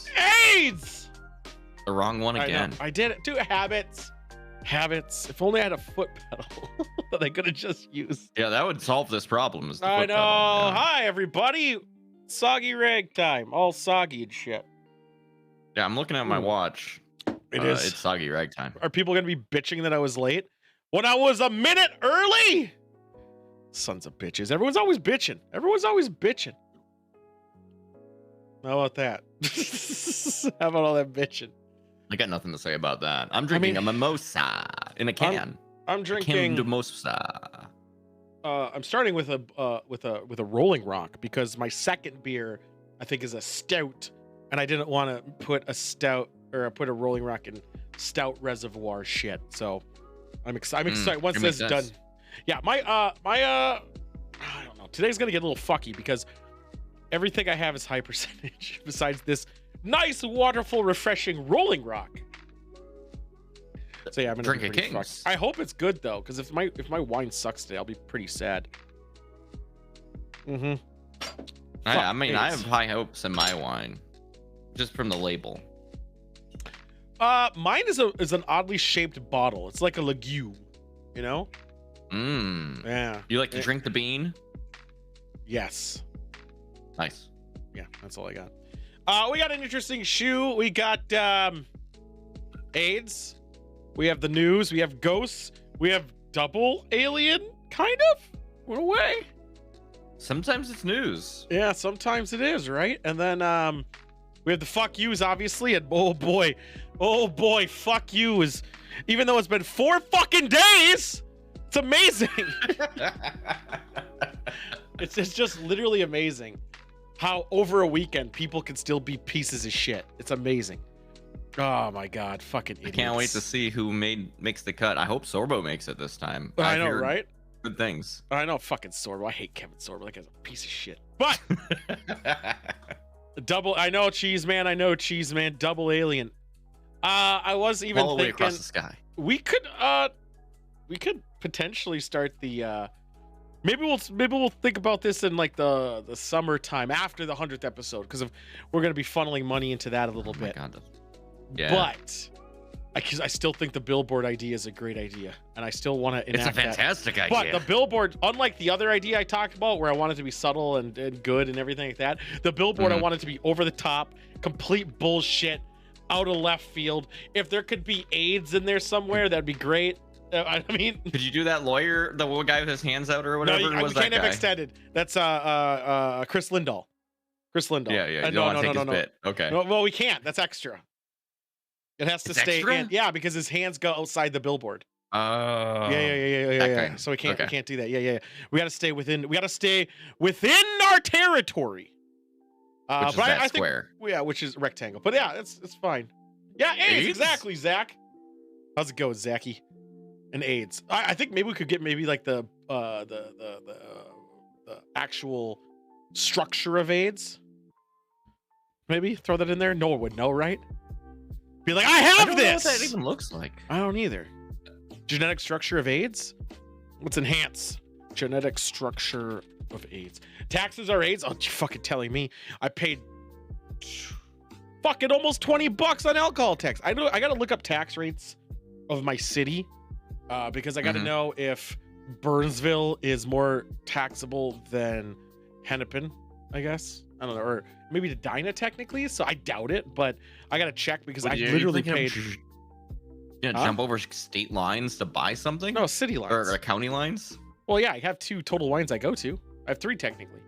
goodness. AIDS! The wrong one again. I did it. Dude, habits. If only I had a foot pedal that I could have just used. Yeah, that would solve this problem. Is the I foot know. pedal. Yeah. Hi, everybody. Soggy Rag time. All soggy and shit. Yeah, I'm looking at my watch. It is. It's Soggy Rag time. Are people going to be bitching that I was late? When I was a minute early? Sons of bitches. Everyone's always bitching. How about that? How about all that bitching? I got nothing to say about that. I'm drinking a mimosa in a can. I'm drinking mimosa. I'm starting with a Rolling Rock because my second beer I think is a stout, and I didn't want to put a Rolling Rock in stout reservoir shit. So I'm excited once this is done. Yeah, I don't know. Today's gonna get a little fucky because everything I have is high percentage besides this nice, waterful, refreshing Rolling Rock. So yeah, I'm gonna drink a pretty Kings. fucked. I hope it's good though, because if my wine sucks today, I'll be pretty sad. Mm-hmm. I mean, I have high hopes in my wine, just from the label. Mine is an oddly shaped bottle. It's like a legume, you know? Yeah. You like to drink the bean? Yes. Nice. Yeah, that's all I got. We got an interesting shoe. We got AIDS. We have the news. We have ghosts. We have double alien, kind of. In a way. Sometimes it's news. Yeah, sometimes it is, right? And then we have the fuck yous, obviously, and oh boy, fuck you is, even though it's been 4 fucking days, it's amazing. It's just literally amazing how over a weekend people can still be pieces of shit. It's amazing. Oh my god, fucking idiots. I can't wait to see who makes the cut. I hope Sorbo makes it this time. I know, right? Good things. I know, fucking Sorbo. I hate Kevin Sorbo. That guy's a piece of shit. But I know cheese man, double alien. I was even all the way thinking across the sky. we could potentially start the maybe we'll think about this in like the summertime after the 100th episode, because we're gonna be funneling money into that a little bit. God. Yeah. But I still think the billboard idea is a great idea, and I still want to enact It's a fantastic idea. But the billboard, unlike the other idea I talked about, where I wanted to be subtle and good and everything like that, the billboard I wanted to be over the top, complete bullshit, out of left field. If there could be AIDS in there somewhere, that'd be great. I mean, could you do that lawyer, the one guy with his hands out or whatever? No, we can't have extended. That's Chris Lindahl. Yeah. You don't want to take his bit. Okay. No, well, we can't. That's extra. It has to stay in. Yeah, because his hands go outside the billboard. Oh. Yeah. So we can't do that. Yeah. We got to stay within. We got to stay within our territory. Which is that square. Which is rectangle. But yeah, it's fine. Yeah, AIDS. Exactly, Zach. How's it going, Zachy? And AIDS. I think maybe we could get like the actual structure of AIDS. Maybe throw that in there. No one would know, right? Be like, I have this. I don't know what that even looks like. I don't either. Genetic structure of AIDS? Let's enhance genetic structure of AIDS. Taxes are AIDS? Oh, you're fucking telling me. I paid fucking almost $20 on alcohol tax. I gotta look up tax rates of my city because I gotta know if Burnsville is more taxable than Hennepin, I guess. I don't know, or maybe Edina technically, so I doubt it, but I gotta check because I literally paid. Jump over state lines to buy something? No, city lines. Or county lines? Well, yeah, I have 2 total wines I go to. I have 3 technically.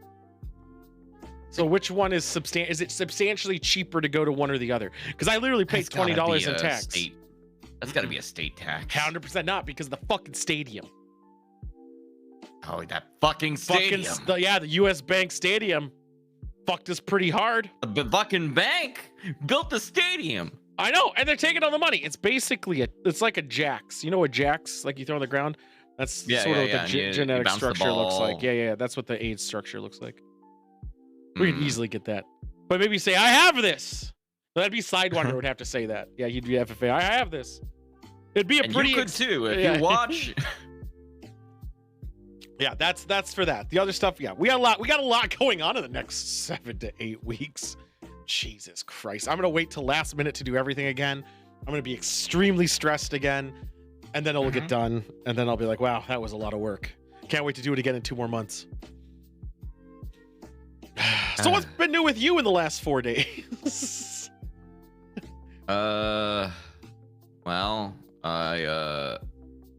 So which one is it substantially cheaper to go to one or the other? Because I literally paid $20 in tax. That's got to be a state tax. 100% not, because of the fucking stadium. Oh, that fucking stadium. The U.S. Bank Stadium fucked us pretty hard. The fucking bank built the stadium. I know, and they're taking all the money. It's basically it's like a jacks. You know what jacks, like you throw on the ground? That's sort of what the genetic structure looks like. Yeah. That's what the AIDS structure looks like. We could easily get that. But maybe say, I have this. That'd be Sidewinder would have to say that. Yeah, you'd be FFA. I have this. It'd be a pretty. You could too if you watch. Yeah, that's for that. The other stuff, yeah, we got a lot going on in the next 7 to 8 weeks. Jesus Christ. I'm going to wait till last minute to do everything again. I'm going to be extremely stressed again. And then it'll get done. And then I'll be like, wow, that was a lot of work. Can't wait to do it again in 2 more months. So what's been new with you in the last 4 days? Well, I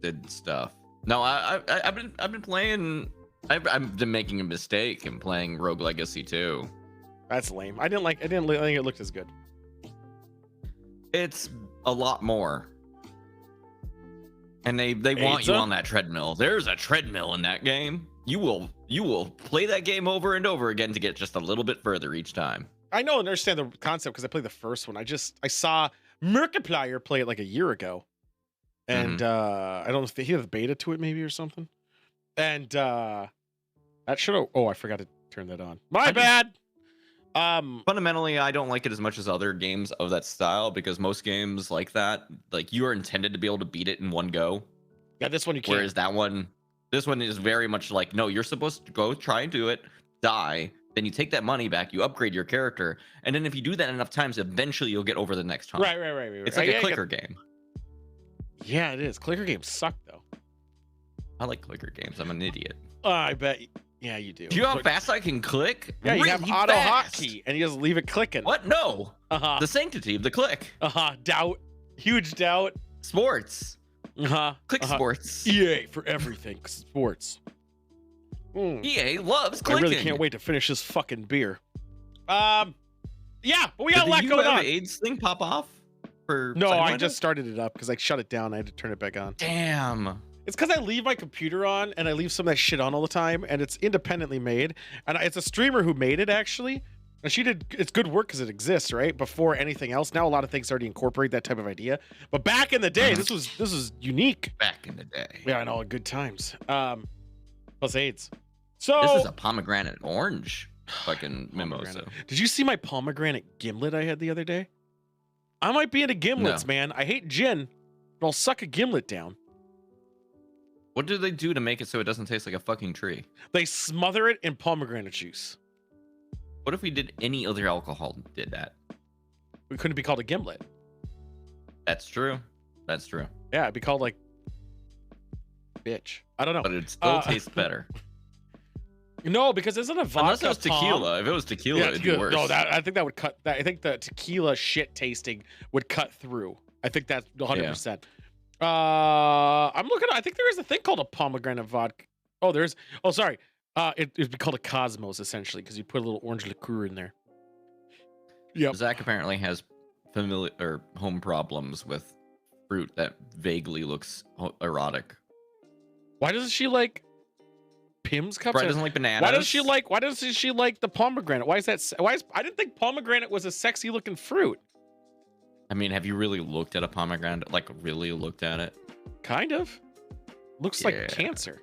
did stuff. No, I've been playing. I've been making a mistake in playing Rogue Legacy 2. That's lame. I didn't think it looked as good. It's a lot more. And they want you on that treadmill. There's a treadmill in that game. You will play that game over and over again to get just a little bit further each time. I know and understand the concept because I played the first one. I saw Markiplier play it like a year ago. And I don't know if he had the beta to it maybe or something. And that should have I forgot to turn that on. My bad. Fundamentally, I don't like it as much as other games of that style because most games like that, like you are intended to be able to beat it in one go. Yeah, this one you can't. Whereas this one is very much like, no, you're supposed to go try and do it, die, then you take that money back, you upgrade your character, and then if you do that enough times, eventually you'll get over the next hump. Right. It's like a clicker game. Yeah, it is. Clicker games suck though. I like clicker games. I'm an idiot. I bet. Yeah, you do. Do you know how fast I can click? Yeah, you really have auto fast. hotkey, and you just leave it clicking. What? No. The sanctity of the click. Doubt. Huge doubt. Sports. Click sports. EA for everything. Sports. EA loves clicking. I really can't wait to finish this fucking beer. Yeah, but we got a lot going on. Did the AIDS thing pop off? No, I just started it up because I shut it down. I had to turn it back on. Damn. It's because I leave my computer on and I leave some of that shit on all the time, and it's independently made. And it's a streamer who made it actually, and it's good work because it exists right before anything else. Now a lot of things already incorporate that type of idea, but back in the day, this was unique. Back in the day, yeah, I know, good times. Plus AIDS. So this is a pomegranate orange fucking mimosa. Did you see my pomegranate gimlet I had the other day? I might be into gimlets, man. I hate gin, but I'll suck a gimlet down. What do they do to make it so it doesn't taste like a fucking tree? They smother it in pomegranate juice. What if we did any other alcohol did that? We couldn't be called a gimlet. That's true. That's true. Yeah, it'd be called like bitch. I don't know. But it still tastes better. No, because isn't a vodka unless it was tequila. If it was tequila, it'd be worse. No, I think that would cut that. I think the tequila shit tasting would cut through. I think that's 100%. I'm looking. I think there is a thing called a pomegranate vodka. Oh, there's. Oh, sorry. It'd be called a Cosmos essentially because you put a little orange liqueur in there. Yep. Zach apparently has home problems with fruit that vaguely looks erotic. Why doesn't she like Pim's Cup? Why doesn't like bananas? Why doesn't she like the pomegranate? Why is that? I didn't think pomegranate was a sexy looking fruit. I mean, have you really looked at a pomegranate? Like, really looked at it? Kind of. Looks like cancer.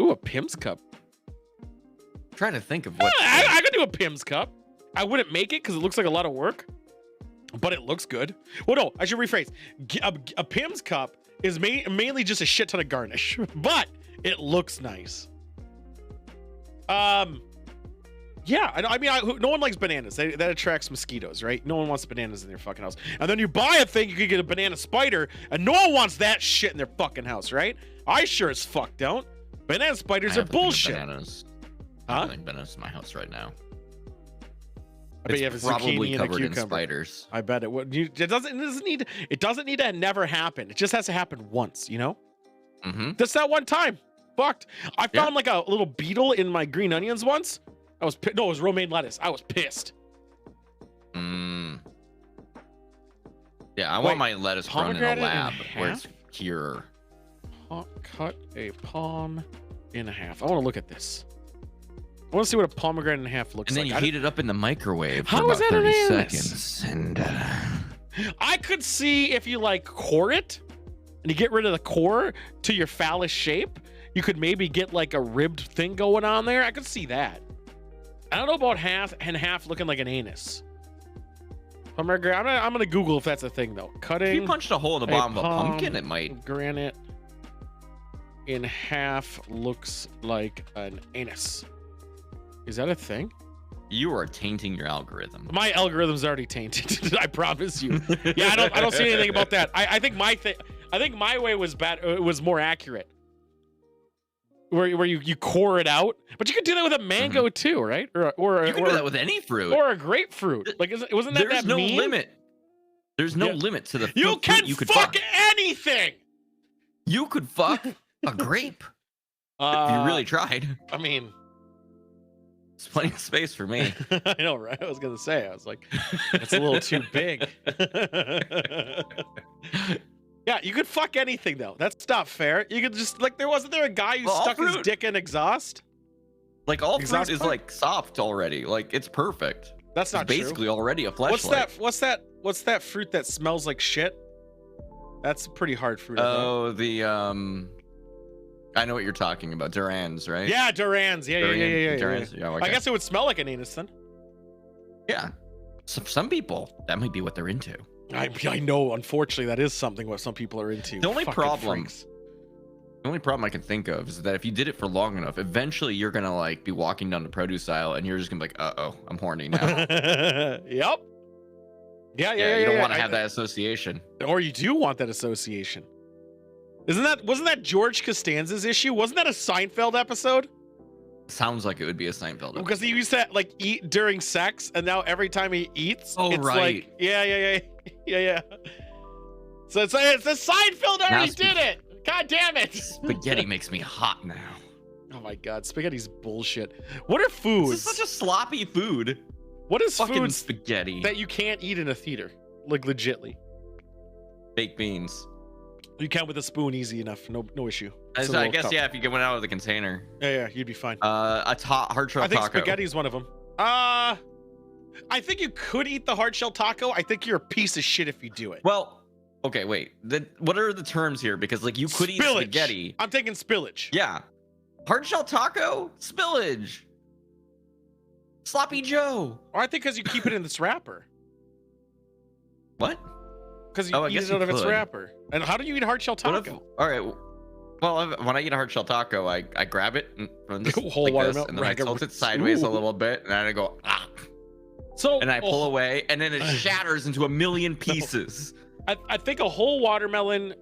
Ooh, a Pim's Cup. I'm trying to think of what. I could do a Pim's Cup. I wouldn't make it because it looks like a lot of work, but it looks good. Well, no, I should rephrase. A Pim's Cup is mainly just a shit ton of garnish, but it looks nice. Yeah, I mean, no one likes bananas. That attracts mosquitoes, right? No one wants bananas in their fucking house. And then you buy a thing, you could get a banana spider, and no one wants that shit in their fucking house, right? I sure as fuck don't. Banana spiders are bullshit. Bananas. Huh? I think bananas in my house right now. I bet you have a zucchini and a cucumber. In spiders. I bet it would. It doesn't need to never happen. It just has to happen once, you know? Mm-hmm. Just that one time. Fucked. I found like a little beetle in my green onions once. It was romaine lettuce. I was pissed. Yeah, I want my lettuce grown in a lab where it's pure. Cut a palm in half. I want to look at this. I want to see what a pomegranate in half looks like. And then you heat it up in the microwave for about 30 seconds. And I could see if you like core it and you get rid of the core to your phallus shape, you could maybe get like a ribbed thing going on there. I could see that. I don't know about half and half looking like an anus. I'm gonna Google if that's a thing though. Cutting. If you punched a hole in the bottom of a pumpkin, it might. Granite in half looks like an anus. Is that a thing? You are tainting your algorithm. My algorithm's already tainted. I promise you. Yeah, I don't see anything about that. I think my way was bad. It was more accurate. Where you core it out, but you could do that with a mango too, right? Or you can do that with any fruit. Or a grapefruit. Like, wasn't that There's no mean? limit. There's no limit to the You fruit can you could fuck anything. You could fuck a grape if you really tried. I mean, There's plenty of space for me. I know, right? I was gonna say, I was like, it's a little too big. Yeah, you could fuck anything though. That's not fair. You could just like wasn't there a guy who stuck his dick in exhaust? Like all Exhaust fruit is pipe? like soft already. Like it's perfect. That's not It's basically already a fleshlight. What's that fruit that smells like shit? That's a pretty hard fruit. Oh, the I know what you're talking about. Durans, right? Yeah, Durans. Yeah. Durans. Yeah, okay. I guess it would smell like an anus then. Yeah. Some people, that might be what they're into. I know. Unfortunately, that is something what some people are into. The only Fucking problem freaks. The only problem I can think of is that if you did it for long enough, eventually you're gonna like be walking down the produce aisle and you're just gonna be like, uh-oh, I'm horny now. Yep. Yeah. You don't want to have that association. Or you do want that association. Wasn't that George Costanza's issue? Wasn't that a Seinfeld episode? Sounds like it would be a Seinfeld. Because he used to like eat during sex, and now every time he eats, Oh, it's right. like yeah. So it's a Seinfeld already did it. God damn it! Spaghetti makes me hot now. Oh my god, spaghetti's bullshit. What are foods? This is such a sloppy food. What is Fucking food spaghetti. that you can't eat in a theater? Like legitly. Baked beans. You can with a spoon, easy enough. No issue. It's a So I little guess cup. yeah, if you get one out of the container. Yeah, you'd be fine. A hard shell I think taco. spaghetti is one of them. I think you could eat the hard shell taco. I think you're a piece of shit if you do it. Well, okay, wait. What are the terms here? Because like you could eat spaghetti. I'm taking spillage. Yeah. Hard shell taco, spillage. Sloppy Joe. Or I think because you keep it in this wrapper. What? Because you I eat guess it you out of its could. wrapper. And how do you eat hard shell What if, taco? all right. Well, when I eat a hard shell taco, I grab it from this, Whole like this, watermelon, and then I rack of- tilt it sideways Ooh. a little bit, and then I go ah, So and I pull away, and then it shatters into a million pieces. I think a whole watermelon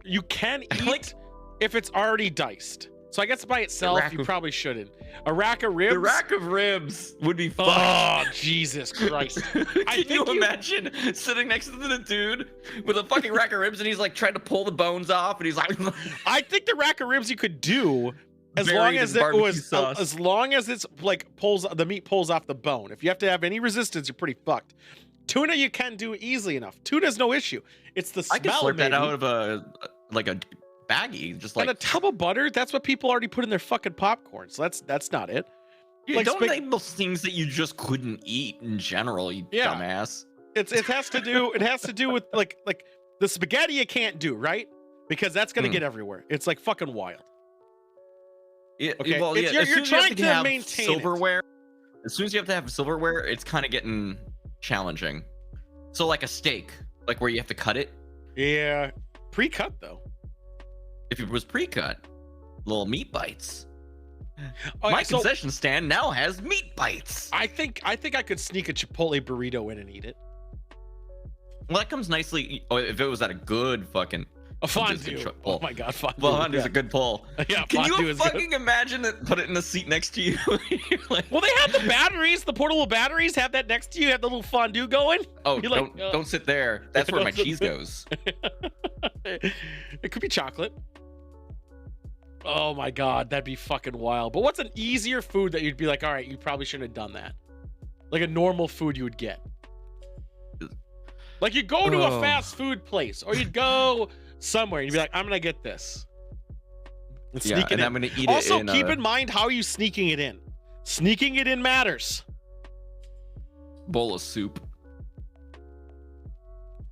you can eat Like- if it's already diced. So I guess by itself you probably shouldn't. A rack of ribs. The rack of ribs would be fun. Oh Jesus Christ! Can you imagine sitting next to the dude with a fucking rack of ribs and he's like trying to pull the bones off and he's like I think the rack of ribs you could do as Buried long in as it barbecue was sauce. as long as it's like the meat pulls off the bone. If you have to have any resistance, you're pretty fucked. Tuna you can do easily enough. Tuna's no issue. It's the smell. I can slurp that maybe. out of a baggie, just like And a tub of butter, that's what people already put in their fucking popcorn. So that's not it. yeah, like don't spag- name those things that you just couldn't eat in general, you Yeah. dumbass. It has to do with like the spaghetti you can't do, right? Because that's gonna get everywhere. It's like fucking wild. Yeah, Okay, well, it's- yeah, you're as soon as you trying to have maintain it. silverware. As soon as you have to have silverware, it's kind of getting challenging. So like a steak, like where you have to cut it. Yeah. Pre-cut though. If it was pre-cut, little meat bites. Oh, My so concession stand now has meat bites. I think I could sneak a Chipotle burrito in and eat it. Well, that comes nicely. Oh, if it was at a good fucking. A Fondue. fondue. Oh my god, fondue. Well, fondue's yeah. a good pull. Yeah, Can fondue you is good. fucking imagine it? Put it in the seat next to you. You're like, Well, they have the batteries, the portable batteries. Have that next to you. Have the little fondue going. oh, You're like, don't sit there. That's where my don't sit cheese there. goes. It could be chocolate. Oh my god, that'd be fucking wild. But what's an easier food that you'd be like, all right, you probably shouldn't have done that? Like a normal food you would get. Like you go to a Oh. fast food place, or you'd go somewhere and you'd be like, I'm gonna get this. And Yeah, sneak it and in. I'm gonna eat Also, it in keep a in mind how you sneaking it in. Sneaking it in matters. bowl of soup.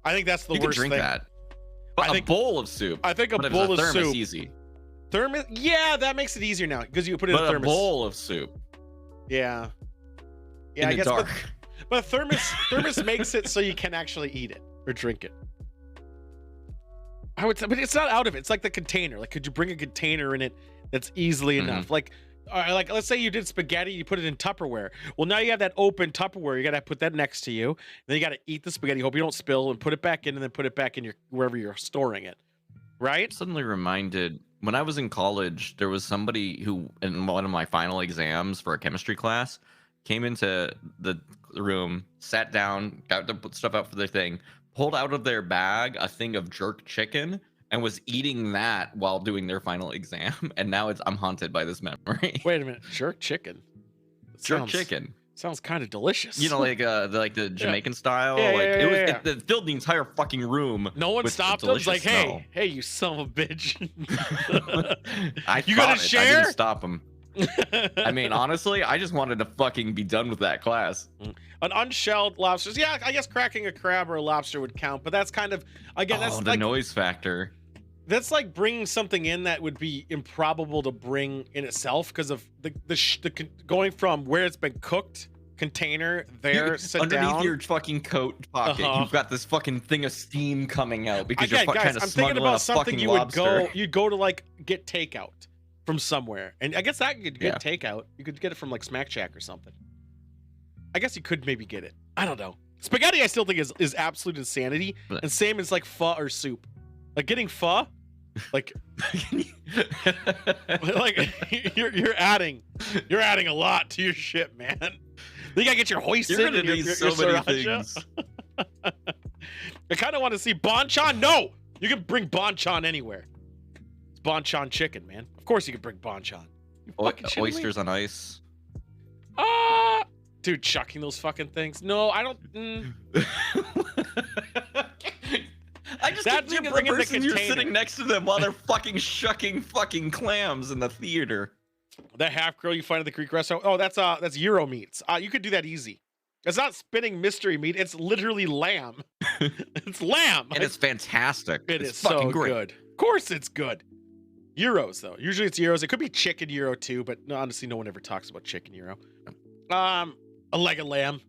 I think that's the You can worst drink thing. that. But I think- a bowl of soup. I think a But if bowl it's a of thermos, soup. easy. Thermos, yeah, that makes it easier now because you put it in But a a thermos. bowl of soup. Yeah. Yeah, in I the guess. dark. But thermos makes it so you can actually eat it or drink it. I would say, but it's not out of it. It's like the container. Like, could you bring a container in it that's easily Mhm. enough? Like, like let's say you did spaghetti, you put it in Tupperware. Well, now you have that open Tupperware. You gotta put that next to you. Then you gotta eat the spaghetti. Hope you don't spill, and put it back in, and then put it back in your wherever you're storing it. Right? Suddenly reminded when I was in college, there was somebody who, in one of my final exams for a chemistry class, came into the room, sat down, got to put stuff out for their thing, pulled out of their bag a thing of jerk chicken, and was eating that while doing their final exam. And now I'm haunted by this memory. Wait a minute, jerk chicken. Jerk chicken. Sounds kind of delicious. You know, like the Jamaican style. Yeah, like yeah, it was yeah. It filled the entire fucking room. No one with stopped the them. It's like, delicious hey, you son of a bitch. You gonna I share? didn't stop them. I mean, honestly, I just wanted to fucking be done with that class. An unshelled lobsters. Yeah, I guess cracking a crab or a lobster would count, but that's kind of again that's the like noise factor. that's like bringing something in that would be improbable to bring in itself because of the going from where it's been cooked container there sit Underneath down. your fucking coat pocket, you've got this fucking thing of steam coming out because Again, you're guys, kind of I'm thinking smuggling a about something fucking you lobster. you'd go to like get takeout from somewhere, and I guess that you could get takeout. You could get it from like Smack Shack or something. I guess you could maybe get it. I don't know. Spaghetti, I still think is absolute insanity, and same as like pho or soup. Like getting pho, like like you're adding a lot to your shit, man. You gotta get your hoisin. You're gonna and need your so many sriracha. things. I kind of want to see banchan. No, you can bring banchan anywhere. It's banchan chicken, man. Of course you can bring banchan. You fucking shitting me? Oysters on ice. Dude, chucking those fucking things. No, I don't. I just That's keep thinking bringing the the person you're container. sitting next to them while they're fucking shucking fucking clams in the theater. That half grill you find at the Greek restaurant. Oh, that's Euro meats. You could do that easy. It's not spinning mystery meat. It's literally lamb. It's lamb. And it's fantastic. It's It's fucking so great. good. Of course it's good. Euros though. Usually it's euros. It could be chicken euro too, but no, honestly, no one ever talks about chicken euro. A leg of lamb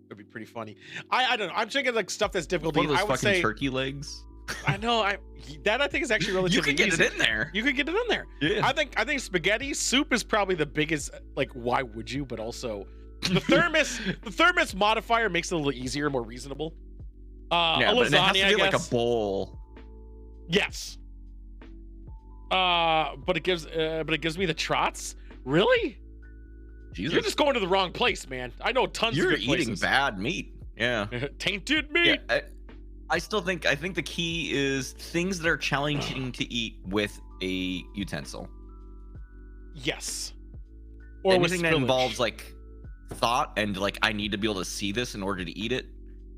would be pretty funny. I don't know. I'm thinking like stuff that's difficult to One eat. of I those would fucking say turkey legs. I know. I think is actually relatively You can get easy. it in there. You could get it in there. Yeah. I think spaghetti soup is probably the biggest. Like, why would you? But also, the thermos modifier makes it a little easier, more reasonable. Yeah, a but it has lasagna, to be I like a guess. bowl. Yes. But it gives me the trots. Really? Jesus. You're just going to the wrong place, man. I know tons You're of good eating places. bad meat. Yeah. Tainted meat. Yeah. I think the key is things that are challenging to eat with a utensil. Yes. Or with anything that spillage. involves like thought and like I need to be able to see this in order to eat it,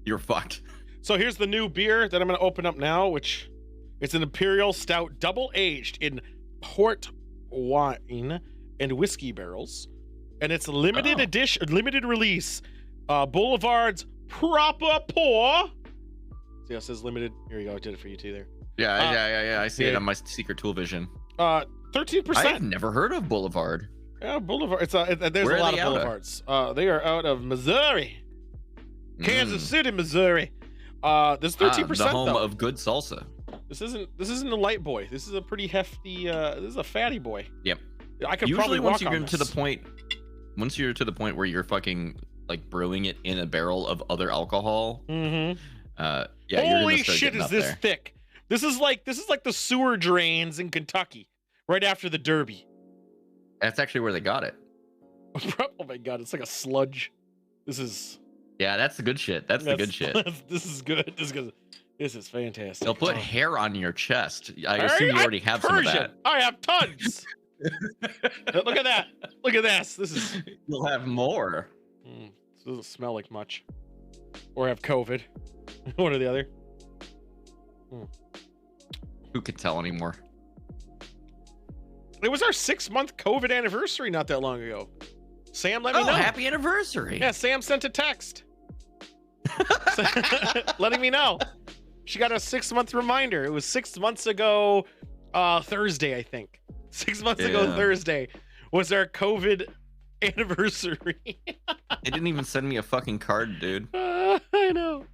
you're fucked. So here's the new beer that I'm going to open up now, which it's an Imperial Stout double aged in port wine and whiskey barrels. And it's a limited edition, limited release. Boulevard's Proper Pour. See how it says limited? Here you go. I did it for you too there. Yeah. I see yeah. it on my secret tool vision. 13%. I've never heard of Boulevard. Yeah, Boulevard. There's Where a are lot they of out of? boulevards. They are out of Missouri. Kansas City, Missouri. There's 13% the home though. of good salsa. This isn't a light boy. This is a pretty hefty. This is a fatty boy. Yep. I could Usually probably walk once you're on to the this. point, once you're to the point where you're fucking like brewing it in a barrel of other alcohol. Mm-hmm. Yeah. you're Holy gonna start shit! getting Is up this there. thick? This is like the sewer drains in Kentucky, right after the Derby. That's actually where they got it. Oh my god! It's like a sludge. This is. Yeah, that's the good shit. That's the good shit. This is good. This is fantastic. They'll put Oh. hair on your chest. I assume you already have some of Persian. that. I have tons. Look at that. Look at this. This is. You'll have more. This doesn't smell like much. Or have COVID. One or the other. Who could tell anymore? It was our 6-month COVID anniversary not that long ago. Sam let me Oh, know. happy anniversary. Yeah, Sam sent a text. Letting me know. She got a 6-month reminder. It was 6 months ago, Thursday, I think. 6 months ago, Yeah. Thursday was our COVID anniversary. They didn't even send me a fucking card, dude. I know.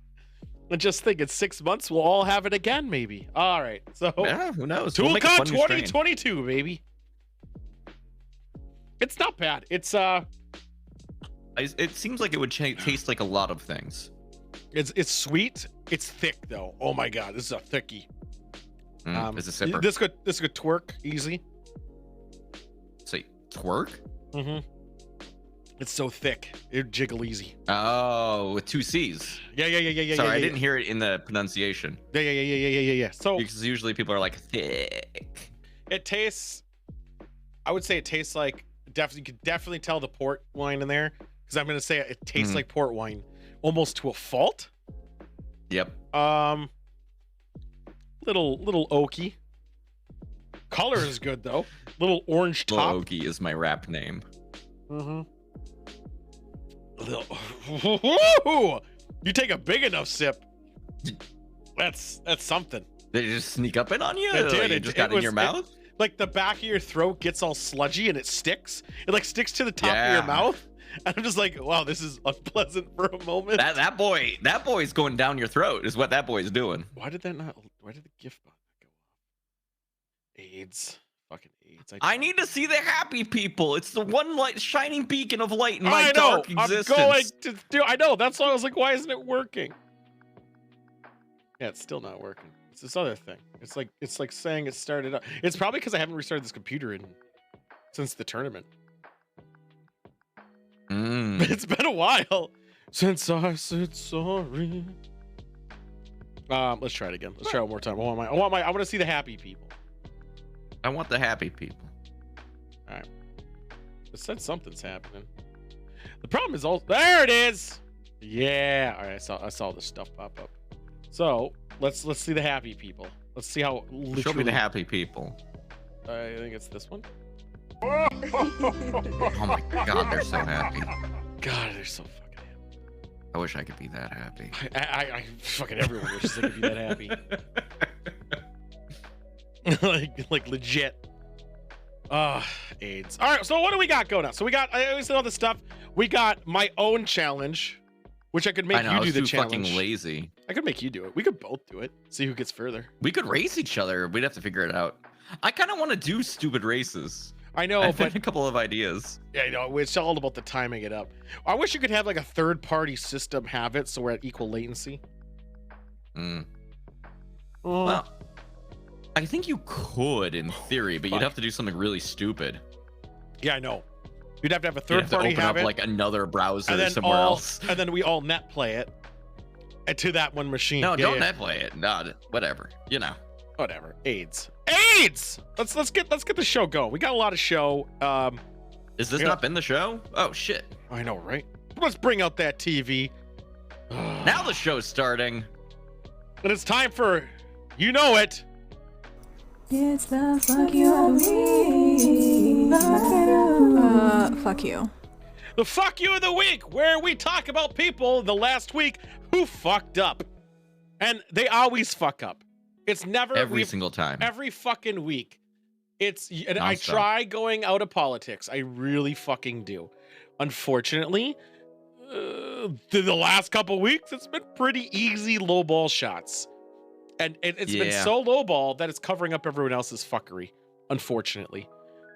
I just think it's 6 months. We'll all have it again, maybe. All right. So, Yeah, who knows? We'll make a ToolCon fun new strain. 2022, baby. It's not bad. It's It seems like it would taste like a lot of things. it's sweet. It's thick though. Oh my god, this is a thickie. It's a sipper. This could twerk easy. Say twerk? Mm-hmm. It's so thick. It jiggle easy. Oh, with 2 C's. Yeah. Sorry, I didn't hear it in the pronunciation. Yeah. So Because usually people are like thick. it tastes. I would say it tastes like you could definitely tell the port wine in there, because I'm gonna say it tastes like port wine, almost to a fault. Yep. Little oaky. Color is good though. Little orange top. Lil Okie is my rap name. Mm-hmm. Woo! You take a big enough sip. That's something. Did it just sneak up in on you? It did. Like it just got in your mouth? Like the back of your throat gets all sludgy and it sticks. It like sticks to the top of your mouth. And I'm just like, wow, this is unpleasant for a moment. That boy's going down your throat is what that boy's doing. Why did the gift button go off? AIDS. Fucking AIDS. I need to see the happy people. It's the one light shining beacon of light in my dark existence. I'm going to do. I know. That's why I was like, why isn't it working? Yeah, it's still not working. It's this other thing. It's like saying it started up. It's probably because I haven't restarted this computer since the tournament. It's been a while since I said sorry. Let's try it again. Let's try it one more time. I want to see the happy people. I want the happy people. All right. It said something's happening. The problem is there it is. Yeah. All right. I saw this stuff pop up. So let's see the happy people. Let's see how. Show me the happy people. I think it's this one. Oh my god, they're so happy. God, they're so fucking happy. I wish I could be that happy. I fucking everyone wishes they could be that happy. like legit. AIDS. All right, so what do we got going on? So I always said all this stuff. We got my own challenge, which I could make you do the challenge. Fucking lazy. I could make you do it. We could both do it. See who gets further. We could race each other. We'd have to figure it out. I kind of want to do stupid races. I know, I've but a couple of ideas. Yeah, I know. It's all about the timing it up. I wish you could have like a third-party system have it, so we're at equal latency. Well, I think you could in theory, but you'd have to do something really stupid. Yeah, I know. You'd have to have a third party open have up it, like another browser and then somewhere else. And then we all net play it to that one machine. No, don't net play it. No, whatever. You know. Whatever. AIDS. Let's get the show going. We got a lot of show. Is this not been the show? Oh shit. I know, right? Let's bring out that TV. Now the show's starting. And it's time for, you know it. It's the fuck you of the week. Fuck you. The fuck you of the week, where we talk about people the last week who fucked up. And they always fuck up. It's never every single time. Every fucking week. I try going out of politics. I really fucking do. Unfortunately, the last couple weeks, it's been pretty easy low ball shots. And it's been so low ball that it's covering up everyone else's fuckery, unfortunately.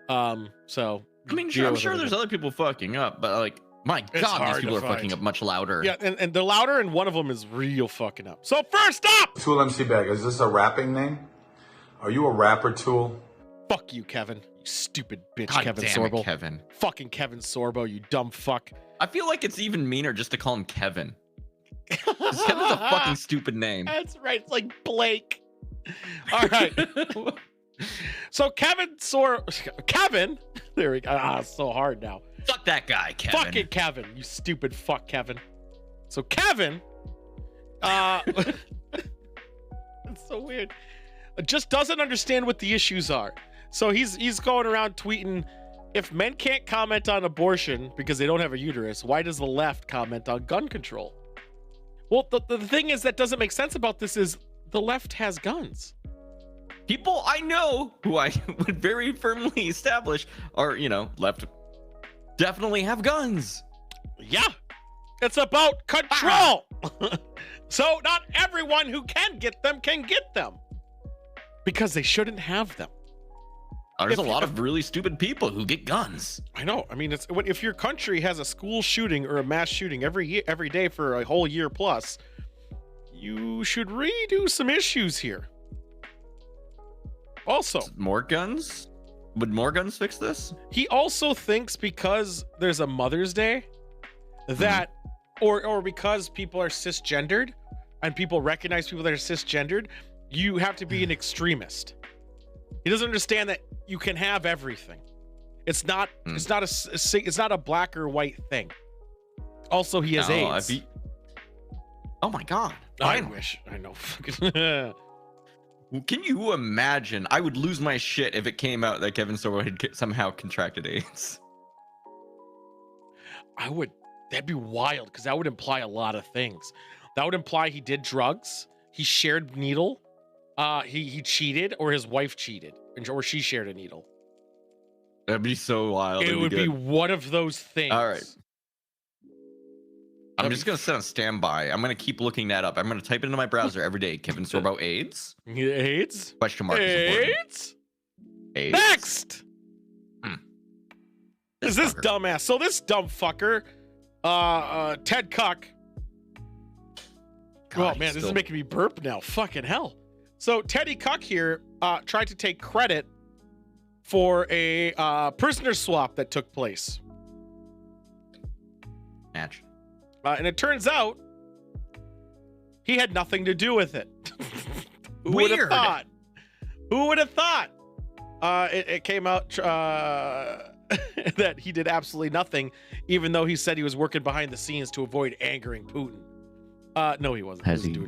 So I mean, sure, I'm sure there's other people fucking up, but like, my God, these people are fucking up much louder. Yeah, and they're louder, and one of them is real fucking up. So first up, Tool MC Bag, is this a rapping name? Are you a rapper, Tool? Fuck you, Kevin. You stupid bitch, God Kevin damn Sorbo. It, Kevin. Fucking Kevin Sorbo, you dumb fuck. I feel like it's even meaner just to call him Kevin. Kevin's a fucking stupid name. That's right. It's like Blake. All right. So Kevin, there we go. It's so hard now. Fuck that guy, Kevin. Fuck it, Kevin. You stupid fuck, Kevin. So Kevin, it's so weird. Just doesn't understand what the issues are. So he's going around tweeting, if men can't comment on abortion because they don't have a uterus, why does the left comment on gun control? Well, the thing is that doesn't make sense about this is the left has guns. People I know who I would very firmly establish are, left definitely have guns. Yeah. It's about control. So not everyone who can get them. Because they shouldn't have them. There's a lot of really stupid people who get guns. I know. I mean, if your country has a school shooting or a mass shooting every day for a whole year plus, you should redo some issues here. Also, more guns? Would more guns fix this? He also thinks because there's a Mother's Day that, or because people are cisgendered and people recognize people that are cisgendered, you have to be an extremist. He doesn't understand that you can have everything. It's not a black or white thing. Also, he has AIDS. Oh my God. I wish. I know. Can you imagine? I would lose my shit if it came out that Kevin Sorbo had somehow contracted AIDS. I would. That'd be wild because that would imply a lot of things. That would imply he did drugs, he shared needle, he cheated, or his wife cheated, or she shared a needle. That'd be so wild. It would be one of those things. All right. I'm just going to sit on standby. I'm going to keep looking that up. I'm going to type it into my browser every day. Kevin Sorbo AIDS? AIDS? Question mark. AIDS? AIDS? Next! Is this dumbass? So this dumb fucker, Ted Cuck. God, oh man, this is making me burp now. Fucking hell. So Teddy Cuck here tried to take credit for a prisoner swap that took place. Match. And it turns out he had nothing to do with it. Who would have thought? Who would have thought? It came out that he did absolutely nothing, even though he said he was working behind the scenes to avoid angering Putin. No, he wasn't. Has he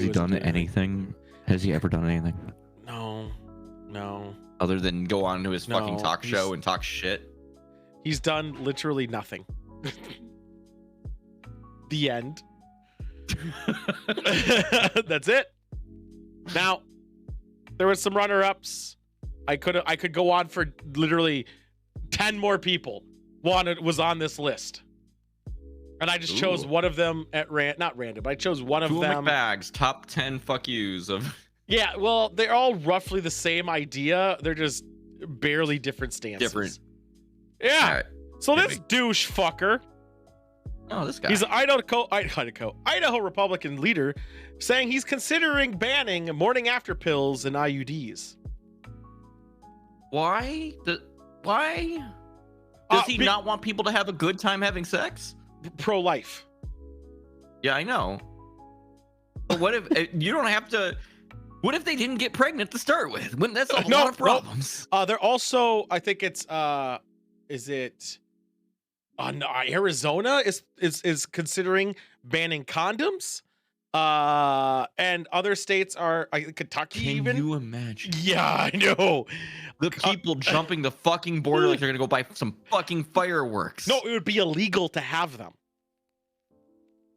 done anything? Has he ever done anything? No. Other than go on to his fucking talk show and talk shit? He's done literally nothing. The end. That's it. Now, there was some runner-ups. I could go on for literally 10 more people was on this list. And I just chose one of them at not random, but I chose one of them. McBags, top 10 fuck yous of. Yeah, well, they're all roughly the same idea. They're just barely different stances. Yeah. Right. So this douche fucker. Oh, this guy. He's an Idaho Republican leader saying he's considering banning morning after pills and IUDs. Why? Does he not want people to have a good time having sex? Pro-life. Yeah, I know. But what if you don't have to? What if they didn't get pregnant to start with? That's a lot of problems. They're also, I think it's is it? No, Arizona is considering banning condoms. And other states are, Kentucky even. Can you imagine? Yeah, I know. The people jumping the fucking border like they're gonna go buy some fucking fireworks. No, it would be illegal to have them.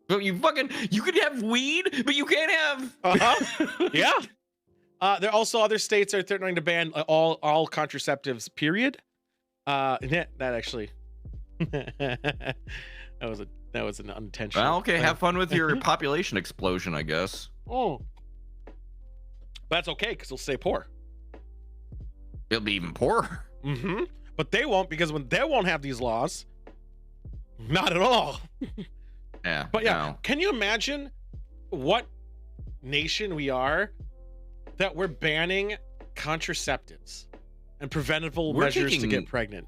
But you could have weed, but you can't have. Yeah. There are also other states are threatening to ban all contraceptives. Period. That actually. that was an unintentional. Well, okay, have fun with your population explosion, I guess. Oh, that's okay because they'll stay poor. It'll be even poorer. Mm-hmm. But they won't, because when they won't have these laws, not at all. Yeah. But yeah, Can you imagine what nation we are that we're banning contraceptives and preventable measures to get pregnant?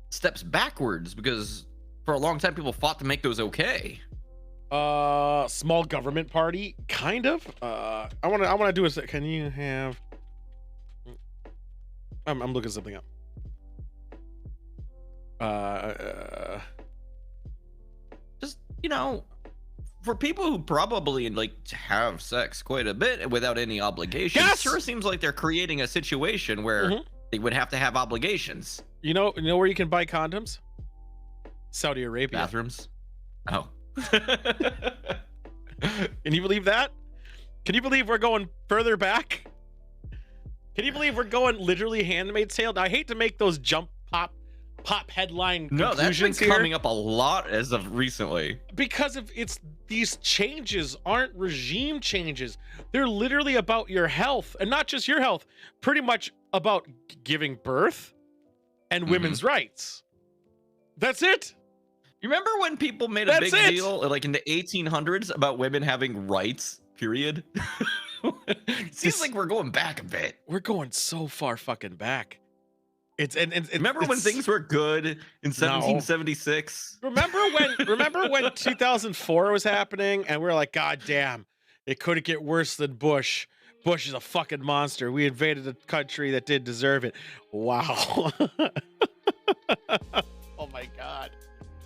Steps backwards, because for a long time people fought to make those okay. Small government party, kind of. I want to do a. Can you have? I'm looking something up. Just, for people who probably like to have sex quite a bit without any obligations, yes! It sure seems like they're creating a situation where they would have to have obligations. You know where you can buy condoms? Saudi Arabia. Bathrooms. Oh. Can you believe that? Can you believe we're going further back? Can you believe we're going literally Handmaid's Tale? Now, I hate to make those jump pop pop headline No, that's been conclusions here. coming up a lot as of recently. Because of these changes aren't regime changes. They're literally about your health, and not just your health, pretty much about giving birth and women's rights. That's it. You remember when people made a That's big it. deal like in the 1800s about women having rights, period? It seems like we're going back a bit. We're going so far fucking back. Remember when things were good in 1776? Remember when 2004 was happening and we were like, God damn, it couldn't get worse than Bush. Bush is a fucking monster. We invaded a country that did deserve it. Wow. Oh my God.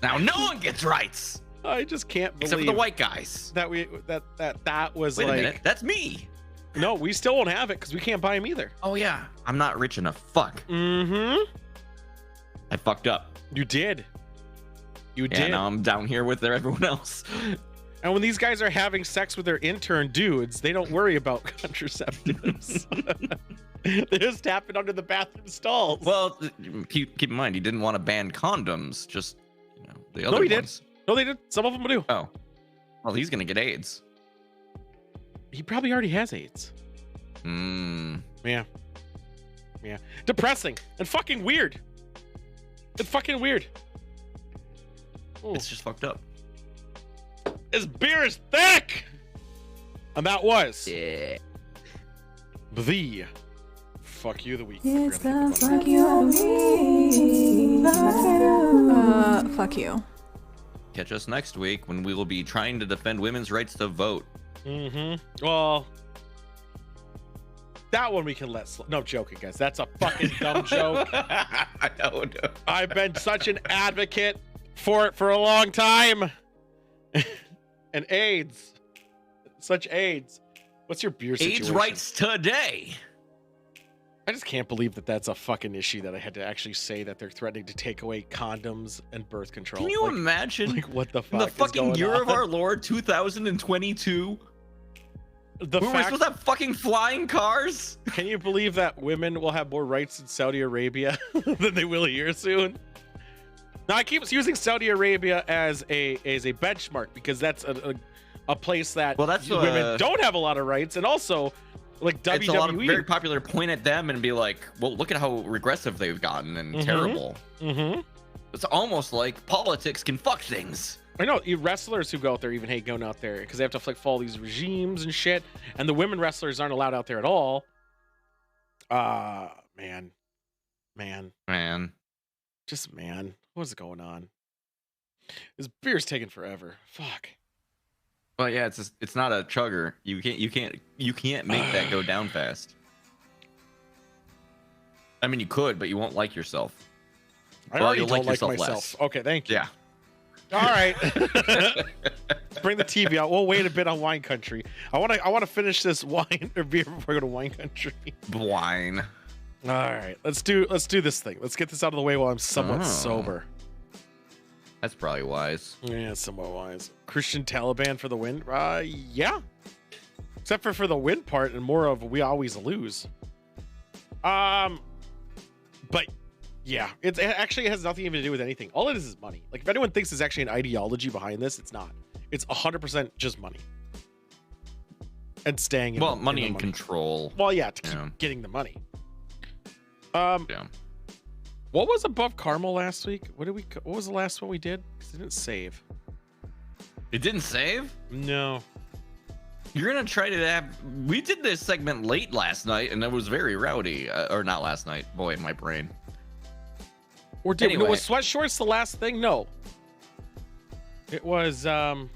Now no one gets rights I just can't believe except for the white guys. that that was Wait like, a minute, that's me. no, we still won't have it because we can't buy them either. Oh yeah, I'm not rich enough. Fuck. Mm-hmm. I fucked up. You did. You Yeah, did. now I'm down here with everyone else. And when these guys are having sex with their intern dudes, they don't worry about contraceptives. They just tap it under the bathroom stalls. Well, keep in mind, he didn't want to ban condoms. Just the other No, he did. ones. No, they did. Some of them do. Oh, well, he's gonna get AIDS. He probably already has AIDS. Yeah. Depressing and fucking weird. It's fucking weird. Ooh. It's just fucked up. This beer is thick. And that was Yeah. the Fuck You of the Week. It's the Really fuck you of the week. Fuck you. Catch us next week when we will be trying to defend women's rights to vote. Well, that one we can let slide. No, I'm joking, guys. That's a fucking dumb joke. I don't know. I've been such an advocate for it for a long time. And AIDS. Such AIDS. What's your beer situation? AIDS rights today. I just can't believe that that's a fucking issue that I had to actually say that they're threatening to take away condoms and birth control. Can you imagine? Like, what the fuck? In the is fucking going year on? of our Lord 2022, The we were fact, supposed to have fucking flying cars? can you believe that women will have more rights in Saudi Arabia than they will here soon? Now I keep using Saudi Arabia as a benchmark because that's a place that women don't have a lot of rights, and also like WWE. It's a lot of very popular point at them and be like, well, look at how regressive they've gotten and terrible. It's almost like politics can fuck things. I know wrestlers who go out there even hate going out there because they have to like follow these regimes and shit, and the women wrestlers aren't allowed out there at all. Man, just man, what's going on? This beer's taking forever. Fuck. Well, yeah, it's not a chugger. You can't make that go down fast. I mean, you could, but you won't like yourself. I already you'll don't like yourself myself. less. Okay, thank you. Yeah. All right. Bring the TV out. We'll wait a bit on Wine Country. I want to finish this wine or beer before I go to Wine Country. Wine. All right, let's do this thing. Let's get this out of the way while I'm somewhat sober. That's probably wise. Yeah, somewhat wise. Christian Taliban for the win. Yeah. Except for the win part and more of we always lose. But yeah, it actually has nothing even to do with anything. All it is money. Like if anyone thinks there's actually an ideology behind this, it's not. It's 100% just money. And staying in money in and control. Well, yeah, to keep getting the money. Yeah. What was above caramel last week? What was the last one we did? Because it didn't save. It didn't save? No. You're gonna try to have. We did this segment late last night, and it was very rowdy. Or not last night. Boy, my brain. Or did Anyway. was sweatshorts the last thing? No. It was It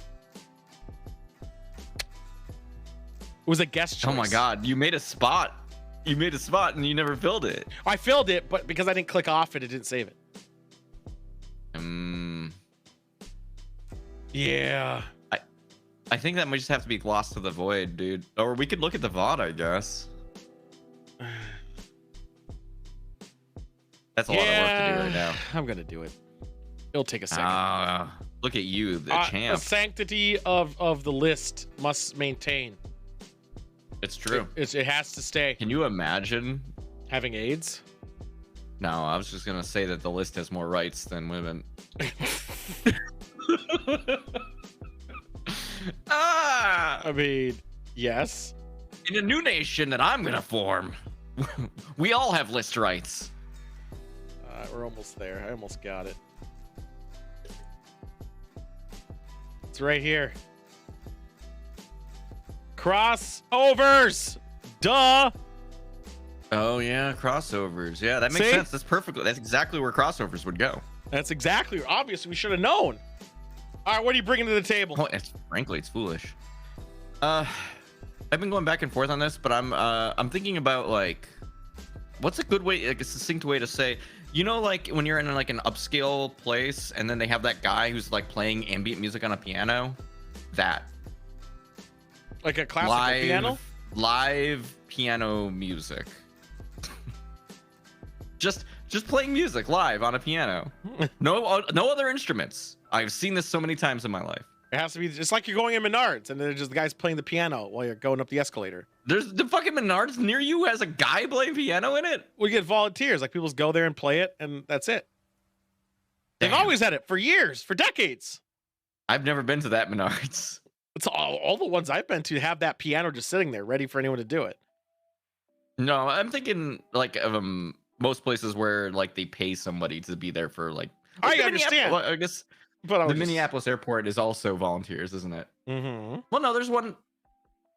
was a guest choice. Oh my god, you made a spot. You made a spot and you never filled it. I filled it, but because I didn't click off it didn't save it. Yeah. I think that might just have to be lost to the void, dude. Or we could look at the VOD, I guess. That's a lot of work to do right now. I'm gonna do it. It'll take a second. Look at you, the The champ. sanctity of the list must maintain. It's true. It has to stay. Can you imagine? Having AIDS? No, I was just gonna say that the list has more rights than women. I mean, yes. In a new nation that I'm gonna form, we all have list rights. We're almost there. I almost got it. It's right here. Crossovers. Duh. Oh yeah, crossovers. Yeah, that makes See? sense. That's perfect. That's exactly where crossovers would go. That's exactly. Obviously, we should have known. All right, what are you bringing to the table? Well, frankly, it's foolish. I've been going back and forth on this, but I'm thinking about like, what's a good way, like a succinct way to say, you know, like when you're in like an upscale place and then they have that guy who's like playing ambient music on a piano, that Like a classical piano? live piano music. just playing music live on a piano. No other instruments. I've seen this so many times in my life. It has to be just like you're going in Menards and then just the guy's playing the piano while you're going up the escalator. There's the fucking Menards near you has a guy playing piano in it. We get volunteers, like people just go there and play it, and that's it. They've Damn. always had it for years, for decades. I've never been to that Menards. It's all the ones I've been to have that piano just sitting there, ready for anyone to do it. No, I'm thinking like of most places where like they pay somebody to be there for like. I the understand. Well, I guess But the Minneapolis airport is also volunteers, isn't it? Mm-hmm. Well, no, there's one.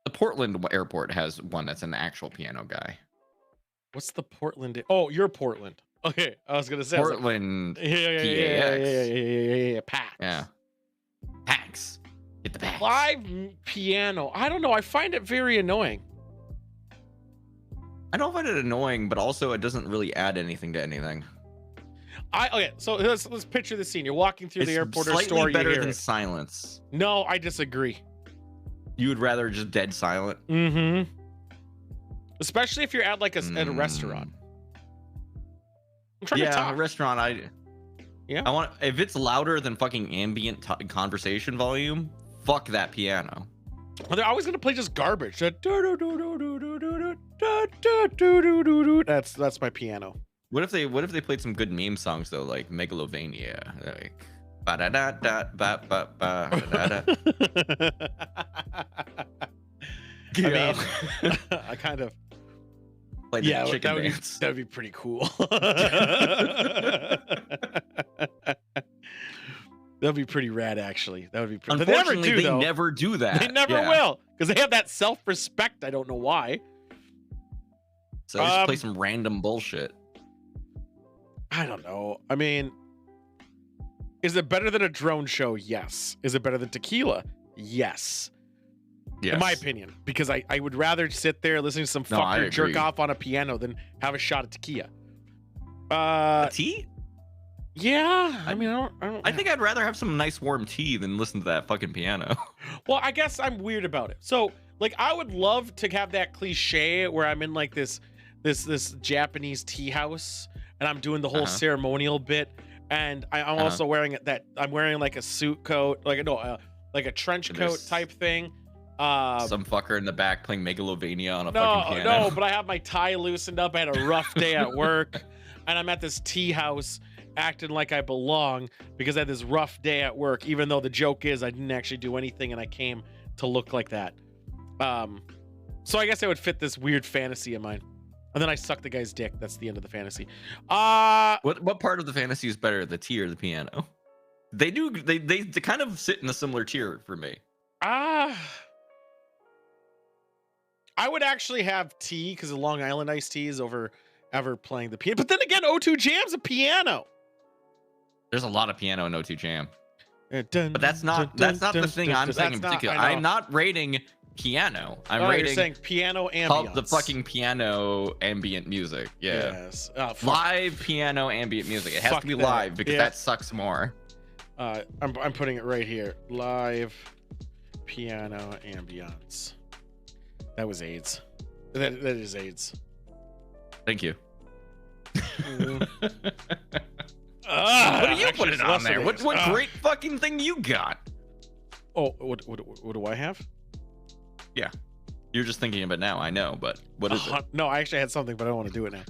The Portland airport has one that's an actual piano guy. What's the Portland? Oh, you're Portland. Okay, I was gonna say I was like, Portland. yeah, PAX. Yeah. Packs. Get the packs. Live piano. I don't know. I find it very annoying. I don't find it annoying, but also it doesn't really add anything to anything. Okay, so let's picture the scene. You're walking through the airport or slightly store. better You hear than it. silence. No, I disagree. You would rather just dead silent. Mm-hmm. Especially if you're at like at a restaurant. I'm trying to Yeah, talk. a restaurant. Yeah. I want if it's louder than fucking ambient conversation volume. Fuck that piano. Well, they're always gonna play just garbage. That's my piano. What if they played some good meme songs though, like Megalovania, like ba da da da ba ba ba da da. I mean, I kind of. Play the Yeah, chicken that dance. would be pretty cool. That'd be pretty rad, actually. That would be pretty. Unfortunately, they though. never do that. They never Yeah. will, because they have that self-respect. I don't know why. So they just play some random bullshit. I don't know. I mean, is it better than a drone show? Yes. Is it better than tequila? Yes. Yes. In my opinion, because I would rather sit there listening to some No, I fucker jerk agree. off on a piano than have a shot of tequila. Tea? Yeah. I mean, I don't. I think I'd rather have some nice warm tea than listen to that fucking piano. Well, I guess I'm weird about it. So, like, I would love to have that cliche where I'm in like this Japanese tea house and I'm doing the whole ceremonial bit, and I'm also wearing that. I'm wearing like a suit coat, like a trench coat type thing. Some fucker in the back playing Megalovania on a No, fucking piano. no, but I have my tie loosened up. I had a rough day at work, and I'm at this tea house acting like I belong because I had this rough day at work, even though the joke is I didn't actually do anything and I came to look like that. So I guess I would fit this weird fantasy of mine. And then I suck the guy's dick. That's the end of the fantasy. What part of the fantasy is better, the tea or the piano? They kind of sit in a similar tier for me. I would actually have tea because the Long Island iced tea is over ever playing the piano. But then again, O2 Jam's a piano. There's a lot of piano in O2 Jam. But that's not the thing I'm saying in particular. I'm not rating piano. I'm You're rating saying piano ambience. the fucking piano ambient music. Yeah. Yes. Live piano ambient music. It has Fuck to be that. live because Yeah. that sucks more. I'm putting it right here. Live piano ambience. That was AIDS. That is AIDS. Thank you. What What do you put it on there? What great fucking thing you got? Oh, what do I have? Yeah. You're just thinking of it now, I know, but what is it? No, I actually had something, but I don't want to do it now.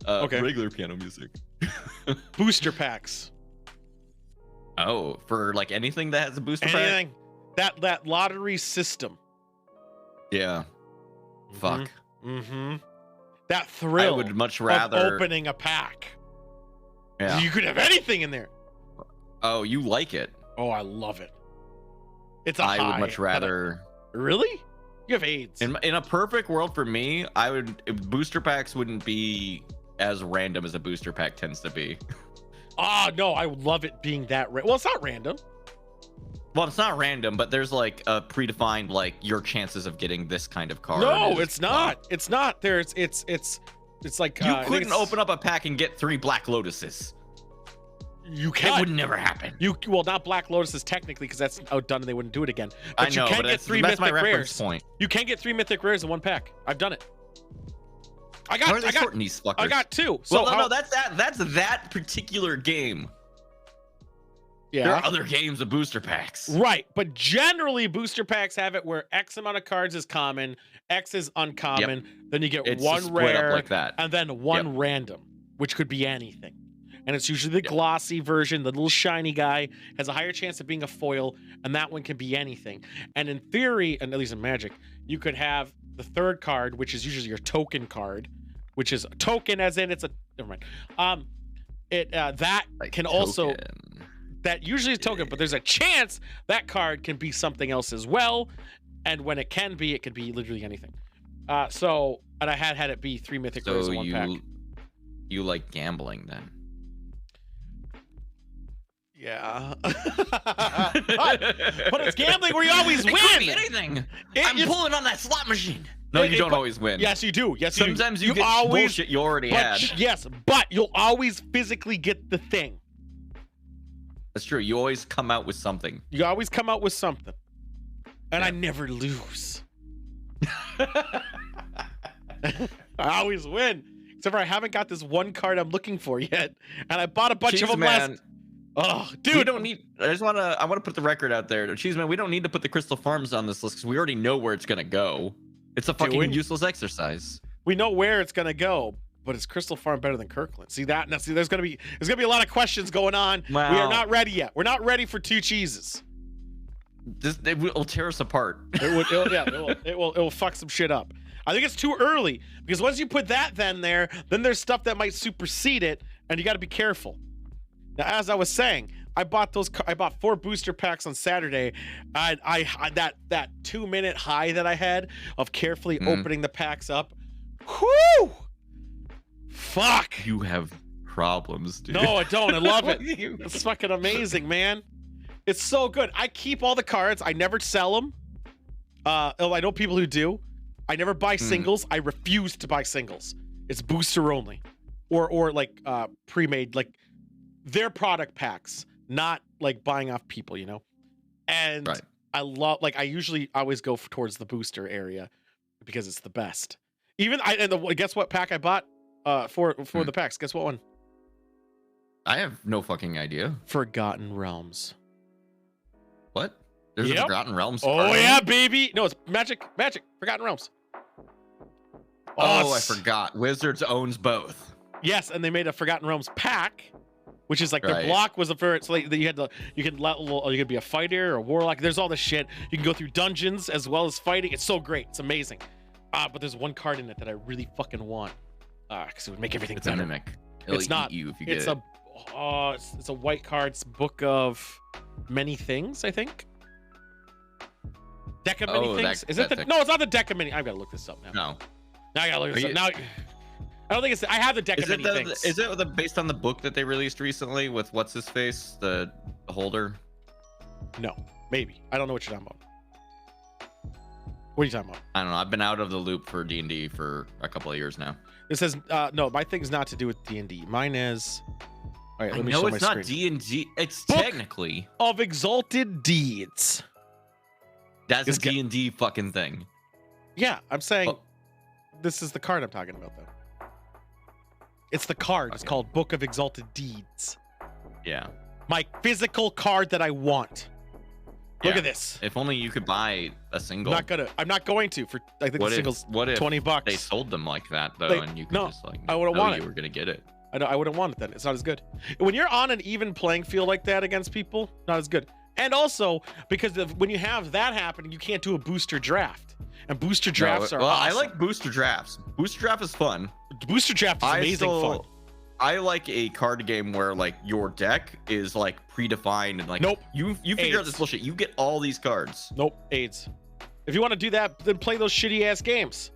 Okay. Regular piano music. Booster packs. Oh, for like anything that has a booster pack? Anything. That lottery system. Yeah. Fuck. Mm-hmm. That thrill I would much rather of opening a pack. Yeah. You could have anything in there. Oh, you like it? Oh, I love it. It's a I high. would much rather. Really? You have AIDS. In a perfect world for me, booster packs wouldn't be as random as a booster pack tends to be. Oh no, I would love it being that. Well, it's not random. Well, it's not random, but there's like a predefined like your chances of getting this kind of card. No, it's not. It's not. There's it's like You I think couldn't it's- open up a pack and get 3 Black Lotuses. You It can. would never happen. Well, not Black Lotuses technically because that's outdone and they wouldn't do it again. But I know, you can but get 3 that's my mythic reference rares. point. You can get 3 mythic rares in one pack. I've done it. I Why are got. they sorting these fuckers? I got 2. So Well, no, how- that's that particular game. yeah. There are other games of booster packs. Right, but generally booster packs have it where X amount of cards is common, X is uncommon, then you get It's one split rare up like that. and then one random, which could be anything. And it's usually the glossy version, the little shiny guy has a higher chance of being a foil, and that one can be anything. And in theory, and at least in Magic, you could have the third card, which is usually your token card, which is a token as in it's a never mind. That Like can also token. that usually is token, but there's a chance that card can be something else as well. And when it can be literally anything. And I had it be 3 mythic rares So in one pack. you like gambling then? Yeah. but it's gambling where you always It win. could be anything. I'm pulling on that slot machine. No, you don't always win. Yes, you do. Yes, you do. Sometimes you get bullshit you already had. Yes, but you'll always physically get the thing. That's true. You always come out with something. You always come out with something. And Yeah. I never lose. I always win. Except for I haven't got this one card I'm looking for yet. And I bought a bunch of them last. Oh, We dude. don't need. I want to put the record out there. Cheese man, we don't need to put the Crystal Farms on this list because we already know where it's gonna go. It's a fucking we? useless exercise. We know where it's gonna go, but is Crystal Farm better than Kirkland? See that? Now, see, there's gonna be a lot of questions going on. Wow. We are not ready yet. We're not ready for 2 cheeses. It will tear us apart. It will fuck some shit up. I think it's too early because once you put that then there's stuff that might supersede it, and you got to be careful. Now, as I was saying, I bought 4 booster packs on Saturday. I that 2-minute high that I had of carefully opening the packs up. Whoo! Fuck. You have problems, dude. No, I don't. I love it. You- It's fucking amazing, man. It's so good. I keep all the cards. I never sell them. I know people who do. I never buy singles. I refuse to buy singles. It's booster only, or like pre-made, like their product packs, not like buying off people, you know. And Right. I love, like, I usually always go towards the booster area because it's the best. Even guess what pack I bought for the packs? Guess what one? I have no fucking idea. Forgotten Realms. What? There's Yep. a Forgotten Realms. Oh card? yeah, baby. No, it's Magic. Forgotten Realms. Oh, I forgot. Wizards owns both. Yes, and they made a Forgotten Realms pack, which is like their Right. block was a for so like, you could be a fighter or a warlock. There's all this shit. You can go through dungeons as well as fighting. It's so great. It's amazing. But there's one card in it that I really fucking want. Because it would make everything It's a better. mimic. It'll It's eat not. you if you It's get it. it's a white card. It's Book of Many Things, I think. Deck of Many Oh, Things. that- Is it that the? deck. No, it's not the Deck of Many. I've got to look this up now. No. Now I gotta look this Are up. Now I don't think it's. I have the Deck Is of it Many Things. is it based on the book that they released recently with what's his face, the holder? No, maybe. I don't know what you're talking about. What are you talking about? I don't know. I've been out of the loop for D&D for a couple of years now. It says no. My thing's not to do with D&D. Mine is. All right, I let me know show it's my not screen. D&D. It's Book technically Of Exalted Deeds. that's a It's D&D fucking thing. Yeah, I'm saying Oh. this is the card I'm talking about, though. It's the card. It's Okay. called Book of Exalted Deeds. Yeah. My physical card that I want. Look Yeah. at this. If only you could buy a single. I'm not going to. For I think What the if, single's what if $20. they sold them like that though, They- and you could no, just like I wouldn't know want you it. were gonna get it. I wouldn't want it then. It's not as good. When you're on an even playing field like that against people, not as good. And also because when you have that happening, you can't do a booster draft. And booster drafts are awesome. I like booster drafts. Booster draft is fun. Booster draft is amazing fun. I like a card game where like your deck is like predefined and like Nope. you figure out AIDS. this bullshit. You get all these cards. Nope, AIDS. If you want to do that, then play those shitty ass games.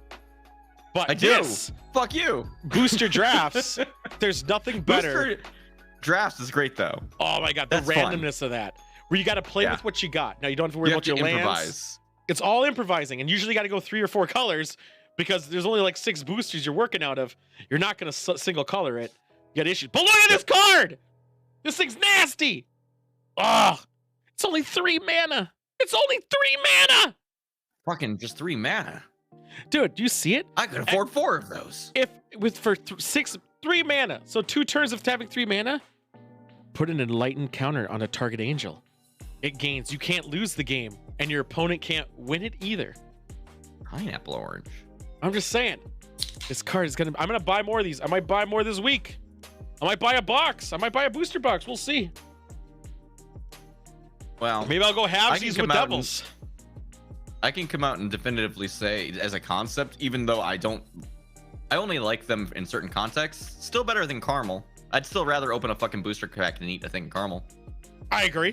But I do. this, Fuck you. booster drafts, there's nothing better. Booster drafts is great though. Oh my god, That's the fun. randomness of that. Where you got to play Yeah. with what you got. Now you don't have to worry You have about to your lands. improvise. It's all improvising, and usually you got to go 3 or 4 colors because there's only like 6 boosters you're working out of. You're not going to single color it. You got issues. But look at this card! This thing's nasty! Oh, it's only 3 mana. It's only 3 mana! Fucking just 3 mana. Dude, do you see it? I could afford 4 of those. If with for 3 mana, so 2 turns of having 3 mana, put an enlightened counter on a target angel. It gains. You can't lose the game, and your opponent can't win it either. Pineapple orange. I'm just saying, this card is I'm gonna buy more of these. I might buy more this week. I might buy a box. I might buy a booster box. We'll see. Well, Maybe I'll go I can halvesies come with out and- devils. I can come out and definitively say, as a concept, even though I only like them in certain contexts, still better than caramel. I'd still rather open a fucking booster pack than eat a thing of caramel. I agree.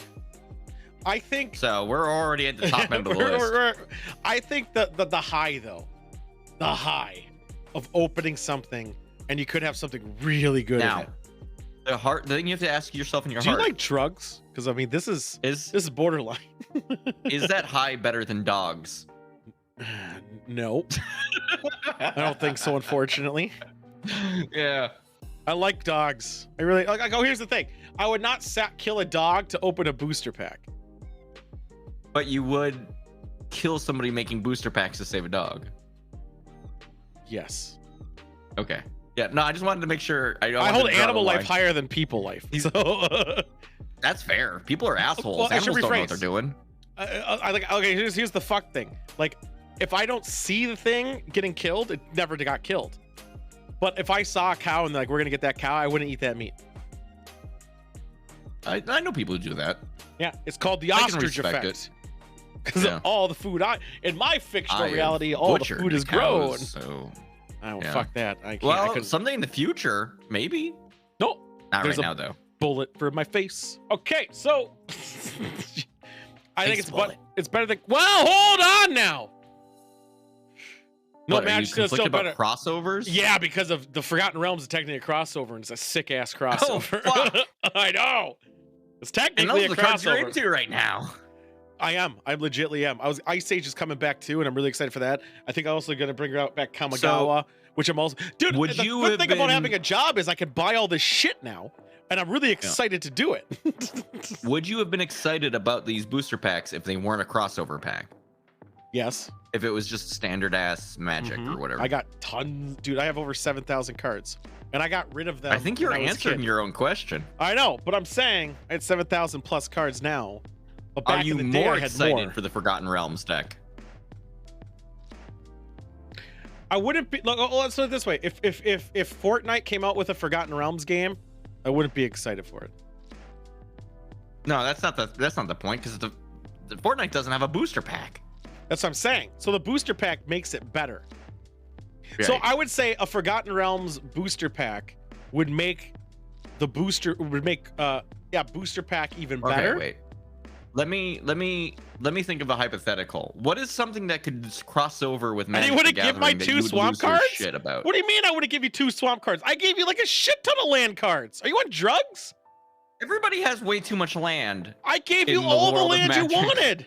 I think. So we're already at the top end of the list. I think the high though, the high of opening something and you could have something really good in Now, it. the thing you have to ask yourself in your Do you heart like drugs? Because I mean, this is is borderline. is that high better than dogs? No, I don't think so. Unfortunately, Yeah. I like dogs. I really like. Oh, here's the thing: I would not kill a dog to open a booster pack. But you would kill somebody making booster packs to save a dog. Yes, Okay. Yeah. No, I just wanted to make sure. I I hold animal life higher than people life. So That's fair. People are assholes. Well, I should Animals don't know what rephrase. they're doing. I like. Okay, here's the fuck thing. Like, if I don't see the thing getting killed, it never got killed. But if I saw a cow and like we're gonna get that cow, I wouldn't eat that meat. I know people who do that. Yeah, it's called the I can ostrich respect effect. Because Yeah. of all the food in my fictional I have reality, all the butchered food is cows, grown. So, Oh yeah. fuck that! I can't. I well, couldn't. someday in the future, maybe. No, Not There's right a- now, though. bullet for my face. Okay, so I think Face bullet. it's better than. Well, hold on now. No, What, are you match still conflicted better. about crossovers? Yeah, because of the Forgotten Realms is technically a crossover, and it's a sick ass crossover. fuck. I know. It's And technically those a are the cards you're crossover. into right now. I am. I legitly am. Ice Age is coming back too, and I'm really excited for that. I think I'm also gonna bring out back Kamigawa, which I'm also. Dude, would the you good have thing about been- having a job is I can buy all this shit now, and I'm really excited to do it. Would you have been excited about these booster packs if they weren't a crossover pack? Yes. If it was just standard ass Magic Mhm. or whatever? I got tons, dude. I have over 7,000 cards, and I got rid of them. I think you're when I was a answering kid. your own question. I know, but I'm saying I had 7,000 plus cards now. But back Are you in the day, more I had excited more. for the Forgotten Realms deck? I wouldn't be. Look, let's put it this way: if Fortnite came out with a Forgotten Realms game, I wouldn't be excited for it. No, that's not the point because the Fortnite doesn't have a booster pack. That's what I'm saying. So the booster pack makes it better. So Right. I would say a Forgotten Realms booster pack would make booster pack even better. Okay, wait. Let me think of a hypothetical. What is something that could just cross over with Magic you the wouldn't give my Gathering that 2 you would swamp lose your cards? Shit about? What do you mean I wouldn't give you 2 swamp cards? I gave you like a shit ton of land cards. Are you on drugs? Everybody has way too much land. I gave you In the all the world of land you Magic. wanted.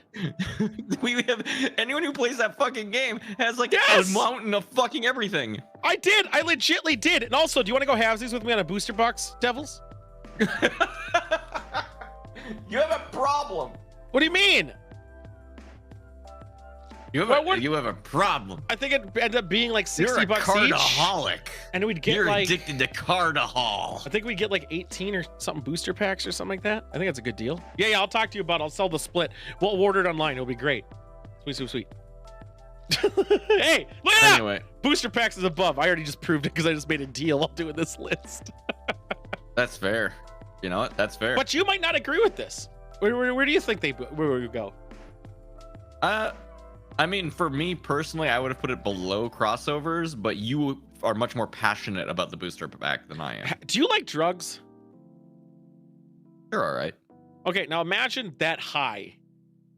We have anyone who plays that fucking game has like Yes! a mountain of fucking everything. I did. I legitly did. And also, do you want to go halvesies with me on a booster box, Devils? You have a problem. What do you mean? You have, Well, what- you have a problem. I think it ended up being like 60 You're a bucks each. cardaholic. And we'd get You're like, addicted to cardahol. I think we get like 18 or something booster packs or something like that. I think that's a good deal. Yeah, I'll talk to you about it. I'll sell the split. We'll order it online. It'll be great. Sweet. Hey, look at that! Anyway, Booster packs is above. I already just proved it because I just made a deal while doing this list. that's fair. You know what? That's fair. But you might not agree with this. Where do you think where would you go? I mean, for me personally, I would have put it below crossovers, but you are much more passionate about the booster pack than I am. Do you like drugs? You're all right. Okay, now imagine that high,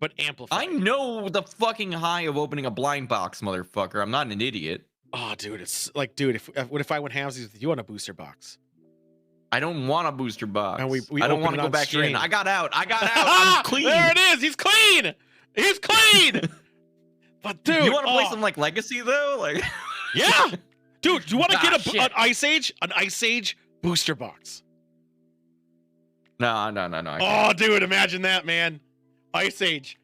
but amplified. I know the fucking high of opening a blind box, motherfucker. I'm not an idiot. Oh, dude, it's like, dude, what if I went hamsies with you on a booster box? I don't want a booster box. And we I don't open want it to go on back stream. in. I got out. I'm clean. There it is. He's clean. He's clean. But dude, You want to play some like Legacy though? Like, yeah, dude, do you want to get shit. an Ice Age booster box? no. I can't. Oh, dude, imagine that, man. Ice Age.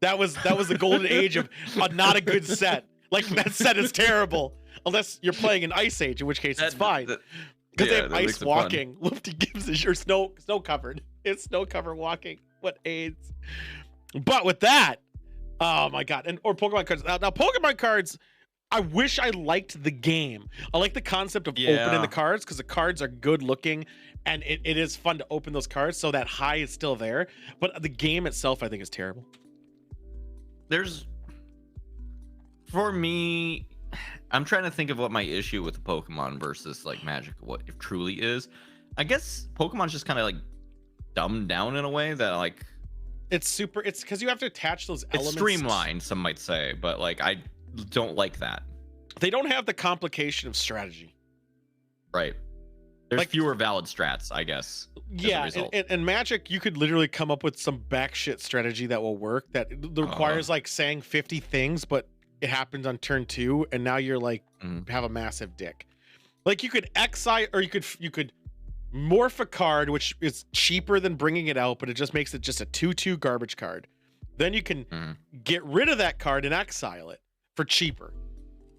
That was the golden age of not a good set. Like that set is terrible unless you're playing an Ice Age, in which case it's fine. Because they have that ice makes it walking. Lifty Gibbs is your snow covered. It's snow cover walking. What AIDS? But with that, oh my god, or Pokemon cards. Now Pokemon cards, I wish I liked the game. I like the concept of opening the cards because the cards are good looking and it is fun to open those cards. So that high is still there. But the game itself, I think, is terrible. For me, I'm trying to think of what my issue with Pokemon versus like Magic, what it truly is. I guess Pokemon's just kind of like dumbed down in a way that like it's because you have to attach those elements. it's streamlined, some might say, but like I don't like that. They don't have the complication of strategy. Right. There's Like- fewer valid strats, I guess. Yeah, and Magic, you could literally come up with some backshit strategy that will work that requires like saying 50 things, but it happens on turn 2, and now you're like have a massive dick. Like you could exile, or you could morph a card, which is cheaper than bringing it out, but it just makes it just a 2/2 garbage card. Then you can get rid of that card and exile it for cheaper,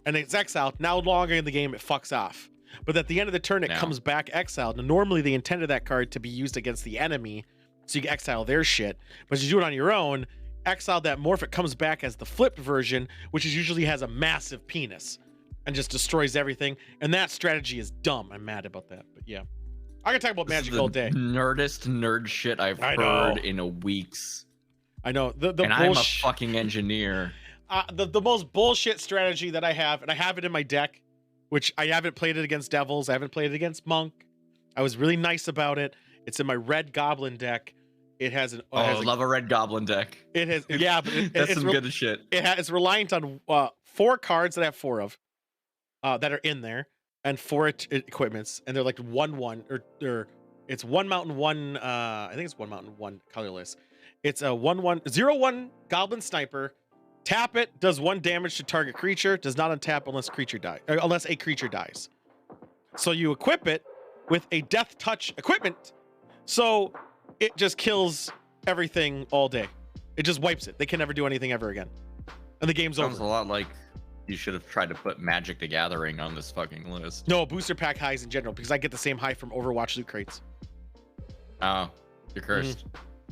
and it's exiled. Now longer in the game, it fucks off. But at the end of the turn, it comes back exiled. And normally they intended that card to be used against the enemy, so you can exile their shit. But you do it on your own, exile that morph, it comes back as the flipped version, which is usually has a massive penis and just destroys everything. And that strategy is dumb. I'm mad about that. But yeah, I can talk about Magic all day. Nerdest nerd shit I've heard in weeks. I know and I'm a fucking engineer. The most bullshit strategy that I have, and I have it in my deck, which I haven't played it against Devils. I haven't played it against Monk. I was really nice about it. It's in my Red Goblin deck. It has an. I love a Red Goblin deck. It has, yeah, but that's it's some good shit. It's reliant on 4 cards that I have 4 of that are in there, and 4 equipments, and they're like 1/1 or it's 1 mountain, 1. I think it's 1 mountain, 1 colorless. It's a 1/1 0/1 Goblin Sniper. Tap it, does 1 damage to target creature, does not untap unless a creature dies. So you equip it with a Death Touch equipment, so it just kills everything all day. It just wipes it. They can never do anything ever again, and the game's Sounds over. a lot like you should have tried to put Magic the Gathering on this fucking list. No, booster pack highs in general, because I get the same high from Overwatch loot crates. Oh, you're cursed.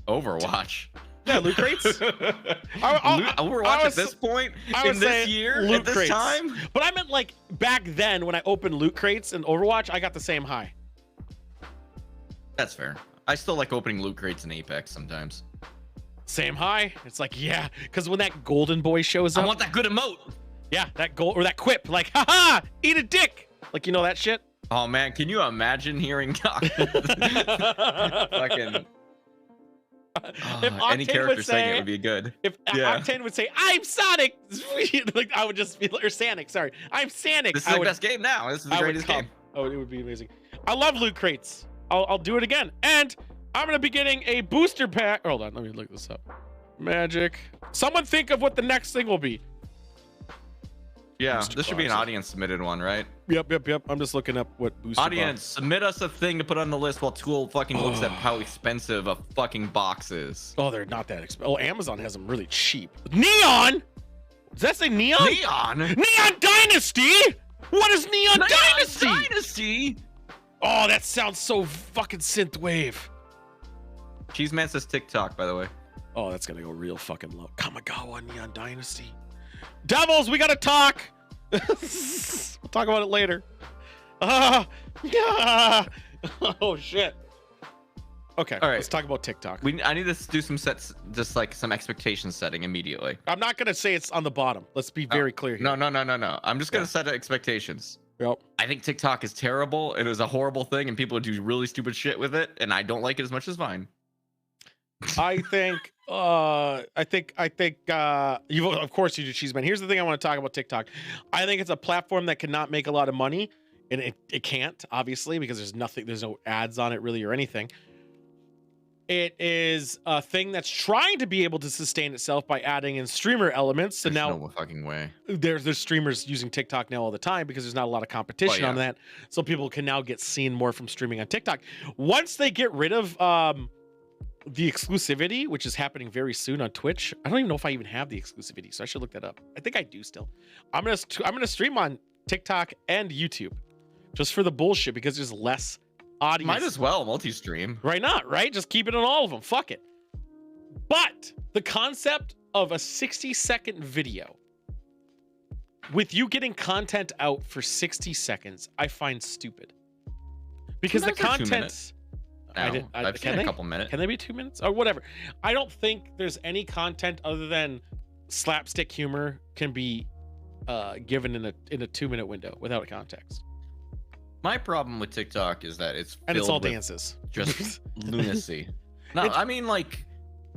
Overwatch. Yeah, loot crates. Overwatch at this point in this year, loot at this crates. time. But I meant like back then when I opened loot crates in Overwatch, I got the same high. That's fair. I still like opening loot crates in Apex sometimes. Same high. It's like, yeah, because when that golden boy shows up, I want that good emote. Yeah, that gold or that quip, like, haha, eat a dick. Like, you know that shit? Oh man, can you imagine hearing fucking any character saying it would be good. If Octane would say, "I'm Sonic," like I would just be, or Sonic. Sorry, I'm Sonic. This is the best game now. This is the greatest game. Oh, it would be amazing. I love loot crates. I'll do it again, and I'm gonna be getting a booster pack. Hold on, let me look this up. Magic. Someone think of what the next thing will be. Yeah, Booster this should be an boxes. audience submitted one, right? Yep. I'm just looking up what booster. Audience, submit us a thing to put on the list while Tool fucking looks at how expensive a fucking box is. Oh, they're not that expensive. Oh, Amazon has them really cheap. Neon. Does that say Neon? Neon Dynasty? What is Neon Dynasty? Dynasty. Oh, that sounds so fucking synthwave. Cheese Man says TikTok, by the way. Oh, that's gonna go real fucking low. Kamigawa Neon Dynasty. Devils, we gotta talk. We'll talk about it later. Yeah. Oh shit. Okay, All right. let's talk about TikTok. I need to do some sets, just like some expectation setting immediately. I'm not gonna say it's on the bottom. Let's be very clear here. No. I'm just gonna set expectations. Yep. I think TikTok is terrible. It is a horrible thing, and people do really stupid shit with it, and I don't like it as much as Vine. I think you of course you do, Cheese Man. Here's the thing I want to talk about TikTok. I think it's a platform that cannot make a lot of money, and it can't, obviously, because there's no ads on it really or anything. It is a thing that's trying to be able to sustain itself by adding in streamer elements. So There's now no fucking way. there's streamers using TikTok now all the time because there's not a lot of competition on that. So people can now get seen more from streaming on TikTok. Once they get rid of the exclusivity, which is happening very soon on Twitch. I don't even know if I even have the exclusivity, so I should look that up. I think I do still. I'm gonna stream on TikTok and YouTube just for the bullshit because there's less audience. Might as well multi-stream. Right not, right? Just keep it on all of them. Fuck it. But the concept of a 60-second video with you getting content out for 60 seconds, I find stupid. Because the Sometimes they're 2 content... minutes. I've seen a couple minutes. Can they be 2 minutes or whatever? I don't think there's any content other than slapstick humor can be given in a 2-minute window without a context. My problem with TikTok is that it's And it's all with dances. just lunacy. No, I mean like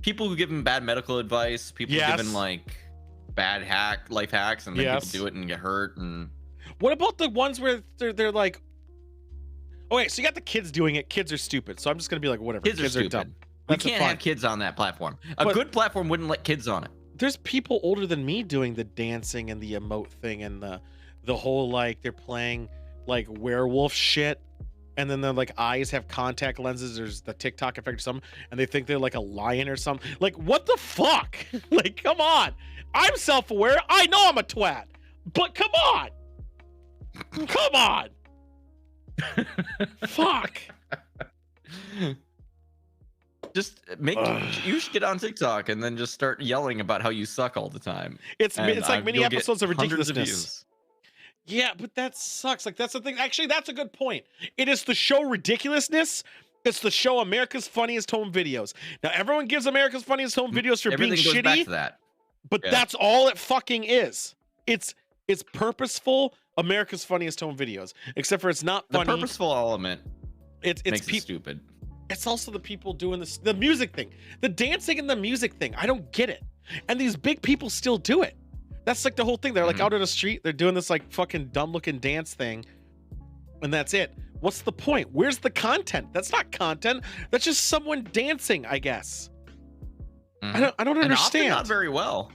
people who give them bad medical advice, people Yes. giving like bad life hacks, and then Yes. people do it and get hurt. And What about the ones where they're like, okay, so you got the kids doing it. Kids are stupid. So I'm just gonna be like, whatever. kids are stupid. dumb. We That's can't fine. have kids on that platform. A But- good platform wouldn't let kids on it. There's people older than me doing the dancing and the emote thing and the whole like they're playing like werewolf shit, and then their like eyes have contact lenses. There's the TikTok effect or something, and they think they're like a lion or something. Like what the fuck? Like come on. I'm self-aware. I know I'm a twat, but come on. Come on. Fuck. Just you should get on TikTok and then just start yelling about how you suck all the time. It's And, like many you'll get episodes of hundreds ridiculousness. views. Yeah, but that sucks. Like that's the thing. Actually, that's a good point. It is the show ridiculousness. It's the show America's Funniest Home Videos. Now everyone gives America's Funniest Home Videos for being Everything goes back shitty, to that. but Yeah. that's all it fucking is. It's purposeful America's Funniest Home Videos, except for it's not The funny. purposeful element It's makes it people. stupid. It's also the people doing this, the music thing, the dancing and the music thing. I don't get it. And these big people still do it. That's like the whole thing. They're like out on the street, they're doing this like fucking dumb looking dance thing. And that's it. What's the point? Where's the content? That's not content. That's just someone dancing, I guess. I don't And often understand. not very well.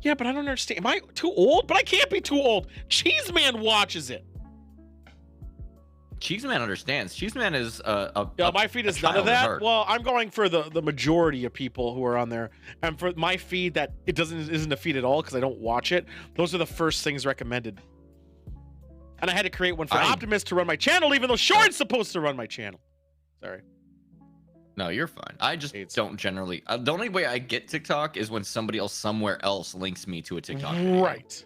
Yeah, but I don't understand. Am I too old? But I can't be too old. Cheese Man watches it. Cheese Man understands. Cheese Man is Yeah, my feed is none of child at that. heart. Well, I'm going for the majority of people who are on there, and for my feed that isn't a feed at all because I don't watch it. Those are the first things recommended, and I had to create one for Optimus to run my channel, even though Short's supposed to run my channel. Sorry. No, you're fine. I just don't generally. The only way I get TikTok is when somebody else somewhere else links me to a TikTok. Video. Right.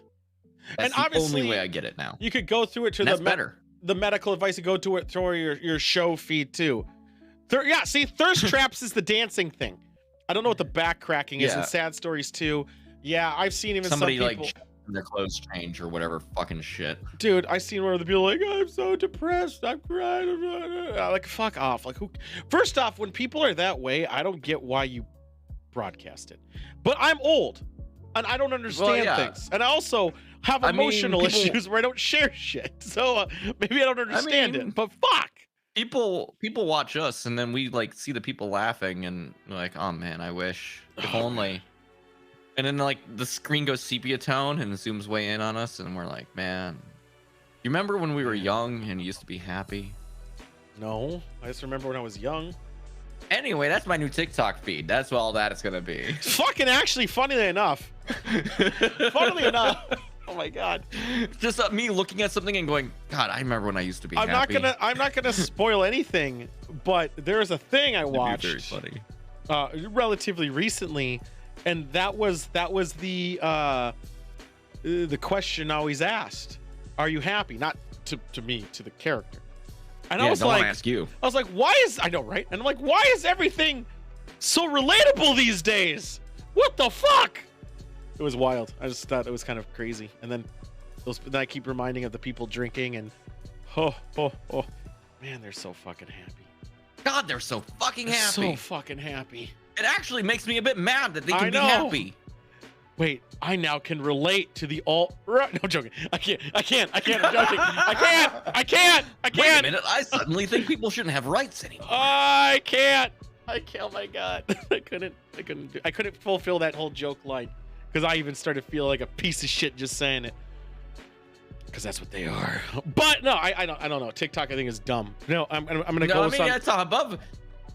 That's And the obviously, only way I get it now. You could go through it to And the that's better. the medical advice and go to it through your show feed too. Yeah, see, Thirst Traps is the dancing thing. I don't know what the back cracking is, and Sad Stories too. Yeah, I've seen even Somebody some people, like their clothes change or whatever fucking shit. dude, I've seen where the people are like, I'm so depressed, I'm crying. Like, fuck off. Like, who? First off, when people are that way, I don't get why you broadcast it. But I'm old, and I don't understand things, and I also have emotional issues where I don't share shit. So maybe I don't understand it. But fuck. People watch us, and then we like see the people laughing, and we're like, oh man, I wish if only. And then like the screen goes sepia tone and zooms way in on us, and we're like, man, you remember when we were young and you used to be happy? No, I just remember when I was young. Anyway, that's my new TikTok feed. That's all that it's gonna be. Fucking actually, funnily enough, Funnily enough, oh my god, Just me looking at something and going, God, I remember when I used to be I'm happy. not gonna spoil anything, but there's a thing I It'd be watched very funny. relatively recently, and that was the question always asked: are you happy? Not to me, to the character. And Yeah, I was don't like, wanna ask you. I was like, why is, I know, right? And I'm like, why is everything so relatable these days? What the fuck? It was wild. I just thought it was kind of crazy. And then then I keep reminding of the people drinking, and oh, man, they're so fucking happy. God, they're so fucking They're happy. so fucking happy. It actually makes me a bit mad that they I can be know. happy. Wait, I now can relate to the alt. No, I'm joking. I can't. I'm joking. I can't. Wait a minute, I suddenly think people shouldn't have rights anymore. I can't. Oh my god. I couldn't fulfill that whole joke line because I even started feeling like a piece of shit just saying it. Because that's what they are. But no, I don't know. TikTok I think is dumb. No, I'm gonna go. I mean, that's above.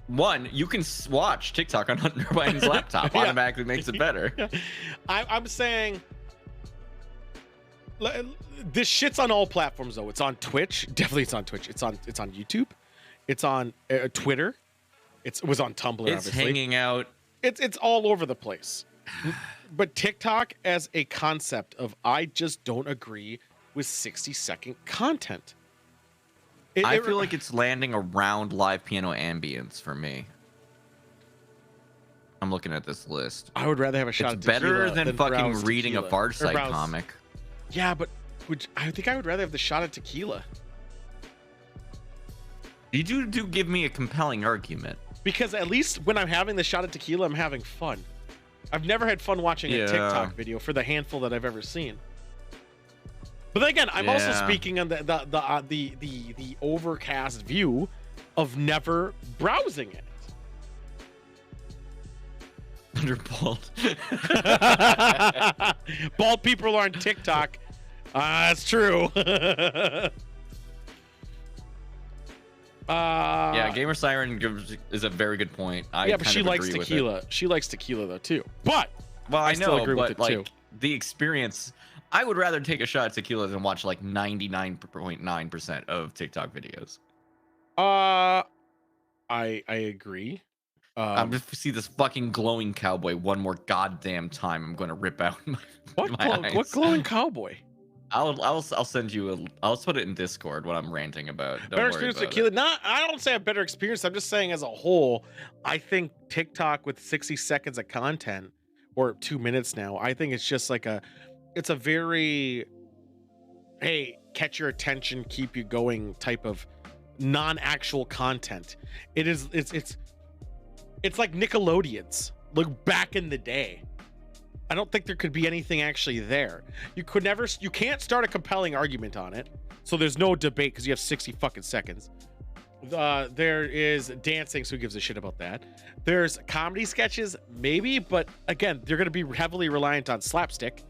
One, you can watch TikTok on Hunter Biden's laptop. Yeah. Automatically makes it better. I'm saying this shit's on all platforms though. It's on Twitch. Definitely, it's on Twitch. It's on YouTube. It's on Twitter. It was on Tumblr. It's obviously. hanging out. It's all over the place. But TikTok as a concept of I just don't agree with 60-second content. I feel like it's landing around live piano ambience for me. I'm looking at this list. I would rather have a shot It's at better tequila than fucking browse reading tequila. a Far Or Side browse- comic. Yeah, but I think I would rather have the shot at tequila. You do give me a compelling argument. Because at least when I'm having the shot at tequila, I'm having fun. I've never had fun watching a Yeah. TikTok video for the handful that I've ever seen. But then again, I'm also Yeah. speaking on the overcast view of never browsing it. Underballed. Bald people are on TikTok. That's true. Yeah, Gamer Siren is a very good point. I yeah, but kind she of likes agree with tequila. it. She likes tequila though too. But Well, I still know, agree with but it, like too. the experience, I would rather take a shot at tequila than watch like 99.9% of TikTok videos. I agree. I'm just see this fucking glowing cowboy one more goddamn time. I'm going to rip out my, what my eyes. glowing cowboy? I'll send you I'll put it in Discord what I'm ranting about. Don't Better worry experience about tequila. it. Not, I don't say a better experience. I'm just saying as a whole, I think TikTok with 60 seconds of content or 2 minutes now, I think it's just like it's a very, hey, catch your attention, keep you going type of non-actual content. It's like Nickelodeon's. Look back in the day. I don't think there could be anything actually there. You can't start a compelling argument on it. So there's no debate because you have 60 fucking seconds. There is dancing, so who gives a shit about that? There's comedy sketches, maybe, but again, they're going to be heavily reliant on slapstick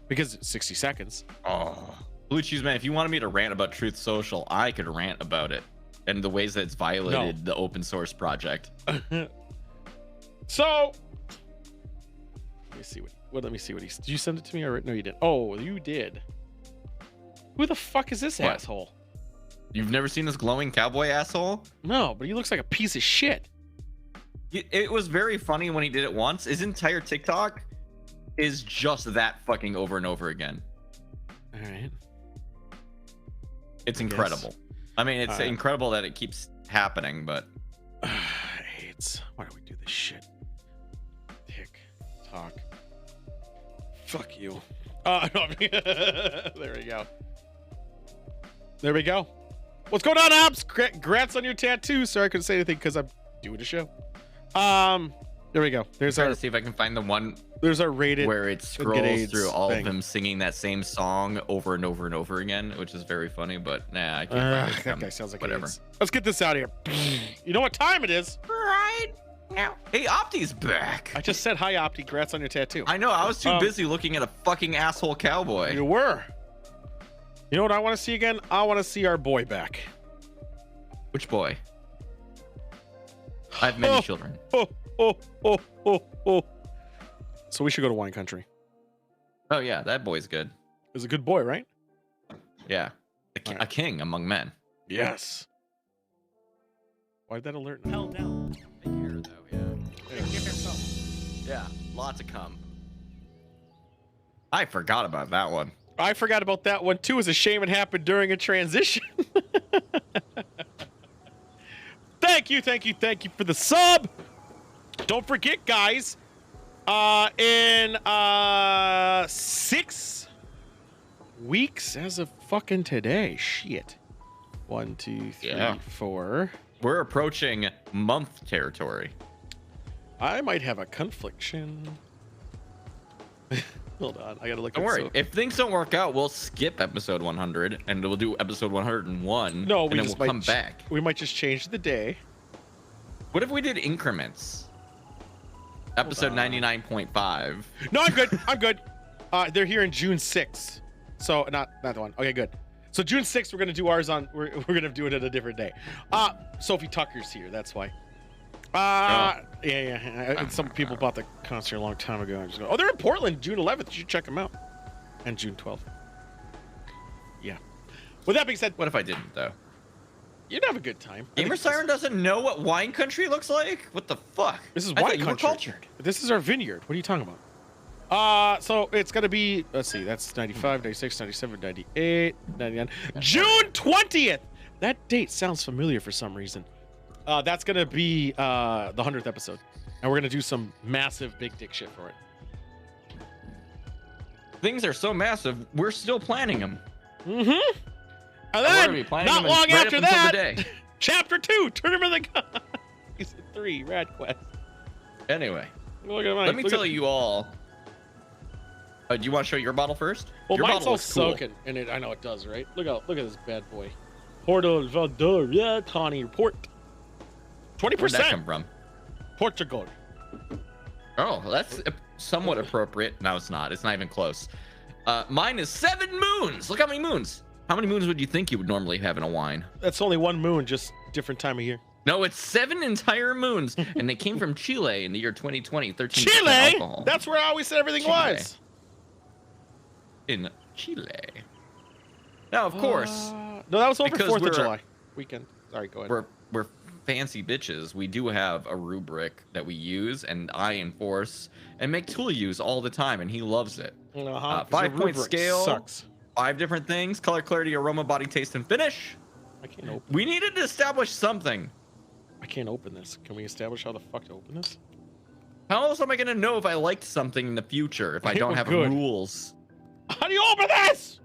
because it's 60 seconds. Oh, Blue Cheese Man, if you wanted me to rant about Truth Social, I could rant about it and the ways that it's violated the open source project. So let me see what he did you send it to me or no you didn't? Oh, you did. Who the fuck is this What? asshole? You've never seen this glowing cowboy asshole? No, but he looks like a piece of shit. It was very funny when he did it once. His entire TikTok is just that fucking over and over again. All right. It's I guess. incredible. I mean, it's All right. incredible that it keeps happening, but Why do we do this shit? TikTok. Fuck you. No, there we go. There we go. What's going on, Abs? Congrats on your tattoo. Sorry I couldn't say anything because I'm doing a show. There we go. I'm trying to see if I can find the one There's our rated where it scrolls AIDS through all thing. of them singing that same song over and over and over again, which is very funny. But nah, I can't. Find it. that guy sounds like whatever. AIDS. Let's get this out of here. You know what time it is? Right now. Hey, Opti's back. I just said hi, Opti. Congrats on your tattoo. I know. I was too busy looking at a fucking asshole cowboy. You were. You know what I want to see again? I want to see our boy back. Which boy? I have many children. So we should go to wine country. Oh yeah, that boy's good. He's a good boy, right? Yeah, a king among men. Yes. Why'd that alert? Held down. Big hair though, yeah. Yeah, lots of cum. I forgot about that one. I forgot about that one too. It's a shame it happened during a transition. Thank you for the sub. Don't forget, guys. In 6 weeks as of fucking today. Shit. 1, 2, 3, Yeah. 4. We're approaching month territory. I might have a confliction. Hold on, I gotta look. Don't at worry. so- If things don't work out, we'll skip episode 100 and we'll do episode 101. No, and we then just we'll might come back. We might just change the day. What if we did increments? Episode 99.5. No, I'm good. I'm good. They're here in June 6th. So not the one. Okay, good. So June 6th, we're gonna do ours on. We're gonna do it at a different day. Sophie Tucker's here. That's why. Yeah. And some people bought the concert a long time ago. And just go, oh, they're in Portland, June 11th. You should check them out. And June 12th. Yeah. With that being said, What if I didn't though? you'd have a good time. I Gamer think Siren doesn't know what wine country looks like? What the fuck? This is I thought wine you were country. cultured. This is our vineyard. What are you talking about? So it's gonna be, let's see, that's 95, 96, 97, 98, 99. June 20th! That date sounds familiar for some reason. That's gonna be the 100th episode. And we're gonna do some massive big dick shit for it. Things are so massive, we're still planning them. Mm-hmm. And we're gonna then, be planning not them long right after up until that, the day. Chapter 2, Tournament of the Gods. 3, Rad Quest. Anyway, Look at mine. let me Look tell at- you all. Do you want to show your bottle first? Well, your mine's bottle all looks cool. soaking, and I know it does, right? Look at this bad boy. Porto Valdor, yeah, Tawny Port. Where'd that 20% come from? Portugal. Oh, that's somewhat appropriate. No, it's not. It's not even close. Mine is 7 moons. Look how many moons. How many moons would you think you would normally have in a wine? That's only one moon, just different time of year. No, it's 7 entire moons, and they came from Chile in the year 2020. 13% Chile? alcohol. That's where I always said everything Chile. was. In Chile. Now, of course, No, that was over because 4th of we're- July weekend. Sorry, go ahead. we're fancy bitches. We do have a rubric that we use, and I enforce and make Tool use all the time, and he loves it. 5-point scale. Sucks. 5 different things: color, clarity, aroma, body, taste, and finish. I can't open. We needed to establish something. I can't open this. Can we establish how the fuck to open this? How else am I gonna know if I liked something in the future if I don't Well, have good. rules? How do you open this?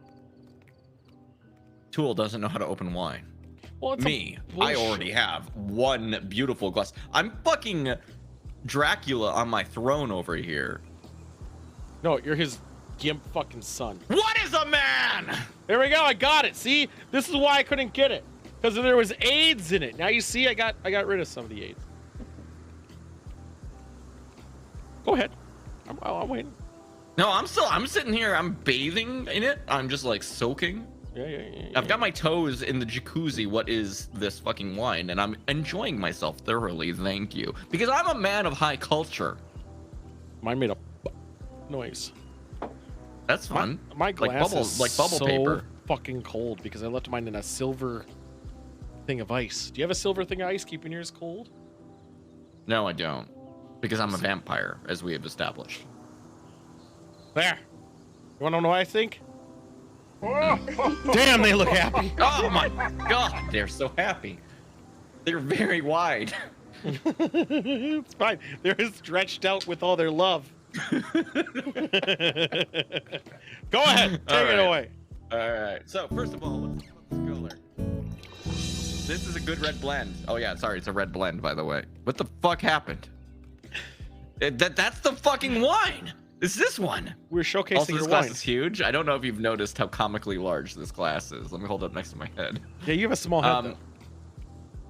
Tool doesn't know how to open wine. Well, it's Me, I bullshit. already have one beautiful glass. I'm fucking Dracula on my throne over here. No, you're his gimp fucking son. What is a man? There we go. I got it. See, this is why I couldn't get it, because there was AIDS in it. Now you see, I got rid of some of the AIDS. Go ahead. I'm waiting. No, I'm sitting here. I'm bathing in it. I'm just like soaking. Yeah. I've got my toes in the jacuzzi. What is this fucking wine? And I'm enjoying myself thoroughly. Thank you. Because I'm a man of high culture. Mine made a noise. That's fun. My glass is like bubble so paper. fucking cold because I left mine in a silver thing of ice. Do you have a silver thing of ice keeping yours cold? No, I don't. Because I'm a vampire, as we have established. There. You want to know what I think? Damn, they look happy. Oh my god, they're so happy. They're very wide. It's fine. They're stretched out with all their love. Go ahead. Take it away. All right. So first of all, let's talk about this color. This is a good red blend. Oh yeah, sorry, it's a red blend, by the way. What the fuck happened? That's the fucking wine. It's this one. We're showcasing Also, this your glass wine. is huge. I don't know if you've noticed how comically large this glass is. Let me hold it up next to my head. Yeah, you have a small head, though.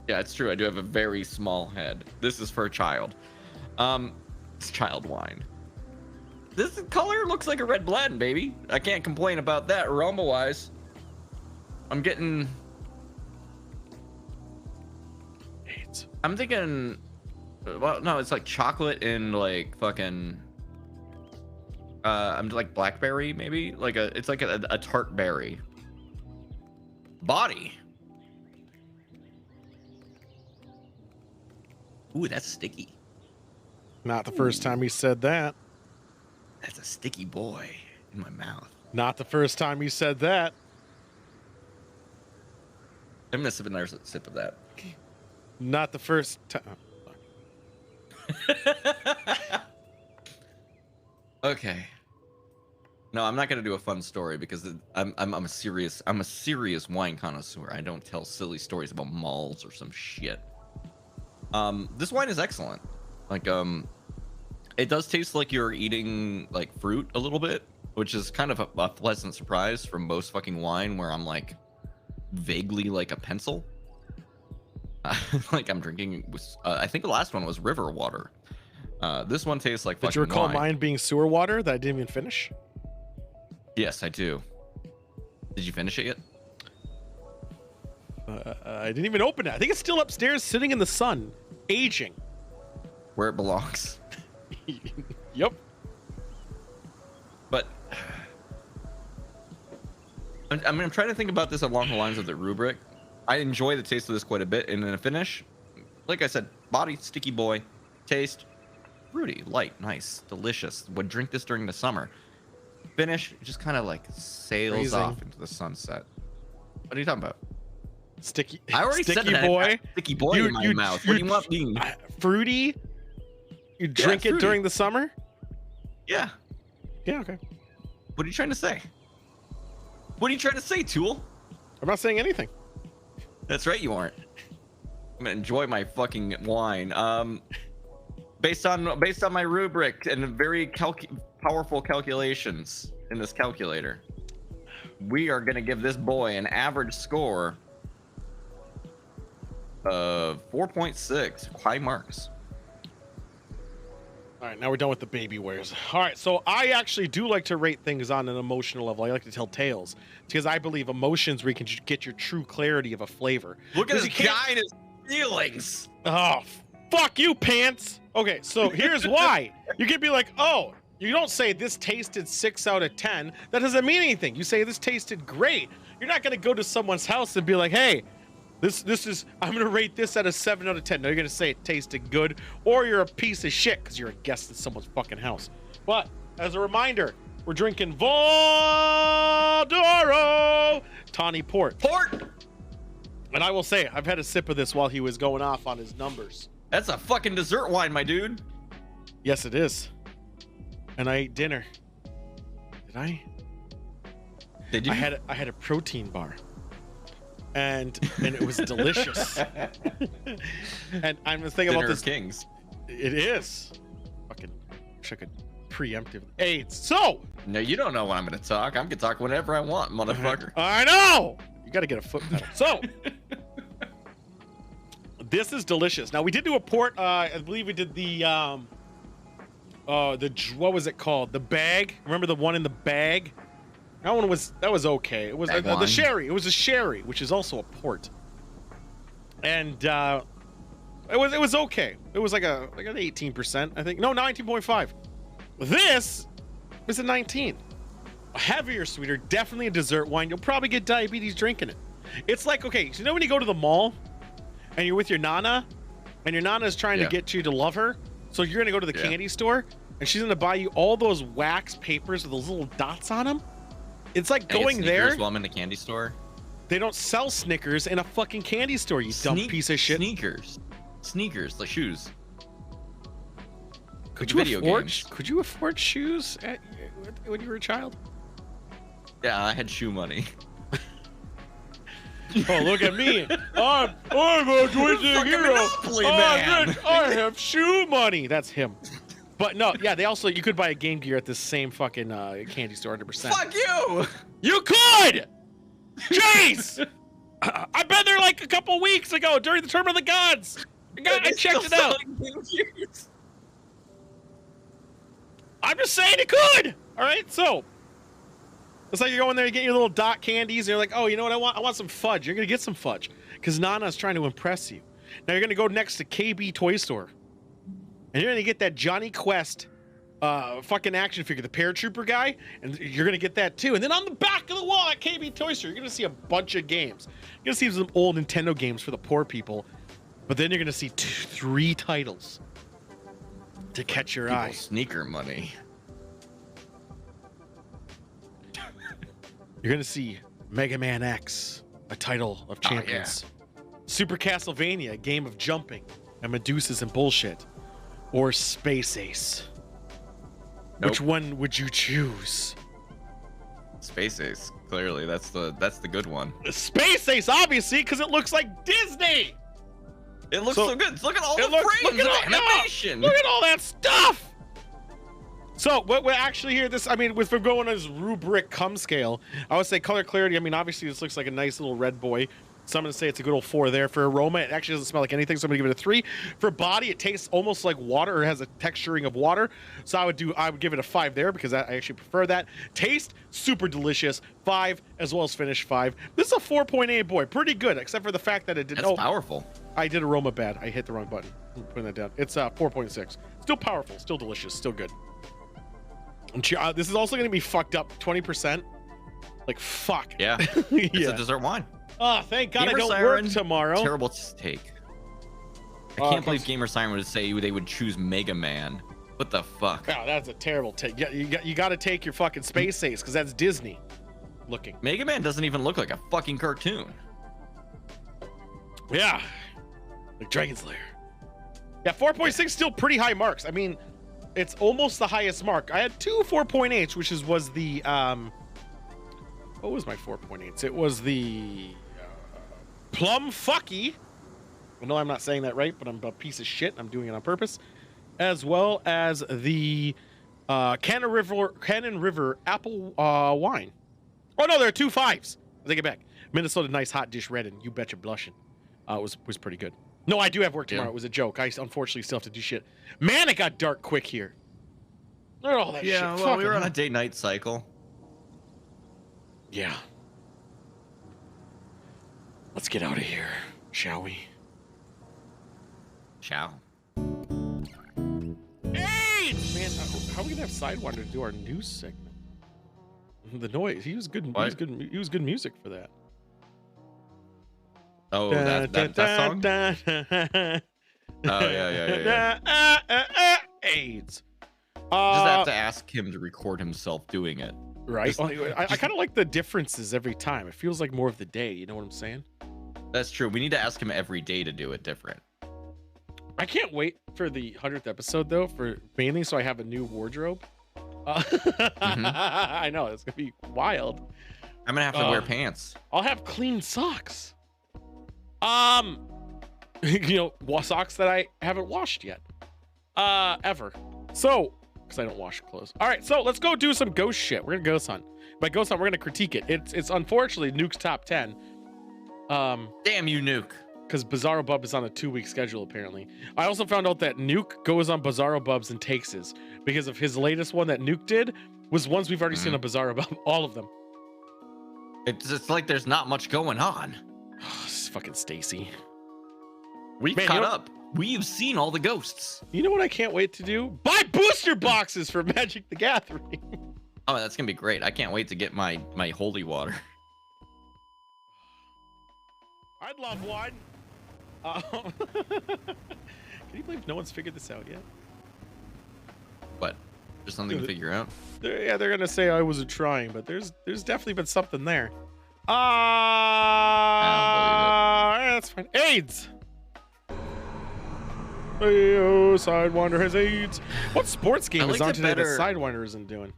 Yeah, it's true. I do have a very small head. This is for a child. It's child wine. This color looks like a red blend, baby. I can't complain about that aroma-wise. I'm getting... AIDS. I'm thinking... Well, no, it's like chocolate and like fucking... I'm like blackberry, maybe like it's like a tart berry. Body. Ooh, that's sticky. Not the first time he said that. That's a sticky boy in my mouth. Not the first time he said that. I'm gonna sip another sip of that. Not the first time. Okay. No, I'm not gonna do a fun story because I'm a serious wine connoisseur. I don't tell silly stories about malls or some shit. This wine is excellent. Like it does taste like you're eating like fruit a little bit, which is kind of a pleasant surprise from most fucking wine where I'm like vaguely like a pencil. Like I'm drinking. I think the last one was river water. This one tastes like. Did you recall mine being sewer water that I didn't even finish? Yes, I do. Did you finish it yet? I didn't even open it. I think it's still upstairs, sitting in the sun, aging. Where it belongs. Yep. But I'm trying to think about this along the lines of the rubric. I enjoy the taste of this quite a bit, and in a finish, like I said, body sticky boy, taste fruity, light, nice, delicious. Would drink this during the summer. Finish just kind of like sails Freezing. off into the sunset. What are you talking about? Sticky. I already sticky said that. boy. Sticky boy in my mouth. What do you want me? Fruity. You drink it fruity. during the summer? Yeah. Yeah. Okay. What are you trying to say? What are you trying to say, Tool? I'm not saying anything. That's right, you aren't. I'm gonna enjoy my fucking wine. Based on my rubric and very powerful calculations in this calculator, we are gonna give this boy an average score of 4.6. High marks. All right, now we're done with the baby wares. All right, so I actually do like to rate things on an emotional level. I like to tell tales because I believe emotions where you can get your true clarity of a flavor. Look at 'Cause this you guy and his feelings. Oh, fuck you, pants. Okay, so here's why. You can be like, oh, you don't say this tasted 6 out of 10. That doesn't mean anything. You say this tasted great. You're not gonna go to someone's house and be like, hey, this is, I'm gonna rate this at a 7 out of 10. No, you're gonna say it tasted good, or you're a piece of shit because you're a guest at someone's fucking house. But as a reminder, we're drinking Valdoro Tawny Port. And I will say, I've had a sip of this while he was going off on his numbers. That's a fucking dessert wine, my dude. Yes, it is. And I ate dinner. Did I? Did you? I had a protein bar. And it was delicious. And I'm thinking Dinner about this. of Kings. It is. Fucking wish I could preemptive AIDS. So No, you don't know when I'm gonna talk. I'm gonna talk whenever I want, motherfucker. I know. You got to get a foot pedal. So this is delicious. Now we did do a port. I believe we did the what was it called? The bag. Remember the one in the bag? That was okay. It was the sherry. It was a sherry, which is also a port. And it was okay. It was like an 18%, I think. No, 19.5. This is a 19. A heavier, sweeter, definitely a dessert wine. You'll probably get diabetes drinking it. It's like, okay, so you know when you go to the mall and you're with your nana and your nana is trying to get you to love her, so you're gonna go to the candy store and she's gonna buy you all those wax papers with those little dots on them. It's like going there. While I'm in the candy store. They don't sell Snickers in a fucking candy store, you dumb piece of shit. Sneakers, like shoes. Could you afford shoes when you were a child? Yeah, I had shoe money. Oh, look at me. I'm a twisted hero. Man. I have shoe money. That's him. But no, yeah, you could buy a Game Gear at this same fucking candy store 100%. Fuck you! You could! Jeez! I've been there like a couple weeks ago during the Tournament of the Gods. I checked it out. I'm just saying it could. All right, so it's like you're going there, you get your little dot candies, and you're like, oh, you know what I want? I want some fudge. You're gonna get some fudge because Nana's trying to impress you. Now you're gonna go next to KB Toy Store, and you're gonna get that Johnny Quest fucking action figure, the paratrooper guy, and you're gonna get that too. And then on the back of the wall at KB Toy Store, you're gonna see a bunch of games. You're gonna see some old Nintendo games for the poor people, but then you're gonna see 3 titles to catch your eye. Sneaker money. You're gonna see Mega Man X, a title of champions. Super Castlevania, a game of jumping and Medusas and bullshit. Or Space Ace. Nope. Which one would you choose? Space Ace. Clearly, that's the good one. Space Ace, obviously, because it looks like Disney. It looks so good. Look at all the frames look at and all, animation. Look at all that stuff. So what we're actually here, if we're going on this rubric cum scale, I would say color clarity. I mean, obviously this looks like a nice little red boy. So I'm going to say it's a good old 4 there. For aroma, it actually doesn't smell like anything, so I'm going to give it a 3. For body, it tastes almost like water, or has a texturing of water. So I would give it a 5 there, because I actually prefer that. Taste, super delicious, 5, as well as finish, 5. This is a 4.8, boy. Pretty good, except for the fact that it didn't... That's powerful. I did aroma bad. I hit the wrong button. I'm putting that down. It's 4.6. Still powerful, still delicious, still good. This is also going to be fucked up 20%. Like, fuck. Yeah. It's a dessert wine. Oh, thank God Gamer I don't Siren, work tomorrow. Terrible take. I can't believe Gamer Siren would say they would choose Mega Man. What the fuck? Oh, that's a terrible take. You got to take your fucking Space Ace, because that's Disney looking. Mega Man doesn't even look like a fucking cartoon. Yeah. Like Dragon Slayer. Yeah, 4.6 still pretty high marks. I mean, it's almost the highest mark. I had 2 4.8s, which was the what was my 4.8s? It was the Plum Fucky. I know I'm not saying that right, but I'm a piece of shit. I'm doing it on purpose. As well as the Cannon River Apple Wine. Oh no, there are 2 5s. I take it back. Minnesota Nice Hot Dish Red, and You Betcha Blushin'. Was pretty good. No, I do have work tomorrow. Yeah. It was a joke. I unfortunately still have to do shit. Man, it got dark quick here. Look at all that shit. Yeah, well, we were on a day-night cycle. Yeah. Let's get out of here, shall we? Ciao. Hey! Man, how are we gonna have Sidewinder to do our news segment? The noise. He was good. What? He was good music for that. Oh, that song? Oh, yeah. AIDS. Just have to ask him to record himself doing it. Right? I kind of like the differences every time. It feels like more of the day. You know what I'm saying? That's true. We need to ask him every day to do it different. I can't wait for the 100th episode, though, for mainly so I have a new wardrobe. I know. It's going to be wild. I'm going to have to wear pants. I'll have clean socks. Socks that I haven't washed yet. Ever. So, because I don't wash clothes. All right, so let's go do some ghost shit. We're gonna ghost hunt. By ghost hunt, we're gonna critique it. It's unfortunately Nuke's top 10. Damn you, Nuke. Because Bizarro Bub is on a 2-week schedule, apparently. I also found out that Nuke goes on Bizarro Bubs and takes his. Because of his latest one that Nuke did was ones we've already seen on Bizarro Bub. All of them. It's like there's not much going on. This fucking Stacy. We've caught up. We've seen all the ghosts. You know what I can't wait to do? Buy booster boxes for Magic the Gathering. Oh, that's gonna be great. I can't wait to get my holy water. I'd love one. Can you believe no one's figured this out yet? What? There's something to figure out? They're gonna say I wasn't trying, but there's definitely been something there. That's fine. AIDS. Hey, Sidewinder has AIDS. What sports game is on today that Sidewinder isn't doing?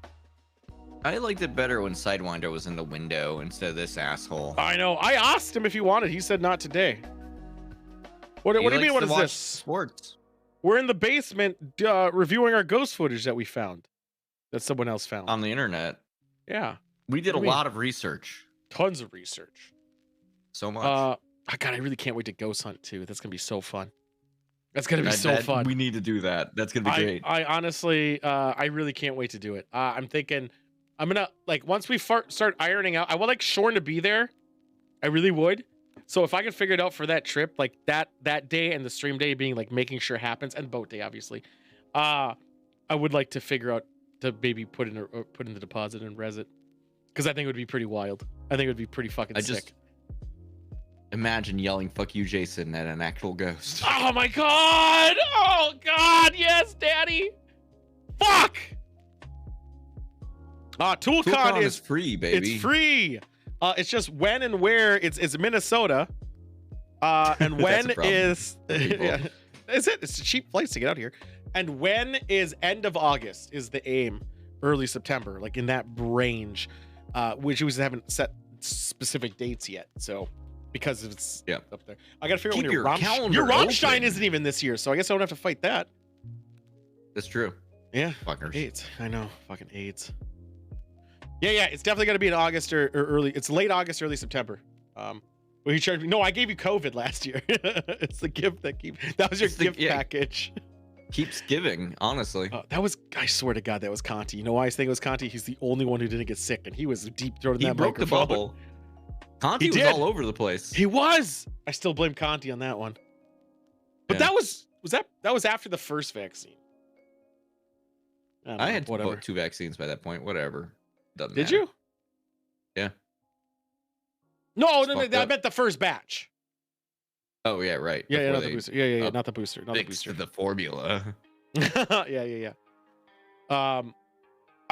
I liked it better when Sidewinder was in the window instead of this asshole. I know. I asked him if he wanted. He said not today. What do you mean? What is this? Sports. We're in the basement reviewing our ghost footage that we found. That someone else found. On the internet. Yeah. We did a lot of research. Tons of research. So much. God, I really can't wait to ghost hunt too. That's gonna be so fun. That's gonna be so fun. We need to do that. That's gonna be great. I honestly, I really can't wait to do it. I'm thinking, I'm gonna once we start ironing out. I would like Shorn to be there. I really would. So if I can figure it out for that trip, like that day and the stream day being making sure happens, and boat day obviously. I would like to figure out to maybe put in the deposit and res it, because I think it would be pretty wild. I think it would be pretty fucking sick. Just imagine yelling "fuck you, Jason" at an actual ghost. Oh my god! Oh god! Yes, Daddy. Fuck. ToolCon is free, baby. It's free. It's just when and where. It's Minnesota. And when is yeah, is it? It's a cheap flights to get out here. And when is end of August is the aim. Early September, like in that range, which we haven't set specific dates yet. So because it's up there, I gotta figure out when your Rammstein open. Isn't even this year, so I guess I don't have to fight that. That's true. Yeah, fuckers. AIDS. I know, fucking AIDS. Yeah, it's definitely gonna be in August or early. It's late August, early September. Well, you charged me. No, I gave you COVID last year. It's the gift that was your gift package. Keeps giving, honestly. That was, I swear to God, that was Conti. You know why I think it was Conti? He's the only one who didn't get sick, and he was deep throating that broke microphone. the bubble. Conti was all over the place. He was. I still blame Conti on that one. But that was after the first vaccine. I had about 2 vaccines by that point. Whatever. Doesn't matter. Did you? Yeah. No, I meant the first batch. Oh yeah, right. Yeah, not the booster. Yeah, not the booster. Not the booster. The formula. yeah. I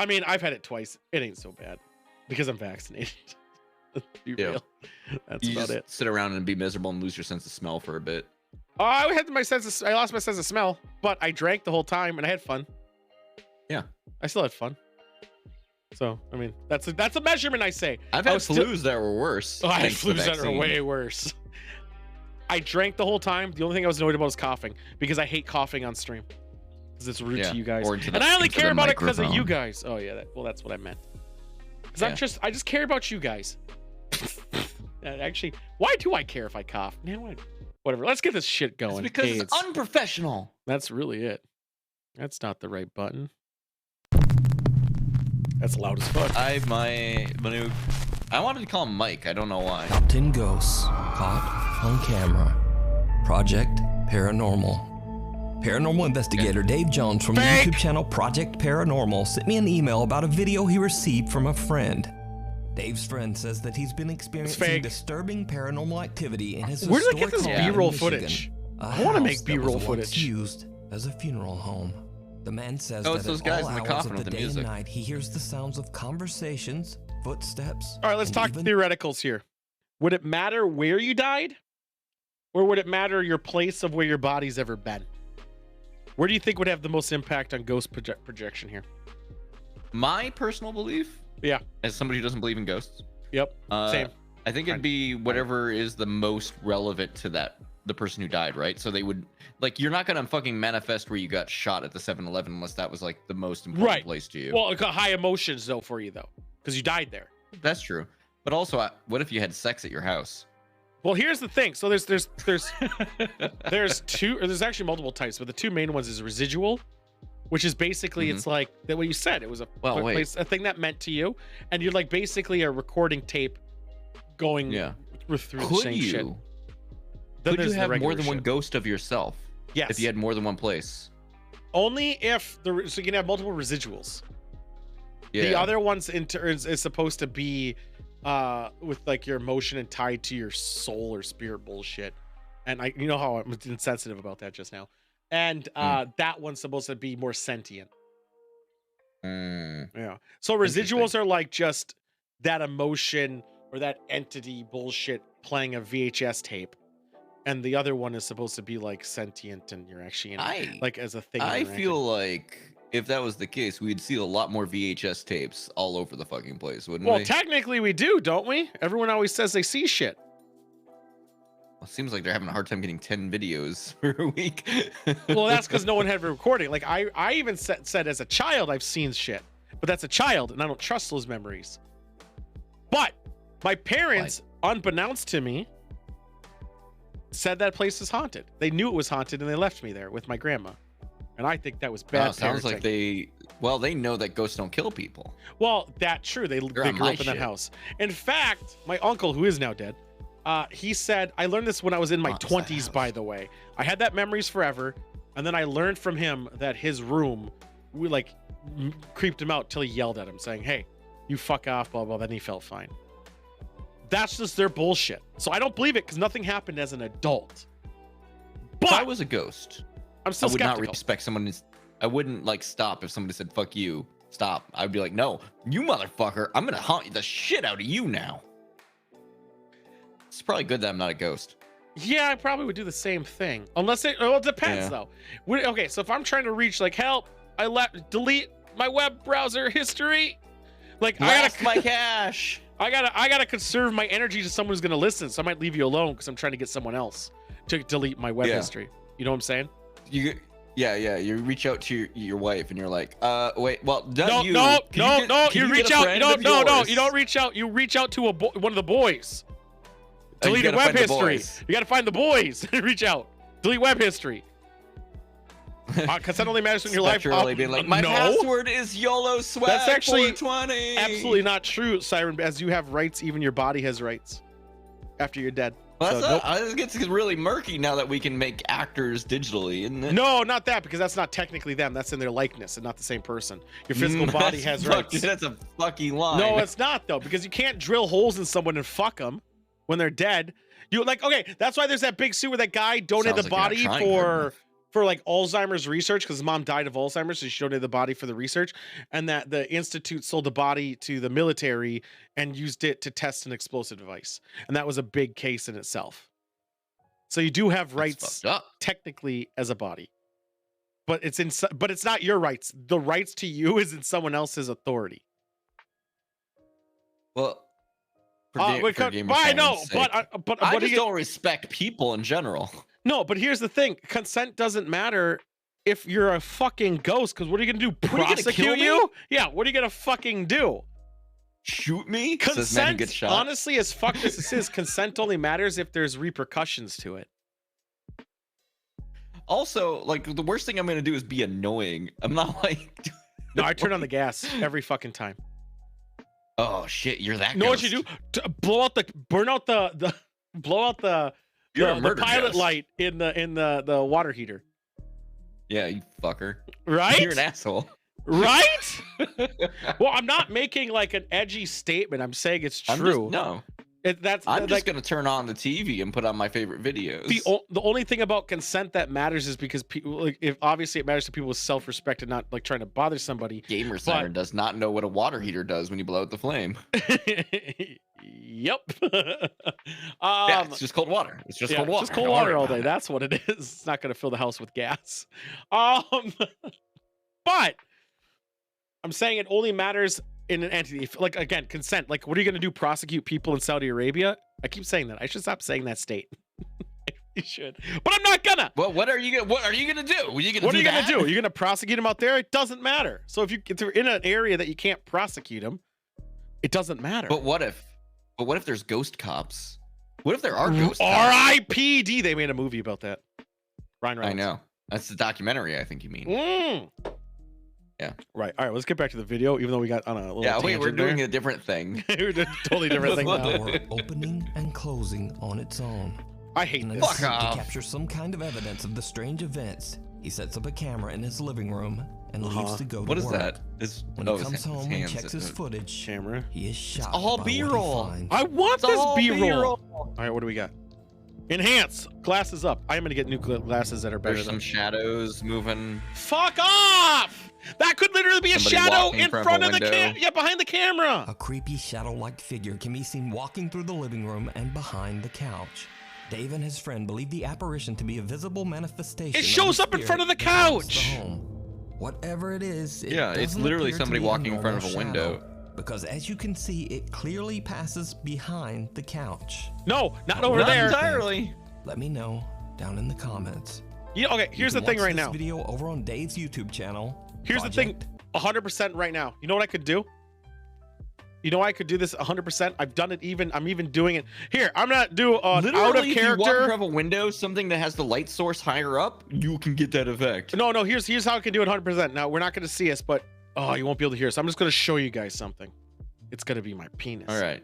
mean, I've had it twice. It ain't so bad because I'm vaccinated. Let's be real. That's about it. Sit around and be miserable and lose your sense of smell for a bit. I lost my sense of smell, but I drank the whole time and I had fun. Yeah, I still had fun. So I mean, that's a measurement. I say. I've had flus that were worse. I had flus that are way worse. I drank the whole time. The only thing I was annoyed about was coughing, because I hate coughing on stream because it's rude to you guys, and I only care about it because of you guys. Oh yeah, that's what I meant. Because I just care about you guys. Actually, why do I care if I cough? Man, whatever. Let's get this shit going. It's because it's unprofessional. That's really it. That's not the right button. That's loud as fuck. I have my new. I wanted to call him Mike. I don't know why. Top 10 ghosts caught on camera. Project Paranormal. Paranormal investigator Dave Jones from the YouTube channel Project Paranormal sent me an email about a video he received from a friend. Dave's friend says that he's been experiencing disturbing paranormal activity in his Where did I get historic this home B-roll in footage? Michigan, I want to make house that B-roll was once footage. used as a funeral home. The man says it's that those at guys all in the hours coffin of with the the day music. and night, he hears the sounds of conversations, footsteps. All right, let's talk theoreticals here. Would it matter where you died, or would it matter your place of where your body's ever been? Where do you think would have the most impact on ghost projection here? My personal belief, as somebody who doesn't believe in ghosts, same. I think it'd be whatever is the most relevant to the person who died, right? So they would, like, you're not gonna fucking manifest where you got shot at the 7-Eleven unless that was like the most important place to you. Well, it got high emotions though for you though, because you died there. That's true. But also, what if you had sex at your house? Well, here's the thing. So there's there's actually multiple types, but the two main ones is residual, which is basically it's like that what you said. It was a thing that meant to you, and you're like basically a recording tape going through the same shit. Could you have more than one ghost of yourself? Yes. If you had more than one place. Only if so you can have multiple residuals. Yeah. The other ones is supposed to be with like your emotion and tied to your soul or spirit bullshit. And you know how I'm insensitive about that just now. And that one's supposed to be more sentient. Yeah. So residuals are like just that emotion or that entity bullshit playing a VHS tape. And the other one is supposed to be like sentient and you're actually in like as a thing. I feel like if that was the case, we'd see a lot more VHS tapes all over the fucking place, wouldn't we? Well, technically we do, don't we? Everyone always says they see shit. Well, it seems like they're having a hard time getting 10 videos per week. Well, that's because no one had a recording. Like I even said as a child I've seen shit, but that's a child and I don't trust those memories. But my parents, unbeknownst to me, said that place is haunted. They knew it was haunted and they left me there with my grandma. And I think that was bad parenting. Sounds like they know that ghosts don't kill people. Well, that's true. They grew up in that house. In fact, my uncle, who is now dead, he said, I learned this when I was in my 20s, by the way. I had that memories forever. And then I learned from him that his room we like creeped him out till he yelled at him saying, hey, you fuck off, blah, blah. Then he felt fine. That's just their bullshit. So I don't believe it because nothing happened as an adult. But If I was a ghost, I'm still I would skeptical. not respect someone. I wouldn't like stop if somebody said "fuck you." Stop. I'd be like, "No, you motherfucker! I'm gonna haunt the shit out of you now." It's probably good that I'm not a ghost. Yeah, I probably would do the same thing. Unless it, well, it depends though. Okay, so if I'm trying to reach like help, delete my web browser history. Like Lost my cache. I gotta conserve my energy to someone who's gonna listen. So I might leave you alone because I'm trying to get someone else to delete my web history. You know what I'm saying? You reach out to your wife and you're like, wait, well, No. You reach out. You don't reach out. You reach out to one of the boys. Delete web history. You gotta find the boys and reach out. Delete web history. Consent only matters when your life. Being like, my password is YOLO swag. That's actually 420. absolutely not true, Siren. As you have rights, even your body has rights after you're dead. Well, it gets really murky now that we can make actors digitally, isn't it? No, not that, because that's not technically them. That's in their likeness and not the same person. Your physical body has rights. That's a fucking lie. No, it's not though, because you can't drill holes in someone and fuck them when they're dead. You like, okay, that's why there's that big suit where that guy donated the body for like Alzheimer's research because his mom died of Alzheimer's, so she donated the body for the research, and that the institute sold the body to the military and used it to test an explosive device, and that was a big case in itself. So you do have rights technically as a body, but it's not your rights. The rights to you is in someone else's authority. Well, I just don't respect people in general. No, but here's the thing. Consent doesn't matter if you're a fucking ghost, because what are you going to do? Prosecute you? Yeah, what are you going to fucking do? Shoot me? Consent, honestly, as fucked as this is, consent only matters if there's repercussions to it. Also, like, the worst thing I'm going to do is be annoying. I'm not like... No, I turn on the gas every fucking time. Oh, shit, you're that know ghost. What you do? Burn out the pilot light in the water heater. Yeah, you fucker. Right? You're an asshole. Right? Well, I'm not making like an edgy statement. I'm saying it's true. I'm just gonna turn on the TV and put on my favorite videos. The only thing about consent that matters is because people, like, if obviously it matters to people with self-respect and not like trying to bother somebody. Gamer Siren does not know what a water heater does when you blow out the flame. Yep. Yeah, it's just cold water. It's just cold water. Just cold water all day. That's what it is. It's not gonna fill the house with gas. But I'm saying it only matters in an entity. Like, again, consent. Like, what are you gonna do? Prosecute people in Saudi Arabia? I keep saying that. I should stop saying that state. You should, but I'm not gonna. Well, what are you gonna do? What are you gonna do? You're gonna prosecute them out there? It doesn't matter. So if you're in an area that you can't prosecute them, it doesn't matter. But what if there's ghost cops? What if there are ghost cops? R.I.P.D. They made a movie about that. Ryan Reynolds. I know. That's the documentary. I think you mean. Yeah. Right. All right. Let's get back to the video, even though we got on a little. Yeah. Wait. We're doing a different thing. We're doing a totally different thing now. Door opening and closing on its own. I hate this. To capture some kind of evidence of the strange events, he sets up a camera in his living room and leaves to go to work. What is that? When he comes home and checks his footage, he is shocked. All B-roll. I want this B-roll. All right. What do we got? Enhance. Glasses up. I am gonna get new glasses that are better. There's some shadows moving. Fuck off! That could literally be a shadow in front of the camera. Yeah, behind the camera. A creepy shadow-like figure can be seen walking through the living room and behind the couch. Dave and his friend believe the apparition to be a visible manifestation. It shows up in front of the couch. Whatever it is, it's literally somebody walking in front of a window. Because as you can see, it clearly passes behind the couch. No, not over there. Not entirely. Let me know down in the comments. Okay, here's the thing right now. Video over on Dave's YouTube channel. Here's the thing, 100% right now. You know what I could do? You know I could do this 100%. I've done it I'm even doing it. Here, I'm gonna do out of character. If you walk in front of a window, something that has the light source higher up, you can get that effect. No, here's how I can do it 100%. Now, we're not gonna see us, but you won't be able to hear us. I'm just gonna show you guys something. It's gonna be my penis. All right.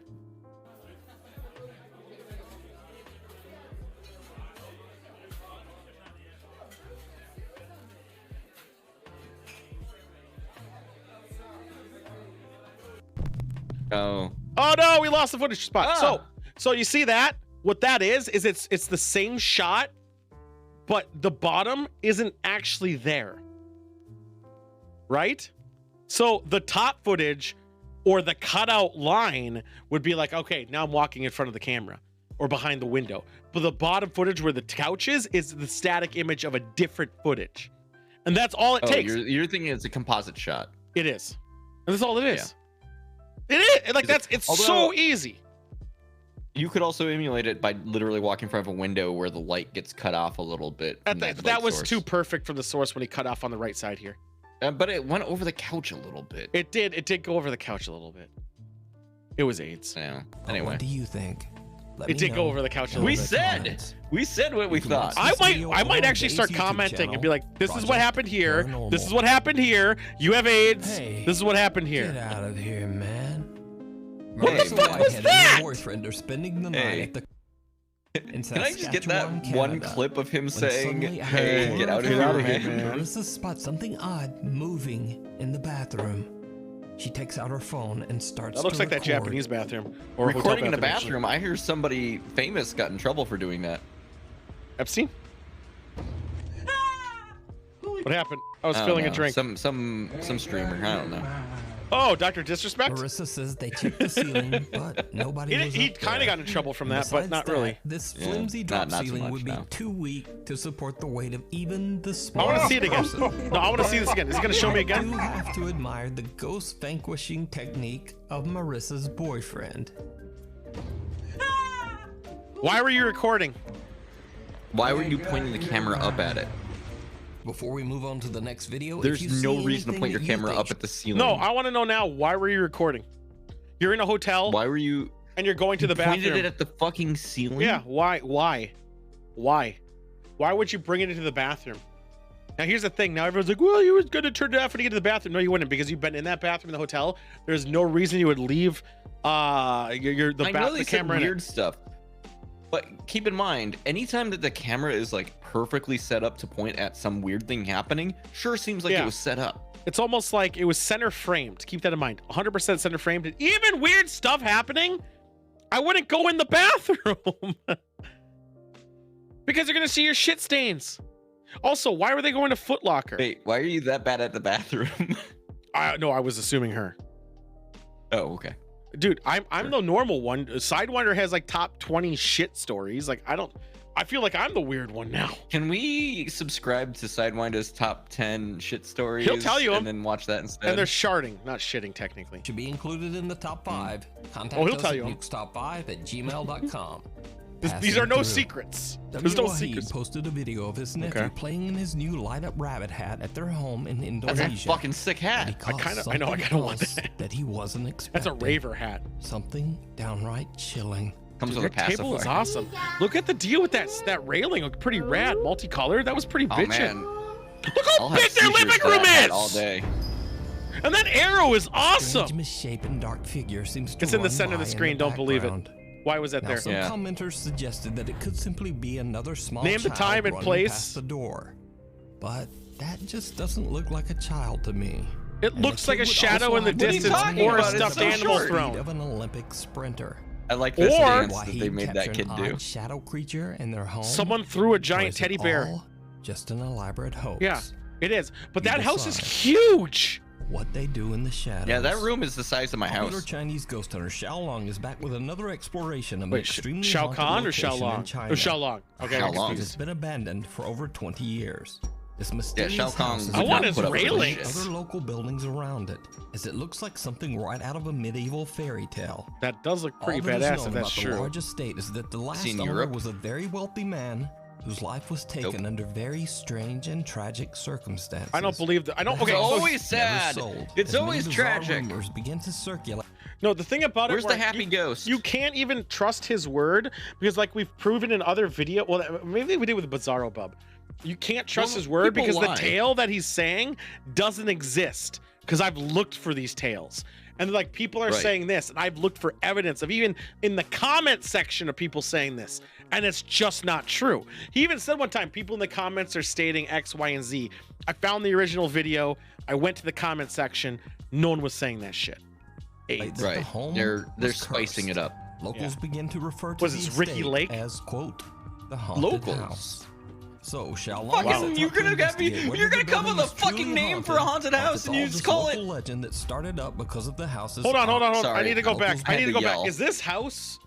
Oh. Oh no, we lost the footage spot. Ah. So you see that? What that is it's the same shot, but the bottom isn't actually there. Right? So the top footage or the cutout line would be like, okay, now I'm walking in front of the camera or behind the window. But the bottom footage where the couch is the static image of a different footage. And that's all it takes. You're thinking it's a composite shot. It is. And that's all it is. Yeah. It is. Like it's so easy. You could also emulate it by literally walking in front of a window where the light gets cut off a little bit. That was too perfect from the source when he cut off on the right side here. But it went over the couch a little bit. It did go over the couch a little bit. It was AIDS. Yeah. But Anyway. what do you think? It did go over the couch a little We bit. said what we thought. I might actually start commenting and be like, this is what happened here. This is what happened here. You have AIDS. Hey, this is what happened Get here. out of here, man. What the fuck was and that? her boyfriend are spending the night at the. In Can I just get that Saskatchewan, one Canada, clip of him when saying, suddenly, "Hey, get out of here, man"? Marissa spots something odd moving in the bathroom. She takes out her phone and starts. That looks to like that record. Japanese bathroom. Or a hotel Recording in a actually. bathroom. I hear somebody famous got in trouble for doing that. Epstein? What happened? I was I don't filling a know. drink. Some streamer. I don't know. Oh, Dr. Disrespect? Marissa says they checked the ceiling, but nobody was He up kind of there. got in trouble from And that, but besides not that, really. This Yeah, flimsy drop not too ceiling much, would be no. too weak to support the weight of even the I smallest want to see it again. person. No, I want to see this again. Is he going to show me I again? do have to admire the ghost vanquishing technique of Marissa's boyfriend. Why were you recording? Why were you pointing the camera up at it? Before we move on to the next video, if There's you see no reason to anything point your that you camera think up at the ceiling. No, I want to know now. Why were you recording? You're in a hotel Why were you and you're going to the pointed bathroom. it at the fucking ceiling? Yeah, why? Why would you bring it into the bathroom? Now here's the thing. Now everyone's like, well, you was gonna turn it off when you get to the bathroom. No, you wouldn't, because you've been in that bathroom in the hotel. There's no reason you would leave I know they the said camera in it. weird stuff. But keep in mind, anytime that the camera is like perfectly set up to point at some weird thing happening, sure seems like Yeah. it was set up. It's almost like it was center framed. Keep that in mind. 100% center framed. And even weird stuff happening, I wouldn't go in the bathroom because you're gonna see your shit stains. Also, why were they going to Foot Locker? Wait, why are you that bad at the bathroom? No, I was assuming her. Oh, okay. Dude, I'm the normal one. Sidewinder has like top 20 shit stories. Like I feel like I'm the weird one now. Can we subscribe to Sidewinder's top 10 shit stories? He'll tell you 'em. and then watch that instead. And they're sharding, not shitting technically. Should be included in the top 5. Contact Oh, he'll us tell at you 'em. nukestop5@gmail.com. These are no secrets. There's no Wahid secrets. posted a video of his nephew Okay. playing in his new light-up rabbit hat at their home in That's Indonesia. a fucking sick And he hat. caught I know, I something kinda want else that. he wasn't expecting. That's a raver hat. Something downright chilling. Comes Dude, with a your table is pacifier. awesome. Look at the deal with that railing. Looked pretty rad, multicolored. That was pretty Oh bitchin'. man, Look how I'll have big their seizures living for room that hat is. all day. And that arrow is awesome. Strange, misshapen dark figure seems to It's in the run center of the by in screen, don't believe it. background. Why was that Now, there? some Yeah. commenters suggested that it could simply be another small Name the child time and running place. past the door. But that just doesn't look like a child to me. It And looks the like a kid would shadow also in the have the distance talking or a about? It's stuffed so animal short. throne. of an Olympic sprinter. I like this Or- dance that they Wahid made that captured kid an do. odd shadow creature in their home. Someone threw a Or giant is it teddy bear. all just an elaborate hoax? Yeah, it is. But You that house is decide. huge. What they do in the shadows. Yeah, that room is the size of my Popular house. Chinese ghost hunter Xiao Long is back with another exploration of an Wait, extremely Shao haunted Kahn or Xiao location in Long? China. Oh, Xiao Long. Okay, Xiao I'm Long. confused. It's been abandoned for over 20 years. This mysterious Shao Kahn house is does I want not his put up with railing. this shit. other local buildings around it, as it looks like something right out of a medieval fairy tale. That does look pretty All that is badass known if that's about the true. large estate is that the last Seen owner Europe? was a very wealthy man whose life was taken under very strange and tragic circumstances. I don't believe that. I don't. The Okay, It's house so, always never sad. sold, It's as many always bizarre tragic. Rumors begin to circulate. no. The thing about Where's it, the where happy ghost? You can't even trust his word because, like we've proven in other video. Well, maybe we did with Bizarro Bub. You can't trust Well, his word people because lie. the tale that he's saying doesn't exist. Because I've looked for these tales, and like people are Right. saying this, and I've looked for evidence of even in the comment section of people saying this, and it's just not true. He even said one time, people in the comments are stating X, Y, and Z. I found the original video. I went to the comment section. No one was saying that shit. states that Right. the home They're was spicing cursed. it up. Locals Yeah. begin to refer to Was the this Ricky estate Lake? as, quote, the haunted Locals. house. So, Xiaolong Fucking, sets you're out to gonna get me. investigate whether You're the gonna come building with a is truly fucking name for a haunted or if house, it's and you all just call local it. legend that started up because of the house's. Hold on. I Sorry, need to go back. locals I need had to to go back. yell. Is this house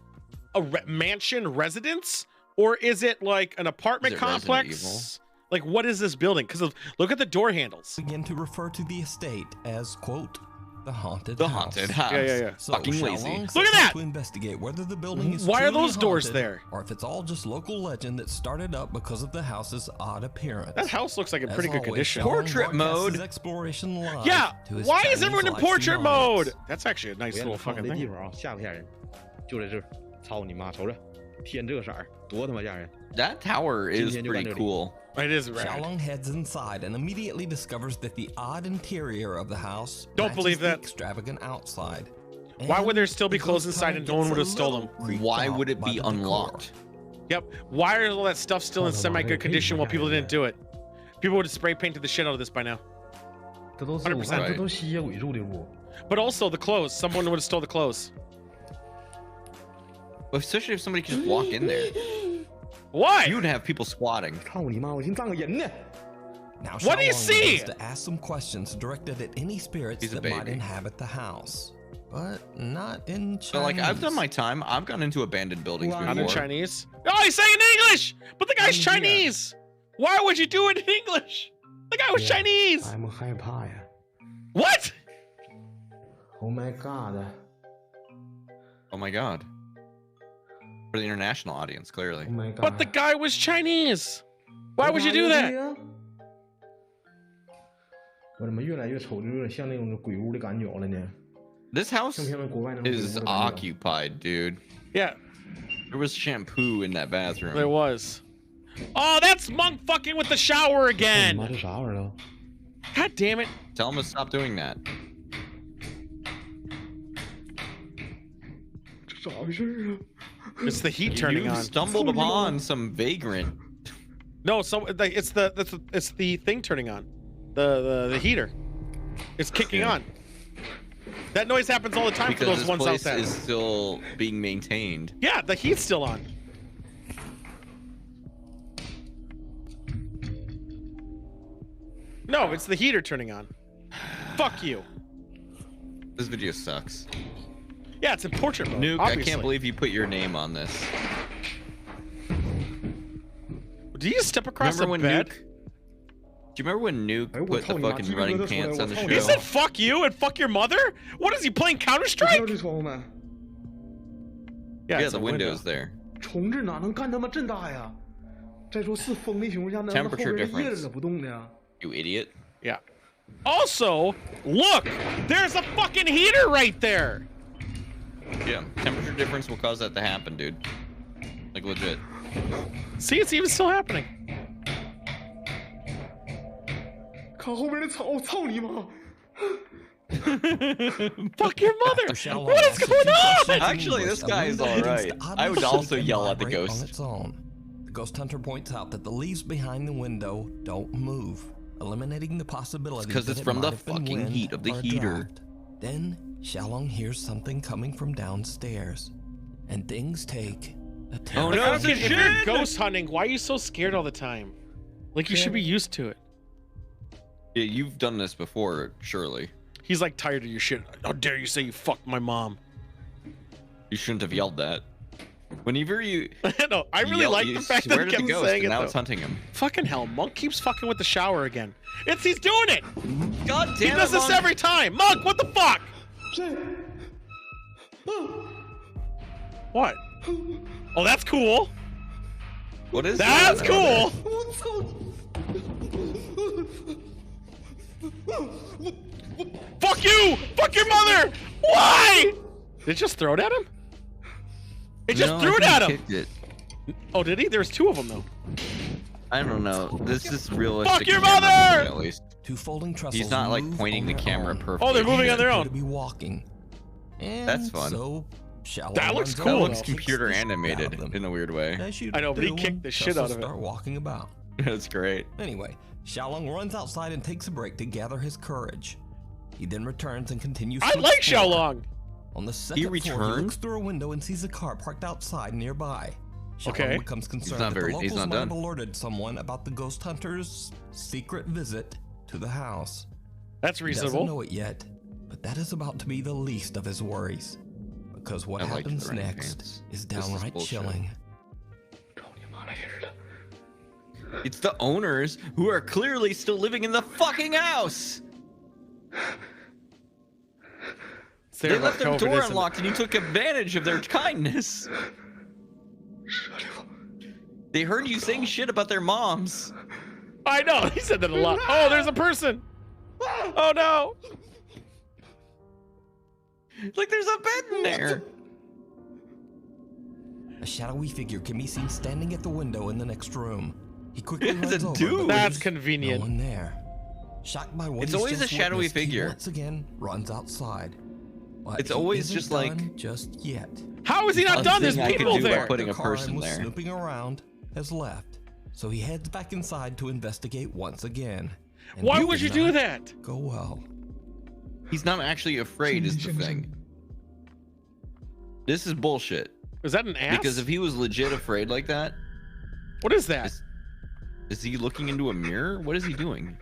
a mansion residence, or is it like an apartment Is it Resident complex? Like, what is this building? Because look at the door handles. Begin to refer to the estate as, quote, the haunted The house. haunted house. Yeah. So Fucking Xiaolong lazy. sets Look at out that! To investigate whether the building is Why are truly those doors haunted, there? or if it's all just local legend that started up because of the house's odd appearance. That house looks like in As pretty good always, condition. Xiaolong Portrait broadcasts mode. his exploration live Yeah. to his Why is Chinese everyone in live stream portrait audience. mode? That's actually a nice 我 little 眼看 fucking 那地 thing. 方啊，吓不吓人？就在这儿，操你妈！瞅着，天这个色儿，多他妈吓人！ That tower is 今天就 pretty 干这里。 cool. It is rad. Xiaolong heads inside and immediately discovers that the odd interior of the house Don't matches believe the that. extravagant outside. Why would there And still be the clothes ghost inside hunter and no one gets would a have stole little them? creeped Why out would it by be the decor. unlocked? Yep. Why is all that stuff still in semi-good condition while people didn't do it? People would have spray painted the shit out of this by now. 这都是 100%我看这都吸血鬼住的屋。 But also the clothes. Someone would have stole the clothes. Especially if somebody could just walk in there. Why? You would have people squatting. 操你妈！我寻思葬个人呢。 Now What do you Xiaolong see? begins to ask some questions directed at any spirits He's a that might baby. inhabit the house, but not in Chinese. So like I've done my time. I've gone into abandoned buildings Wow. Not in before. Chinese. Oh, he's saying in English, but the guy's I'm here. Chinese. Why would you do it in English? The guy was Chinese. I'm 害怕呀。 What? Oh my god！ Oh my god. For the international audience, clearly. Oh my god！ But the guy was Chinese. Why would you do that? 我怎么越来越瞅着有点像那种鬼屋的感觉了呢？ This house 像不像国外那种鬼屋 is 的感觉？ occupied, dude. Yeah, There was shampoo in that bathroom. there was. Oh, that's Monk fucking with the shower 你妈 again. 这啥玩意儿啊？ God damn it. Tell him to stop doing that. 这咋回事啊？ It's the heat turning you on. stumbled upon some vagrant. No, so it's the thing turning on. The heater. It's kicking Yeah. on. That noise happens all the time for Because those this ones out place there. is still being maintained. Yeah, the heat's still on. No, it's the heater turning on. Fuck you. This video sucks. Yeah, it's in portrait mode. Nuke, obviously. I can't believe you put your name on this. Did you step across Remember when the bed? Nuke? Do you remember when Nuke I will put the tell you, fucking Matt, running you can go pants this on the way, I will He tell show? said fuck you and fuck your mother? What is he playing 你看 Counter-Strike? 到这窗户没？ Yeah, it's the a window. window's there. 虫子哪能干他妈这大呀？再说是风的情况下，那他妈后 Temperature 边的叶 difference. 子咋不动呢？ You idiot. Yeah. Also, look, there's a fucking heater right there. Yeah, temperature difference will cause that to happen, dude. Like legit. See, it's even still happening. 看后边的草，操你妈！ Fuck your mother. After Xiaolong What is asks a going few questions on? in Actually, English, this a guy is window begins alright. to I would oddly also shake and yell at the vibrate ghost. on its own. The ghost hunter points out that the leaves behind the window don't move, eliminating the possibility 'cause that it's it from the might have been fucking wind heat of the or a heater. draft. Then Xiaolong hears something coming from downstairs, and things take a terrible no, I don't it's a get- if you're shed. ghost hunting, why are you so scared all the time? Like you should be used to it. Yeah, you've done this before, surely. He's like tired of your shit. How dare you say you fucked my mom? You shouldn't have yelled that. Whenever you No, I really yell, like you the fact swear that he to kept the ghost, saying and it now though. it's hunting him. Fucking hell, Monk keeps fucking with the shower again. He's doing it. God He damn does it, this Monk. every time. Monk, what the fuck? 这 What? Oh, that's cool. What is That's that? cool. 我操！ Fuck you! Fuck your mother! Why? Did it just throw it at him? It just No, I threw it think at he him. kicked it. Oh, did he? There's two of them though. I don't know. This is realistic. Fuck your camera mother! movement, At least. Two folding trestles. He's not like move pointing on the their camera own. perfectly. Oh, they're moving on their Appear own. to be walking. And That's fun. So Xiaolong That looks runs cool, out though. and Looks kicks computer the shit out of animated them. in a weird way. As you I know, but he do kicked when the shit out trestles of it. Start walking about. That's great. Anyway, Xiaolong runs outside and takes a break to gather his courage. He then returns and continues. I to like explore. Xiaolong. On the second floor, he returned? looks through a window and sees a car parked outside nearby. Xiaolong Okay. becomes concerned not that very- the he's locals not might have done. alerted someone about the ghost hunter's secret visit to the house. That's He doesn't reasonable. know it yet, but that is about to be the least of his worries. Because what I liked happens the running next pants. is This is downright bullshit. chilling. It's the owners who are clearly still living in the fucking house. They Sarah, left their COVID, door isn't it? unlocked and you took advantage of their kindness. They heard you saying shit about their moms. I know, he said that a lot. Oh, there's a person. Oh no. Like there's a bed in there. A shadowy figure can be seen standing at the window in the next room. He quickly It's runs a over, dude. but That's there's convenient. No one there. Shocked by what It's he's always just a shadowy witnessed, he figure. once again runs outside. But It's he always isn't just like- done just yet. How is he not One done? There's thing I could people do by there. putting a The car person and was there. snooping around has left, so he heads back inside to investigate once again. And Why it would did you do not that? Go well. He's not actually afraid is the thing. This is bullshit. Is that an ass? Because if he was legit afraid like that, What is that? is he looking into a mirror? What is he doing?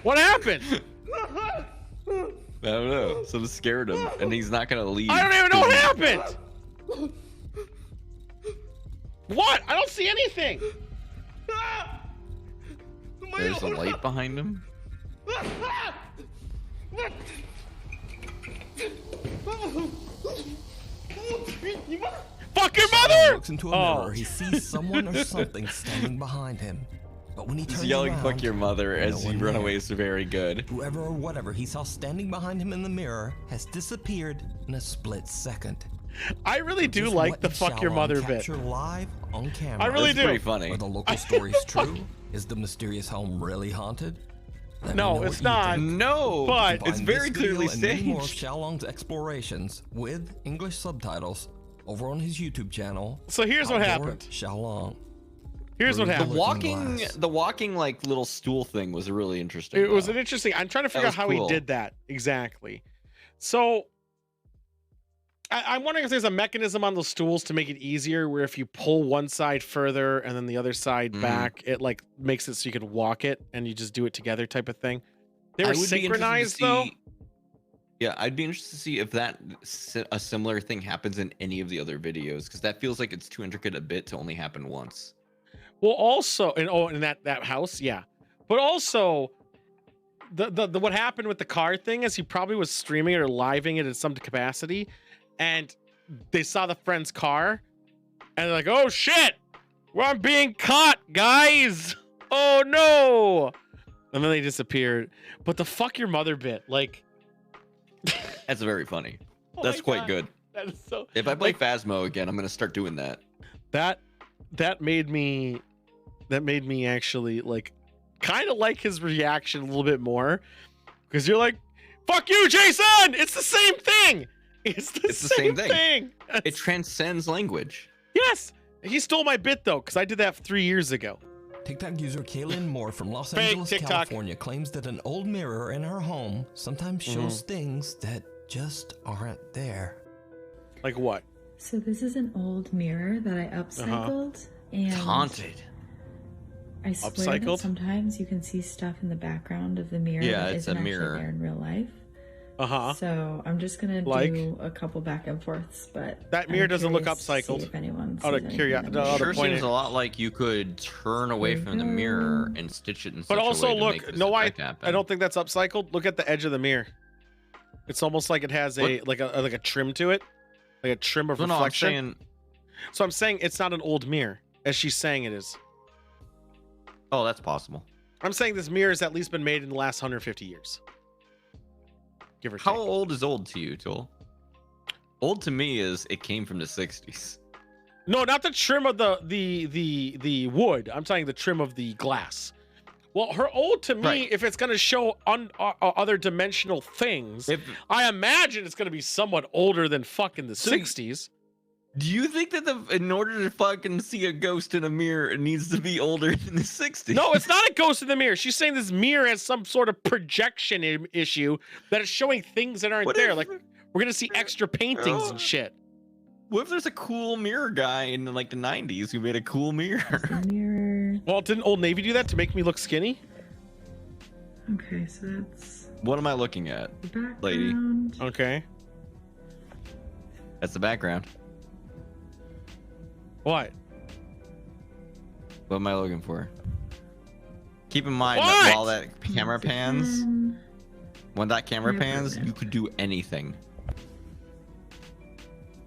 What happened? I don't know. Something scared him, and he's not gonna leave. I don't even know what happened. What? I don't see anything. There's a light behind him. Fuck your Shadow mother! looks into a Oh. mirror. He sees someone or something standing behind him. But when he turns He's yelling around, "fuck your mother" as no he one run there. away is very good. Whoever or whatever he saw standing behind him in the mirror has disappeared in a split second. I really do Just like what the did fuck your Xiaolong mother bit. capture live on camera? I really That's do. pretty funny. Are the local stories true? Is the mysterious home really haunted? Let me No, know it's what you not. think. No, But- Find it's very this video clearly and many more of staged. Xiaolong's explorations with English subtitles over on his YouTube channel. So here's what Outdoor happened. Xiaolong. Here's what The happened. Looking The walking like little stool thing was really interesting. It was though. an interesting. I'm trying to figure out was how cool. he did that exactly. So I'm wondering if there's a mechanism on those stools to make it easier, where if you pull one side further and then the other side Mhm. back, it like makes it so you could walk it and you just do it together, type of thing. They were I would be interested to synchronized though. see- Yeah, I'd be interested to see if a similar thing happens in any of the other videos, because that feels like it's too intricate a bit to only happen once. Well, also, in that house, yeah, but also the what happened with the car thing is he probably was streaming it or living it in some capacity, and they saw the friend's car, and they're like, "Oh shit, well, I'm being caught, guys! Oh no!" And then they disappeared. But the fuck your mother bit, like, That's very funny. oh That's my quite God, good. That is so. If I play like, Phasmo again, I'm gonna start doing that. that made me actually like kind of like his reaction a little bit more, because you're like, fuck you, Jason, it's the same thing, it's the same thing. It transcends language. Yes, he stole my bit though, because I did that 3 years ago. TikTok user Kaylin Moore from Los Fake Angeles, TikTok. California claims that an old mirror in her home sometimes shows things that just aren't there. Like what? So this is an old mirror that I upcycled, and It's haunted. I swear Upcycled? that sometimes you can see stuff in the background of the mirror Yeah, that it's a isn't mirror. actually there in real life. Uh-huh. So I'm just gonna Like? do a couple back and forths, but That mirror I'm doesn't look curious to see upcycled. If anyone Out of sees anything curiosity- that out looks- of Sure point seems it. a lot like you could turn away There from the we mirror go. and stitch it in such But a also way to look, make this no, effect happen. I don't think that's upcycled. Look at the edge of the mirror. It's almost like it has a like a trim to it, like a trim of No, I'm reflection. saying. So I'm saying it's not an old mirror, as she's saying it is. Oh, that's possible. I'm saying this mirror has at least been made in the last 150 years. Give or take. How old is old to you, Tool? Old to me is it came from the 60s. No, not the trim of the wood. I'm saying the trim of the glass. Well, her old to me, Right. if it's going to show other dimensional things, If I imagine it's going to be somewhat older than fucking the So- 60s. Do you think that in order to fucking see a ghost in a mirror, it needs to be older than the 60s? No, it's not a ghost in the mirror. She's saying this mirror has some sort of projection issue that is showing things that aren't there. Like we're gonna see extra paintings and shit. What if there's a cool mirror guy in like the 90s who made a cool mirror? Mirror. Well, didn't Old Navy do that to make me look skinny? Okay, so that's What am I looking at, the background. lady? Okay. That's the background. What? What am I looking for? Keep in mind What? that while that camera pans, Then when that camera Yeah, pans, brilliant. you could do anything.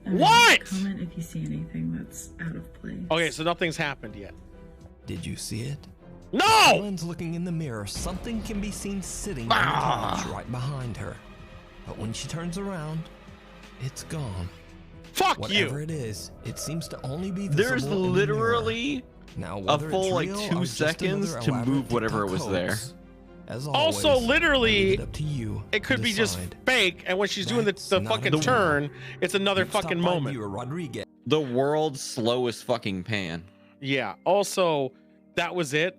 What? Comment if you see anything that's out of place. Okay, so nothing's happened yet. Did you see it? No! Ellen's looking in the mirror. Something can be seen sitting on the couch right behind her. But when she turns around, it's gone. Fuck Whatever you! it is, it seems to only be visible There's in the mirror. literally Now, a whether full it's like real 2 or just seconds another to elaborate move whatever TikTok was there. hoax, as Also, always, literally, I leave it up to you It could to be just decide. fake, and when she's doing That's the not fucking a turn, it's another Stop fucking by moment. viewer Rodriguez. The world's slowest fucking pan. Yeah. Also, that was it.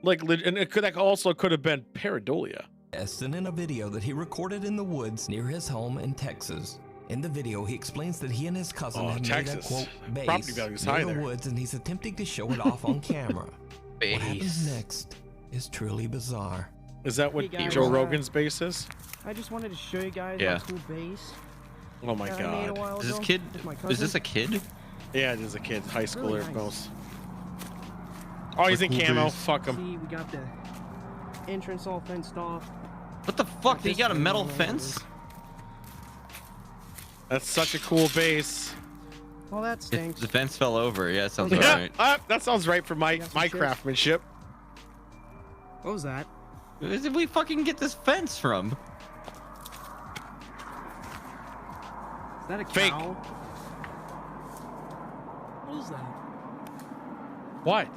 Like, and that also could have been pareidolia. Sent in a video that he recorded in the woods near his home in Texas. In the video, he explains that he and his cousin Oh, have Texas. made a quote base Property value's near high the there. woods, and he's attempting to show it off on camera. What happens Base. next is truly bizarre. Is that what Hey, guys. Joe Rogan's base is? I just wanted to show you guys Yeah. my cool base. Oh my that I made a god. while Is this ago kid? with my Is cousin. this a kid? Yeah, it is a kid, high It's really schooler at nice. most. Oh, he's in Cool camo. base. Fuck him. See, we got the entrance all fenced off. What the fuck? He got a metal fence? That's such a cool base. Well, that If stinks. the fence fell over, yeah, sounds Yeah, alright. that sounds right for my got some my shit? craftsmanship. What was that? Where did we fucking get this fence from? Is that a Fake. cow? What is that? What?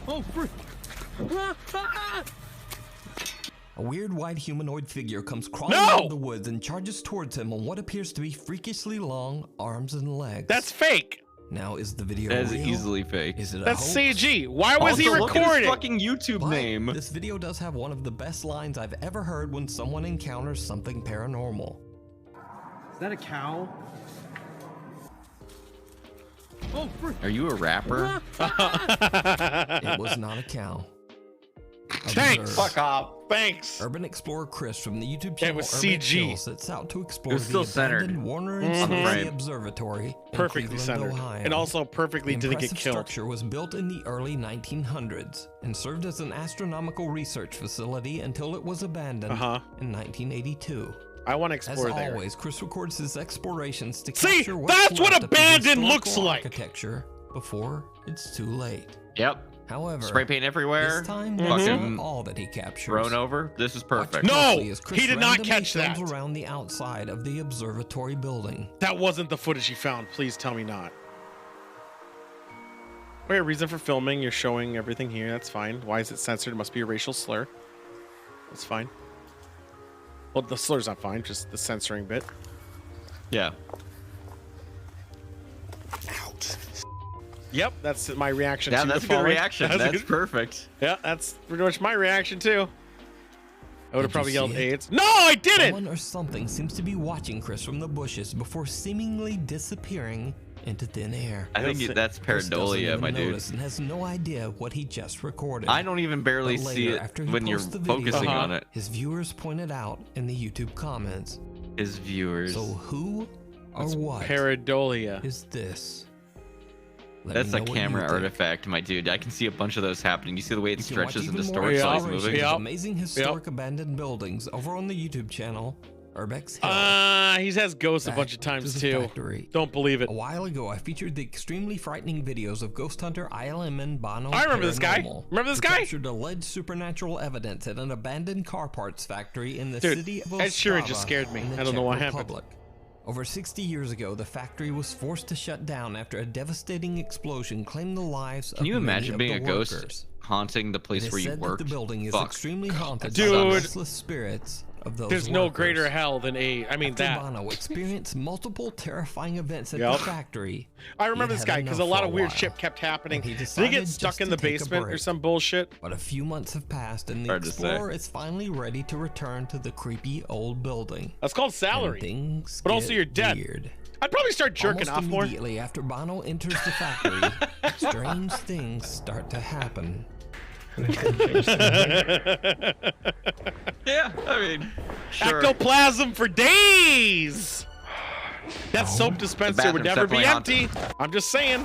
Oh, frick. A weird white humanoid figure comes crawling No! out of the woods and charges towards him on what appears to be freakishly long arms and legs. That's fake. Now, is the video That is real? easily fake. Is it a That's hoax? CG. Why was he Also, look at his recording? fucking YouTube But name. This video does have one of the best lines I've ever heard when someone encounters something paranormal. Is that a cow? Oh, frick. Are you a rapper? It was not a cow. Thanks. Observe. Fuck off. Thanks. Urban explorer Chris from the YouTube It channel was Urban CG. Hill sets out to explore It was still the centered. abandoned Warner and Mhm. Swayze Right. Observatory in Perfectly Cleveland, centered. Ohio. And also perfectly The didn't get impressive killed. structure was built in the early 1900s and served as an astronomical research facility until it was abandoned in 1982. I want to As explore there. always, Chris records his explorations to See, capture what's that's what left of the abandoned historical looks like. architecture before it's too late. Yep. However, Spray paint everywhere. this time Mhm. that's Fucking not all that he captures. Thrown over. This is perfect. No! Closely as Chris he did not randomly catch that. films around the outside of the observatory building. That wasn't the footage he found. Please tell me not. Wait, reason for filming. You're showing everything here. That's fine. Why is it censored? It must be a racial slur. That's fine. Well, the slur's not fine. Just the censoring bit. Yeah. Yep, that's my reaction. Yeah, to that's the a good following. reaction. That's a That's good- perfect. Yeah, that's pretty much my reaction too. I would have Did probably you yelled see it? AIDS. No, I didn't. Someone or something seems to be watching Chris from the bushes before seemingly disappearing into thin air. I think that's Chris doesn't pareidolia, even my dude. notice and has no idea what he just recorded. I don't even barely But see later, it after he when you're posts the video, focusing on it. His viewers pointed out in the YouTube comments. His viewers. So who or It's what pareidolia. is this? Let That's me a know what you camera think. artifact, my dude. I can see a bunch of those happening. You see the way it You can watch stretches and even more distorts while he's explorations moving? of Yep. amazing historic abandoned buildings over on the YouTube channel Urbex Hill. He has ghosts a Back bunch of to times the too. factory. Don't believe it. A while ago, I featured the extremely frightening videos of ghost hunter ILM Bono. I remember this guy. Paranormal, Remember this who guy? Captured alleged supernatural evidence at an abandoned car parts factory in the Dude, city of Ed Sheeran Ostrava just scared me. in the I don't know Czech what happened. Republic. Over 60 years ago, the factory was forced to shut down after a devastating explosion claimed the lives of Can you many imagine of being the a ghost workers. haunting the It place is where you said work? that the building is Fuck. extremely haunted Dude. by restless spirits of those There's no workers. greater hell than I mean After that. Bono experienced multiple terrifying events at the Yep. factory. I remember He'd this had guy because a enough lot for of a weird while, shit kept happening. and he Did he decided get just stuck to in the take a basement or break. some bullshit? But a few months have passed, and the Hard to say. explorer is finally ready to return to the creepy old building. That's called And salary. things But also get you're dead. Weird. I'd probably start jerking Almost off more. immediately after Bono enters the factory, strange things start to happen. Yeah, I mean, sure. Ectoplasm for days. That soap dispenser would bathroom's never be definitely empty. I'm just saying.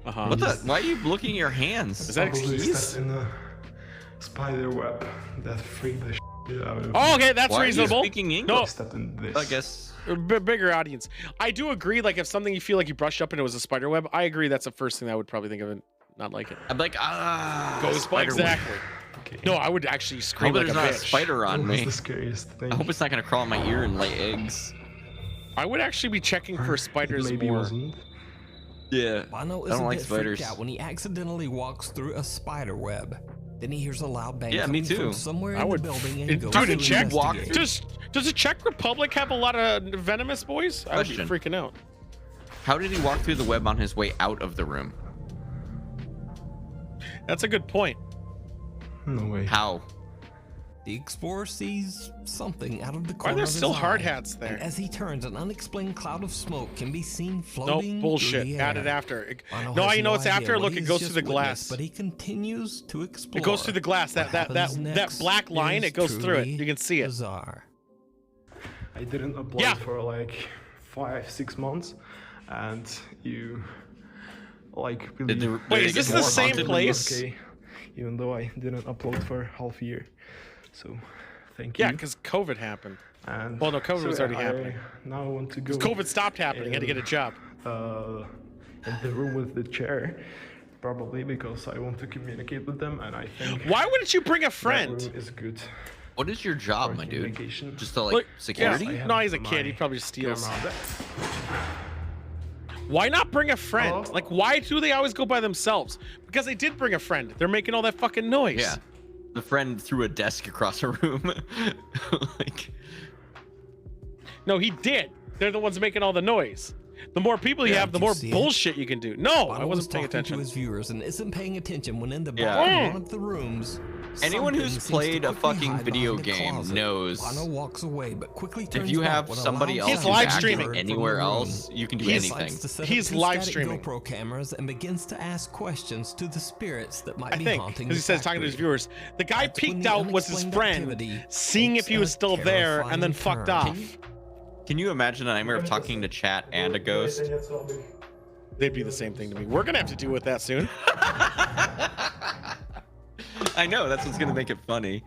What the? Why are you looking at your hands? Is that Probably keys? stepped in a spider web that freaked the shit out of me. Oh, okay, that's Why reasonable. Are you speaking English? No, Stepped in this. I guess. a bigger audience. I do agree. Like, if something you feel like you brushed up and it was a spider web, I agree. That's the first thing I would probably think of and not like it. I'm like, spider web. Exactly. Okay. No, I would actually I scream hope like there's a not a bitch. spider on What was me. the scariest thing? I hope it's not gonna crawl in my ear and lay eggs. I would actually be checking for spiders Maybe more. wasn't. Yeah. Bono I is don't a like bit spiders. freaked out when he accidentally walks through a spider web. Then he hears a loud bang Yeah, me coming too. from somewhere I in would- the building and Dude, goes in to Czech, investigate. does the Czech Republic have a lot of venomous boys? I would be Question. freaking out. How did he walk through the web on his way out of the room? That's a good point. No way. How? The explorer sees something out of the Why corner are there of his still hard eye, hats there? And as he turns, an unexplained cloud of smoke can be seen Nope, floating bullshit. through the Added air. after. Bono No, has you know it's idea after. what Look, it he's goes just through the glass. witnessed, but he continues to explore. It goes through the glass. What That happens next black line. is It goes through it. truly You can see it. Bizarre. I didn't upload Yeah. for like 5-6 months, and you like really. Did Wait, it is get this the more same haunted? place? Okay, even though I didn't upload for half a year, so thank you. Yeah, because COVID happened. And Well, no, COVID was already happening. Now I want to go. COVID stopped happening. I had to get a job. In the room with the chair, probably because I want to communicate with them, and I think Why wouldn't you bring a that friend? room is good. What is your job, for my dude? communication. Just to like Look, security? yeah, I no, have he's a kid. He my probably steals. camera. Why not bring a friend? Hello? Like, why do they always go by themselves? Because they did bring a friend. They're making all that fucking noise. Yeah. The friend threw a desk across a room. Like, No, he did. They're the ones making all the noise. The more people you Yeah, have, the you more see it? bullshit you can do. No, Bono I was wasn't paying talking attention. to his viewers and isn't paying attention when in the Yeah. back of one of the rooms. anyone something who's seems to played a quickly fucking hide video behind a game closet. knows Bono walks away, but quickly turns if you back have when a somebody loud else He's who's live sound streaming. active heard from anywhere the room. else, you can do He Decides anything. to set up He's two live static streaming. GoPro cameras and begins to ask questions to the spirits that might I be think haunting because he the says talking to his factory. viewers. The guy That's when peeked the out was his unexplained friend, activity seeing if takes he was a still there, and then terrifying fucked turn. off. Can you imagine a nightmare of talking to chat and a ghost? They'd be the same thing to me. We're gonna have to deal with that soon. I know, that's what's gonna make it funny.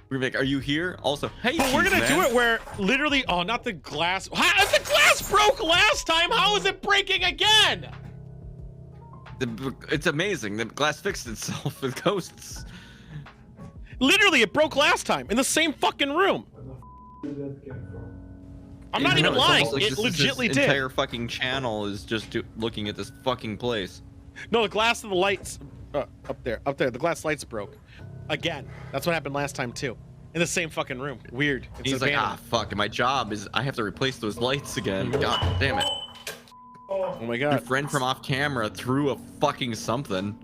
We're gonna be like, are you here? Also, hey, But we're cheese gonna do man. it where literally, oh, not the glass. How, the glass broke last time. How is it breaking again? It's amazing. The glass fixed itself with ghosts. Literally, it broke last time in the same fucking room. I'm not even No, it's lying. almost like It this legitly did. entire fucking channel is just looking at this fucking place. No, the glass of the lights up there. The glass lights broke. Again. That's what happened last time too. In the same fucking room. Weird. It's He's like, abandoned. fuck, and my job is I have to replace those lights again. God damn it. Oh my Your god. friend from off camera threw a fucking something.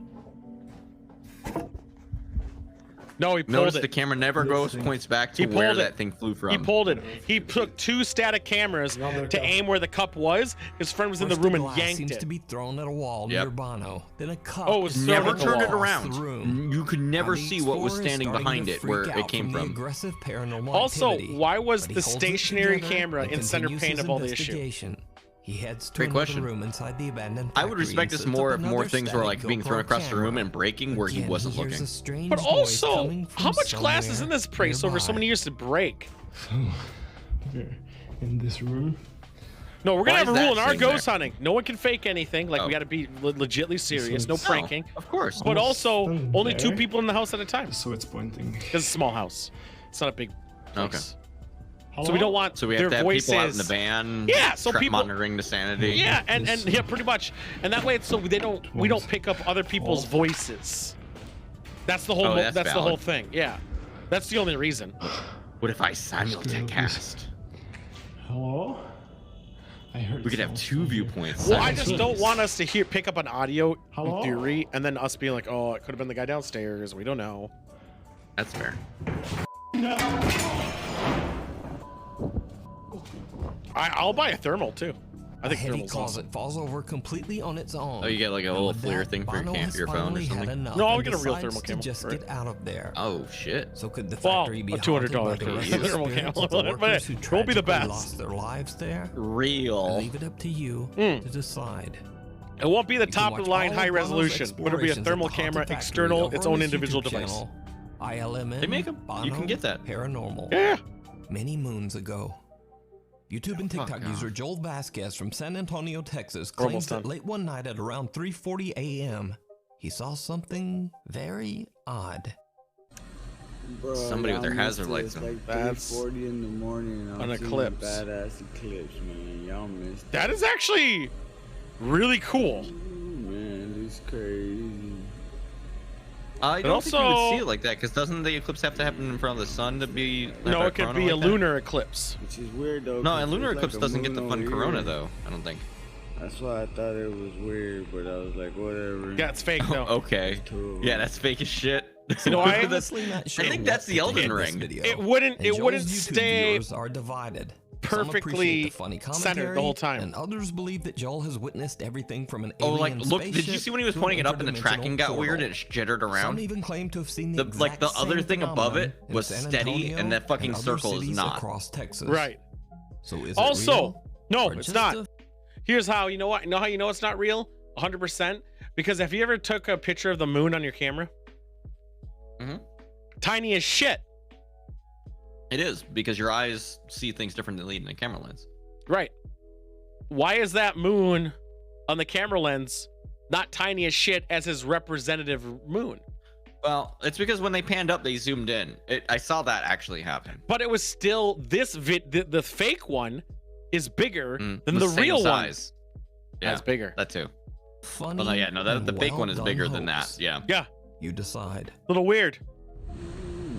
No, he pulled Notice it. the camera never points back to He where pulled it. that thing flew from. He pulled it. He took 2 static cameras to aim where the cup was. His friend was in the First, room and glass yanked seems it. to be thrown at a wall Yep. near Bono. Then a cup Oh, it was is thrown Never at the turned it wall. around. The room. You could never And the see what was explorer is standing starting behind to it, where freak it out came the from. aggressive paranormal Also, activity, why was but he the holds it stationary together camera and in center continues pane his of all the issue? investigation. He heads to Great another question. room inside the abandoned I would factory respect and this sets more up if more another things were like static being thrown GoPro across the room camera. and breaking where he Again, wasn't hears looking. a strange But noise also, coming from how much glass is in somewhere this place over so nearby. many years to break? In this room. No, we're gonna Why have a is that rule in our thing ghost there? hunting. No one can fake anything. Like, we Oh. gotta be legitly serious. No No, pranking. Of course. But also, Stand only 2 there. people in the house at a time. So it's pointing. Because it's a small house. It's not a big Okay. place. So we don't want So we their have to have voices. people out in the van. Yeah, so people- monitoring the sanity. Yeah, and yeah, pretty much. And that way, it's so we don't pick up other people's voices. That's the whole. Oh, that's the valid. whole thing. Yeah, that's the only reason. What if I simulcast? Hello? I heard We could have two viewpoints. Well, I just don't want us to pick up an audio Hello? in theory, and then us being like, "Oh, it could have been the guy downstairs." We don't know. That's fair. I'll buy a thermal too. I A think heavy thermal's closet awesome. falls over completely on its own. Oh, you get like a And little with FLIR that, thing for your, Bono has your phone or finally had something? enough No, I'll and get a real decides thermal to camera just for it. get out of there. Oh shit. So could the Well, factory be a $200 haunted by the thermal restless camera, spirits of the but workers who it won't be the tragically best. lost their lives there? I Real. leave it up to you Mm. to decide. It won't be the You can top of watch the line all high of Bono's resolution, but it'll be a explorations at thermal the Haunted camera, Factory external, over its on own his individual YouTube device. channel, ILMN. They make 'em- you can get that. Paranormal. Yeah. Many moons ago. YouTube and Fuck TikTok off. user Joel Vasquez from San Antonio, Texas, We're claims almost that done. late one night at around 3:40 a.m., he saw something very odd. Bro, Somebody with their y'all hazard missed lights it. on. It's like That's 3:40 in the morning. And I'm an seeing eclipse. Badass eclipse, man. Y'all missed it. That is actually really cool. Ooh, man, this crazy. I don't think you would also- see it like that, because doesn't the eclipse have to happen in front of the sun to be? No, have it could corona be a like that? lunar eclipse. Which is weird though. No, 'cause a lunar there's, eclipse like, a doesn't get the moon fun over corona here. though. I don't think. That's why I thought it was weird, but I was like, whatever. Yeah, it's fake though. Okay. Cool. Yeah, that's fake as shit. You know, I- That's- Honestly not sure I think what that's to the think Elden of this Ring. video. It wouldn't. And It Joel's wouldn't YouTube stay. viewers are divided. Some perfectly appreciate the funny centered the whole commentary, time. and others believe that Joel has witnessed everything from an Oh, like alien look! Did you spaceship see when he was to pointing it up and the interdimensional tracking got portal. weird and it jittered Some around? even claim to have seen The the like the exact other same thing above it phenomenon in was San steady, Antonio and that fucking other circle is cities not. across Texas. Right. So is it Also, real? no, Or it's just not. a- Here's how you know what? You know how you know it's not real? 100%. Because have you ever took a picture of the moon on your camera? Mhm. Tiny as shit. It is because your eyes see things differently in the camera lens. Right. Why is that moon on the camera lens not tiny as shit as his representative moon? Well, it's because when they panned up, they zoomed in. I saw that actually happen. But it was still the fake one is bigger than the same real one. size. Yeah, That's bigger. that too. Funny Well, no, yeah, no, that and the fake one is well bigger done than that. hoax. Yeah. Yeah. You decide. Little weird.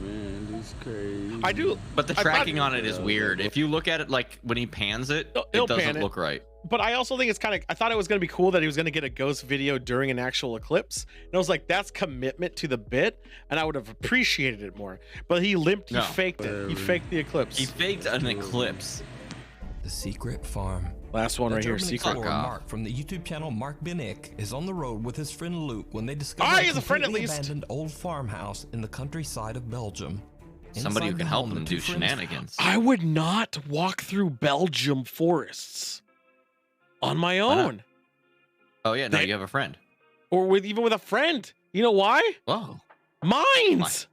Man, this crazy. I do. But the I thought- tracking on it is weird. If you look at it like when he pans it, He'll it doesn't pan it. look right. But I also think it's kind of. I thought it was going to be cool that he was going to get a ghost video during an actual eclipse. And I was like, that's commitment to the bit, and I would have appreciated it more. But he limped. He No. faked it. He faked the eclipse. He faked an eclipse. The Secret Farm. Last one The right here. German Secret. explorer off. Mark from the YouTube channel Mark Benick is on the road with his friend Luke when they discover Ah, he's a friend at completely least. abandoned old farmhouse in the countryside of Belgium. Somebody who Inside can the help home, them the do two friends- shenanigans. I would not walk through Belgium forests on my Why not? own, Oh yeah, no, They- you have a friend. or even with a friend. You know why? Whoa. Mines.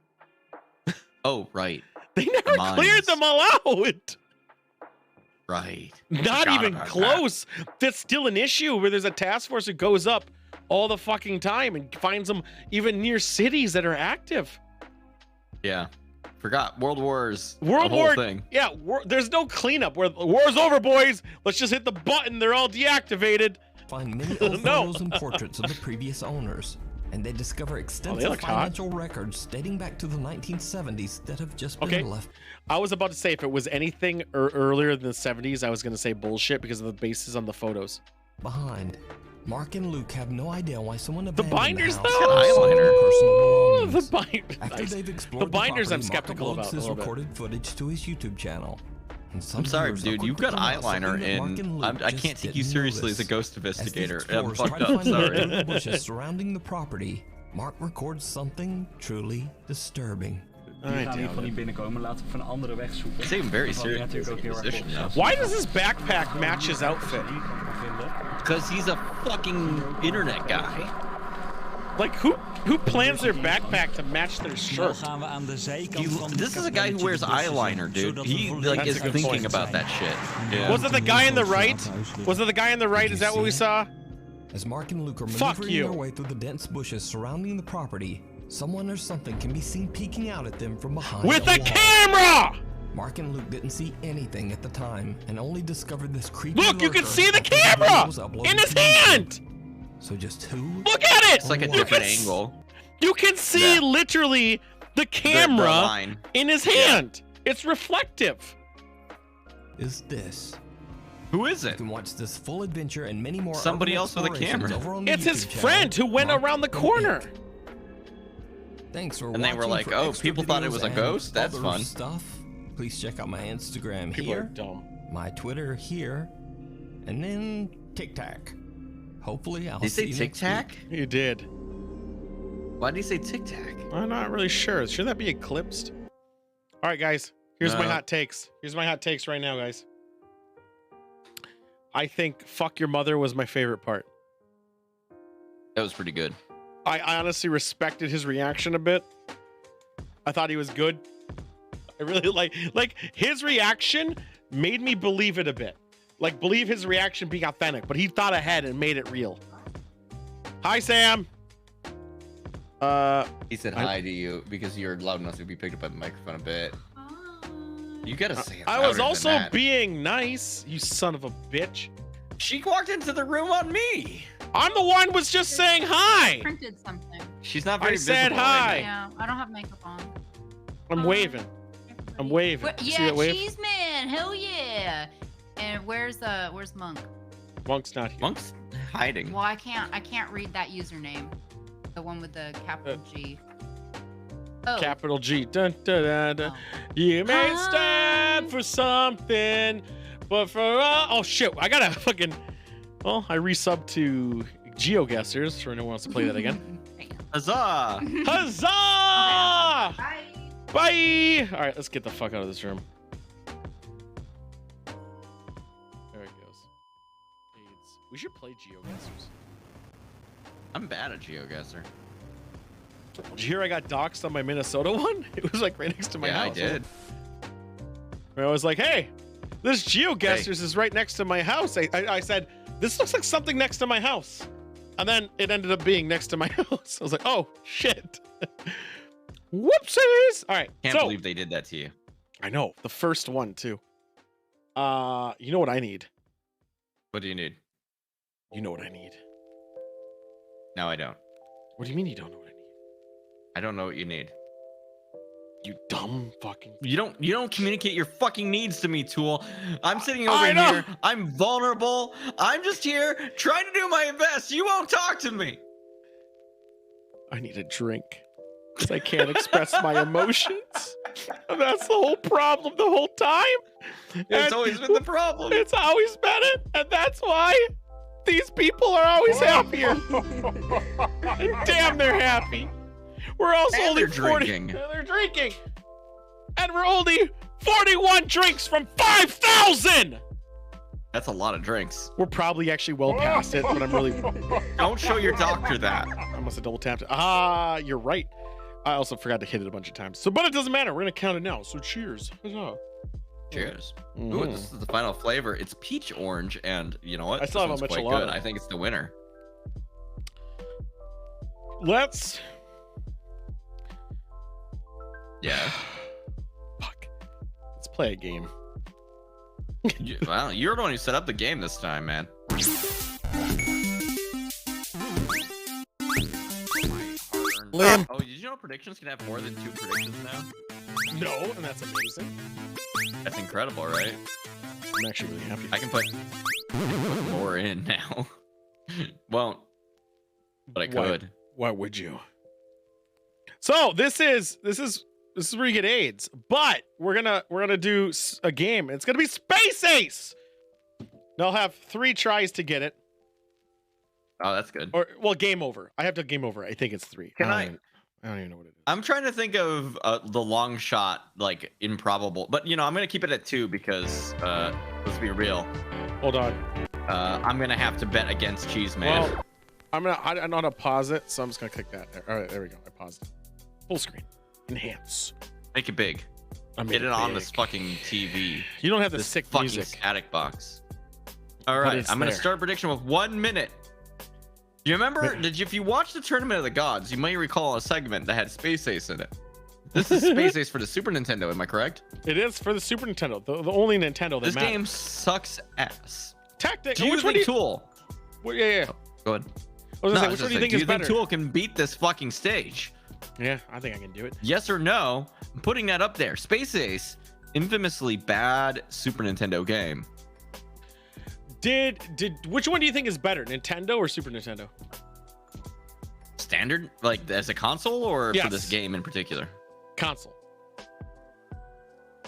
Oh right, They never Mines. cleared them all out. right. Not Forgot even about that. close. That's still an issue where there's a task force that goes up all the fucking time and finds them even near cities that are active. Yeah. Forgot World Wars. World the whole War, thing. yeah, there's no cleanup. Where war's over, boys. Let's just hit the button. They're all deactivated. Find many old No. photos and portraits of the previous owners, and they discover extensive look hot. financial records dating back to the 1970s that have just been Okay. left. I was about to say if it was anything earlier than the 70s, I was going to say bullshit because of the basis on the photos. behind. Mark and Luke have no idea why someone The abandoned binders, the though. house with some of their personal belongings. The binders. After Nice. they've explored The binders I'm property, skeptical Mark about uploads a his little bit. recorded footage to his YouTube channel. And some I'm sorry, viewers are dude. quick You've to got point out something eyeliner that Mark and in. Luke I just can't take you didn't seriously as a notice. ghost As the investigator. I'm explorers fucked try to up. find Sorry. the bushes surrounding the property, Mark records something truly disturbing. I gaan hier doubt van it. niet binnenkomen. Laten we van een andere weg zoeken. It's even very Waarvan je serious natuurlijk ook heel erg position, veel yeah. Why does this backpack match his outfit? kan vinden. Because he's a fucking internet guy. Like who plans their backpack to match their shirt? gaan we aan de zijkant van This is a guy who wears eyeliner, dude. He like That's is a good thinking point. about that shit. Yeah. Was it the guy in the right? Was it the guy in the right? Is that what we saw? As Mark and Luke are Fuck maneuvering you. their way through the dense bushes surrounding the property, someone or something can be seen peeking out at them from behind With a a wall. camera! Mark and Luke didn't see anything at the time and only discovered this creepy Look, you can lurker see the after the camera video was uploaded in his to YouTube. hand. So just who? Look at it. It's like a You different can angle. You can see literally the camera line in his hand. It's reflective. Is this? Who is You it? can watch this full adventure and many more. Somebody urban else with a explorations camera. over on the It's his YouTube channel, friend who went Mark around the and corner. It. Thanks for And they were watching. like, For "Oh, extra people thought it was a videos ghost? and That's other fun." Stuff. Please check out my Instagram People are here, dumb. my Twitter here, and then TikTok. Hopefully, I'll Did he see say you Tic next Tac? week. You did. Why did he say Tic Tac? I'm not really sure. Should that be eclipsed? All right, guys. Here's my No. hot takes. Here's my hot takes right now, guys. I think "fuck your mother" was my favorite part. That was pretty good. I honestly respected his reaction a bit. I thought he was good. I really like his reaction made me believe it a bit. Like believe his reaction being authentic, but he thought ahead and made it real. Hi, Sam. He said hi to you because you're loud enough to be picked up by the microphone a bit. You gotta say it I was louder than also that. being nice, you son of a bitch. She walked into the room on me. I'm the one was just saying hi. Printed something. She's not very I said visible hi. right now. Yeah, I don't have makeup on. I'm waving. I'm waving. Where, See yeah, that wave? cheese man, hell yeah. And where's Monk? Monk's not here. Monk's hiding. Well, I can't read that username. The one with the capital G. Oh. Capital G. Dun, dun, dun, dun. Oh. You may Hi. stand for something, but for oh shit, I gotta fucking. Well, I resubbed to GeoGuessrs for anyone wants to play that again. Huzzah! Huzzah! Bye. Bye. All right, let's get the fuck out of this room. There it goes. AIDS. We should play GeoGuessrs. I'm bad at GeoGuessr. Did you hear I got doxxed on my Minnesota one? It was like right next to my Yeah, house. I did. I was like, hey, this GeoGuessrs is right next to my house. I said, this looks like something next to my house. And then it ended up being next to my house. I was like, oh, shit. Whoopsies. All right. Can't believe they did that to you. I know. The first one, too. You know what I need? What do you need? You know what I need. No, I don't. What do you mean you don't know what I need? I don't know what you need. You dumb fucking. You don't communicate your fucking needs to me, Tool. I'm sitting over I know. here. I'm vulnerable. I'm just here trying to do my best. You won't talk to me. I need a drink. Because I can't express my emotions. And that's the whole problem the whole time. It's always been the problem. It's always been it. And that's why these people are always happier. And damn, they're happy. We're also And only they're 40. drinking. They're drinking. And we're only 41 drinks from 5,000. That's a lot of drinks. We're probably actually well past it, but I'm really. Don't show your doctor that. I must have double tapped it. Ah, you're right. I also forgot to hit it a bunch of times. So, but it doesn't matter. We're gonna count it now. So, cheers. Huzzah. Cheers. Mhm. Ooh, this is the final flavor. It's peach orange, and you know what? I still have a This one's quite Michelada. good. I think it's the winner. Let's. Yeah. Fuck. Let's play a game. Well, you're the one who set up the game this time, man. Limb. Oh, did you know predictions can have more than 2 predictions now? No, and that's amazing. That's incredible, right? I'm actually really happy. I can put more in now. Won't, but I could. Why would you? So this is where you get AIDS, but we're gonna do a game. It's gonna be Space Ace. And I'll have 3 tries to get it. Oh, that's good. Or well, game over. I have to game over. I think it's 3. I don't even know what it is. I'm trying to think of the long shot, like improbable, but you know, I'm gonna keep it at 2 because let's be real. Hold on. I'm gonna have to bet against Cheese Man. Well, I don't know how to pause it, so I'm just gonna click that. There. All right, there we go. I paused it. Full screen. Enhance. Make it big. Get it on this fucking TV. You don't have the this sick fucking music. static box. All right, it's I'm gonna there. start prediction with 1 minute. You remember? If you watched the Tournament of the Gods, you might recall a segment that had Space Ace in it. This is Space Ace for the Super Nintendo. Am I correct? It is for the Super Nintendo, the only Nintendo that This matters. game sucks ass. Tactic. Do you Which one think Tool? Well, yeah. Go ahead. was No, gonna say, I was which one just do you like, think is better? Tool can beat this fucking stage? Yeah, I think I can do it. Yes or no? I'm putting that up there. Space Ace, infamously bad Super Nintendo game. Did which one do you think is better, Nintendo or Super Nintendo? Standard, like as a console, or for this Yes. game in particular? Console.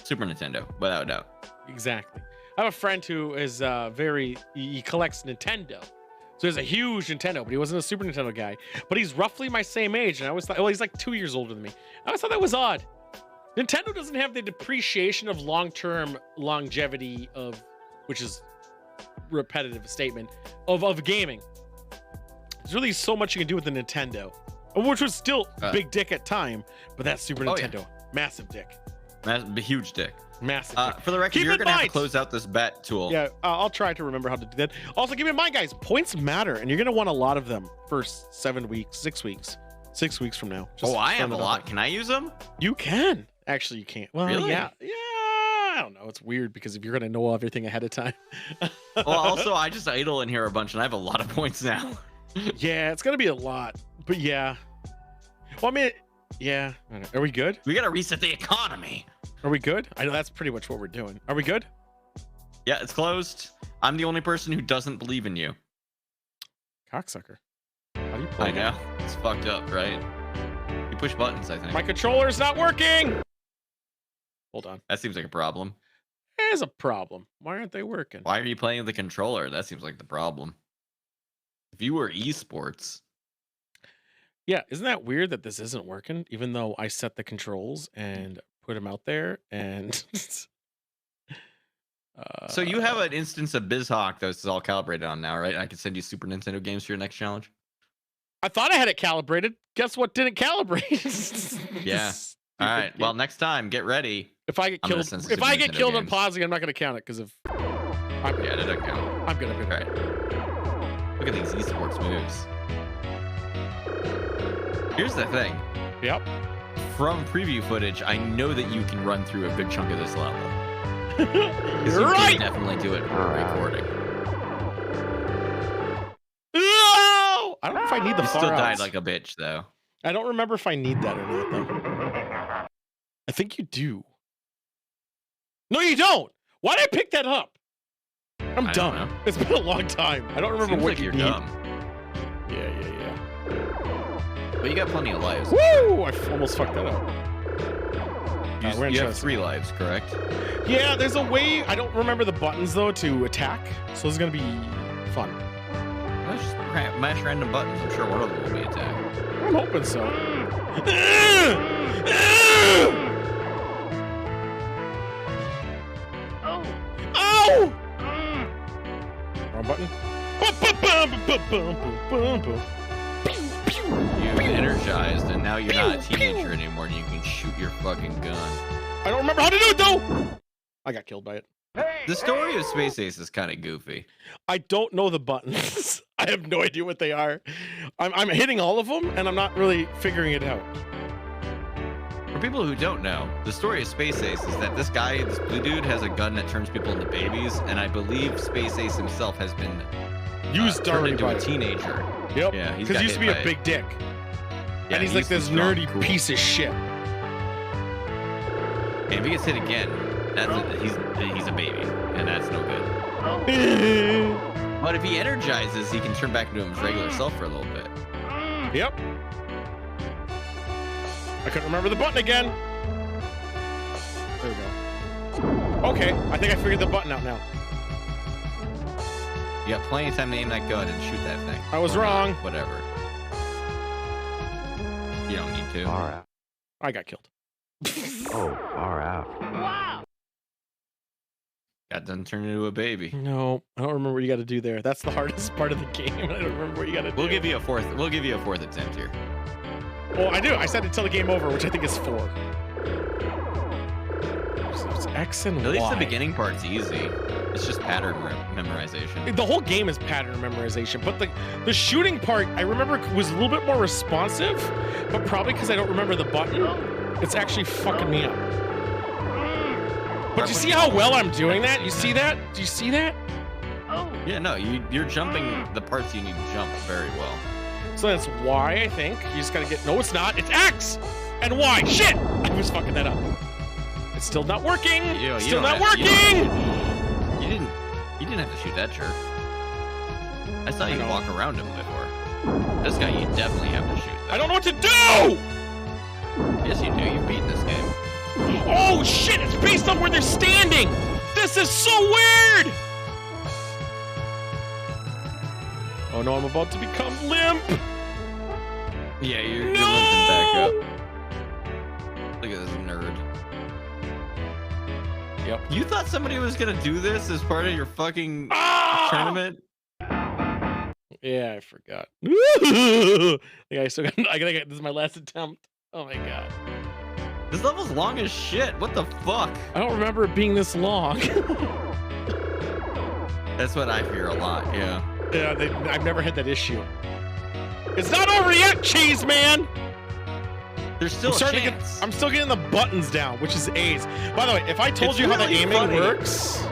Super Nintendo, without a doubt. Exactly. I have a friend who is he collects Nintendo. So he has a huge Nintendo, but he wasn't a Super Nintendo guy. But he's roughly my same age, and I always thought, well, he's like 2 years older than me. I always thought that was odd. Nintendo doesn't have the depreciation of long-term longevity of, which is repetitive statement of gaming. There's really so much you can do with the Nintendo, which was still big dick at time, but that's Super Nintendo, yeah. massive dick, Huge dick. massive. Dick. For the record, Keep you're in gonna have to mind- close out this bet, Tool. Yeah, I'll try to remember how to do that. Also, keep in mind, guys, points matter, and you're gonna want a lot of them for 7 weeks, 6 weeks, 6 weeks from now. Just Oh, I have a throwing it out lot. there. Can I use them? You can actually. You can't. Well, Really? yeah. I don't know. It's weird because if you're gonna know everything ahead of time. Well, also, I just idle in here a bunch, and I have a lot of points now. Yeah, it's gonna be a lot, but yeah. Well, I mean, yeah. I don't know. Are we good? We gotta reset the economy. Are we good? I know that's pretty much what we're doing. Are we good? Yeah, it's closed. I'm the only person who doesn't believe in you. Cocksucker. How do you play I know. It's fucked up, right? You push buttons, I think. My controller's not working. Hold on. That seems like a problem. There's a problem. Why aren't they working? Why are you playing with the controller? That seems like the problem. If you were esports, Yeah, isn't that weird that this isn't working? Even though I set the controls and put them out there, and so you have an instance of BizHawk that this is all calibrated on now, right? I can send you Super Nintendo games for your next challenge. I thought I had it calibrated. Guess what? Didn't calibrate. Yeah. All right. Well, next time, get ready. If I get I'm gonna killed, send if Super I get Nintendo killed on games. pausing, I'm not gonna count it because of. Yeah, that doesn't count. I'm good. All right. Look at these esports moves. Here's the thing. Yep. From preview footage, I know that you can run through a good chunk of this level. Because you Right. can definitely do it for recording. No! I don't know if I need the You far still died outs. like a bitch, though. I don't remember if I need that or not, though. I think you do. No, you don't. Why did I pick that up? I'm I don't dumb. know. It's been a long time. I don't remember Seems what like you you're need. dumb. Yeah. But you got plenty of lives. Woo! I almost fucked that up. You, we're in you have chess. 3 lives, correct? Yeah, there's a way. I don't remember the buttons though to attack, so this is gonna be fun. Let's just mash random buttons. I'm sure one of them will be attacked. I'm hoping so. Ow! Wrong button. You've energized, and now you're not a teenager anymore, and you can shoot your fucking gun. I don't remember how to do it though. I got killed by it. The story of Space Ace is kind of goofy. I don't know the buttons. I have no idea what they are. I'm hitting all of them, and I'm not really figuring it out. For people who don't know, the story of Space Ace is that this guy, this blue dude, has a gun that turns people into babies, and I believe Space Ace himself has been Used turned already into by a it. teenager. Yep. Yeah, he's Because got he used to hit be by a it. big dick. Yeah, And he's he like used to this be strong, nerdy cool. piece of shit. And if he gets hit again, he's a baby, and that's no good. But if he energizes, he can turn back into his regular self for a little bit. Yep. I couldn't remember the button again. There we go. Okay, I think I figured the button out now. You got plenty of time to aim that gun and shoot that thing. I was Or not, wrong. Whatever. You don't need to. Far I got killed. Oh, far out. Got done turning into a baby. No, I don't remember what you got to do there. That's the hardest part of the game. I don't remember what you got to do. We'll give you a fourth attempt here. Well, I do. I said until the game over, which I think is 4. So it's X and At least Y. the beginning part's easy. It's just pattern memorization. The whole game is pattern memorization, but the shooting part, I remember was a little bit more responsive, but probably because I don't remember the button, it's actually fucking me up. But you see how well I'm doing that? You see that? Do you see that? Yeah, no, you're jumping the parts you need to jump very well. So that's Y, I think. You just gotta get. No, it's not. It's X and Y. Shit! I was fucking that up. It's still not working. Still not working. You didn't have to shoot that jerk. I saw you walk around him before. This guy, you definitely have to shoot. I don't know what to do. Yes, you do. You've beaten this game. Oh shit! It's based on where they're standing. This is so weird. Oh no, I'm about to become limp. Yeah, you're limping back up. Look at this nerd. Yep. You thought somebody was gonna do this as part of your fucking tournament? Yeah, I forgot. I gotta get. This is my last attempt. Oh my god. This level's long as shit. What the fuck? I don't remember it being this long. That's what I hear a lot. Yeah. Yeah, I've never had that issue. It's not over yet, cheese man. There's still a chance. I'm still getting the buttons down, which is A's. By the way, if I told you how the aiming works,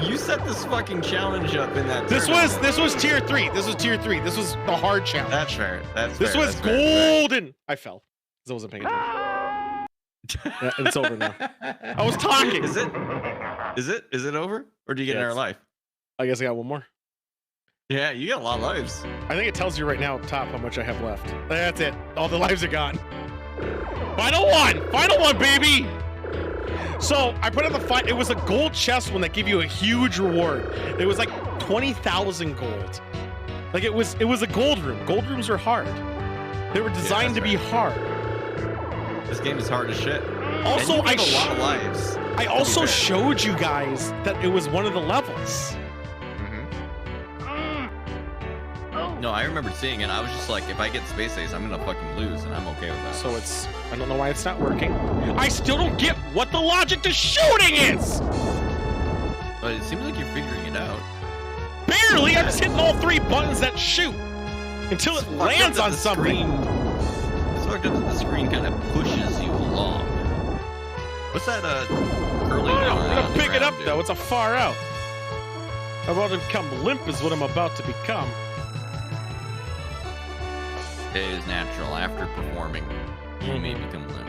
you set this fucking challenge up in that. This was tier 3. This was tier 3. This was the hard challenge. That's fair. This was golden. I fell because I wasn't paying attention. Yeah, and it's over now. I was talking. Is it over? Or do you get another life? I guess I got one more. Yeah, you got a lot of lives. I think it tells you right now up top how much I have left. That's it. All the lives are gone. Final one, baby. So I put in the fight. It was a gold chest one that gave you a huge reward. It was like 20,000 gold. Like it was a gold room. Gold rooms are hard. They were designed to be hard. This game is hard as shit. Also, I have a lot of lives. I also showed you guys that it was one of the levels. No, I remember seeing it. I was just like, if I get Space Ace, I'm gonna fucking lose, and I'm okay with that. So I don't know why it's not working. I still don't get what the logic to shooting is! But it seems like you're figuring it out. Barely! I'm just hitting all 3 buttons that shoot until it lands on something. It's fucked up that the screen kind of pushes you along. What's that, curly? I'm gonna pick it up, though. It's a far out. I'm about to become limp is what I'm about to become. It is natural. After performing, you may become limp.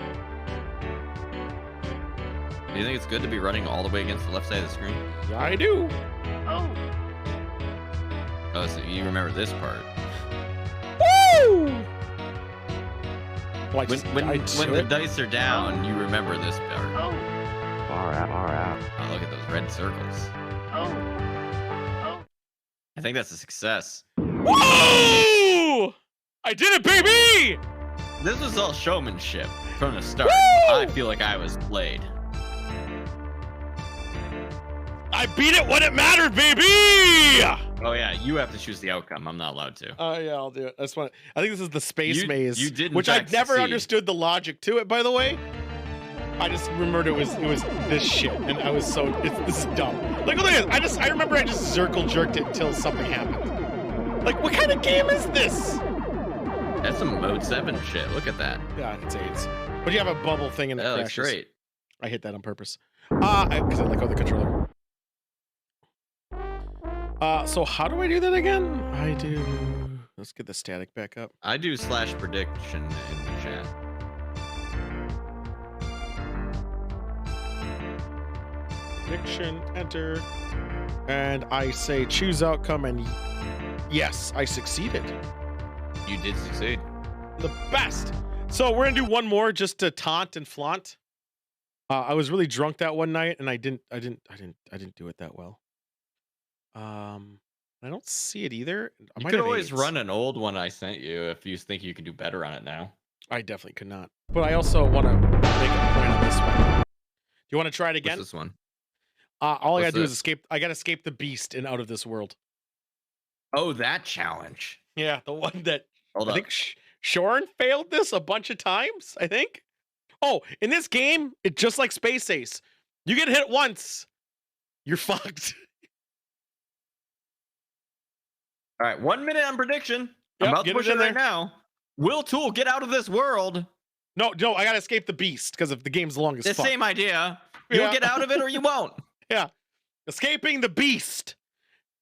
Do you think it's good to be running all the way against the left side of the screen? Yeah, I do. Oh, so you remember this part. Woo! When the dice are down, you remember this part. Far out. Oh, look at those red circles. I think that's a success. Woo! I did it, baby! This was all showmanship from the start. Woo! I feel like I was played. I beat it when it mattered, baby! Oh yeah, you have to choose the outcome. I'm not allowed to. Yeah, I'll do it. I think this is the space maze. You did, which I've never understood the logic to it, by the way. I just remembered it was this shit, and I was this is dumb. Like look at this. I remember I just circle jerked it until something happened. Like what kind of game is this? That's some mode 7 shit. Look at that. Yeah, it's AIDS. But you have a bubble thing in the crashes. Looks great. I hit that on purpose. Because I let go of the controller. So how do I do that again? Let's get the static back up. I do /prediction in the chat. Prediction, enter. And I say choose outcome, and yes, I succeeded. You did succeed. The best. So we're gonna do one more just to taunt and flaunt. I was really drunk that one night, and I didn't do it that well. I don't see it either. You could always run an old one I sent you if you think you can do better on it now. I definitely could not. But I also want to make a point on this one. Do you want to try it again? What's this one? All I gotta do is escape. I gotta escape the beast and out of this world. Oh, that challenge. Yeah, the one that I think Shorn failed this a bunch of times, I think. Oh, in this game, it's just like Space Ace. You get hit once, you're fucked. All right, 1 minute on prediction. Yep, I'm about to push it right now. Will Tool get out of this world? No, I gotta escape the beast because if the game's long as the fuck. Same idea. You'll get out of it or you won't. Yeah. Escaping the beast.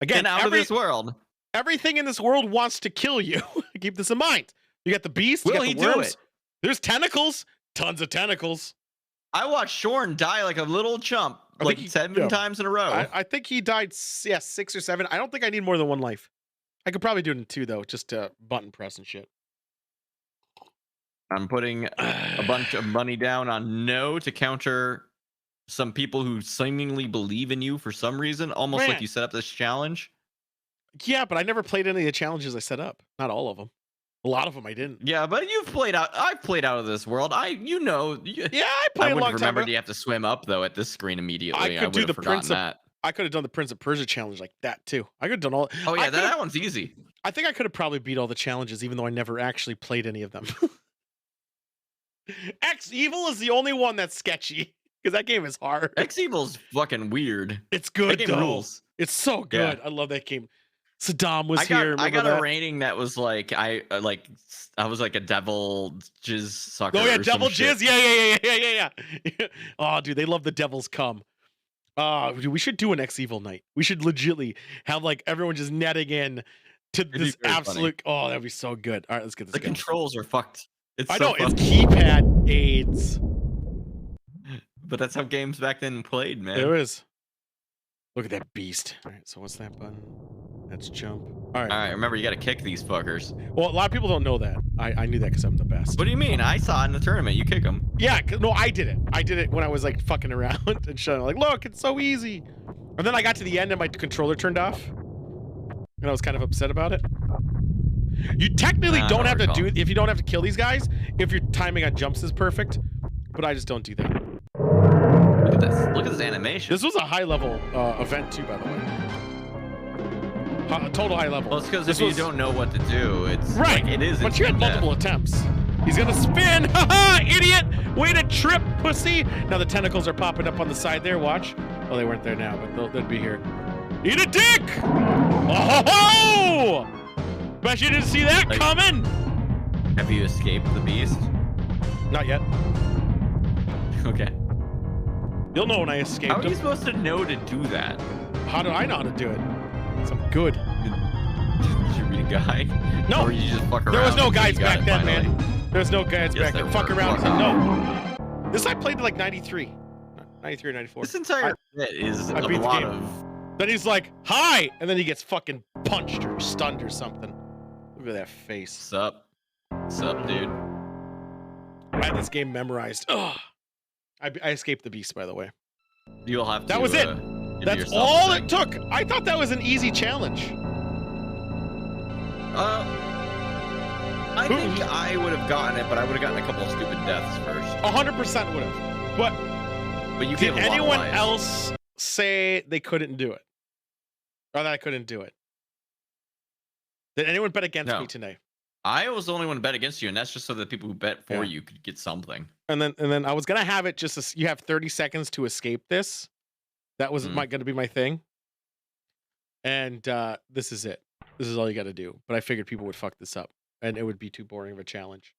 Again, out of this world. Everything in this world wants to kill you. Keep this in mind. You got the beast. Will you got he the do worms. it? There's tentacles. Tons of tentacles. I watched Shorn die like a little chump like 7 times in a row. I think he died 6 or 7. I don't think I need more than 1 life. I could probably do it in 2 though, just to button press and shit. I'm putting a bunch of money down on no to counter some people who seemingly believe in you for some reason, almost Man. like you set up this challenge. Yeah, but I never played any of the challenges I set up. Not all of them. A lot of them I didn't. Yeah, but you've played out. I've played out of this world. Yeah, I played I a long wouldn't time remember ago. you have to swim up though at this screen immediately. I could would do have the forgotten Prince of. that. I could have done the Prince of Persia challenge like that too. I could have done all. Oh yeah, I that one's easy. I think I could have probably beat all the challenges, even though I never actually played any of them. X Evil is the only one that's sketchy because that game is hard. X Evil's fucking weird. It's good That game though. rules. It's so good. Yeah. I love that game. Saddam was I got, here. I got remember a that? rating that was like I was like a devil jizz sucker. Oh yeah, or some Devil shit. Jizz. Yeah. Oh, dude, they love the Devil's Come. Dude, we should do an X Evil night. We should legitly have like everyone just netting in to It'd be this very absolute. Oh, that'd be so good. All right, let's get this. The going. controls are fucked. I so know it's fucked. keypad aids. But that's how games back then played, man. There is. Look at that beast. All right, so what's that button? That's jump. All right. All right, remember you got to kick these fuckers. Well, a lot of people don't know that. I knew that because I'm the best. What do you mean? I saw it in the tournament. You kick them. Yeah, no, I did it. I did it when I was like fucking around and showing like, look, it's so easy. And then I got to the end and my controller turned off, and I was kind of upset about it. You technically Nah, I don't don't have to recall. do if you don't have to kill these guys if your timing on jumps is perfect, but I just don't do that. Look at this. Look at this animation. This was a high level event too, by the way. Total high level. Well, it's because This if you was- don't know what to do, it's Right. Like, it is. But you had instant multiple death. attempts. He's gonna spin. Haha, idiot! Way to trip, pussy. Now the tentacles are popping up on the side there. Watch. Oh, they weren't there now, but they'll be here. Eat a dick! Oh ho ho! Bet you didn't see that Like- coming. Have you escaped the beast? Not yet. Okay. You'll know when I escaped How are you him. supposed to know to do that? How do I know how to do it? 'Cause I'm good. Did you read a guide? No. Or you just fuck around? There was no until you guides got back it then, finally? man. There's no guides Yes, back then. there Fuck were. around. Fuck No. This I played like 93. 93 or 94. This entire bit is I a beat the lot game. of. Then he's like, hi! And then he gets fucking punched or stunned or something. Look at that face. Sup, dude. I had this game memorized. Ugh. I escaped the beast, by the way. You'll have to. That was it. give That's yourself all a it took. I thought that was an easy challenge. I think I would have gotten it, but I would have gotten a couple of stupid deaths first. 100% would have. But But you did gave a lot of anyone lives. else say they couldn't do it? Or that I couldn't do it? Did anyone bet against No. me today? I was the only one to bet against you, and that's just so that people who bet for Yeah. you could get something. And then I was gonna have it just as you have 30 seconds to escape this. That was gonna be my thing. And this is it. This is all you got to do. But I figured people would fuck this up, and it would be too boring of a challenge.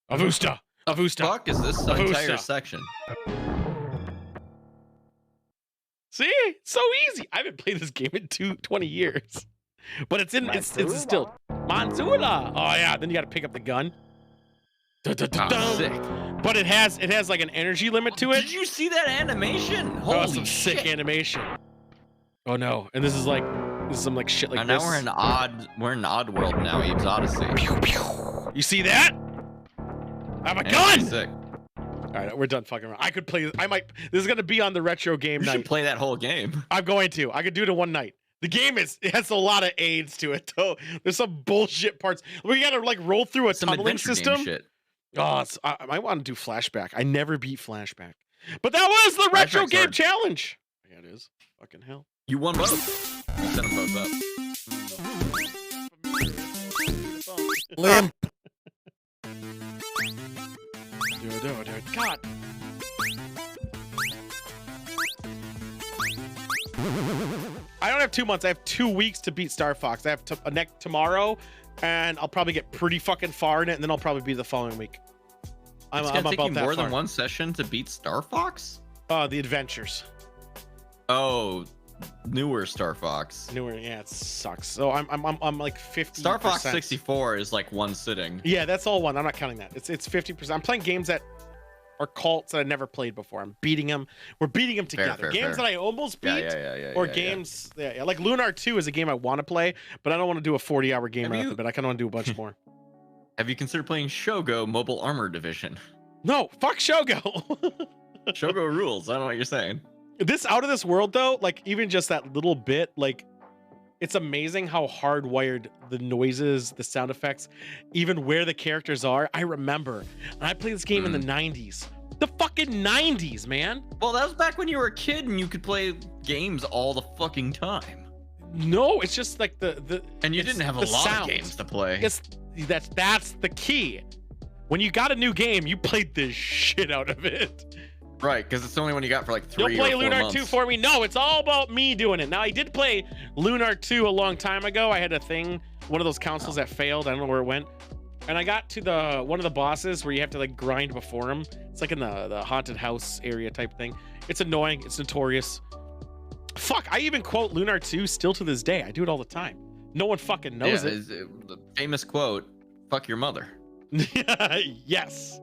Avusta. Fuck is this Avusta. entire section? See, it's so easy. I haven't played this game in 20 years, but it's still Manzula. Oh yeah, then you got to pick up the gun. Oh, sick. But it has like an energy limit to it. Did you see that animation? Oh, Holy some shit! sick animation. Oh no! And this is some like shit like And this. now we're in odd world now. Abe's Odyssey. You see that? I have a Man, gun. sick. All right, we're done fucking around. I could play. I might. This is gonna be on the retro game You night. should play that whole game. I'm going to. I could do it in one night. The game it has a lot of aids to it though. There's some bullshit parts. We gotta like roll through a Some tumbling adventure game system. shit. Oh, I might want to do flashback. I never beat flashback, but that was the retro Flashback's game hard. challenge. Yeah, it is. Fucking hell. You won both. You set them both up. Limp. God. I don't have 2 months. I have 2 weeks to beat Star Fox. I have a neck tomorrow, and I'll probably get pretty fucking far in it, and then I'll probably be the following week. It's gonna take you more than one session to beat Star Fox. The adventures. Oh, newer Star Fox. Newer, yeah, it sucks. So I'm like 50%. Star Fox 64 is like one sitting. Yeah, that's all one. I'm not counting that. It's 50%. I'm playing games that are cults that I never played before. I'm beating them. We're beating them together. Games that I almost beat, or games. Yeah, like Lunar 2 is a game I want to play, but I don't want to do a 40-hour game marathon. But I kind of want to do a bunch more. Have you considered playing Shogo Mobile Armor Division? No, fuck Shogo. Shogo rules. I don't know what you're saying. This Out of This World though, like even just that little bit, like it's amazing how hardwired the noises, the sound effects, even where the characters are. I remember, and I played this game in the 90s. The fucking 90s, man. Well, that was back when you were a kid and you could play games all the fucking time. No, it's just like the and you didn't have a lot of games to play. That's the key. When you got a new game, you played the shit out of it. Right, because it's the only one you got for like 3 or 4 months. You'll play Lunar 2 for me? No, it's all about me doing it. Now, I did play Lunar 2 a long time ago. I had a thing, one of those consoles that failed. I don't know where it went. And I got to one of the bosses where you have to like grind before him. It's like in the haunted house area type thing. It's annoying. It's notorious. Fuck, I even quote Lunar 2 still to this day. I do it all the time. No one fucking knows it. The famous quote, fuck your mother. Yes.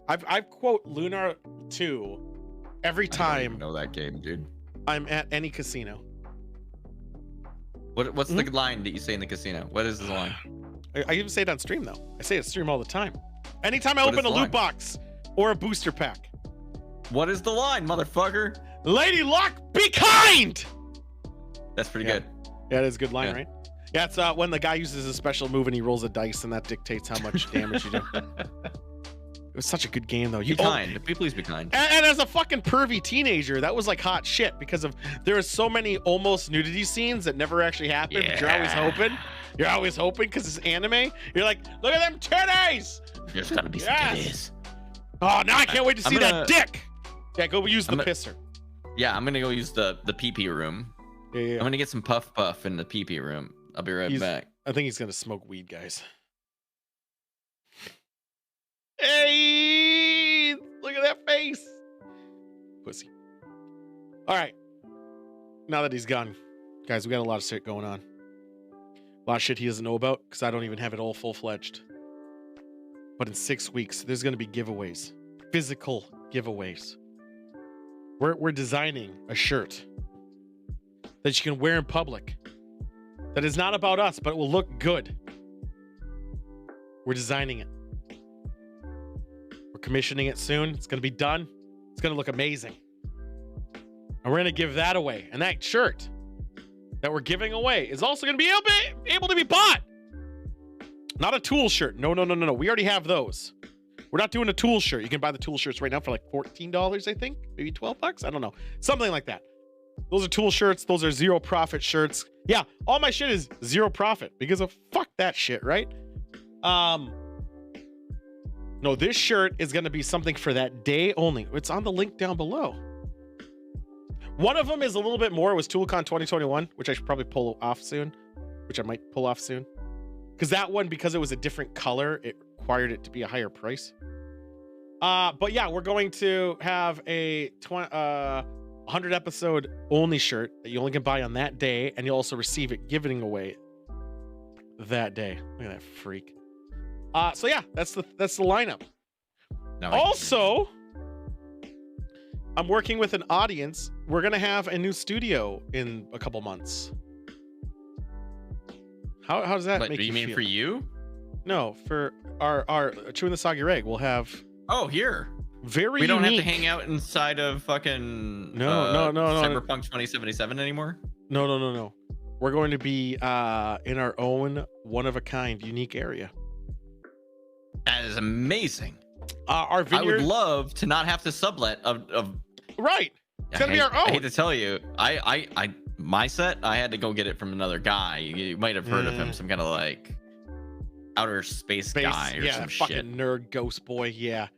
I quote Lunar 2 every time. I don't even know that game, dude. I'm at any casino. What's the line that you say in the casino? What is the line? I even say it on stream though. I say it stream all the time. Anytime I open a loot box or a booster pack. What is the line, motherfucker? Lady Luck, be kind! That's pretty good. Yeah, that is a good line, right? Yeah, it's when the guy uses a special move and he rolls a dice and that dictates how much damage you do. It was such a good game, though. Be kind. Please be kind. And as a fucking pervy teenager, that was like hot shit because there are so many almost nudity scenes that never actually happened. But you're always hoping. You're always hoping because it's anime. You're like, look at them titties. There's gotta be some titties. Oh, now I can't wait to see that dick. Yeah, go use the pisser. Yeah, I'm gonna go use the pee-pee room. Yeah. I'm gonna get some puff in the pee-pee room. I'll be right back. I think he's gonna smoke weed, guys. Hey, look at that face. Pussy. All right. Now that he's gone, guys, we got a lot of shit going on. A lot of shit he doesn't know about because I don't even have it all full-fledged. But in 6 weeks, there's going to be giveaways. Physical giveaways. We're designing a shirt that you can wear in public. That is not about us, but it will look good. We're designing it. We're commissioning it soon. It's going to be done. It's going to look amazing. And we're going to give that away. And that shirt that we're giving away is also going to be able to be bought. Not a tool shirt. No. We already have those. We're not doing a tool shirt. You can buy the tool shirts right now for like $14, I think. Maybe $12. I don't know. Something like that. Those are tool shirts. Those are zero profit shirts. Yeah, all my shit is zero profit because of fuck that shit, right? No, this shirt is going to be something for that day only. It's on the link down below. One of them is a little bit more. It was ToolCon 2021, which I should probably pull off soon. Because that one, because it was a different color, it required it to be a higher price. But yeah, we're going to have a 100 episode only shirt that you only can buy on that day, and you'll also receive it giving away that day. Look at that freak. So yeah, that's the lineup. Also, I'm working with an audience. We're gonna have a new studio in a couple months. How does that make you feel? You mean for you? No, for our Chewing the Soggy Rag. We'll have. Oh, here. Very. We don't have to hang out inside of fucking. No. Cyberpunk 2077 anymore. No. We're going to be in our own one-of-a-kind, unique area. That is amazing. Our vineyard. I would love to not have to sublet of. Right. It's gonna be our own. I hate to tell you, my set, I had to go get it from another guy. You might have heard of him, some kind of like outer space guy or some fucking shit. Nerd ghost boy. Yeah,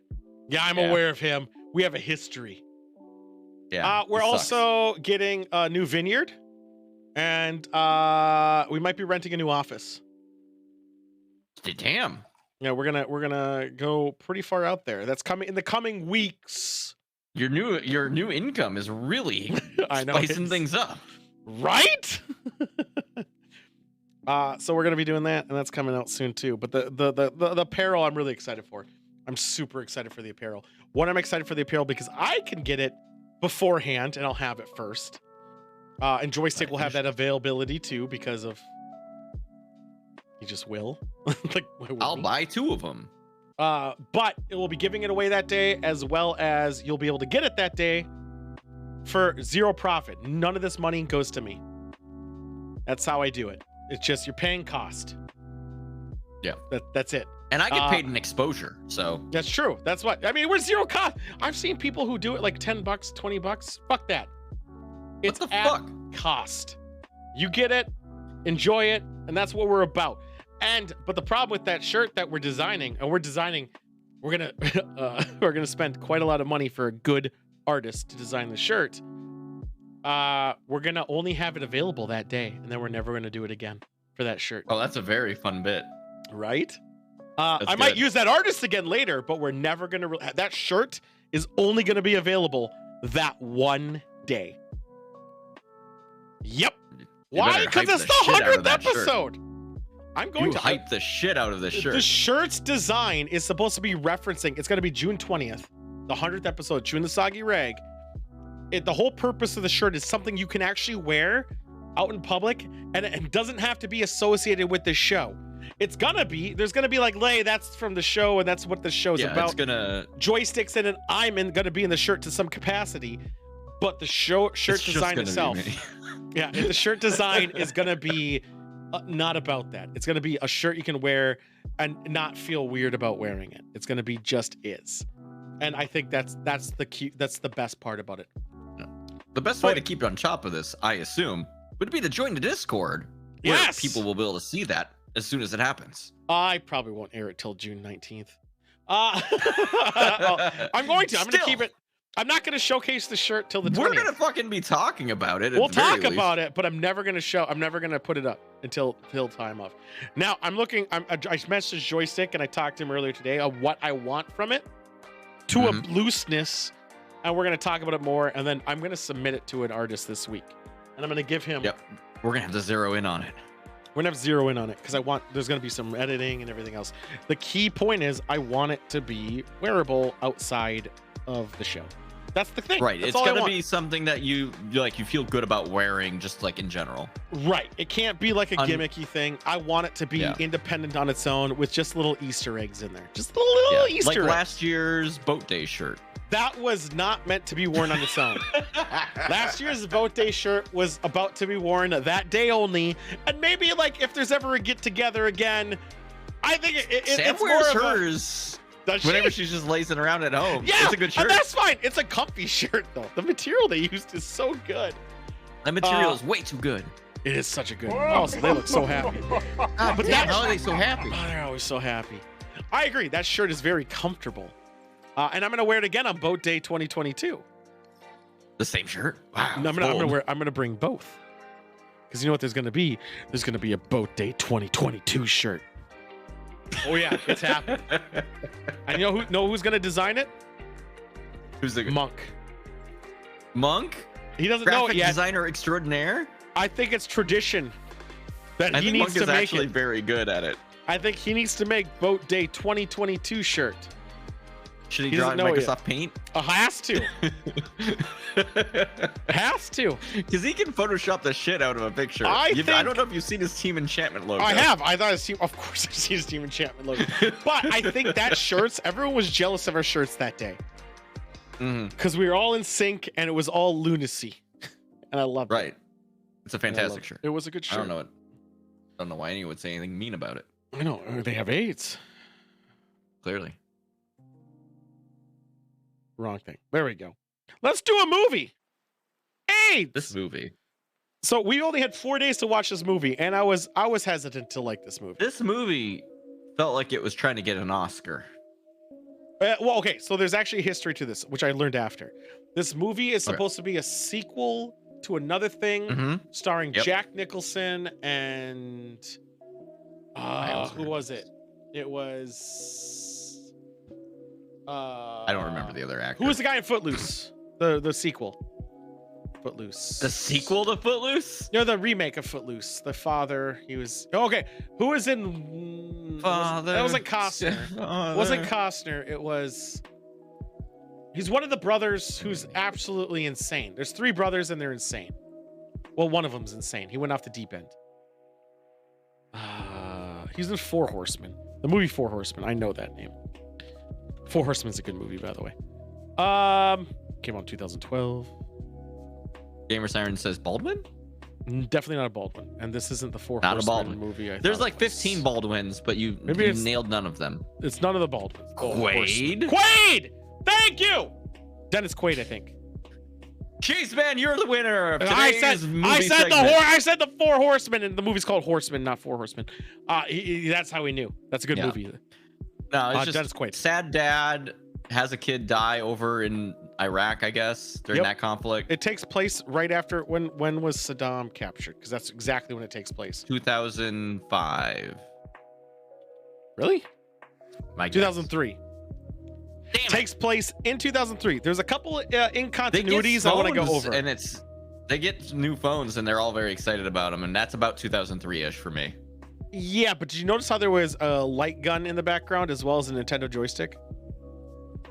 I'm aware of him. We have a history. Yeah. We're also getting a new vineyard, and we might be renting a new office. Damn. Yeah, we're gonna go pretty far out there. That's coming in the coming weeks. Your new income is really I know, spicing things up. Right? So we're gonna be doing that, and that's coming out soon too. But the apparel I'm really excited for. I'm super excited for the apparel. One, I'm excited for the apparel because I can get it beforehand and I'll have it first. And Joystick will have that availability too because of he just will. Like I'll buy 2 of them. But it will be giving it away that day, as well as you'll be able to get it that day for 0 profit. None of this money goes to me. That's how I do it. It's just you're paying cost. Yeah. That's it. And I get paid in exposure, so. That's true. That's what I mean. We're 0 cost. I've seen people who do it like $10, $20. Fuck that. It's what the at fuck? Cost. You get it, enjoy it, and that's what we're about. But the problem with that shirt that we're designing, we're gonna spend quite a lot of money for a good artist to design the shirt. We're gonna only have it available that day, and then we're never gonna do it again for that shirt. Oh, that's a very fun bit. Right? I might use that artist again later, but we're never gonna. That shirt is only gonna be available that one day. Yep. Why? Because it's the 100th episode. I'm going to hype the shit out of this shirt. The shirt's design is supposed to be referencing. It's going to be June 20th, the 100th episode, Chewing the Soggy Rag. The whole purpose of the shirt is something you can actually wear out in public, and it doesn't have to be associated with the show. It's gonna be. There's gonna be like, Lay, that's from the show, and that's what the show's about. It's gonna Joysticks in it. I'm gonna be in the shirt to some capacity, but the shirt design itself. Yeah, the shirt design is gonna be not about that. It's gonna be a shirt you can wear and not feel weird about wearing it. It's gonna be just is, and I think that's the best part about it. The best way to keep on top of this, I assume, would be to join the Discord. Where Yes, people will be able to see that as soon as it happens. I probably won't air it till June 19th. I'm going to. I'm going to keep it. I'm not going to showcase the shirt till the 20th. We're going to fucking be talking about it. We'll talk about it, but I'm never going to show. I'm never going to put it up until time of. Now I'm looking. I messaged Joystick and I talked to him earlier today of what I want from it to a looseness, and we're going to talk about it more. And then I'm going to submit it to an artist this week, and I'm going to give him. Yep. We're going to have to zero in on it. We're gonna have zero in on it because there's gonna be some editing and everything else. The key point is I want it to be wearable outside of the show. That's the thing. Right. That's it's gonna be something that you feel good about wearing, just like in general. Right. It can't be like a gimmicky thing. I want it to be independent on its own with just little Easter eggs in there. Just little Easter eggs. Like last year's Boat Day shirt. That was not meant to be worn on its own. Last year's Boat Day shirt was about to be worn that day only, and maybe like if there's ever a get together again, I think Sam it's wears more of hers whenever she's just lazing around at home. Yeah, it's a good shirt. And that's fine. It's a comfy shirt though. The material they used is so good. That material is way too good. It is such a good. Also, they look so happy. But how are they so happy? Oh, they're always so happy. I agree. That shirt is very comfortable. And I'm gonna wear it again on Boat Day 2022. The same shirt? Wow. No, I'm gonna bring both. Because you know what there's gonna be? There's gonna be a Boat Day 2022 shirt. Oh yeah, it's happening. And you know who's gonna design it? Who's the Monk? He doesn't know it yet. Designer extraordinaire? I think it's tradition that I he think needs Monk to is make actually it. very good at it. I think he needs to make Boat Day 2022 shirt. Should he draw it in Microsoft Paint? Has to. Has to. Because he can Photoshop the shit out of a picture. I don't know if you've seen his Team Enchantment logo. I have. I thought of course I've seen his Team Enchantment logo. But I think that shirts, everyone was jealous of our shirts that day. Because we were all in sync and it was all lunacy. And I loved it. Right. It's a fantastic shirt. It was a good shirt. I don't know why anyone would say anything mean about it. I know. They have AIDS. Clearly. Wrong thing. There we go. Let's do a movie. AIDS. This movie. So we only had 4 days to watch this movie, and I was hesitant to like this movie. This movie felt like it was trying to get an Oscar. Well, okay, so there's actually history to this, which I learned after. This movie is supposed to be a sequel to another thing, starring Jack Nicholson and who was it? It was I don't remember the other actor. Who was the guy in Footloose? The sequel. Footloose. The sequel to Footloose? No, the remake of Footloose. The father, he was okay. Who was in? Father. That wasn't Costner. It wasn't Costner. It was. He's one of the brothers who's absolutely insane. There's 3 brothers and they're insane. Well, one of them's insane. He went off the deep end. He's in 4 Horsemen. The movie 4 Horsemen. I know that name. 4 Horsemen's a good movie, by the way. Came out in 2012. Gamer Siren says Baldwin? Definitely not a Baldwin. And this isn't the 4 Not a Horsemen Baldwin movie. There's like 15 Baldwins, but you nailed none of them. It's none of the Baldwins. Quaid? Quaid! Thank you! Dennis Quaid, I think. Chase, man, you're the winner of I today's said movie I segment. said the 4 Horsemen, and the movie's called Horsemen, not 4 Horsemen. That's how we knew. That's a good movie. No, it's just Dennis Quaid. sad dad has a kid die over in Iraq, I guess, during that conflict. It takes place right after when was Saddam captured? Because that's exactly when it takes place. 2005. Really? My guess. 2003. Takes place in 2003. There's a couple incontinuities I want to go over. And they get new phones and they're all very excited about them, and that's about 2003-ish for me. Yeah, but did you notice how there was a light gun in the background as well as a Nintendo joystick?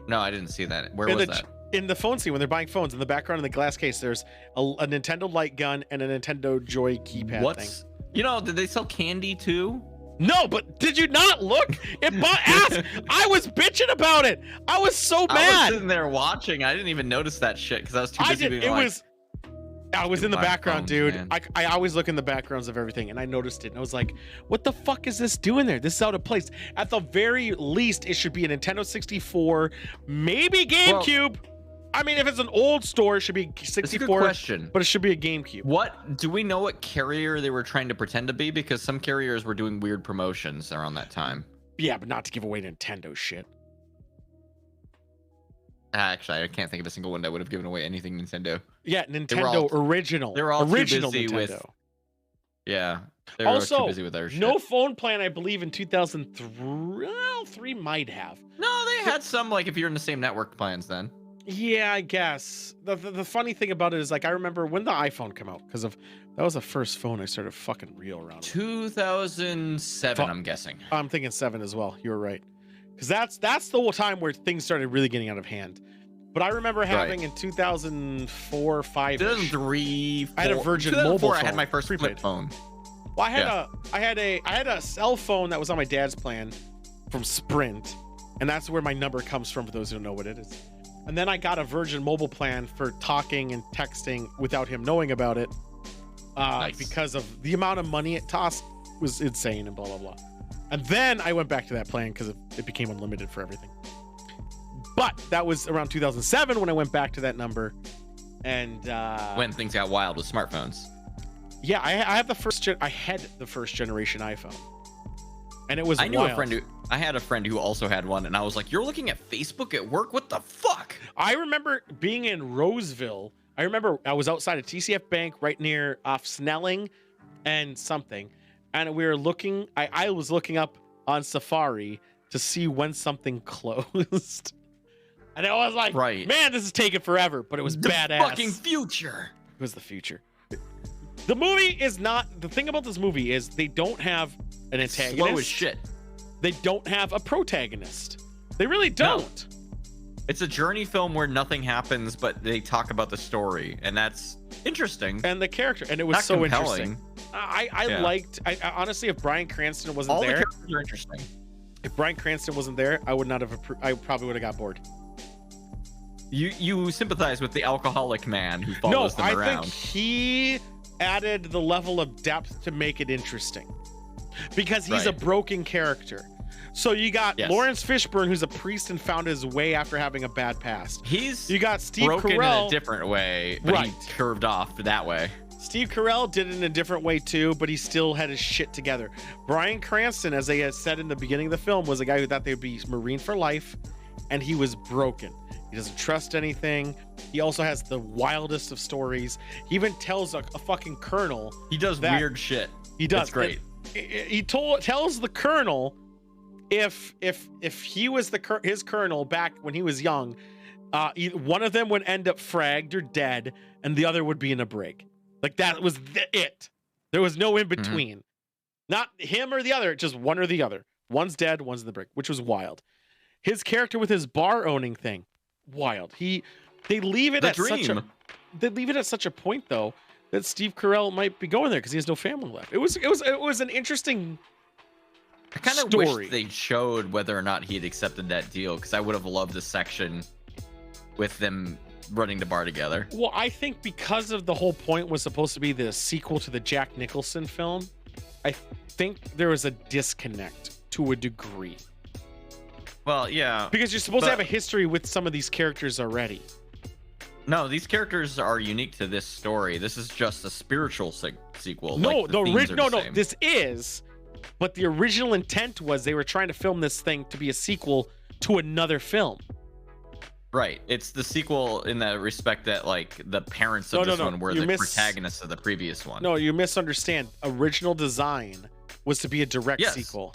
No, I didn't see that. Where was that? In the phone scene when they're buying phones, in the background in the glass case, there's a Nintendo light gun and a Nintendo Joy keypad thing. You know, did they sell candy too? No, but did you not look? It bought ass. I was bitching about it. I was so mad. I was sitting there watching. I didn't even notice that shit because I was too busy being like, I was in the background, phones, dude. man. I always look in the backgrounds of everything, and I noticed it, and I was like, what the fuck is this doing there? This is out of place. At the very least, it should be a Nintendo 64, maybe GameCube. I mean, if it's an old store, it should be 64. It's a good question. But it should be a GameCube. Do we know what carrier they were trying to pretend to be? Because some carriers were doing weird promotions around that time. Yeah, but not to give away Nintendo shit. Actually, I can't think of a single one that would have given away anything Nintendo. Yeah, Nintendo original. They were all original too busy Nintendo. with. Yeah. They were Also, too busy with their shit. no phone plan, I believe, in 2003. Well, 3 might have. No, they had some, like, if you're in the same network plans then. Yeah, I guess. The funny thing about it is, like, I remember when the iPhone came out, because that was the first phone I started fucking real around with. 2007, I'm guessing. I'm thinking 7 as well. You were right. Because that's the time where things started really getting out of hand. But I remember having in 2004, 5, 2003, 4, I had a Virgin mobile phone. I had my first flip phone. Well, I had a cell phone that was on my dad's plan from Sprint, and that's where my number comes from for those who don't know what it is. And then I got a Virgin mobile plan for talking and texting without him knowing about it, because of the amount of money it cost was insane and blah blah blah. And then I went back to that plan because it became unlimited for everything. But that was around 2007 when I went back to that number, and when things got wild with smartphones. Yeah, I had the first generation iPhone, and it was. I had a friend who also had one, and I was like, "You're looking at Facebook at work? What the fuck?" I remember being in Roseville. I remember I was outside of TCF Bank, right near off Snelling, and something, and we were looking. I was looking up on Safari to see when something closed. And I was like, man, this is taking forever, but it was badass. Fucking future. It was the future. The movie is not, the thing about this movie is they don't have an antagonist. Slow as shit. They don't have a protagonist. They really don't. No. It's a journey film where nothing happens, but they talk about the story, and that's interesting. And the character, and it was so interesting. I liked, honestly, if Bryan Cranston wasn't there. All the characters are interesting. If Bryan Cranston wasn't there, I would not have, I probably would have got bored. You sympathize with the alcoholic man who follows them around. No, I think he added the level of depth to make it interesting because he's a broken character. So you got Lawrence Fishburne, who's a priest and found his way after having a bad past. You got Steve broken Carell in a different way, but he curved off that way. Steve Carell did it in a different way too, but he still had his shit together. Bryan Cranston, as they had said in the beginning of the film, was a guy who thought they'd be Marine for life, and he was broken. He doesn't trust anything. He also has the wildest of stories. He even tells a fucking colonel. He does weird shit. He does. It's great. He tells the colonel if he was his colonel back when he was young, one of them would end up fragged or dead, and the other would be in a brig. Like that was it. There was no in between. Not him or the other, just one or the other. One's dead, one's in the brig, which was wild. His character with his bar owning thing, wild. They leave it at such a point though that Steve Carell might be going there because he has no family left. It was an interesting. I kind of wish they showed whether or not he had accepted that deal, because I would have loved a section with them running the bar together. Well, I think because of the whole point was supposed to be the sequel to the Jack Nicholson film, I think there was a disconnect to a degree. Well, yeah. Because you're supposed to have a history with some of these characters already. No, these characters are unique to this story. This is just a spiritual sequel. No, like, this is. But the original intent was they were trying to film this thing to be a sequel to another film. Right. It's the sequel in the respect that, like, the parents of this one were the protagonists of the previous one. No, you misunderstand. Original design was to be a direct sequel.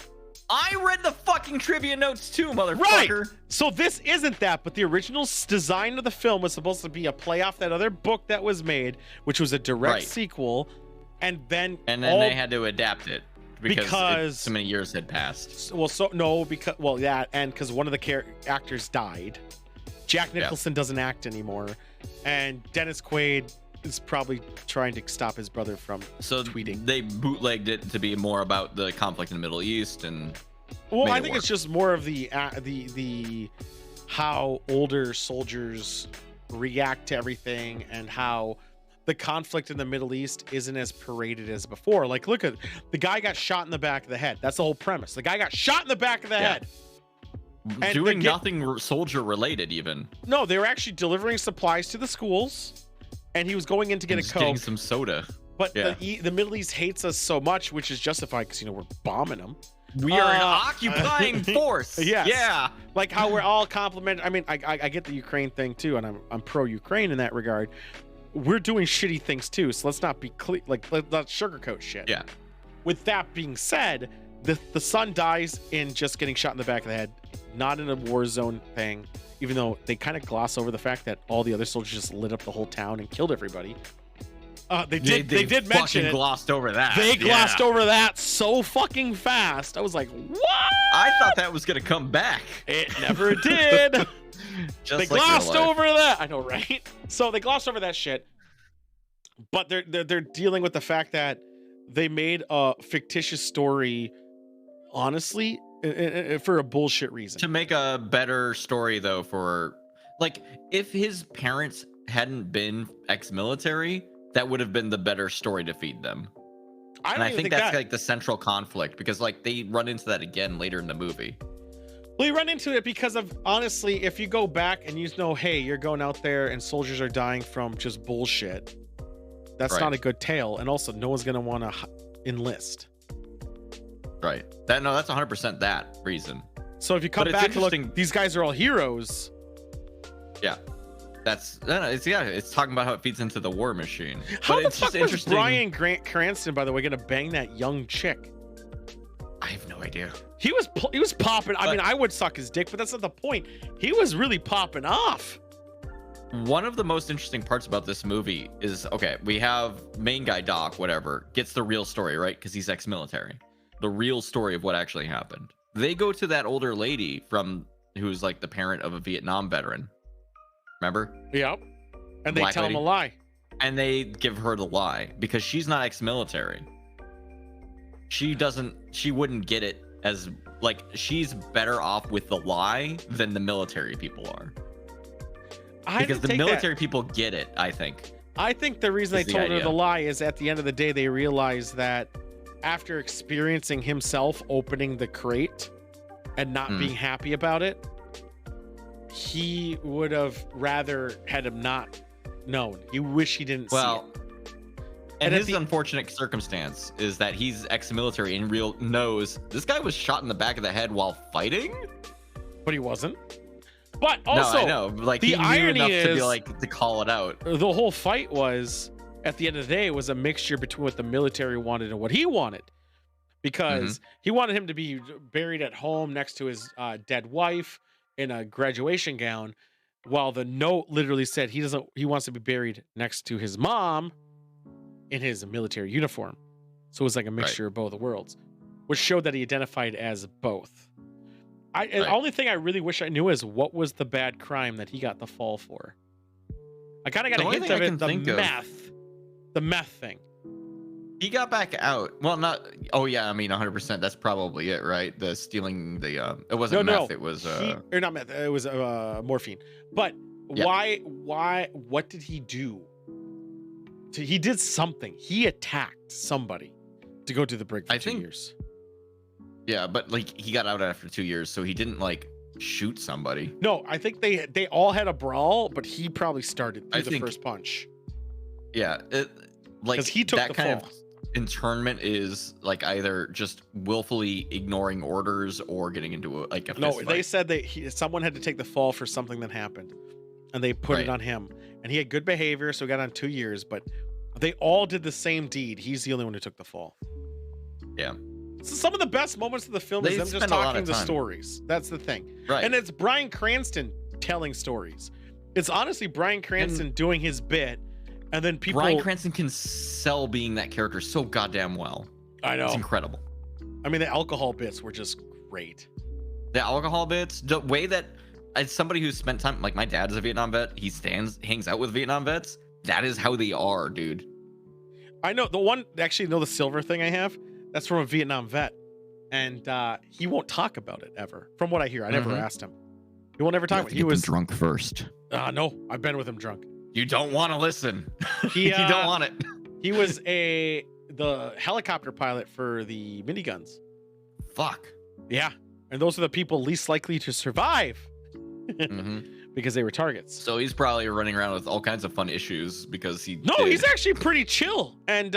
I read the fucking trivia notes too, motherfucker. Right. So this isn't that, but the original design of the film was supposed to be a play off that other book that was made, which was a direct sequel, and then they had to adapt it because so many years had passed. Because one of the actors died. Jack Nicholson doesn't act anymore, and Dennis Quaid is probably trying to stop his brother from tweeting. They bootlegged it to be more about the conflict in the Middle East, and I think it's just more of the how older soldiers react to everything, and how the conflict in the Middle East isn't as paraded as before. Like, look at the guy got shot in the back of the head. That's the whole premise. The guy got shot in the back of the head. And doing nothing soldier related even. No, they were actually delivering supplies to the schools, and he was going in to get a Coke. Getting some soda. But the Middle East hates us so much, which is justified because, we're bombing them. We are an occupying force. Yes. Yeah. Like how we're all complimenting. I mean, I get the Ukraine thing too, and I'm pro-Ukraine in that regard. We're doing shitty things too, so let's not be let's not sugarcoat shit. Yeah. With that being said, the son dies in just getting shot in the back of the head, not in a war zone thing, even though they kind of gloss over the fact that all the other soldiers just lit up the whole town and killed everybody. They did mention it. Glossed over that. They glossed over that so fucking fast. I was like, what? I thought that was gonna come back. It never did. They glossed over that. I know, right? So they glossed over that shit. But they're dealing with the fact that they made a fictitious story, honestly, for a bullshit reason. To make a better story, though, for like, if his parents hadn't been ex-military, that would have been the better story to feed them. I think that's like the central conflict, because like they run into that again later in the movie. Well, you run into it because of, honestly, if you go back and hey, you're going out there and soldiers are dying from just bullshit, that's not a good tale. And also, no one's gonna want to enlist. Right. That's 100% that reason. So if you come back and look, these guys are all heroes. Yeah. It's talking about how it feeds into the war machine. How but the it's fuck just was Bryan Cranston, by the way, gonna bang that young chick? I have no idea. He was popping. I mean, I would suck his dick, but that's not the point. He was really popping off. One of the most interesting parts about this movie is, okay, we have main guy Doc, whatever, gets the real story, right? Because he's ex-military. The real story of what actually happened. They go to that older lady who's like the parent of a Vietnam veteran. Remember? Yep. And they tell him a lie. And they give her the lie because she's not ex-military. She wouldn't get it as, like, she's better off with the lie than the military people are. Because the military people get it, I think. I think the reason they told her the lie is at the end of the day, they realized that after experiencing himself opening the crate and not being happy about it, he would have rather had him not known. He wish he didn't see it. And his unfortunate circumstance is that he's ex-military and knows this guy was shot in the back of the head while fighting, but he wasn't. But also, no, I know, like, the he knew irony enough is, to be like to call it out. The whole fight was, at the end of the day, it was a mixture between what the military wanted and what he wanted, because he wanted him to be buried at home next to his dead wife in a graduation gown. while the note literally said he wants to be buried next to his mom in his military uniform. So it was like a mixture of both worlds, which showed that he identified as both. The only thing I really wish I knew is what was the bad crime that he got the fall for. I kind of got a hint of it, the meth thing. He got back out. Well, not. Oh yeah, I mean 100%. That's probably it, right? The stealing the. It wasn't meth. It was. Or not meth. It was morphine. But why? What did he do? He did something. He attacked somebody to go to the brig for 2 years. Yeah, but like he got out after 2 years, so he didn't like shoot somebody. No, I think they all had a brawl, but he probably started the first punch. Yeah, because he took that the kind fall. of internment is like either just willfully ignoring orders or getting into a fist fight. They said that someone had to take the fall for something that happened, and they put it on him. And he had good behavior, so he got on 2 years. But they all did the same deed. He's the only one who took the fall. Yeah. So some of the best moments of the film is them just talking the stories. That's the thing. Right. And it's Bryan Cranston telling stories. It's honestly Bryan Cranston doing his bit, and then people. Bryan Cranston can sell being that character so goddamn well. I know. It's incredible. I mean, the alcohol bits were just great. The alcohol bits, the way that, as somebody who's spent time, like my dad is a Vietnam vet, he hangs out with Vietnam vets. That is how they are, dude. I know the silver thing I have. That's from a Vietnam vet, and he won't talk about it ever. From what I hear, I never asked him. He won't ever talk about it. He was drunk first. No, I've been with him drunk. You don't want to listen. You don't want it. He was the helicopter pilot for the miniguns. Fuck. Yeah, and those are the people least likely to survive because they were targets. So he's probably running around with all kinds of fun issues because he's actually pretty chill, and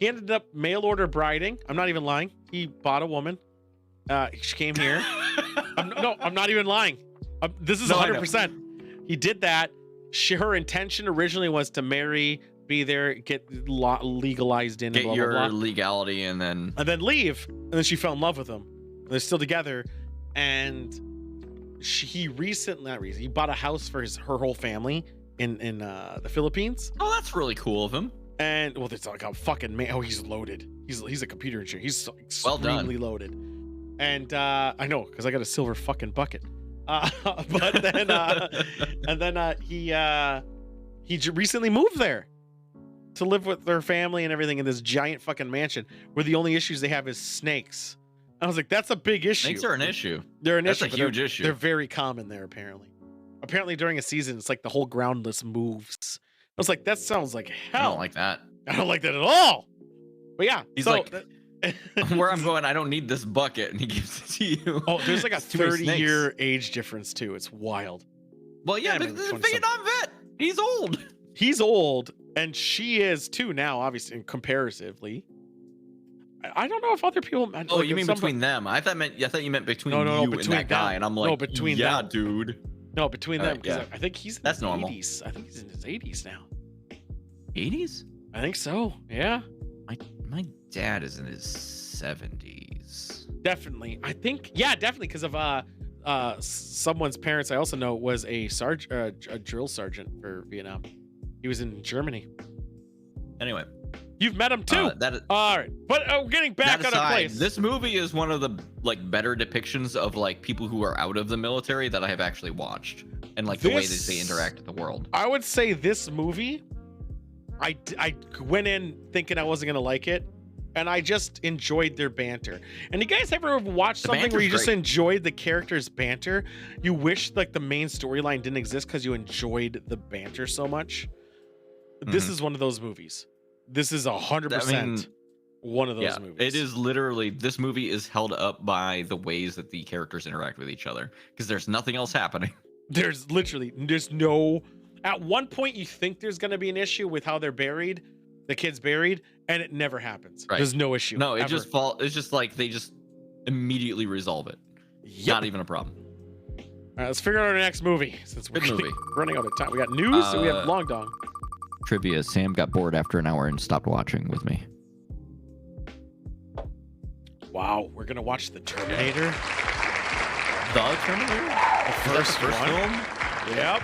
he ended up mail order briding. I'm not even lying. He bought a woman. She came here. I'm not even lying. This is 100%. He did that. Her intention originally was to marry, be there, get legalized in, get and blah, your blah, blah. legality, and then leave. And then she fell in love with him. And they're still together. And he bought a house for her whole family in the Philippines. Oh, that's really cool of him. And it's like a fucking man. Oh, he's loaded. He's a computer engineer. He's extremely loaded. And I know because I got a silver fucking bucket. But then he recently moved there to live with their family and everything in this giant fucking mansion where the only issues they have is snakes. I was like, that's a big issue. Snakes are an issue. They're an issue. That's a huge issue. They're very common there apparently. Apparently during a season, it's like the whole groundless moves. I was like, that sounds like hell. I don't like that. I don't like that at all. But yeah, he's like, where I'm going, I don't need this bucket, and he gives it to you. Oh, there's like a 30-year age difference too. It's wild. Well, yeah, but the Vietnam vet, he's old. He's old, and she is too now, obviously, comparatively. I don't know if other people. Oh, you mean between them? I thought you meant between you and that guy, and I'm like, no, between them, dude. No, between them, because I think he's in his normal. 80s. I think he's in his 80s now. 80s? I think so. Yeah. My dad is in his 70s. Definitely. I think. Yeah, definitely because of someone's parents. I also know was a drill sergeant for Vietnam. He was in Germany. Anyway. You've met him too. All right, but we're getting back on our place. This movie is one of the better depictions of people who are out of the military that I have actually watched, and the way that they interact with the world. I would say this movie, I went in thinking I wasn't gonna like it, and I just enjoyed their banter. And you guys ever watched something where you just enjoyed the characters' banter? You wish the main storyline didn't exist because you enjoyed the banter so much. This is one of those movies. This is 100% one of those movies. It is literally, this movie is held up by the ways that the characters interact with each other because there's nothing else happening. There's no, at one point you think there's going to be an issue with how they're buried, the kid's buried, and it never happens. Right. There's no issue. No, it's just they just immediately resolve it. Yep. Not even a problem. All right, let's figure out our next movie since we're running out of time. We got news and we have Long Dong. Trivia: Sam got bored after an hour and stopped watching with me. Wow, we're gonna watch The Terminator. The Terminator? The first one? film? Yep.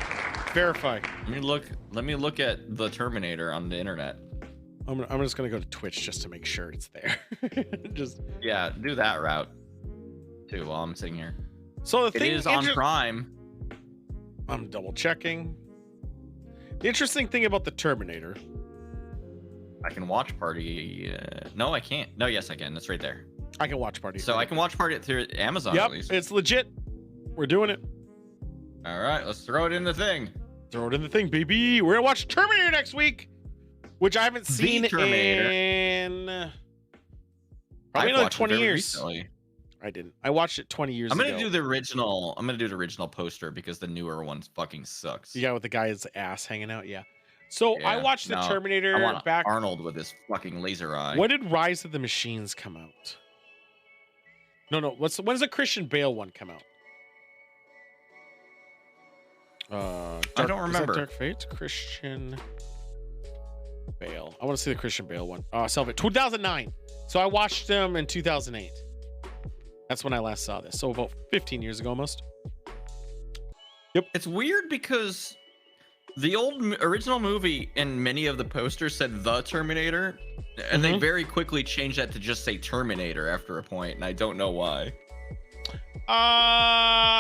Verify. Let me look at the Terminator on the internet. I'm just gonna go to Twitch just to make sure it's there. Just yeah, do that route too while I'm sitting here. So the thing is on Prime. I'm double checking. The interesting thing about the Terminator. I can watch party. No, I can't. No, yes, I can. That's right there. I can watch party. So I can watch party through Amazon yep, at least. It's legit. We're doing it. All right, let's throw it in the thing. Throw it in the thing, baby. We're gonna watch Terminator next week, which I haven't seen in probably another 20 years. Recently. I didn't. I watched it 20 years ago. I'm gonna do the original. I'm gonna do the original poster because the newer one fucking sucks. Yeah, with the guy's ass hanging out. Yeah. So I watched the Terminator back. Arnold with his fucking laser eye. When did Rise of the Machines come out? No. When's the Christian Bale one come out? I don't remember. Dark Fate, Christian Bale. I want to see the Christian Bale one. Salvage 2009. So I watched them in 2008. That's when I last saw this. So about 15 years ago, almost. Yep. It's weird because the original movie and many of the posters said The Terminator, and they very quickly changed that to just say Terminator after a point, and I don't know why.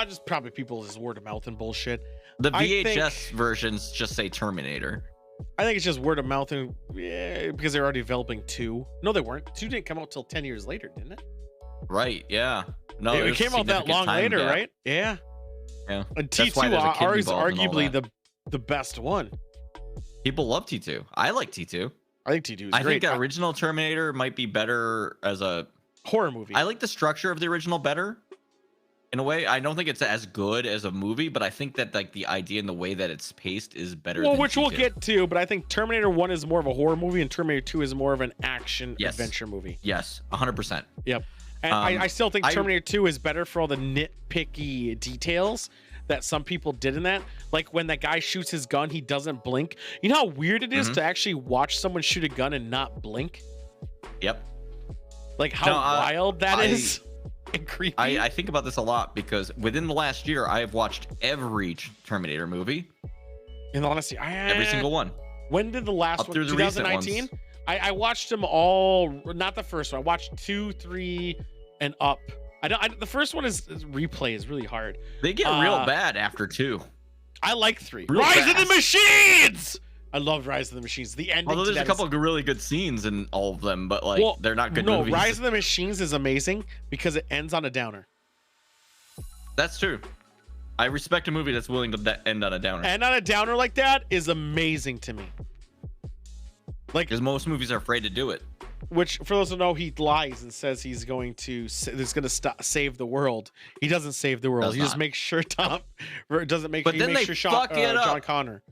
Just probably people's word of mouth and bullshit. The VHS versions just say Terminator. I think it's just word of mouth and because they're already developing 2. No, they weren't. 2 didn't come out till 10 years later, didn't it? Right. Yeah. No, it came out that long later, right? Yeah. Yeah. And T2 is arguably the best one. People love T2. I like T2. I think T2 is great. I think the original Terminator might be better as a horror movie. I like the structure of the original better. In a way, I don't think it's as good as a movie, but I think that like the idea and the way that it's paced is better. Well, which we'll get to, but I think Terminator 1 is more of a horror movie, and Terminator 2 is more of an action adventure movie. Yes, 100%. Yep. And I still think Terminator 2 is better for all the nitpicky details that some people did in that. Like when that guy shoots his gun, he doesn't blink. You know how weird it is to actually watch someone shoot a gun and not blink? Yep. Like how wild that is. And creepy. I think about this a lot because within the last year, I have watched every Terminator movie. In honesty, every single one. When did the last one? 2019. I watched them all. Not the first one. I watched 2, 3, and up. The first one is replay is really hard. They get real bad after 2. I like 3. Rise of the Machines. I love Rise of the Machines. The ending. Although there's a couple of really good scenes in all of them, but like they're not good movies. No, Rise of the Machines is amazing because it ends on a downer. That's true. I respect a movie that's willing to end on a downer. And on a downer like that is amazing to me. Like, because most movies are afraid to do it. Which, for those who know, he lies and says he's going to save the world. He doesn't save the world. He just makes sure John Connor.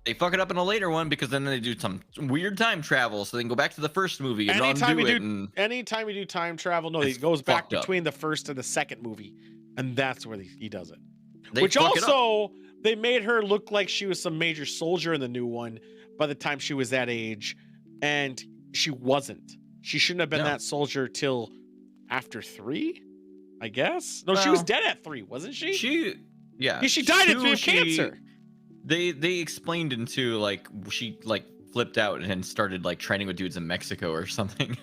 They fuck it up in a later one because then they do some weird time travel, so they can go back to the first movie and anytime undo it. Anytime you do time travel, no, he goes back between the first and the second movie, and that's where he does it. Which also, they made her look like she was some major soldier in the new one by the time she was that age, and she wasn't. She shouldn't have been that soldier till after 3, I guess. No, she was dead at 3, wasn't she? She died at 3 of cancer. They explained into like she like flipped out and started like training with dudes in Mexico or something.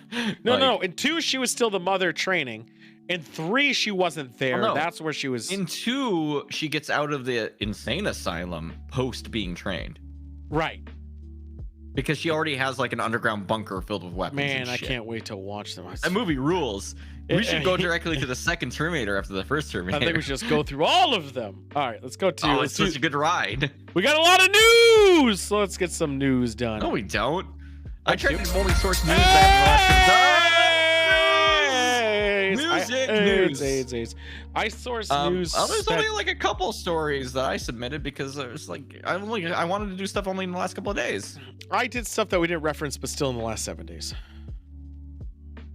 No. In 2, she was still the mother training. In 3, she wasn't there. Oh, no. That's where she was. In 2, she gets out of the insane asylum post being trained. Right. Because she already has like an underground bunker filled with weapons. Man, I can't wait to watch them. That movie rules. We should go directly to the second Terminator after the first Terminator. I think we should just go through all of them. All right, let's go to. Oh, it's such a good ride. We got a lot of news, so let's get some news done. No, we don't. I tried to only source news. News. I source news. There's only like a couple stories that I submitted because it was like I wanted to do stuff only in the last couple of days. I did stuff that we didn't reference, but still in the last 7 days.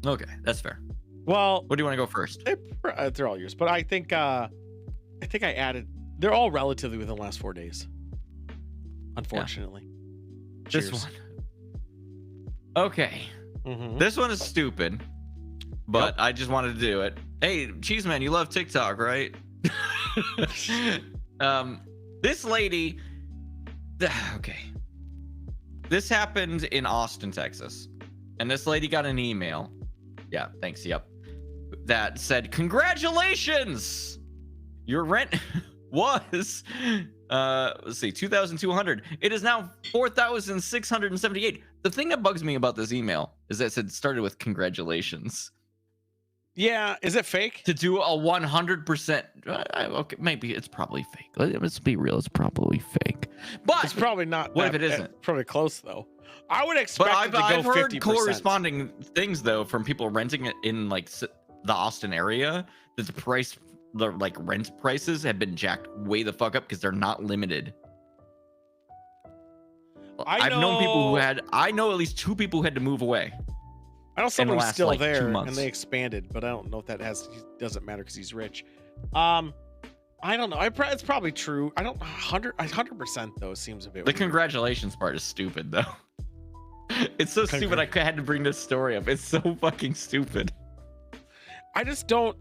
Okay, that's fair. Well, what do you want to go first? They're all yours, but I think I added. They're all relatively within the last 4 days. Unfortunately. Yeah. This one. Okay. This one is stupid, but I just wanted to do it. Hey, Cheeseman, you love TikTok, right? This lady. Okay. This happened in Austin, Texas. And this lady got an email. Yeah, thanks. Yep. That said, congratulations! Your rent was, let's see, 2,200. It is now 4,678. The thing that bugs me about this email is that it said started with congratulations. Yeah, is it fake? To do a 100%. Okay, maybe it's probably fake. Let's be real, it's probably fake. But it's probably not. What if it isn't? Probably close though. I would expect it to go I've heard 50%. corresponding things though from people renting it in like the Austin area that the like rent prices have been jacked way the fuck up because they're not limited. I've known people who had. I know at least 2 people who had to move away. I know someone who's still like, there and they expanded, but I don't know if that doesn't matter because he's rich. I don't know. It's probably true. I don't 100% though. Seems a bit. The weird. Congratulations part is stupid though. It's so stupid. I had to bring this story up. It's so fucking stupid. I just don't.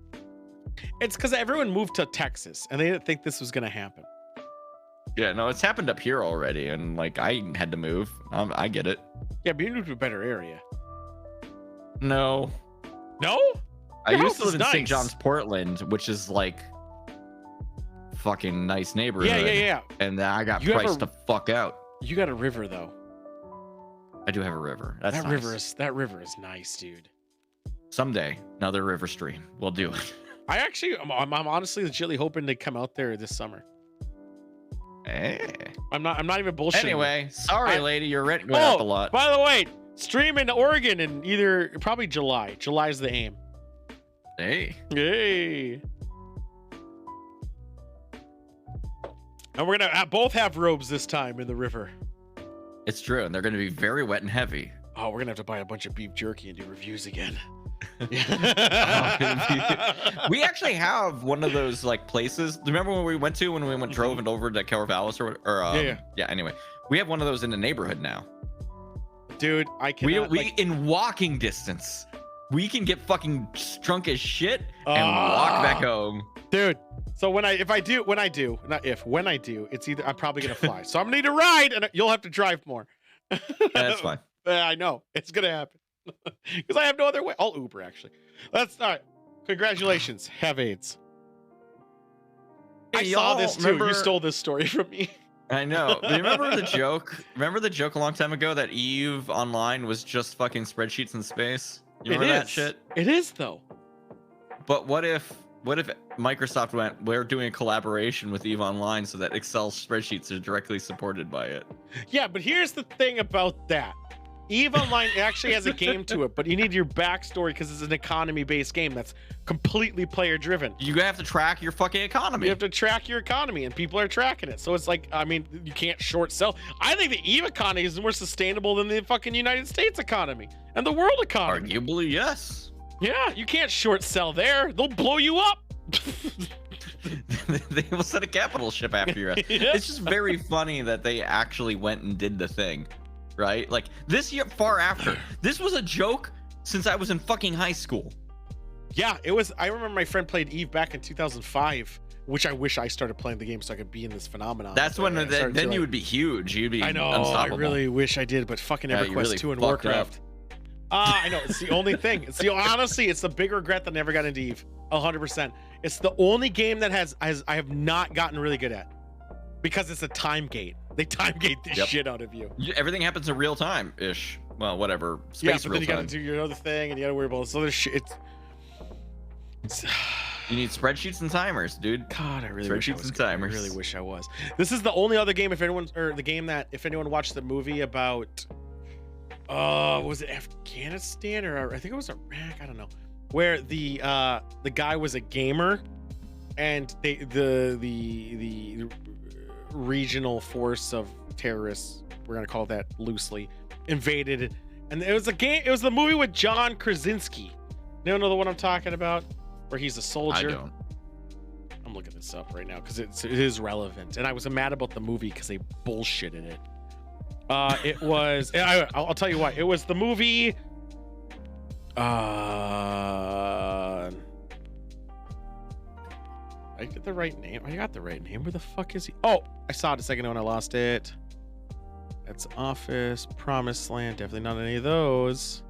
It's because everyone moved to Texas and they didn't think this was gonna happen. Yeah, no, it's happened up here already, and like I had to move. I get it. Yeah, but you moved to a better area. No. No? I Your used to house live in is St. nice. John's, Portland, which is like fucking nice neighborhood. Yeah. And I got priced the fuck out. You got a river though. I do have a river. That's that nice. river is nice, dude. Someday, another river stream. We'll do it. I'm honestly legitimately hoping to come out there this summer. Hey. I'm not even bullshitting. Anyway, sorry, lady, your rent went up a lot. By the way, stream in Oregon in probably July. July's the aim. Hey. And we're gonna both have robes this time in the river. It's true, and they're gonna be very wet and heavy. Oh, we're gonna have to buy a bunch of beef jerky and do reviews again. We actually have one of those like places. Remember when we went drove and over to Corvallis yeah. Anyway, we have one of those in the neighborhood now. Dude, I can. We in walking distance. We can get fucking drunk as shit and walk back home. Dude, so when I do, it's either I'm probably gonna fly. So I'm gonna need a ride, and you'll have to drive more. That's fine. I know it's gonna happen because I have no other way. I'll Uber actually. That's all right. Congratulations. Have AIDS. I saw this too. You stole this story from me. I know. Remember the joke? Remember the joke a long time ago that EVE Online was just fucking spreadsheets in space? You remember that shit? It is though. But what if Microsoft went, we're doing a collaboration with EVE Online so that Excel spreadsheets are directly supported by it? Yeah, but here's the thing about that. EVE Online actually has a game to it, but you need your backstory because it's an economy-based game that's completely player-driven. You have to track your fucking economy. You have to track your economy, and people are tracking it. So it's like, I mean, you can't short sell. I think the EVE economy is more sustainable than the fucking United States economy and the world economy. Arguably, yes. Yeah, you can't short sell there. They'll blow you up. They will send a capital ship after you. Yeah. It's just very funny that they actually went and did the thing. Right? Like this year, far after. This was a joke since I was in fucking high school. Yeah, it was. I remember my friend played EVE back in 2005, which I wish I started playing the game so I could be in this phenomenon. That's when then you would be huge. You'd be I know. unstoppable. I really wish I did, but fucking EverQuest really 2 and fucked Warcraft. I know. It's the only thing. Honestly, it's the big regret that I never got into EVE. 100%. It's the only game that I have not gotten really good at because it's a time gate. They time gate this shit out of you. Everything happens in real time ish. Well, whatever. Space Yeah, but real then you time. gotta do your other thing and you gotta worry about this other shit. You need spreadsheets and timers, dude. God, I really spreadsheets wish I was and timers. I really wish I was. This is the only other game if anyone watched the movie about was it Afghanistan or I think it was Iraq, I don't know, where the guy was a gamer and the regional force of terrorists, we're gonna call that loosely, invaded, and it was the movie with John Krasinski. You don't know the one I'm talking about, where he's a soldier? I don't. I'm looking this up right now because it is relevant, and I was mad about the movie because they bullshitted it. It was I'll tell you what, it was the movie I get the right name. I got the right name. Where the fuck is he? Oh, I saw it a second ago and I lost it. That's Office, Promised Land. Definitely not any of those.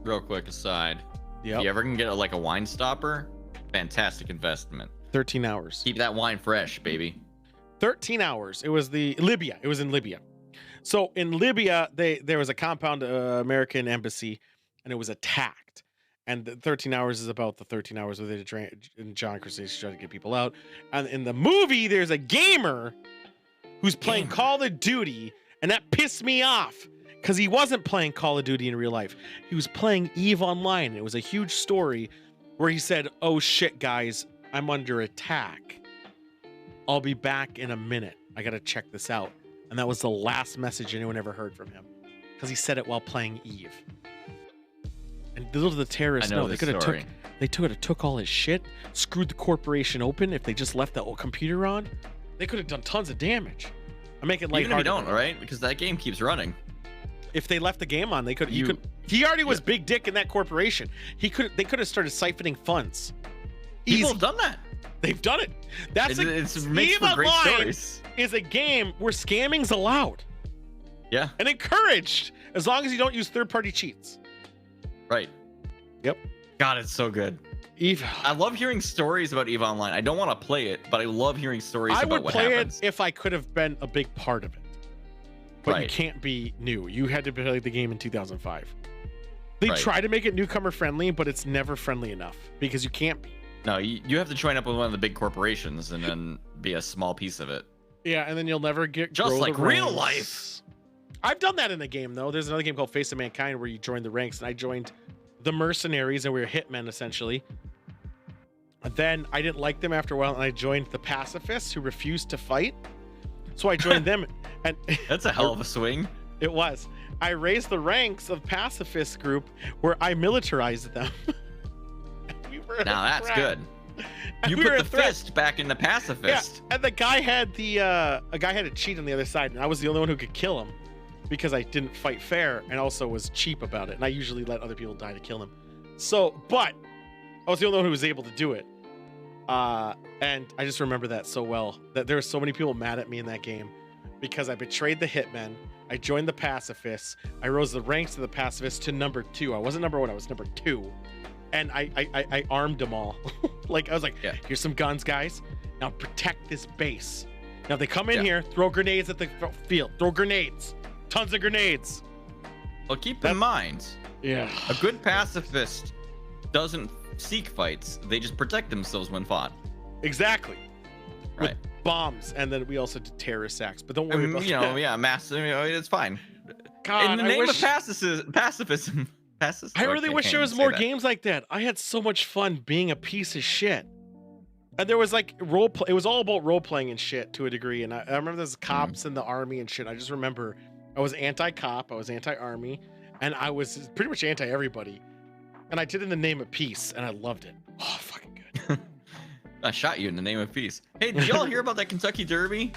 Real quick aside. Yep. If you ever can get like a wine stopper, fantastic investment. 13 hours. Keep that wine fresh, baby. 13 hours. It was Libya. It was in Libya. So in Libya, there was a compound American embassy, and it was attacked. And the 13 hours is about the 13 hours where they and John Krasinski trying to get people out. And in the movie, there's a gamer who's playing Call of Duty, and that pissed me off because he wasn't playing Call of Duty in real life. He was playing EVE Online. It was a huge story where he said, "Oh shit, guys, I'm under attack. I'll be back in a minute. I gotta check this out." And that was the last message anyone ever heard from him because he said it while playing EVE. And little did the terrorists know they could have took all his shit, screwed the corporation open if they just left the old computer on. They could have done tons of damage. I make it like Even if you don't, right? Because that game keeps running. If they left the game on, they could. He already was big dick in that corporation. They could have started siphoning funds. People have done that. They've done it. That's it makes for great stories. Is a game where scamming's allowed. Yeah. And encouraged, as long as you don't use third-party cheats. Right. Yep. God, it's so good. EVE. I love hearing stories about EVE Online. I don't want to play it, but I love hearing stories about what happens. I would play it if I could have been a big part of it. But you can't be new. You had to play the game in 2005. They try to make it newcomer friendly, but it's never friendly enough because you can't be. No, you have to join up with one of the big corporations and then be a small piece of it. Yeah, and then you'll never get just like real life. I've done that in the game though. There's another game called Face of Mankind where you join the ranks, and I joined the mercenaries, and we were hitmen essentially. And then I didn't like them after a while, and I joined the pacifists who refused to fight. So I joined them, and that's a hell of a swing. It was. I raised the ranks of pacifist group where I militarized them. Now that's good. You put the fist back in the pacifist. Yeah, and the guy had a guy had to cheat on the other side, and I was the only one who could kill him because I didn't fight fair and also was cheap about it. And I usually let other people die to kill him. So, but I was the only one who was able to do it. And I just remember that so well, that there were so many people mad at me in that game because I betrayed the hitmen. I joined the pacifists. I rose the ranks of the pacifists to number 2. I wasn't number 1. I was number 2. And I armed them all. Like, I was like, here's some guns, guys. Now protect this base. Now, if they come in here, throw grenades at the field. Throw grenades. Tons of grenades. Well, keep in mind, a good pacifist doesn't seek fights. They just protect themselves when fought. Exactly. Right. With bombs. And then we also did terrorist acts. But don't worry about that. Massive. It's fine. God, in the name of pacifism. I really wish there was more games like that. I had so much fun being a piece of shit. And there was like role play. It was all about role playing and shit to a degree. And I remember there's cops in the army and shit. I just remember I was anti-cop, I was anti-army, and I was pretty much anti-everybody. And I did it in the name of peace, and I loved it. Oh, fucking good. I shot you in the name of peace. Hey, did y'all hear about that Kentucky Derby?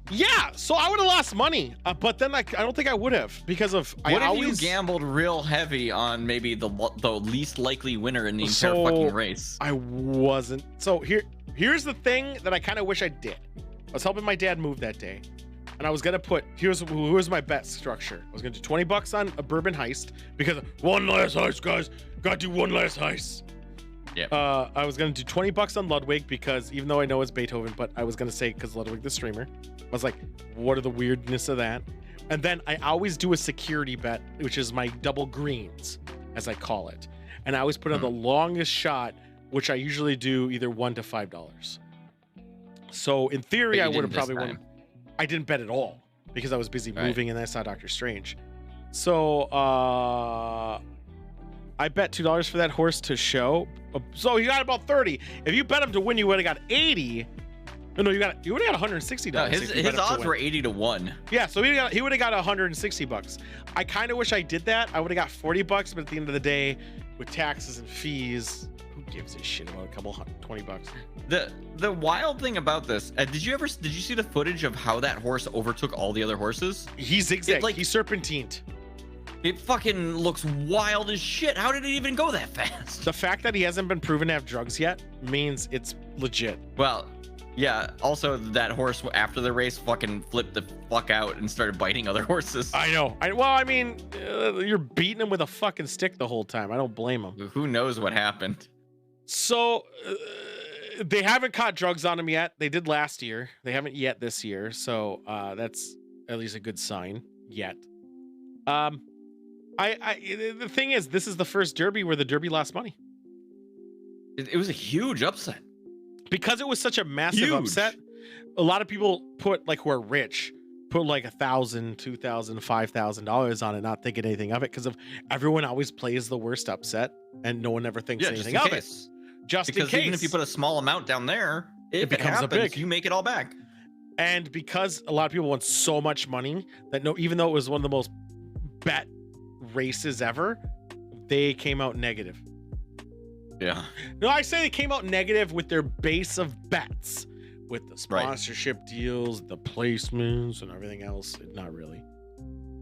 Yeah, so I would have lost money, but then I don't think I would have because of What if you gambled real heavy on maybe the least likely winner in the entire fucking race? I wasn't. So here's the thing that I kind of wish I did. I was helping my dad move that day, and I was gonna put here's my bet structure. I was gonna do $20 on a bourbon heist because one last heist, guys. Gotta do one last heist. Yeah. I was gonna do $20 on Ludwig because even though I know it's Beethoven, but I was gonna say because Ludwig the streamer. I was like, what are the weirdness of that? And then I always do a security bet, which is my double greens, as I call it. And I always put on the longest shot, which I usually do either $1 to $5. So in theory, I would have probably won. I didn't bet at all because I was busy moving and I saw Doctor Strange. So I bet $2 for that horse to show. So you got about 30. If you bet him to win, you would have got 80. No, you would have got $160. No, his odds were 80 to 1. Yeah, so he would have got $160. I kind of wish I did that. I would have got $40, but at the end of the day, with taxes and fees, who gives a shit about a couple $20? The wild thing about this, did you see the footage of how that horse overtook all the other horses? He zigzagged. He serpentined. It fucking looks wild as shit. How did it even go that fast? The fact that he hasn't been proven to have drugs yet means it's legit. Well, yeah. Also, that horse after the race fucking flipped the fuck out and started biting other horses. I know. I mean, you're beating him with a fucking stick the whole time. I don't blame him. Who knows what happened? So they haven't caught drugs on him yet. They did last year. They haven't yet this year. So that's at least a good sign yet. The thing is, this is the first Derby where the Derby lost money. It was a huge upset. Because it was such a massive upset, a lot of people put, like, who are rich, put like $1,000, $2,000, $5,000 on it, not thinking anything of it, because of everyone always plays the worst upset and no one ever thinks anything of it. Just because in case. even if you put a small amount down there, it becomes happens, a big. You make it all back. And because a lot of people won so much money that even though it was one of the most bet races ever, they came out negative. Yeah. No, I say they came out negative with their base of bets, with the sponsorship deals, the placements, and everything else. Not really.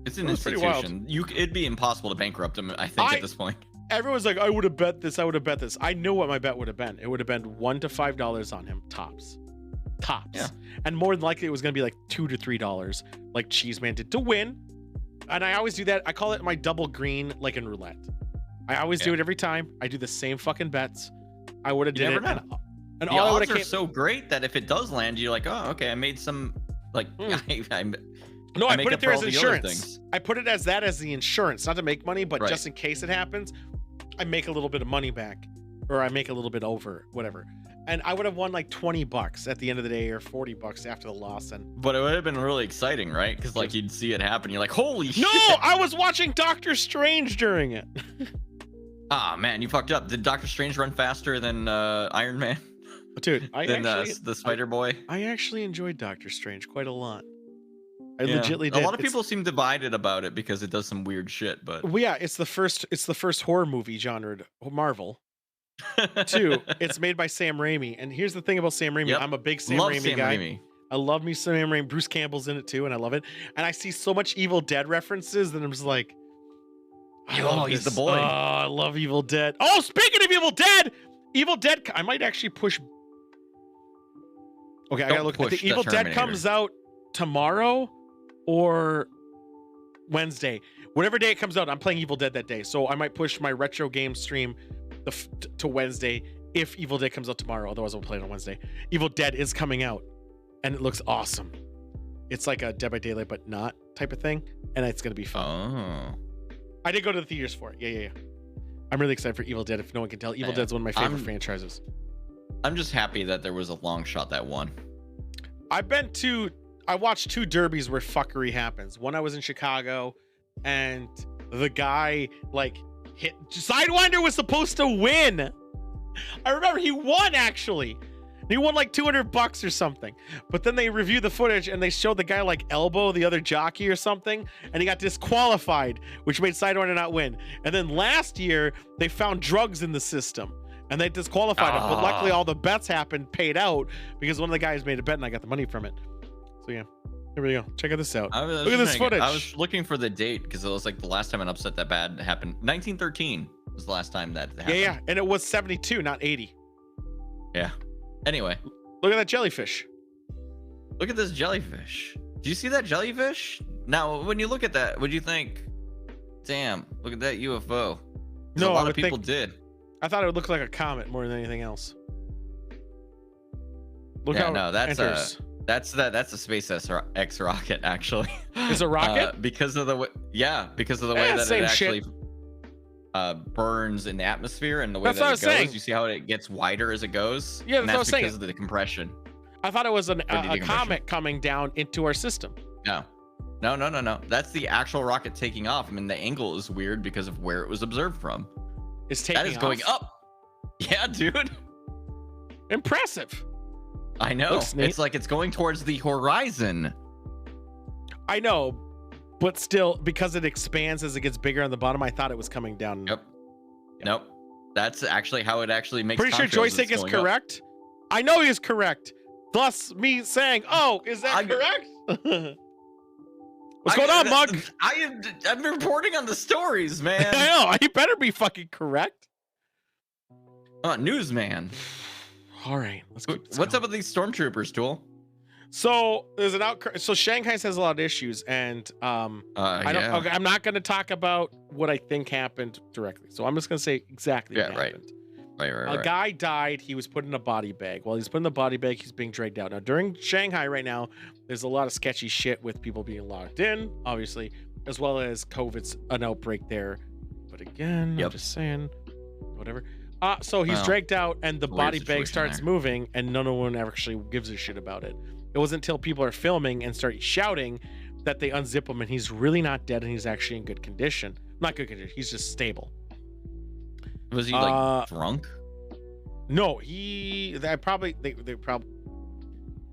It's an institution. It'd be impossible to bankrupt them, I think, at this point. Everyone's like, I would have bet this. I would have bet this. I know what my bet would have been. It would have been $1 to $5 on him, tops. Yeah. And more than likely, it was going to be like $2 to $3, like Cheeseman did, to win. And I always do that. I call it my double green, like in roulette. I always do it every time. I do the same fucking bets. I would have did it. And the all odds are so great that if it does land, you're like, oh, okay, I made some, like, I put it there as insurance. I put it as that as the insurance, not to make money, but just in case it happens, I make a little bit of money back, or I make a little bit over, whatever. And I would have won like $20 at the end of the day, or $40 after the loss. But it would have been really exciting, right? Because like you'd see it happen, you're like, holy shit! No, I was watching Doctor Strange during it. Ah, man, you fucked up. Did Doctor Strange run faster than Iron Man? Dude, the Spider Boy. I actually enjoyed Doctor Strange quite a lot. I Yeah. legitly did. A lot of people seem divided about it because it does some weird shit, but Well, yeah, it's the first horror movie genre, Marvel. 2, it's made by Sam Raimi, and here's the thing about Sam Raimi. Yep. I'm a big Sam Love Raimi Sam guy. Raimi. I love me Sam Raimi. Bruce Campbell's in it too, and I love it. And I see so much Evil Dead references that I'm just like, he's the boy. Oh, I love Evil Dead. Oh, speaking of Evil Dead, I might actually push. Okay, I gotta look. I think Evil Dead comes out tomorrow or Wednesday. Whatever day it comes out, I'm playing Evil Dead that day. So I might push my retro game stream to Wednesday if Evil Dead comes out tomorrow. Otherwise, I'll play it on Wednesday. Evil Dead is coming out, and it looks awesome. It's like a Dead by Daylight, but not type of thing, and it's gonna be fun. Oh. I did go to the theaters for it. Yeah. I'm really excited for Evil Dead. If no one can tell, Evil Dead's one of my favorite franchises. I'm just happy that there was a long shot that won. I watched 2 derbies where fuckery happens. One, I was in Chicago, and the guy hit Sidewinder was supposed to win. I remember he won actually. He won like $200 or something. But then they reviewed the footage and they showed the guy elbow the other jockey or something, and he got disqualified, which made Sidewinder not win. And then last year they found drugs in the system and they disqualified him. But luckily all the bets paid out because one of the guys made a bet and I got the money from it. So yeah. Here we go. Check out this out. Look at this footage. I was looking for the date because it was like the last time an upset that bad happened. 1913 was the last time that happened. Yeah. And it was 72, not 80. Yeah. Anyway. Look at that jellyfish. Look at this jellyfish. Do you see that jellyfish? Now, when you look at that, would you think, damn, look at that UFO? No, a lot of people did. I thought it would look like a comet more than anything else. Look yeah, how no, that's enters. That's a SpaceX rocket actually. Is a rocket? Because of the way, because of the way that it actually burns in the atmosphere and the way that it goes. You see how it gets wider as it goes? Yeah, and that's because of the compression. I thought it was a comet coming down into our system. No. That's the actual rocket taking off. I mean, the angle is weird because of where it was observed from. It's taking That is going up. Yeah, dude. Impressive. I know. It's like it's going towards the horizon. I know, but still, because it expands as it gets bigger on the bottom, I thought it was coming down. Yep. Nope. That's actually how it actually makes. Pretty sure Joystick is correct. I know he is correct. Thus, me saying, "Oh, is that correct?" What's going on, Mug? I'm reporting on the stories, man. I know. You better be fucking correct. Newsman. All right, let's keep this What's going. up with these stormtroopers, Tool? So there's an outcry. So Shanghai has a lot of issues, and Yeah. I'm not going to talk about what I think happened directly. So I'm just going to say exactly what happened. Right. A guy died. He was put in a body bag. While he's put in the body bag, he's being dragged out. Now, during Shanghai right now, there's a lot of sketchy shit with people being locked in, obviously, as well as COVID's an outbreak there. But again, I'm just saying, whatever. So he's dragged out, and the body bag starts moving, and no one actually gives a shit about it. It wasn't until people are filming and start shouting that they unzip him, and he's really not dead, and he's actually in good condition. Not good condition. He's just stable. Was he like drunk? No, they probably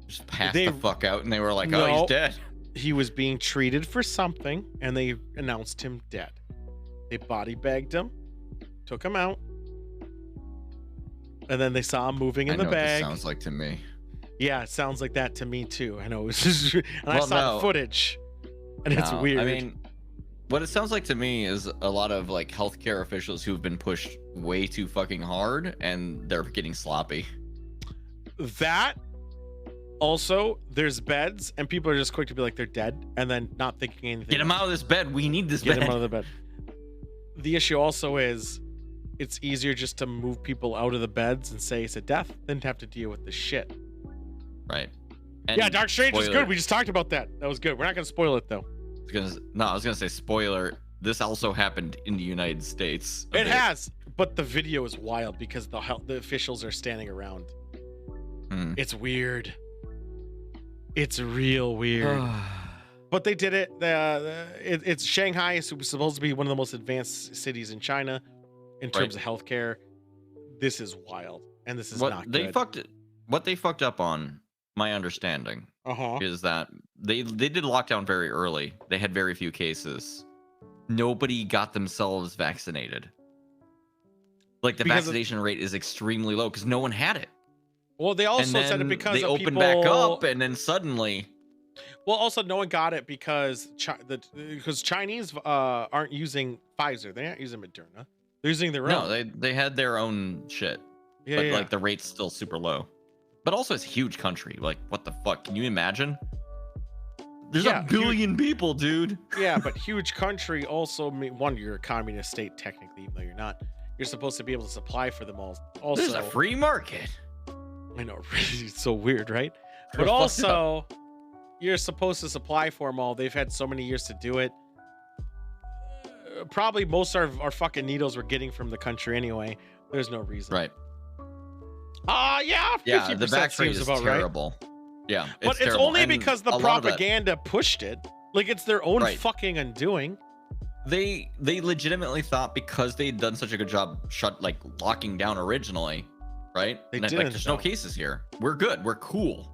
just passed the fuck out, and they were like, "Oh, he's dead." He was being treated for something, and they announced him dead. They body bagged him, took him out, and then they saw him moving in the bag. What this sounds like to me. Yeah, it sounds like that to me too. I know. It was just, and I saw the footage, and it's weird. I mean, what it sounds like to me is a lot of like healthcare officials who've been pushed way too fucking hard, and they're getting sloppy. That also, there's beds, and people are just quick to be like they're dead, and then not thinking anything. Get him out of this bed. We need this bed. Get him out of the bed. The issue also is, it's easier just to move people out of the beds and say it's a death than to have to deal with the shit. Right. And Dark Strange is good. We just talked about that. That was good. We're not going to spoil it, though. I was gonna say spoiler. This also happened in the United States. It has, but the video is wild because the officials are standing around. It's weird. It's real weird. But they did it. It's Shanghai is supposed to be one of the most advanced cities in China in terms of healthcare. This is wild, and this is not good. What they fucked up on, my understanding, is that they did lockdown very early. They had very few cases. Nobody got themselves vaccinated. Like the vaccination rate is extremely low because no one had it. Well, they also said it because they opened back up, and then suddenly. Well, also no one got it because Chinese aren't using Pfizer. They're not using Moderna. They're using their own. No, they had their own shit. But like the rate's still super low. But also it's a huge country. Like, what the fuck? Can you imagine? There's a billion people, dude. Yeah, but huge country also one, you're a communist state technically, even though you're not. You're supposed to be able to supply for them all. Also, there's a free market. I know, it's so weird, right? But also, you're supposed to supply for them all. They've had so many years to do it. Probably most of our fucking needles we're getting from the country anyway. There's no reason. Right. Yeah, 50% the vax rate is about terrible. Right. Yeah, but it's only because the propaganda pushed it. Like, it's their own fucking undoing. They legitimately thought because they'd done such a good job locking down originally, right? They didn't. Like, there's no cases here. We're good. We're cool.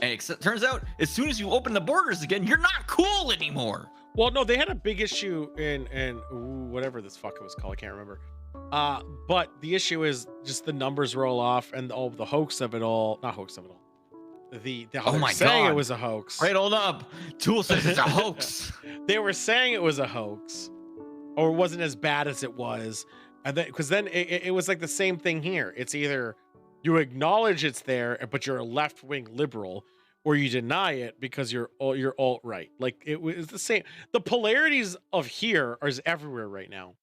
And it turns out, as soon as you open the borders again, you're not cool anymore. Well, no, they had a big issue in whatever this fuck it was called. I can't remember. But the issue is just the numbers roll off and all the hoax of it all. Not hoax of it all. Oh my saying God. It was a hoax. Right, hold up. Tool says it's a hoax. They were saying it was a hoax, or it wasn't as bad as it was, and then because then it was like the same thing here. It's either you acknowledge it's there, but you're a left-wing liberal, or you deny it because you're alt-right. Like, it was the same. The polarities of here are everywhere right now.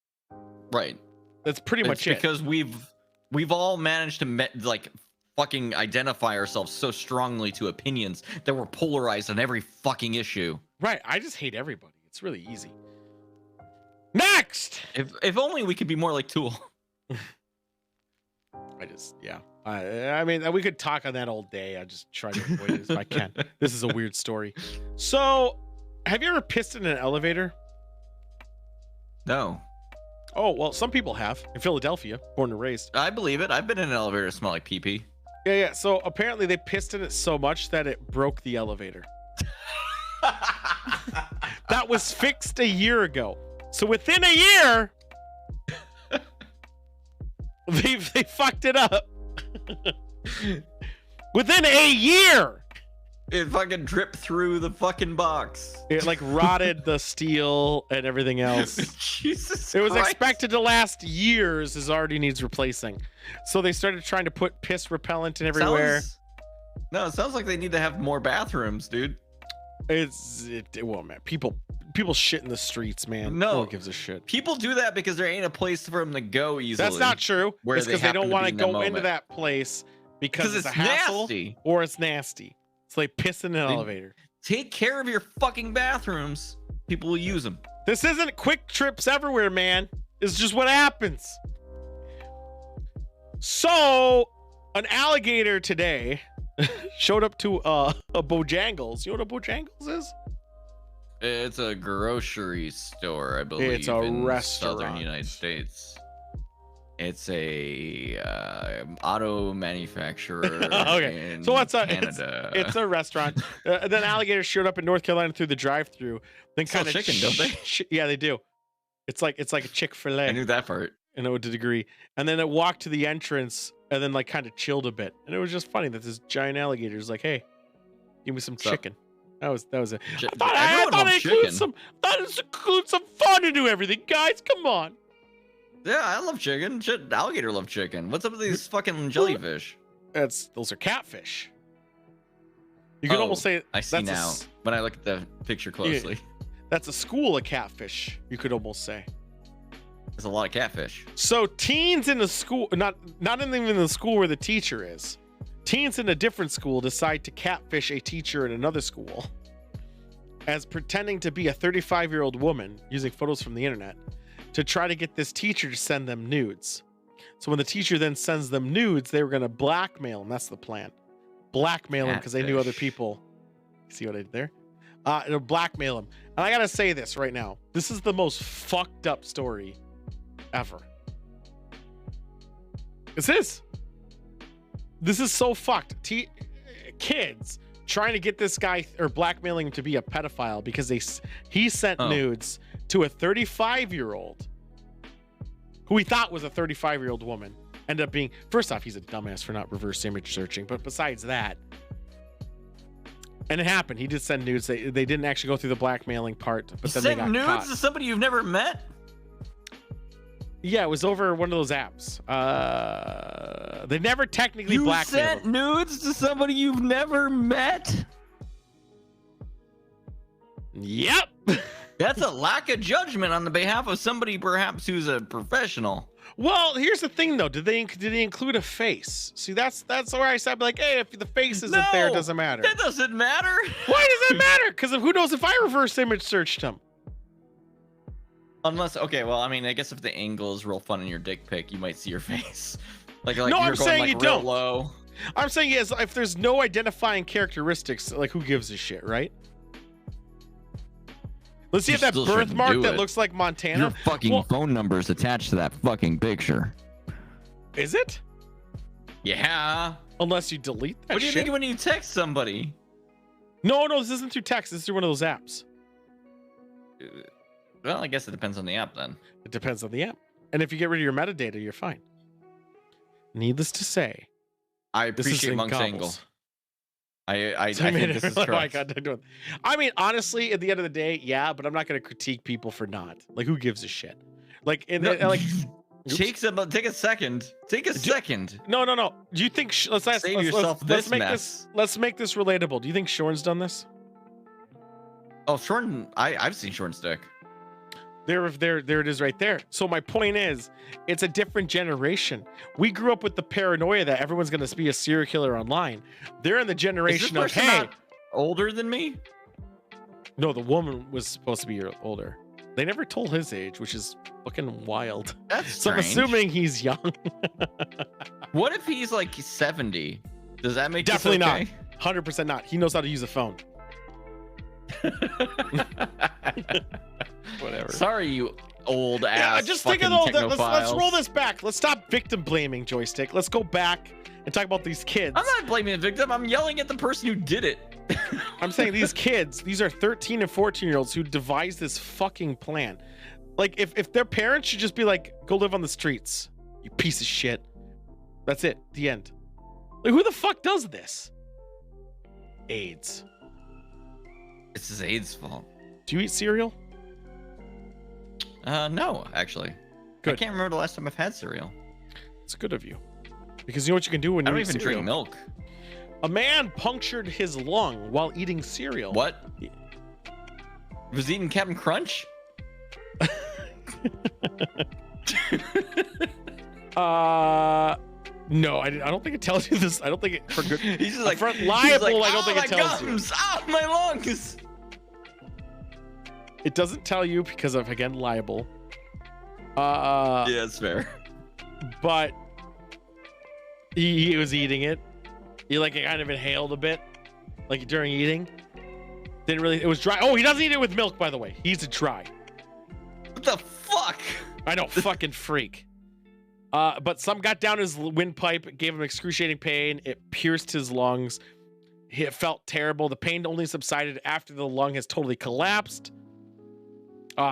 Right. That's pretty much it. Because we've all managed to fucking identify ourselves so strongly to opinions that we're polarized on every fucking issue. Right. I just hate everybody. It's really easy. Next. If only we could be more like Tool. I mean, we could talk on that all day. I just try to avoid it if I can. This is a weird story. So, have you ever pissed in an elevator? No. Oh, well, some people have. In Philadelphia, born and raised. I believe it. I've been in an elevator that smelled like pee-pee. Yeah. So apparently they pissed in it so much that it broke the elevator. That was fixed a year ago. So within a year, they fucked it up. Within a year, It fucking dripped through the fucking box. It like rotted the steel and everything else. Jesus It was Christ. expected to last years. It already needs replacing. So they started trying to put piss repellent in everywhere. No, it sounds like they need to have more bathrooms, dude. Well, man, people shit in the streets, man. No one gives a shit. People do that because there ain't a place for them to go easily. That's not true. Where It's because they happen don't to want be to in the go moment. into that place because it's a it's hassle nasty. or it's nasty. It's like piss in an elevator. Take care of your fucking bathrooms. People will use them. This isn't quick trips everywhere, man. It's just what happens. So, an alligator today showed up to a Bojangles. You know what a Bojangles is? It's a grocery store, I believe. It's a in restaurant. Southern United States. It's a auto manufacturer. Okay, in so what's up? Canada. It's a restaurant. Then alligators showed up in North Carolina through the drive-through. Then Sell kind of chicken, don't they? Yeah, they do. It's like a Chick-fil-A. I knew that part. I know to a degree. And then it walked to the entrance and then like kind of chilled a bit. And it was just funny that this giant alligator is like, "Hey, give me some chicken." That was it. I thought it includes some fun into everything, guys. Come on. Yeah, I love chicken. Alligator love chicken. What's up with these fucking jellyfish? Those are catfish. You can almost say I see that's now when I look at the picture closely. That's a school of catfish. You could almost say. There's a lot of catfish. So teens in the school, not even in the school where the teacher is. Teens in a different school decide to catfish a teacher in another school as pretending to be a 35-year-old woman using photos from the internet to try to get this teacher to send them nudes. So when the teacher then sends them nudes, they were going to blackmail them. That's the plan. Blackmail them because they knew other people. See what I did there? It'll blackmail them. And I got to say this right now. This is the most fucked up story ever. This is so fucked. Kids trying to get this guy or blackmailing him to be a pedophile because he sent nudes to a 35-year-old who he thought was a 35-year-old woman. Ended up being, first off, he's a dumbass for not reverse image searching, but besides that, and it happened. He did send nudes. They didn't actually go through the blackmailing part, but then they got nudes caught. to somebody you've never met? Yeah, it was over one of those apps. They never technically blackmailed. You sent nudes to somebody you've never met? Yep. That's a lack of judgment on the behalf of somebody perhaps who's a professional. Well, here's the thing though. Did they include a face? See, that's where I said, like, hey, if the face isn't there, it doesn't matter. That doesn't matter. Why does it matter? Because who knows if I reverse image searched him? Unless, okay, well, I mean, I guess if the angle is real fun in your dick pic, you might see your face. like no, you're I'm going saying like you real don't. low. I'm saying is if there's no identifying characteristics, like who gives a shit, right? Let's see if that birthmark that looks like Montana. Your fucking phone number is attached to that fucking picture. Is it? Yeah. Unless you delete that What do you shit. think when you text somebody? No, this isn't through text. This is through one of those apps. Well, I guess it depends on the app then. It depends on the app. And if you get rid of your metadata, you're fine. Needless to say, I appreciate Monk's angle. I think this is correct. I mean, honestly, at the end of the day, yeah, but I'm not going to critique people for not. Like, who gives a shit? Like, like, take a second. Take a second. No. Do you think? Let's save yourself this mess. Let's make this relatable. Do you think Shorn's done this? Oh, Shorn. I've seen Shorn's dick. There it is right there. So my point is, it's a different generation. We grew up with the paranoia that everyone's going to be a serial killer online. They're in the generation of, hey, not older than me? No, the woman was supposed to be older. They never told his age, which is fucking wild. That's so strange. I'm assuming he's young. What if he's like 70? Does that make definitely this okay? not? 100% not. He knows how to use a phone. Whatever. Sorry, you old ass. Yeah, just think of let's roll this back. Let's stop victim blaming, Joystick. Let's go back and talk about these kids. I'm not blaming the victim. I'm yelling at the person who did it. I'm saying these kids, these are 13 and 14-year-olds who devised this fucking plan. Like, if their parents should just be like, go live on the streets, you piece of shit. That's it. The end. Like, who the fuck does this? AIDS. It's his AIDS fault. Do you eat cereal? No, actually. Good. I can't remember the last time I've had cereal. It's good of you. Because you know what you can do when I you don't eat even cereal? drink milk. A man punctured his lung while eating cereal. What? Was he eating Captain Crunch? No, I don't think it tells you this. I don't think it for good. He's just like for he's liable. like, I don't think it tells gums, you. My lungs. It doesn't tell you because of, again, liable. Yeah, that's fair. But he was eating it. He like kind of inhaled a bit, like during eating. Didn't really. It was dry. Oh, he doesn't eat it with milk, by the way. He eats it dry. What the fuck? I know, fucking freak. But some got down his windpipe, gave him excruciating pain. It pierced his lungs. It felt terrible. The pain only subsided after the lung has totally collapsed.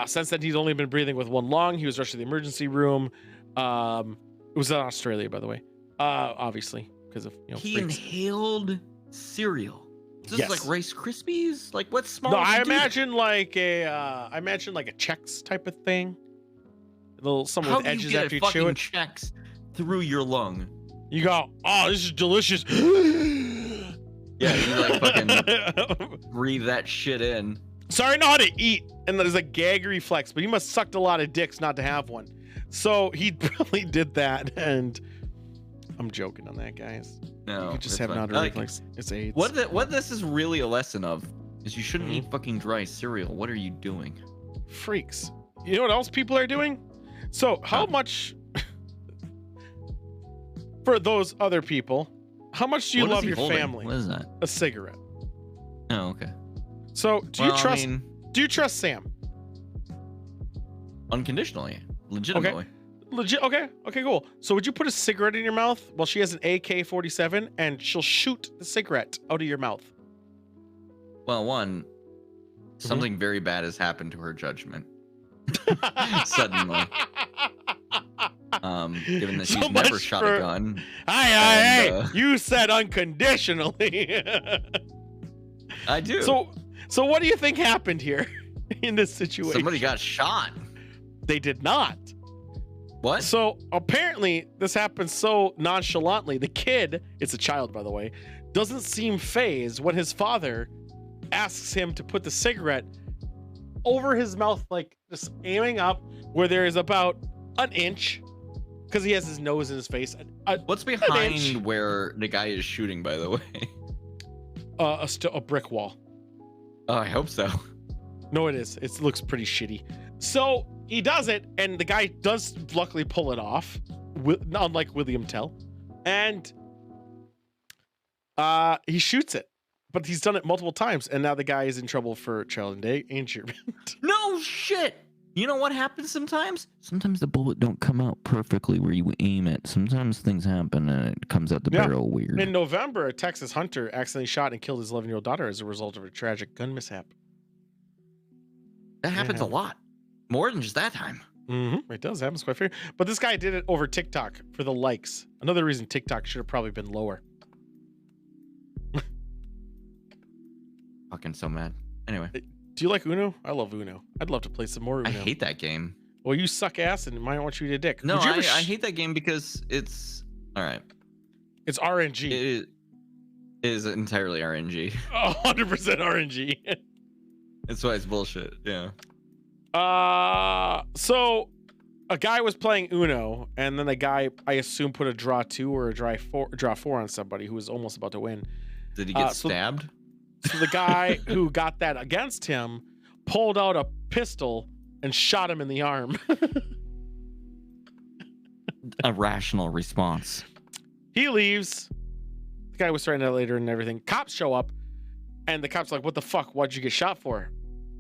Since then, he's only been breathing with one lung. He was rushed to the emergency room. It was in Australia, by the way. Obviously, because of he freaks. inhaled cereal. Is this Yes. like Rice Krispies? Like what small? No, I imagine like a Chex type of thing. A little something How with do edges you get after a you chew fucking it. Chex through your lung? You go, oh, this is delicious. Yeah, you like fucking breathe that shit in. Sorry, I know how to eat, and there's a gag reflex, but he must sucked a lot of dicks not to have one. So he probably did that, and I'm joking on that, guys. No, you just it's have fine. not a Like, reflex. It's AIDS. What this is really a lesson of is you shouldn't eat fucking dry cereal. What are you doing? Freaks. You know what else people are doing? So how much for those other people? How much do you What is love he your holding? family? What is that? A cigarette. Oh, okay. So do you trust? Do you trust Sam? Unconditionally, legitimately. Legit. Okay. Okay. Cool. So would you put a cigarette in your mouth while she has an AK-47 and she'll shoot the cigarette out of your mouth? Well, one, something very bad has happened to her judgment. Suddenly. Given that she's So never much shot for- a gun. Hey, you said unconditionally. I do. So what do you think happened here in this situation? Somebody got shot. They did not. What? So apparently this happened so nonchalantly. The kid, it's a child by the way, doesn't seem phased when his father asks him to put the cigarette over his mouth, like just aiming up where there is about an inch, because he has his nose in his face. What's behind where the guy is shooting, by the way? A brick wall. Oh, I hope so. No, it is. It looks pretty shitty. So he does it, and the guy does luckily pull it off, unlike William Tell, and he shoots it. But he's done it multiple times, and now the guy is in trouble for child endangerment. No shit. You know what happens sometimes? Sometimes the bullet don't come out perfectly where you aim it. Sometimes things happen and it comes out the barrel weird. In November, a Texas hunter accidentally shot and killed his 11-year-old daughter as a result of a tragic gun mishap. That happens a lot. More than just that time. Mm-hmm. It does. It happens quite fair. But this guy did it over TikTok for the likes. Another reason TikTok should have probably been lower. Fucking so mad. Anyway. Do you like Uno? I love Uno. I'd love to play some more Uno. I hate that game. Well, you suck ass and I want you to eat a dick. No, Would you I ever hate that game because it's... Alright. It's RNG. It is entirely RNG. 100% RNG. That's why it's bullshit. Yeah. So a guy was playing Uno, and then the guy, I assume, put a draw 2 or a draw 4 on somebody who was almost about to win. Did he get stabbed? So the guy who got that against him pulled out a pistol and shot him in the arm. A rational response. He leaves. The guy was threatening that later and everything. Cops show up, and the cops are like, "What the fuck? What'd you get shot for?"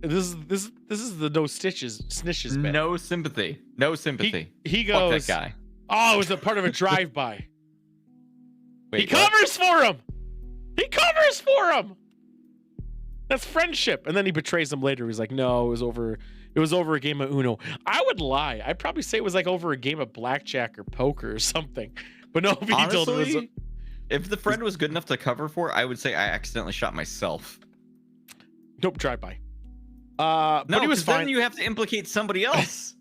This is the no snitches bit. No sympathy. No sympathy. He goes, Fuck that guy. "Oh, it was a part of a drive-by." Wait, he covers for him. He covers for him. That's friendship. And then he betrays him later. He's like, "No, it was over. It was over a game of Uno." I would lie. I'd probably say it was like over a game of blackjack or poker or something. But no, he told him it was. If the friend was good enough to cover for, I would say I accidentally shot myself. Nope, drive-by. No, but he was fine. then you have to implicate somebody else.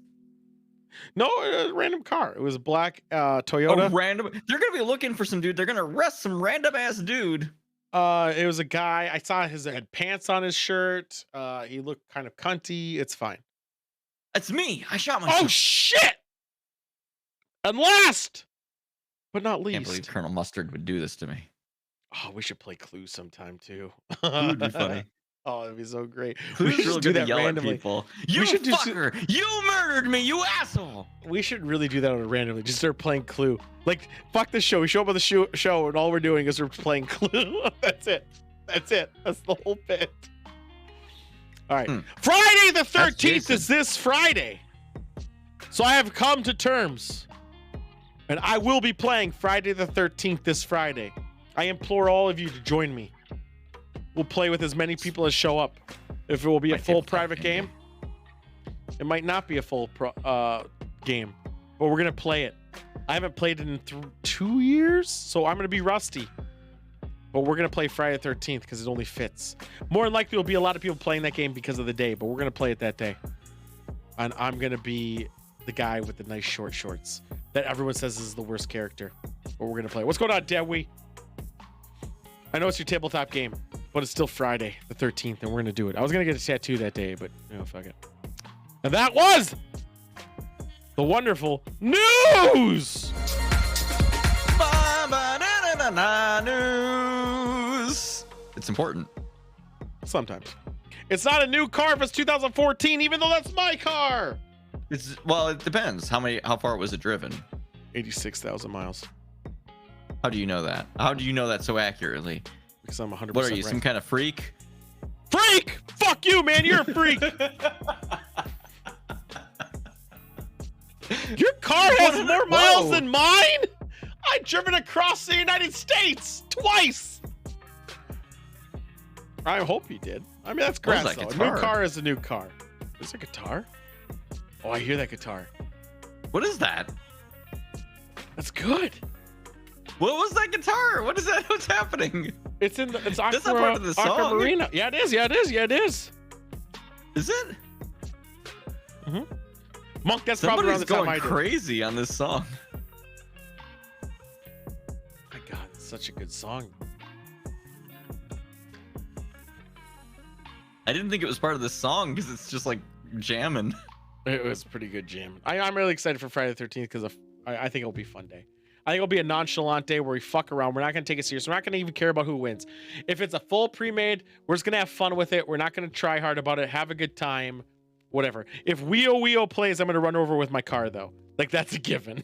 No, a random car. It was a black Toyota. A random. They're gonna be looking for some dude. They're gonna arrest some random ass dude. It was a guy. I saw his had pants on his shirt. He looked kind of cunty. It's fine. It's me. I shot myself. Oh shit! And last, but not least, I can't believe Colonel Mustard would do this to me. Oh, we should play Clue sometime too. It would be funny. Oh, it'd be so great. Clue's We should real just do good to that yell at randomly. people. You should do fucker! You murdered me, you asshole! We should really do that on a randomly. Just start playing Clue. Like, fuck this show. We show up on the show, and all we're doing is we're playing Clue. That's it. That's it. That's the whole bit. All right. Friday the 13th is this Friday. So I have come to terms. And I will be playing Friday the 13th this Friday. I implore all of you to join me. We'll play with as many people as show up. If it will be a full private game, it might not be a full game, but we're going to play it. I haven't played it in 2 years, so I'm going to be rusty. But we're going to play Friday the 13th because it only fits. More than likely, there'll be a lot of people playing that game because of the day, but we're going to play it that day. And I'm going to be the guy with the nice short shorts that everyone says is the worst character. But we're going to play. What's going on, Dewi? I know it's your tabletop game, but it's still Friday the 13th, and we're going to do it. I was going to get a tattoo that day, but fuck it. And that was the wonderful news! News. It's important. Sometimes. It's not a new car if it's 2014, even though that's my car! Well, it depends. How far was it driven? 86,000 miles. How do you know that? How do you know that so accurately? Because I'm 100% What are you, right. some kind of freak? Freak! Fuck you, man. You're a freak. Your car has more miles than mine? I've driven across the United States twice. I hope you did. I mean, that's grass, though. A new car is a new car. Is it a guitar? Oh, I hear that guitar. What is that? That's good. What was that guitar? What is that? What's happening? It's in the. It's That's not part of the song. Marina. Yeah, it is. Yeah, it is. Yeah, it is. Is it? Mm-hmm. Monk, that's probably around the time I did. Somebody's going crazy on this song. My God, it's such a good song. I didn't think it was part of the song because it's just like jamming. It was pretty good jamming. I'm really excited for Friday the 13th because I think it'll be a fun day. I think it'll be a nonchalant day where we fuck around. We're not going to take it serious. We're not going to even care about who wins. If it's a full pre-made, we're just going to have fun with it. We're not going to try hard about it. Have a good time. Whatever. If Weo plays, I'm going to run over with my car, though. Like, that's a given.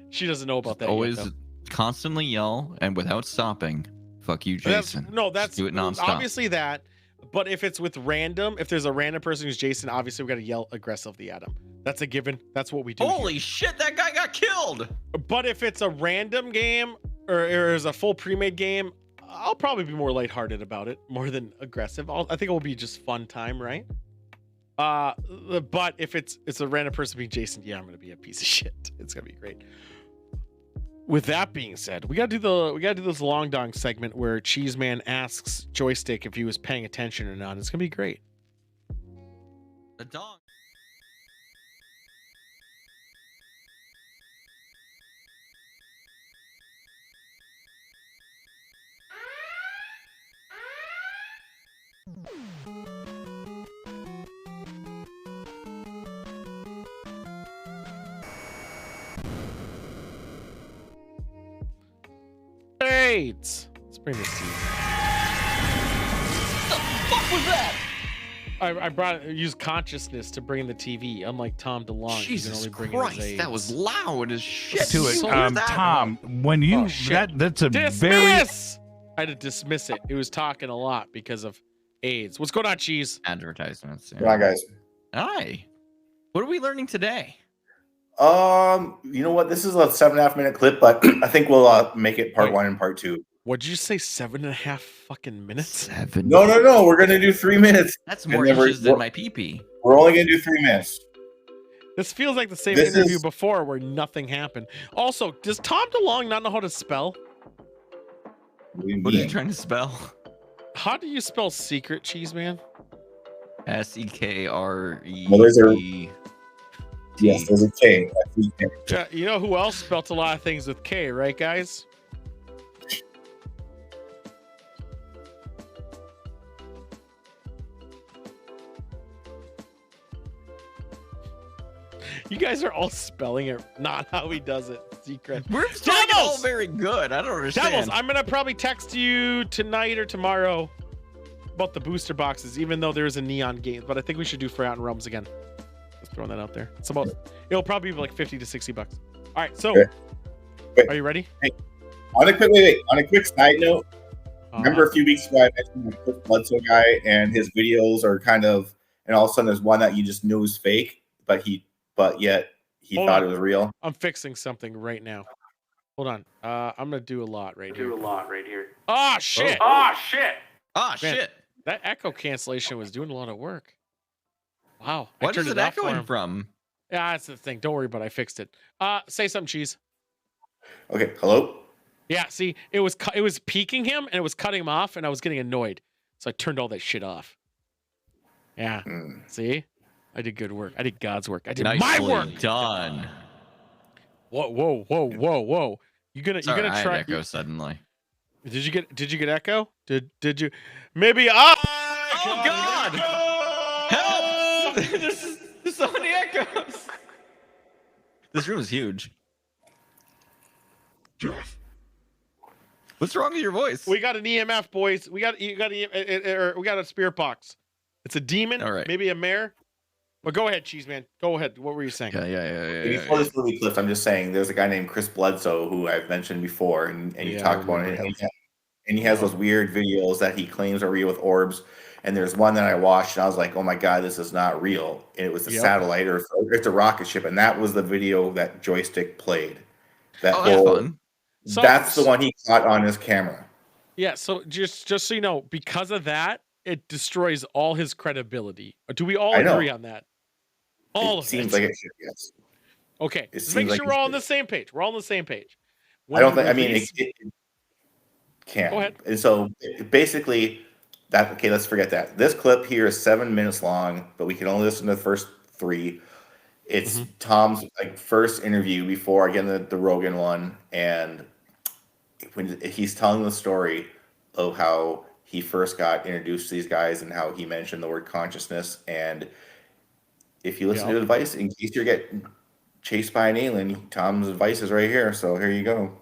She doesn't know about that Always yet, constantly yell and without stopping. Fuck you, Jason. That's just do it nonstop. Obviously that. But if it's with random, if there's a random person who's Jason, obviously we got to yell aggressively at him. That's a given. That's what we do. Holy shit, that guy got killed. But if it's a random game or is a full pre-made game, I'll probably be more lighthearted about it, more than aggressive. I think it will be just fun time, right? But if it's a random person being Jason, yeah, I'm gonna be a piece of shit. It's gonna be great. With that being said, we gotta do this long dong segment where Cheeseman asks Joystick if he was paying attention or not. It's gonna be great. The dog. AIDS. Let's bring this to you. What the fuck was that? I used consciousness to bring the TV, unlike Tom DeLonge. Jesus Christ, that was loud as shit. To it, Tom. When you that's a dismiss! I had to dismiss it. It was talking a lot because of AIDS. What's going on, Cheese? Advertisements. Come on, guys. Hi. What are we learning today? You know what? This is a 7.5 minute clip, but I think we'll make it part 1 and part 2. What'd you say? 7.5 fucking minutes? No. We're gonna do 3 minutes. That's more inches than my pee-pee. We're only gonna do 3 minutes. This feels like the same interview before where nothing happened. Also, does Tom DeLonge not know how to spell? What are you trying to spell? How do you spell secret, cheese man? S-E-K-R-E-E. Well, there's yes, there's a K. Yeah, you know who else spelt a lot of things with K, right, guys? You guys are all spelling it not how he does it. Secret. We're spelling it all very good. I don't understand. Devils, I'm gonna probably text you tonight or tomorrow about the booster boxes, even though there's a neon game. But I think we should do Forgotten Realms again. Just throwing that out there. It's about. It'll probably be like $50 to $60. All right. So, are you ready? Hey, on a quick side note, remember a few weeks ago I mentioned the Chris Bledsoe guy and his videos are kind of, and all of a sudden there's one that you just knew was fake, but yet he thought it was real. I'm fixing something right now. Hold on. I'm gonna do a lot right here. Oh shit! Man, that echo cancellation was doing a lot of work. Wow. What is it echoing from? Yeah, that's the thing. Don't worry about it. I fixed it. Say something, cheese. Okay. Hello. Yeah. See, it was peaking him and it was cutting him off, and I was getting annoyed, so I turned all that shit off. Yeah. See, I did good work. I did God's work. I did my work. Done. Whoa. You gonna try echo suddenly? Did you get echo? Did you? Maybe I. Oh God! Help! There's so many echoes. This room is huge. What's wrong with your voice? We got an EMF, boys. We got a spirit box. It's a demon. All right. Maybe a mare. Well, go ahead, cheese man. Go ahead. What were you saying? Yeah. Before this movie clips, I'm just saying there's a guy named Chris Bledsoe who I've mentioned before, and you talked about it. And he has those weird videos that he claims are real with orbs. And there's one that I watched, and I was like, "Oh my God, this is not real." And it was a satellite or it's a rocket ship, and that was the video that Joystick played. That's fun. That's the one he caught on his camera. Yeah. So just so you know, because of that, it destroys all his credibility. Do we all agree on that? All of it. Seems like it should, yes. Okay. Just make sure we're all on the same page. We're all on the same page. I don't think. I mean, it can't. Go ahead. And so basically, let's forget that. This clip here is 7 minutes long, but we can only listen to the first 3. It's Tom's first interview before again the Rogan one, and when he's telling the story of how he first got introduced to these guys and how he mentioned the word consciousness. And if you listen to the advice, in case you're getting chased by an alien, Tom's advice is right here. So here you go.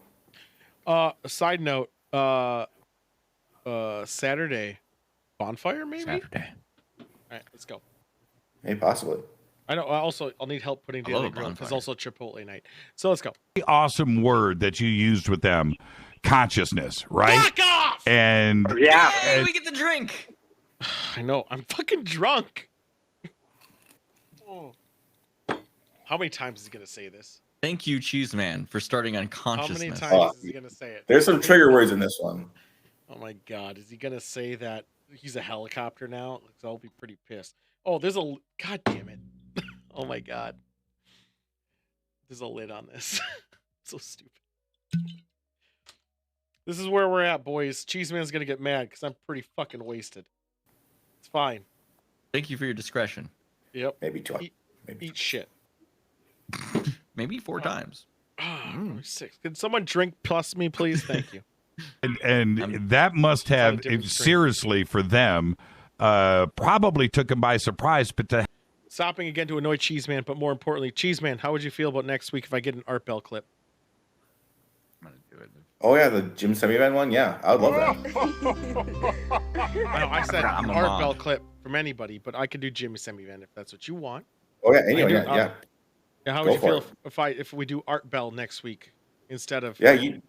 A side note, Saturday bonfire, maybe? Saturday. All right, let's go. Hey, possibly. I know. I'll need help putting together the grill. It's also Chipotle night. So let's go. The awesome word that you used with them, consciousness, right? Fuck off! And Yay, we get the drink. I know. I'm fucking drunk. How many times is he gonna say this? Thank you, Cheese Man, for starting on consciousness. How many times is he gonna say it? There's some trigger words in this one. Oh my God, is he gonna say that he's a helicopter now? I'll be pretty pissed. Oh, there's a God damn it. Oh my God. There's a lid on this. So stupid. This is where we're at, boys. Cheese Man's gonna get mad because I'm pretty fucking wasted. It's fine. Thank you for your discretion. Yep. Maybe 20. Eat shit. Maybe 4 times. 6. Can someone drink plus me, please? Thank you. And that must have, seriously, for them, probably took them by surprise. But to stopping again to annoy Cheese Man, but more importantly, Cheese Man, how would you feel about next week if I get an Art Bell clip? I'm gonna do it. Oh yeah, the Jim Semivan one. Yeah, I would love that. I know I said an Art Bell clip from anybody, but I could do Jimmy Semivan if that's what you want. Oh yeah, anyway, yeah. How would you feel if we do Art Bell next week instead of? You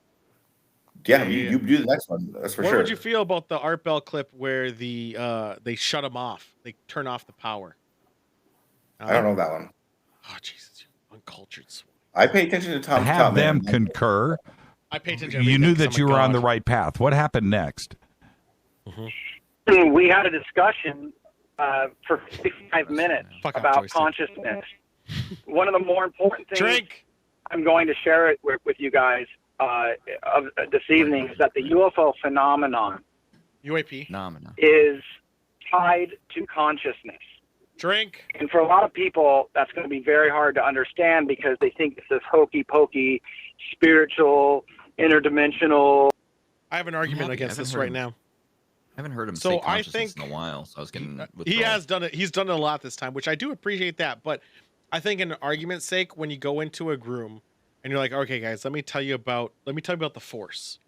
do the next one. That's for sure. What would you feel about the Art Bell clip where they shut him off? They turn off the power. I don't know that one. Oh Jesus, you uncultured swine. I pay attention to Tom. Have them concur. I pay attention. You knew that you were on the right path. What happened next? We had a discussion for 55 minutes about consciousness. One of the more important things I'm going to share it with you guys this evening is that the UFO phenomenon UAP is tied to consciousness. Drink. And for a lot of people, that's going to be very hard to understand because they think it's this hokey pokey, spiritual, interdimensional. I have an argument against this right now. I haven't heard him say consciousness in a while, so I was getting. He has done it. He's done it a lot this time, which I do appreciate that. But I think, in argument's sake, when you go into a room and you're like, "Okay, guys, let me tell you about the Force."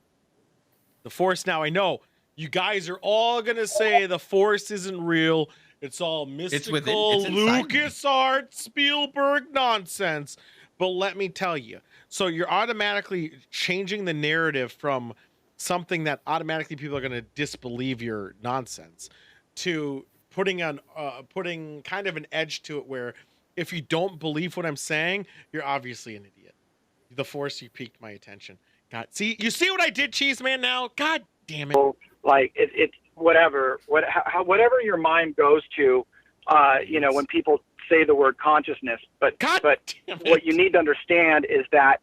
The Force. Now I know you guys are all gonna say the Force isn't real. It's all mystical, LucasArts, Spielberg nonsense. But let me tell you, so you're automatically changing the narrative from something that automatically people are going to disbelieve your nonsense to putting kind of an edge to it where if you don't believe what I'm saying, you're obviously an idiot. The Force, you piqued my attention. God, you see what I did, Cheese Man, now? God damn it. Like it's whatever your mind goes to, when people say the word consciousness, but what you need to understand is that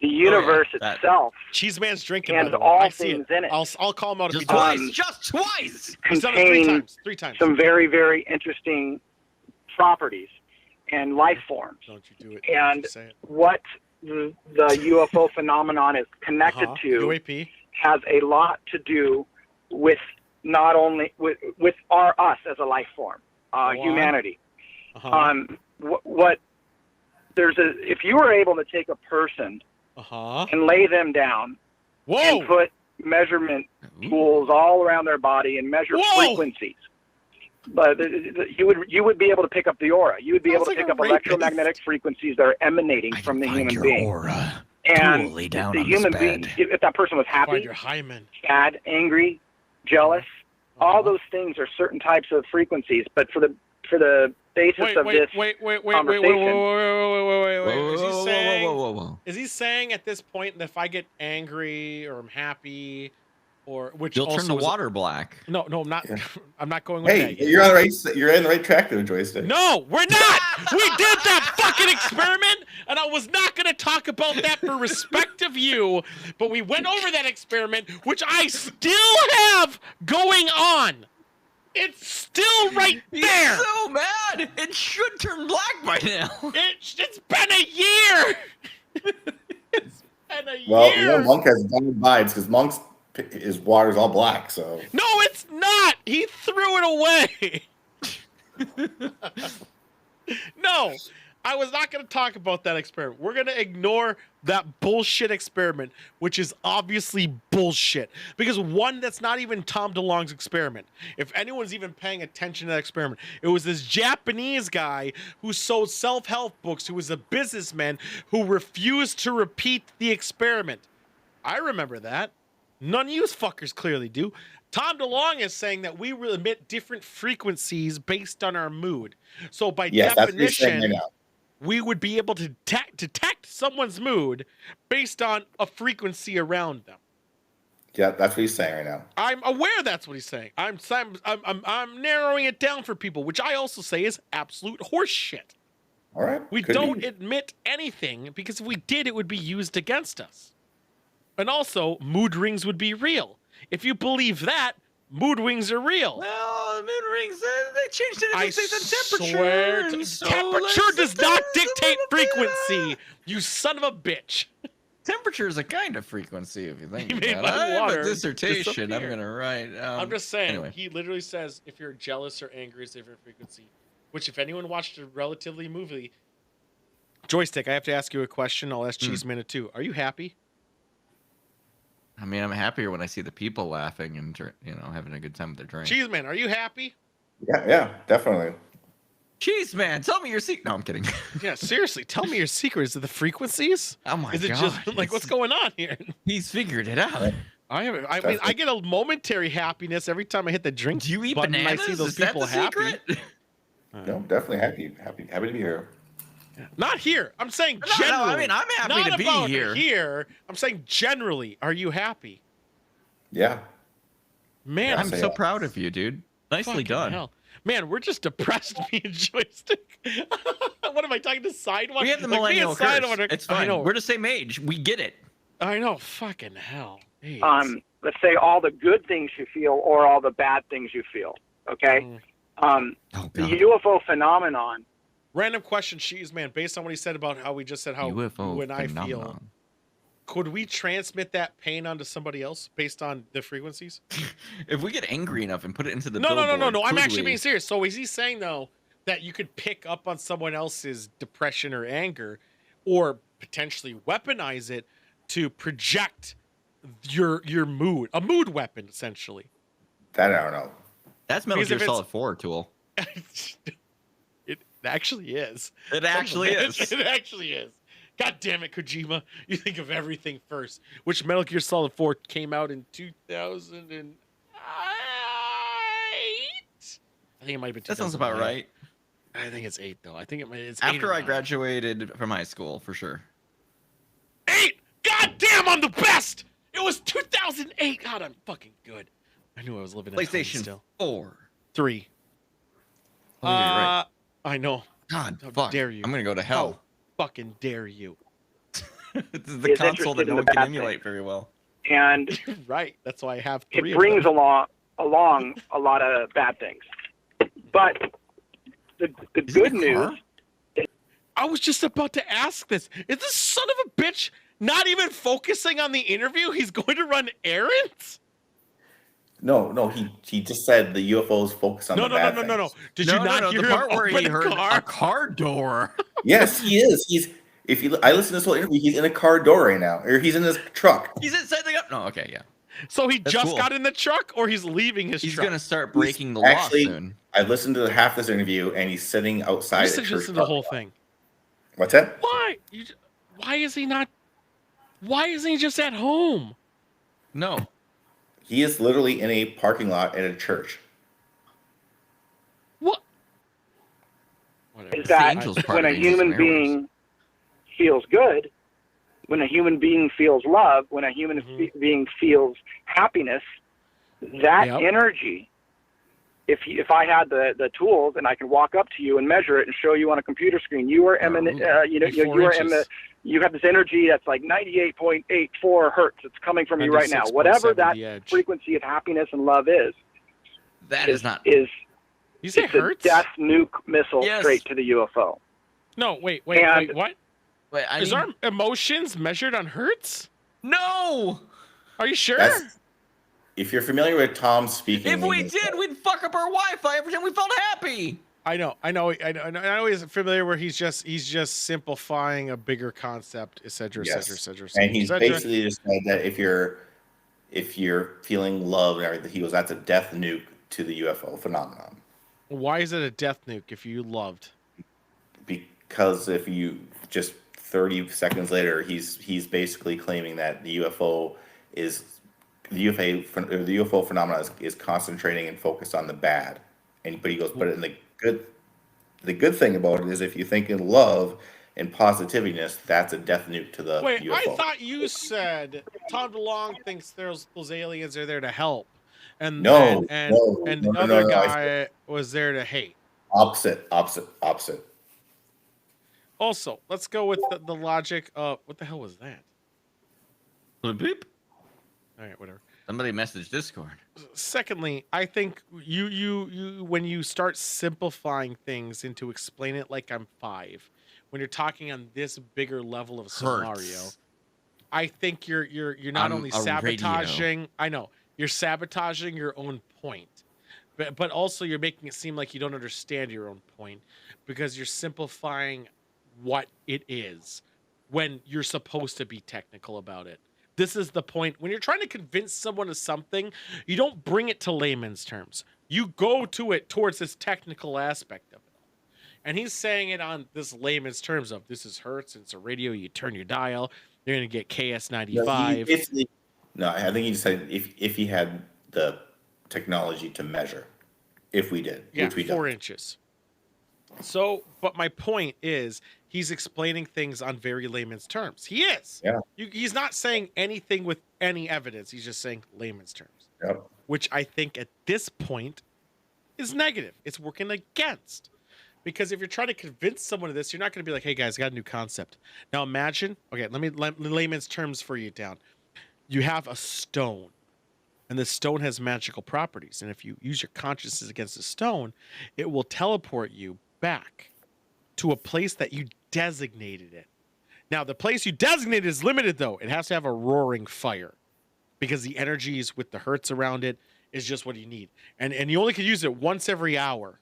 the universe itself, Cheese Man's drinking, and all things in it. I'll call him out just twice. Just twice. He's done it three times. Some very, very interesting properties and life forms. Don't you do it? And what the UFO phenomenon is connected to UAP has a lot to do with not only with us as a life form, humanity. If you were able to take a person and lay them down and put measurement tools all around their body and measure frequencies, but you would be able to pick up the aura. You would be able to pick up electromagnetic frequencies that are emanating from the human being. Aura. And down the on human this being, bed. if that person was happy, sad, angry, jealous, all those things are certain types of frequencies. But for the basis of this conversation, is he saying at this point that if I get angry or I'm happy, or which you'll also turn the water black? No, I'm not. I'm not going with that. Hey, you're on the right. You're in the right track there, Joystick. No, we're not. We did that fucking experiment, and I was not going to talk about that for respect of you. But we went over that experiment, which I still have going on. It's still right there. He's so mad. It should turn black by now. It's been a year. It's been a year. Well, Monk has done vibes because Monk's his water's all black. So no, it's not. He threw it away. No, I was not going to talk about that experiment. We're going to ignore that bullshit experiment, which is obviously bullshit. Because one, that's not even Tom DeLonge's experiment. If anyone's even paying attention to that experiment, it was this Japanese guy who sold self-help books, who was a businessman, who refused to repeat the experiment. I remember that. None of you fuckers clearly do. Tom DeLonge is saying that we will emit different frequencies based on our mood. So by definition, we would be able to detect someone's mood based on a frequency around them. Yeah, that's what he's saying right now. I'm aware that's what he's saying. I'm narrowing it down for people, which I also say is absolute horseshit. All right. We don't admit anything because if we did, it would be used against us. And also, mood rings would be real. If you believe that, mood rings are real. Well, mood rings, they changed it. I swear temperature does not dictate frequency, you son of a bitch. Temperature is a kind of frequency, if you think about it. I have a dissertation I'm going to write. I'm just saying, anyway. He literally says if you're jealous or angry, it's a different frequency. Which, if anyone watched a relatively movie, Joystick, I have to ask you a question. I'll ask Cheese Minute too. Are you happy? I mean, I'm happier when I see the people laughing and having a good time with their drink. Cheese Man, are you happy? Yeah, definitely. Cheese Man, tell me your secret. No, I'm kidding. Yeah, seriously, tell me your secret. Is it the frequencies? Oh my god! Is it just like what's going on here? He's figured it out. I get a momentary happiness every time I hit the drink. Do you eat button bananas? And I see those Is that people the happy. secret? No, definitely happy to be here. Not here. I'm saying generally. No, I mean, I'm happy to be here. Here, I'm saying generally. Are you happy? Yeah. Man, I'm so proud of you, dude. Nicely done. Hell. Man, we're just depressed, me and Joystick. What am I talking to Sidewinder? We have the Like, me and millennial curse. Sidewinder- It's I fine. know. We're the same age. We get it. I know. Fucking hell. Hey, Let's say all the good things you feel or all the bad things you feel. Okay. The UFO phenomenon. Random question, She's man, based on what he said about how we just said how UFO you and I feel. phenomenon. Could we transmit that pain onto somebody else based on the frequencies? If we get angry enough and put it into the No. billboard, I'm could actually we? being serious. So is he saying though that you could pick up on someone else's depression or anger, or potentially weaponize it to project your mood, a mood weapon essentially? That I don't know. That's Metal Because Gear if it's- Solid 4 tool. It actually is. It actually is. It actually is. God damn it, Kojima. You think of everything first. Which Metal Gear Solid 4 came out in 2008? I think it might have been 2009. That sounds about right. I think it's 8, though. I think it's 8 After or I 9. graduated from high school, for sure. 8! God damn, I'm the best! It was 2008. God, I'm fucking good. I knew I was living in PlayStation still. 4. 3. Oh, yeah, you're right. I know. God, How fuck. dare you? I'm gonna go to hell. How fucking dare you? This is the Is console interested that in no the one can bad emulate very well. And Right. That's why I have 3 it of brings them. along a lot of bad things. But the good news. I was just about to ask this. Is this son of a bitch not even focusing on the interview? He's going to run errands? No, he just said the UFOs focus on No. the bad things. Did you not hear the him part where open he a heard car? a car door? Yes, he is. I listen to this whole interview. He's in a car door right now, or he's in his truck. He's setting up. No, okay, yeah. So he That's just cool. got in the truck, or he's leaving his He's truck? gonna start breaking the law Actually, soon. I listened to half this interview, and he's sitting outside. You a said church listen to the whole parking lot. thing. What's that? Why? Why is he not? Why isn't he just at home? No. He is literally in a parking lot at a church. What? Is that Angel's part when of a Angels human and being feels good, when a human being feels love, when a human being feels happiness, that energy, if I had the tools and I could walk up to you and measure it and show you on a computer screen, you are you have this energy that's like 98.84 hertz. It's coming from you right now. Whatever that frequency of happiness and love is. That is not. You say It's hertz? a death nuke missile Yes. straight to the UFO. No, wait, And- what? Wait, Is our emotions measured on hertz? No. Are you sure? If you're familiar with Tom speaking, If we did, we'd fuck up our Wi-Fi every time we felt happy. I know he's familiar where he's just simplifying a bigger concept, et cetera, et Yes. cetera, et cetera. And he's et cetera. basically just said that if you're feeling love and everything, that's a death nuke to the UFO phenomenon. Why is it a death nuke if you loved? Because if you just 30 seconds later, he's basically claiming that the UFO phenomenon is concentrating and focused on the bad, but he goes, but in the good thing about it is if you think in love and positiveness, that's a death nuke to the Wait, UFO. I thought you said Tom DeLonge thinks those aliens are there to help, and No, and no, and no, the no, other no, I guy was there to hate. Opposite. Also, let's go with the logic of what the hell was that? Beep. All right, whatever. Somebody messaged Discord. Secondly, I think you when you start simplifying things into explain it like I'm 5, when you're talking on this bigger level of scenario, I think you're not only sabotaging. I know you're sabotaging your own point, but also you're making it seem like you don't understand your own point because you're simplifying what it is when you're supposed to be technical about it. This is the point. When you're trying to convince someone of something, you don't bring it to layman's terms. You go to it towards this technical aspect of it. And he's saying it on this layman's terms of this is hertz, it's a radio, you turn your dial, you're going to get KS95. No, I think he just said if he had the technology to measure, if we did, Yeah, which we 4 don't. inches. So, but my point is, he's explaining things on very layman's terms. He is. Yeah. He's not saying anything with any evidence. He's just saying layman's terms. Yep. Which I think at this point is negative. It's working against. Because if you're trying to convince someone of this, you're not going to be like, hey, guys, I got a new concept. Now imagine, okay, let me layman's terms for you down. You have a stone, and the stone has magical properties. And if you use your consciousness against the stone, it will teleport you back to a place that you designated it. Now, the place you designated is limited, though. It has to have a roaring fire because the energies with the hertz around it is just what you need. And you only can use it once every hour.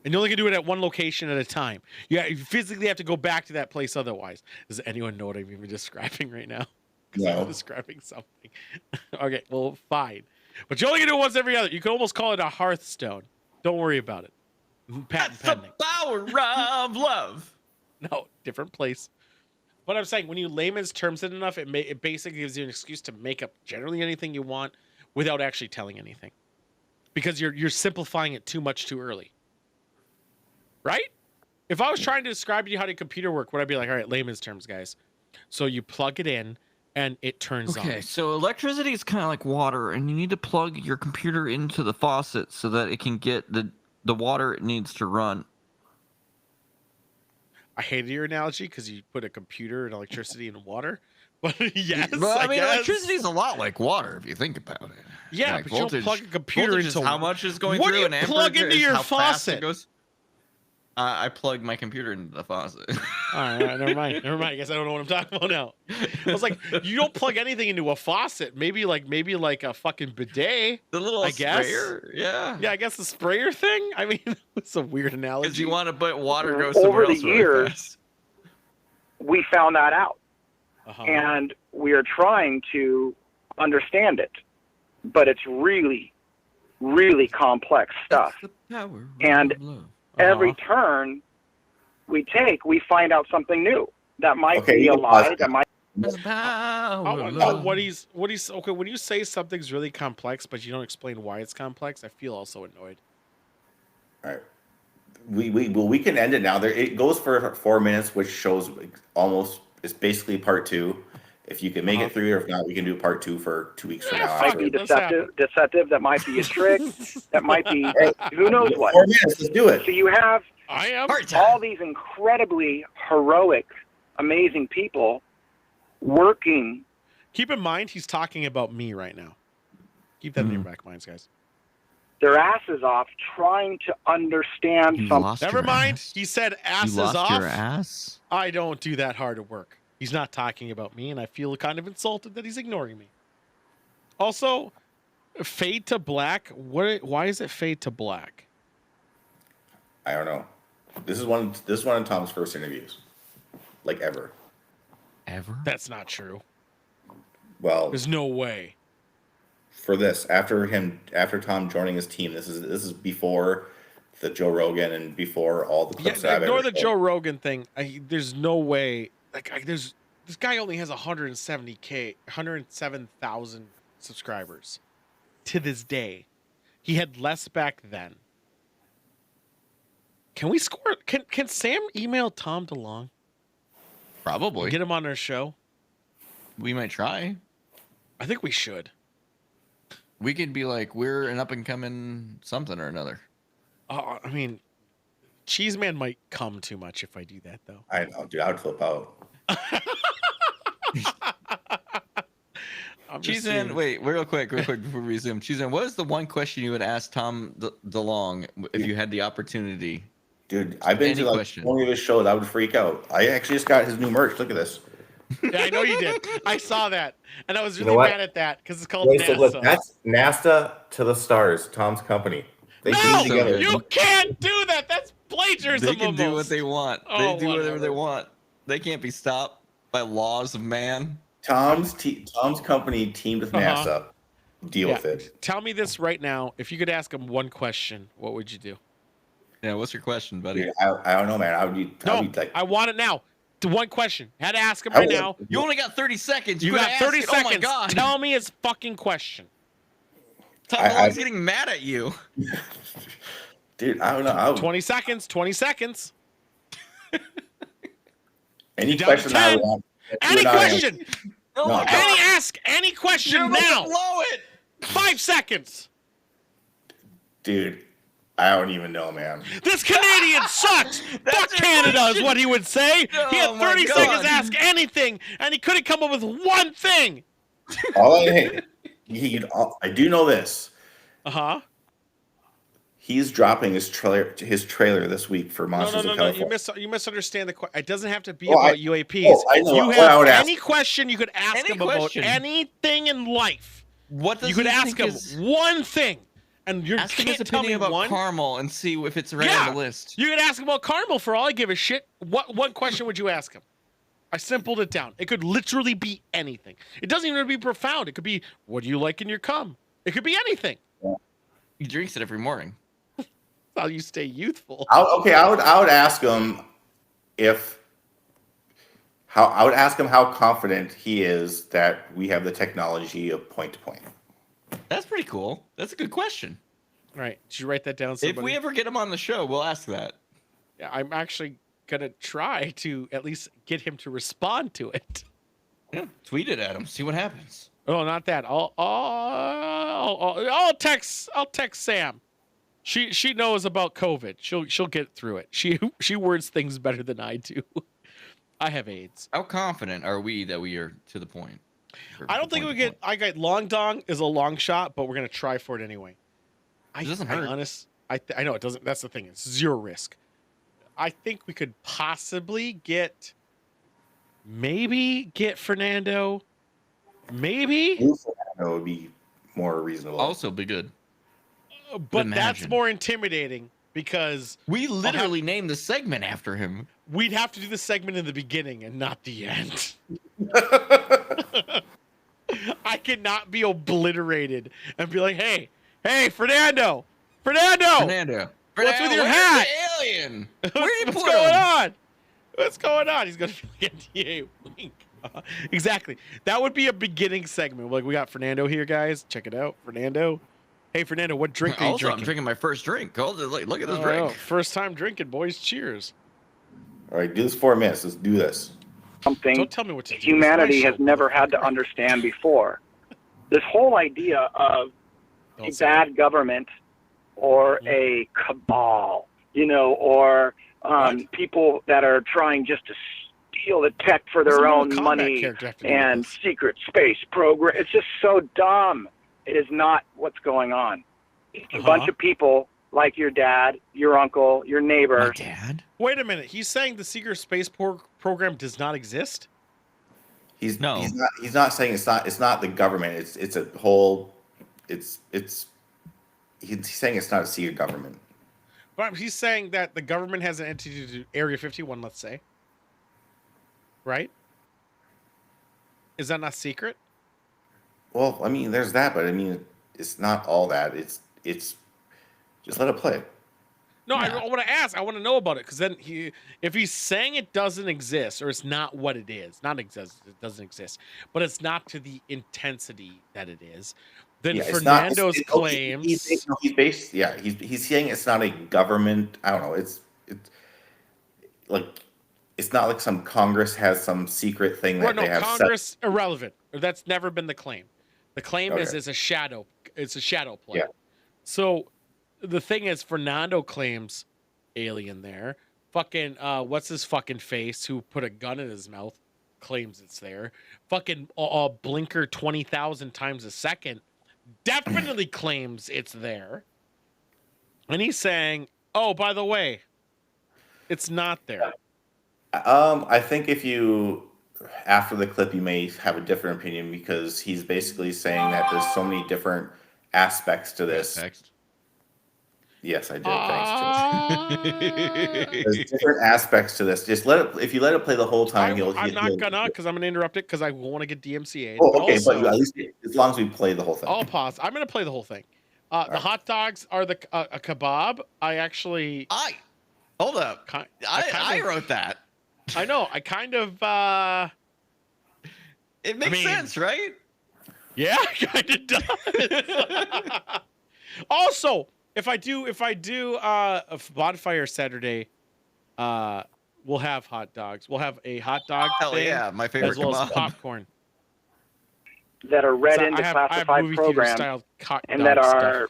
And you only can do it at one location at a time. You physically have to go back to that place otherwise. Does anyone know what I'm even describing right now? Because I'm describing something. Okay, well, fine. But you only can do it once every other. You can almost call it a hearthstone. Don't worry about it. Patent pending. The power of love. No, different place. But I'm saying when you layman's terms it enough, it basically gives you an excuse to make up generally anything you want without actually telling anything. Because you're simplifying it too much too early. Right? If I was trying to describe to you how the computer work, would I be like, all right, layman's terms, guys. So you plug it in and it turns on. Okay, so electricity is kind of like water, and you need to plug your computer into the faucet so that it can get the water it needs to run. I hated your analogy because you put a computer and electricity in water. But yes, well, I mean, guess. electricity is a lot like water if you think about it. Yeah, like but voltage, you don't plug a computer into how much is going what through do you an plug into your faucet? I plugged my computer into the faucet. All right, never mind. I guess I don't know what I'm talking about now. I was like, you don't plug anything into a faucet. Maybe like a fucking bidet. The little sprayer, yeah. Yeah, I guess the sprayer thing. I mean, it's a weird analogy. Because you want to put water go somewhere else. Over the years, we found that out, and we are trying to understand it, but it's really, really complex stuff. And every turn we take, we find out something new. That might be a lie. That might. What he's okay. When you say something's really complex, but you don't explain why it's complex, I feel also annoyed. All right, we can end it now. It goes for 4 minutes, which shows almost it's basically part 2. If you can make it through, or if not, we can do part 2 for 2 weeks from now. Might be deceptive. That might be a trick. That might be who knows what. 4 minutes. Let's do it. So you have all these incredibly heroic, amazing people working. Keep in mind, he's talking about me right now. Keep that in your back of minds, guys. Their asses off trying to understand something. Never mind. He said asses you lost off. Your ass? I don't do that hard of work. He's not talking about me, and I feel kind of insulted that he's ignoring me. Also, fade to black. Why is it fade to black? I don't know. This is one of Tom's first interviews, like ever. Ever? That's not true. Well, there's no way. For this, after Tom joining his team, this is before the Joe Rogan and before all the clips. Yeah, ignore the Joe Rogan thing. There's no way. This guy only has 107,000 subscribers to this day. He had less back then. Can we score? Can Sam email Tom DeLonge? Probably. Get him on our show. We might try. I think we should. We could be like, we're an up and coming something or another. I mean, Cheeseman might come too much if I do that, though. I know, dude. I would flip out. Cheeseman, wait, real quick before we resume. Cheeseman, what is the one question you would ask Tom DeLonge if you had the opportunity? Dude, I've been to like 20 of his shows. I would freak out. I actually just got his new merch. Look at this. Yeah, I know you did. I saw that, and I was really mad at that because it's called NASA. Look, that's NASA to the stars. Tom's company. They no, you can't do that. That's plagiarism. They can do what they want. They do whatever they want. They can't be stopped by laws of man. Tom's company teamed with NASA. Deal with it. Tell me this right now. If you could ask him one question, what would you do? Yeah, what's your question, buddy? Dude, I don't know, man. I would be like, I want it now. To one question. Had to ask him right now. You only got 30 seconds. You got 30 seconds. Oh my God. Tell me his fucking question. Tom DeLonge's getting mad at you. Dude, I don't know. 20 seconds. 20 seconds. Any question I want. Any question. Ask any question now. Blow it. 5 seconds. Dude, I don't even know, man. This Canadian sucks. Fuck Canada is what he would say. He had 30 seconds to ask anything, and he couldn't come up with one thing. I do know this. He's dropping his trailer this week for Monsters of California. You misunderstand the question. It doesn't have to be about UAPs. I know. You have any question you could ask him about anything in life. What does you could ask him one thing, and you ask him can't his tell me opinion about one. caramel and see if it's right on the list. You could ask him about caramel for all I give a shit. What question would you ask him? I simpled it down. It could literally be anything. It doesn't even have to be profound. It could be, what do you like in your cum? It could be anything. He drinks it every morning. That's how you stay youthful. I would ask him how confident he is that we have the technology of point to point. That's pretty cool. That's a good question. All right. Did you write that down? Somebody? If we ever get him on the show, we'll ask that. Yeah, I'm actually gonna try to at least get him to respond to it. Yeah, tweet it at him. See what happens. Oh, not that. I'll text Sam. She knows about COVID. She'll get through it. She words things better than I do. I have AIDS. How confident are we that we are to the point? I don't think we get. I got long dong is a long shot, but we're gonna try for it anyway. It doesn't hurt. I know it doesn't. That's the thing. It's zero risk. I think we could possibly maybe get Fernando. Maybe Fernando would be more reasonable. Also, be good. But that's more intimidating because we literally named the segment after him. We'd have to do the segment in the beginning and not the end. I cannot be obliterated and be like, hey, Fernando, what's with your hat? The alien. What's going on? What's going on? He's gonna be like, NDA wink. Exactly. That would be a beginning segment. Like, we got Fernando here, guys. Check it out, Fernando. Hey, Fernando, what drink are you drinking? I'm drinking my first drink. Look at this drink. First time drinking, boys. Cheers. All right, do this 4 minutes. Let's do this. Something Don't tell me what to do. humanity has never had to understand before. This whole idea of a bad government or a cabal, or people that are trying just to steal the tech for their own money and secret space program. It's just so dumb. It is not what's going on. It's a bunch of people like your dad, your uncle, your neighbor. My dad? Wait a minute. He's saying the secret space program does not exist? He's not saying it's not the government. It's a whole. He's saying it's not a secret government. But he's saying that the government has an entity to Area 51, let's say. Right? Is that not secret? Well, I mean, there's that, but I mean, it's not all that. It's just let it play. No, yeah. I want to ask. I want to know about it because then if he's saying it doesn't exist or it's not what it is, it doesn't exist, but it's not to the intensity that it is. Then Fernando's claims he's saying it's not a government. I don't know. It's like it's not like some Congress has some secret thing that they have. Congress irrelevant. That's never been the claim. The claim is it's a shadow. It's a shadow play. Yeah. So the thing is, Fernando claims alien there. Fucking what's his fucking face who put a gun in his mouth claims it's there. Fucking blinker 20,000 times a second definitely claims it's there. And he's saying, "Oh, by the way, it's not there." I think after the clip, you may have a different opinion because he's basically saying that there's so many different aspects to this. Yes, I did. Thanks, Joe. There's different aspects to this. Just if you let it play the whole time, I'm not gonna because I'm gonna interrupt it because I want to get DMCA'd. Oh, okay, but at least as long as we play the whole thing. I'll pause. I'm gonna play the whole thing. The hot dogs are a kebab. Hold up. I wrote that. I know. I kind of. It makes sense, right? Yeah, it kind of does. Also, if I do a bonfire Saturday, we'll have hot dogs. We'll have a hot dog. Hell thing, yeah, my favorite. As well as popcorn. That are read into classified programs and that are,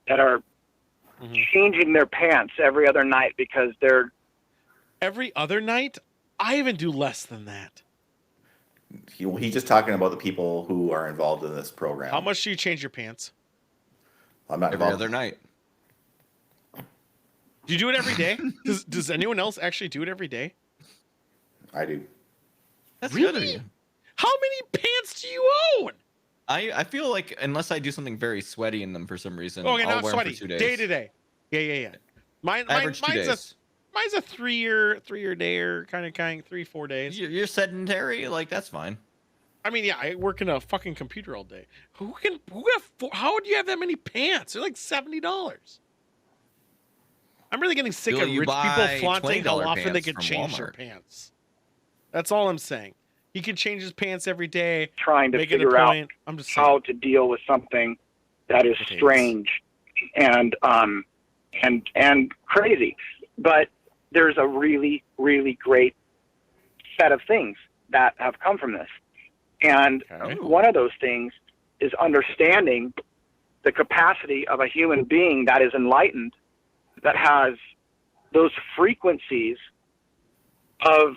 that are changing their pants every other night because they're every other night. I even do less than that. He's just talking about the people who are involved in this program. How much do you change your pants? I'm not every involved. other night. Do you do it every day? Does anyone else actually do it every day? I do. That's really? good of you. How many pants do you own? I feel like unless I do something very sweaty in them for some reason, Okay, I'll not wear sweaty. them for 2 days. Day to day. Yeah. Average 2 days. Mine's a three-year day or kind of 3-4 days. You're sedentary, like that's fine. I mean, yeah, I work in a fucking computer all day. How do you have that many pants? They're like $70. I'm really getting sick Will of you rich people buy flaunting how $20 often they pants can from change their Walmart? pants. That's all I'm saying. He can change his pants every day. trying to make it a figure out point. I'm just saying. how to deal with something that is strange and crazy. But there's a really, really great set of things that have come from this. And one of those things is understanding the capacity of a human being that is enlightened, that has those frequencies of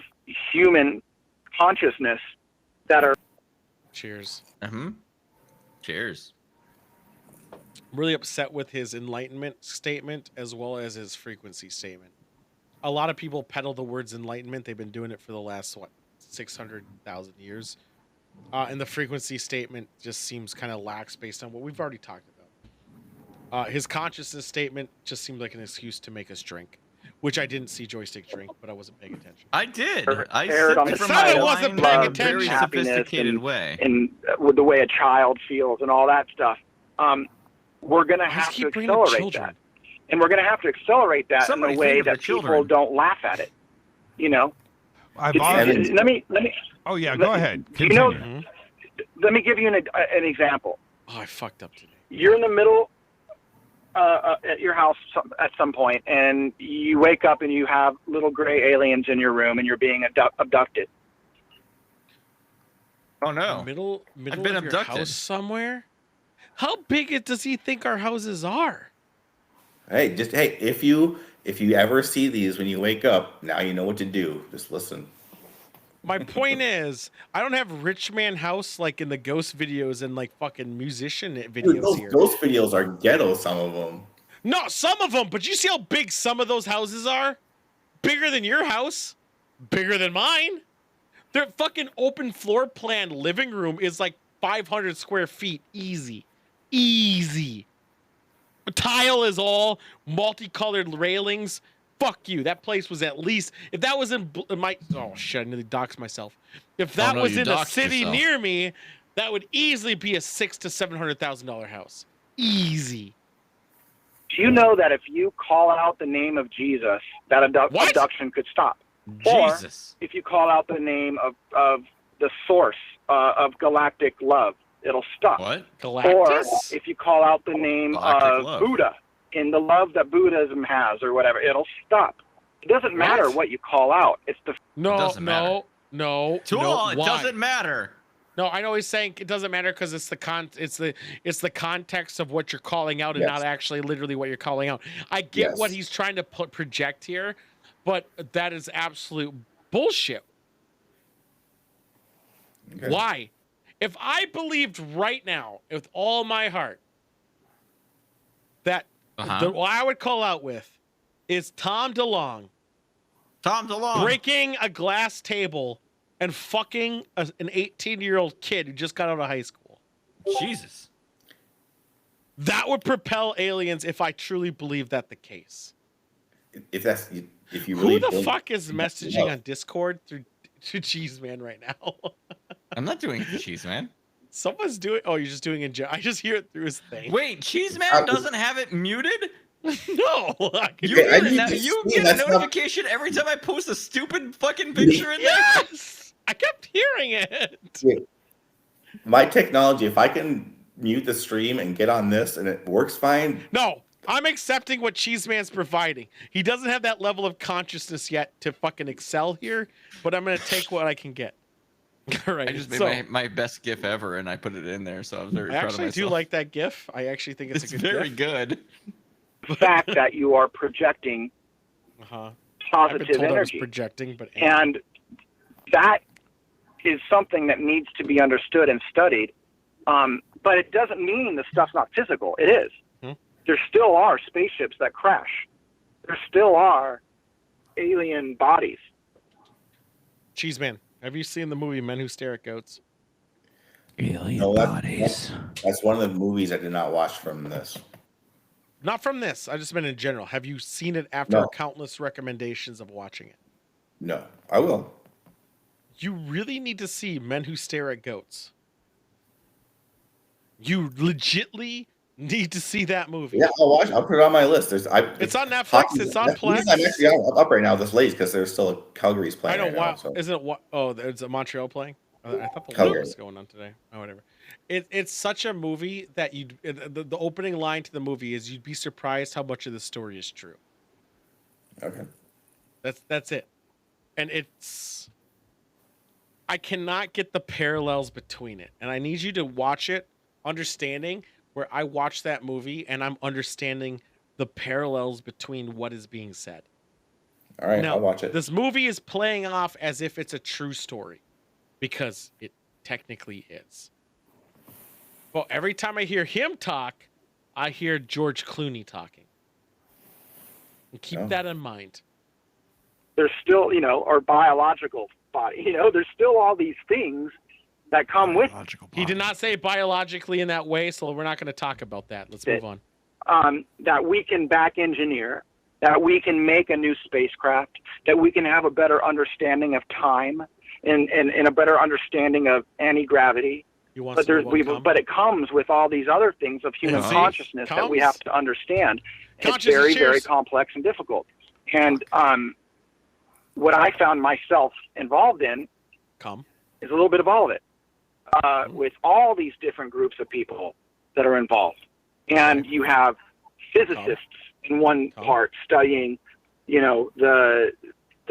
human consciousness that are. Cheers. Cheers. I'm really upset with his enlightenment statement as well as his frequency statement. A lot of people peddle the words enlightenment. They've been doing it for the last 600,000 years. And the frequency statement just seems kind of lax based on what we've already talked about. His consciousness statement just seemed like an excuse to make us drink, which I didn't see Joystick drink, but I wasn't paying attention. I did. I Aired on sipped the from side my of wasn't wine paying in a very attention. sophisticated way. And with the way a child feels and all that stuff. We're going to have to accelerate that. And we're going to have to accelerate that Somebody in a way think of that the people children. don't laugh at it. You know? I've Let already. me. Oh yeah, go ahead. You Continue. know, let me give you an example. Oh, I fucked up today. You're in the middle at your house at some point, and you wake up and you have little gray aliens in your room, and you're being abducted. Oh no! Middle I've been of your abducted. house somewhere. How big does he think our houses are? Hey, if you ever see these when you wake up, now you know what to do. Just listen. My point is, I don't have rich man house like in the ghost videos and like fucking musician videos Dude, those here. ghost videos are ghetto, some of them. No, some of them, but you see how big some of those houses are? Bigger than your house, bigger than mine. Their fucking open floor plan living room is like 500 square feet, easy. Tile is all multicolored railings. Fuck you. That place was at least, if that was in my, oh shit, I nearly doxed myself. If that was in a city near me, that would easily be a $600,000 to $700,000 house. Easy. Do you know that if you call out the name of Jesus, that abduction could stop? Jesus. Or if you call out the name of the source of galactic love, it'll stop. What? Or Galactus? if you call out the name Galactic of love. Buddha in the love that Buddhism has or whatever, it'll stop. It doesn't matter what you call out. It's the No, doesn't matter. no. To all, it why? doesn't matter. No, I know he's saying it doesn't matter because it's the context of what you're calling out and not actually literally what you're calling out. I get what he's trying to project here, but that is absolute bullshit. Okay. Why? If I believed right now with all my heart that what I would call out with is Tom DeLonge breaking a glass table and fucking an 18-year-old kid who just got out of high school. Jesus. That would propel aliens if I truly believe that the case. If you really Who the believe- fuck is messaging on Discord through to Cheese Man right now? I'm not doing Cheese Man. Someone's doing. Oh, you're just doing it. I just hear it through his thing. Wait, Cheese Man doesn't have it muted? No. You Okay, I get, need to you see, get a that's not- notification every time I post a stupid fucking picture in there? Yes! I kept hearing it. My technology, if I can mute the stream and get on this and it works fine. No, I'm accepting what Cheese Man's providing. He doesn't have that level of consciousness yet to fucking excel here, but I'm going to take what I can get. Right. I just made my best GIF ever, and I put it in there, so I was very I proud of actually myself. do like that GIF. I actually think it's a good very GIF. good. The fact that you are projecting I've positive been told I was energy. projecting, but And that is something that needs to be understood and studied. But it doesn't mean the stuff's not physical. It is. There still are spaceships that crash. There still are alien bodies. Cheeseman, have you seen the movie Men Who Stare at Goats? Alien bodies. That's one of the movies I did not watch from this. Not from this. I just meant in general. Have you seen it after No. countless recommendations of watching it? No, I will. You really need to see Men Who Stare at Goats. You legitly need to see that movie. Yeah, I'll watch. I'll put it on my list. It's on Netflix. It's on Plex. I'm actually up right now this late because there's still Calgary's playing. I know. Right Why now, so. isn't it? What? Oh, there's a Montreal playing. I thought the Calgary. league was going on today. Oh, whatever. It's such a movie that the opening line to the movie is you'd be surprised how much of the story is true. Okay. That's it, and it's. I cannot get the parallels between it, and I need you to watch it, understanding where I watched that movie and I'm understanding the parallels between what is being said. All right, Now, I'll watch it. This movie is playing off as if it's a true story, because it technically is. Well, every time I hear him talk, I hear George Clooney talking. And keep that in mind. There's still, our biological body. There's still all these things that come with He did not say biologically in that way, so we're not going to talk about that. Let's move on. That we can back engineer, that we can make a new spacecraft, that we can have a better understanding of time and a better understanding of anti-gravity. But it comes with all these other things of human consciousness that we have to understand. It's very, very complex and difficult. And what I found myself involved in is a little bit of all of it. With all these different groups of people that are involved. And you have physicists in one part studying, the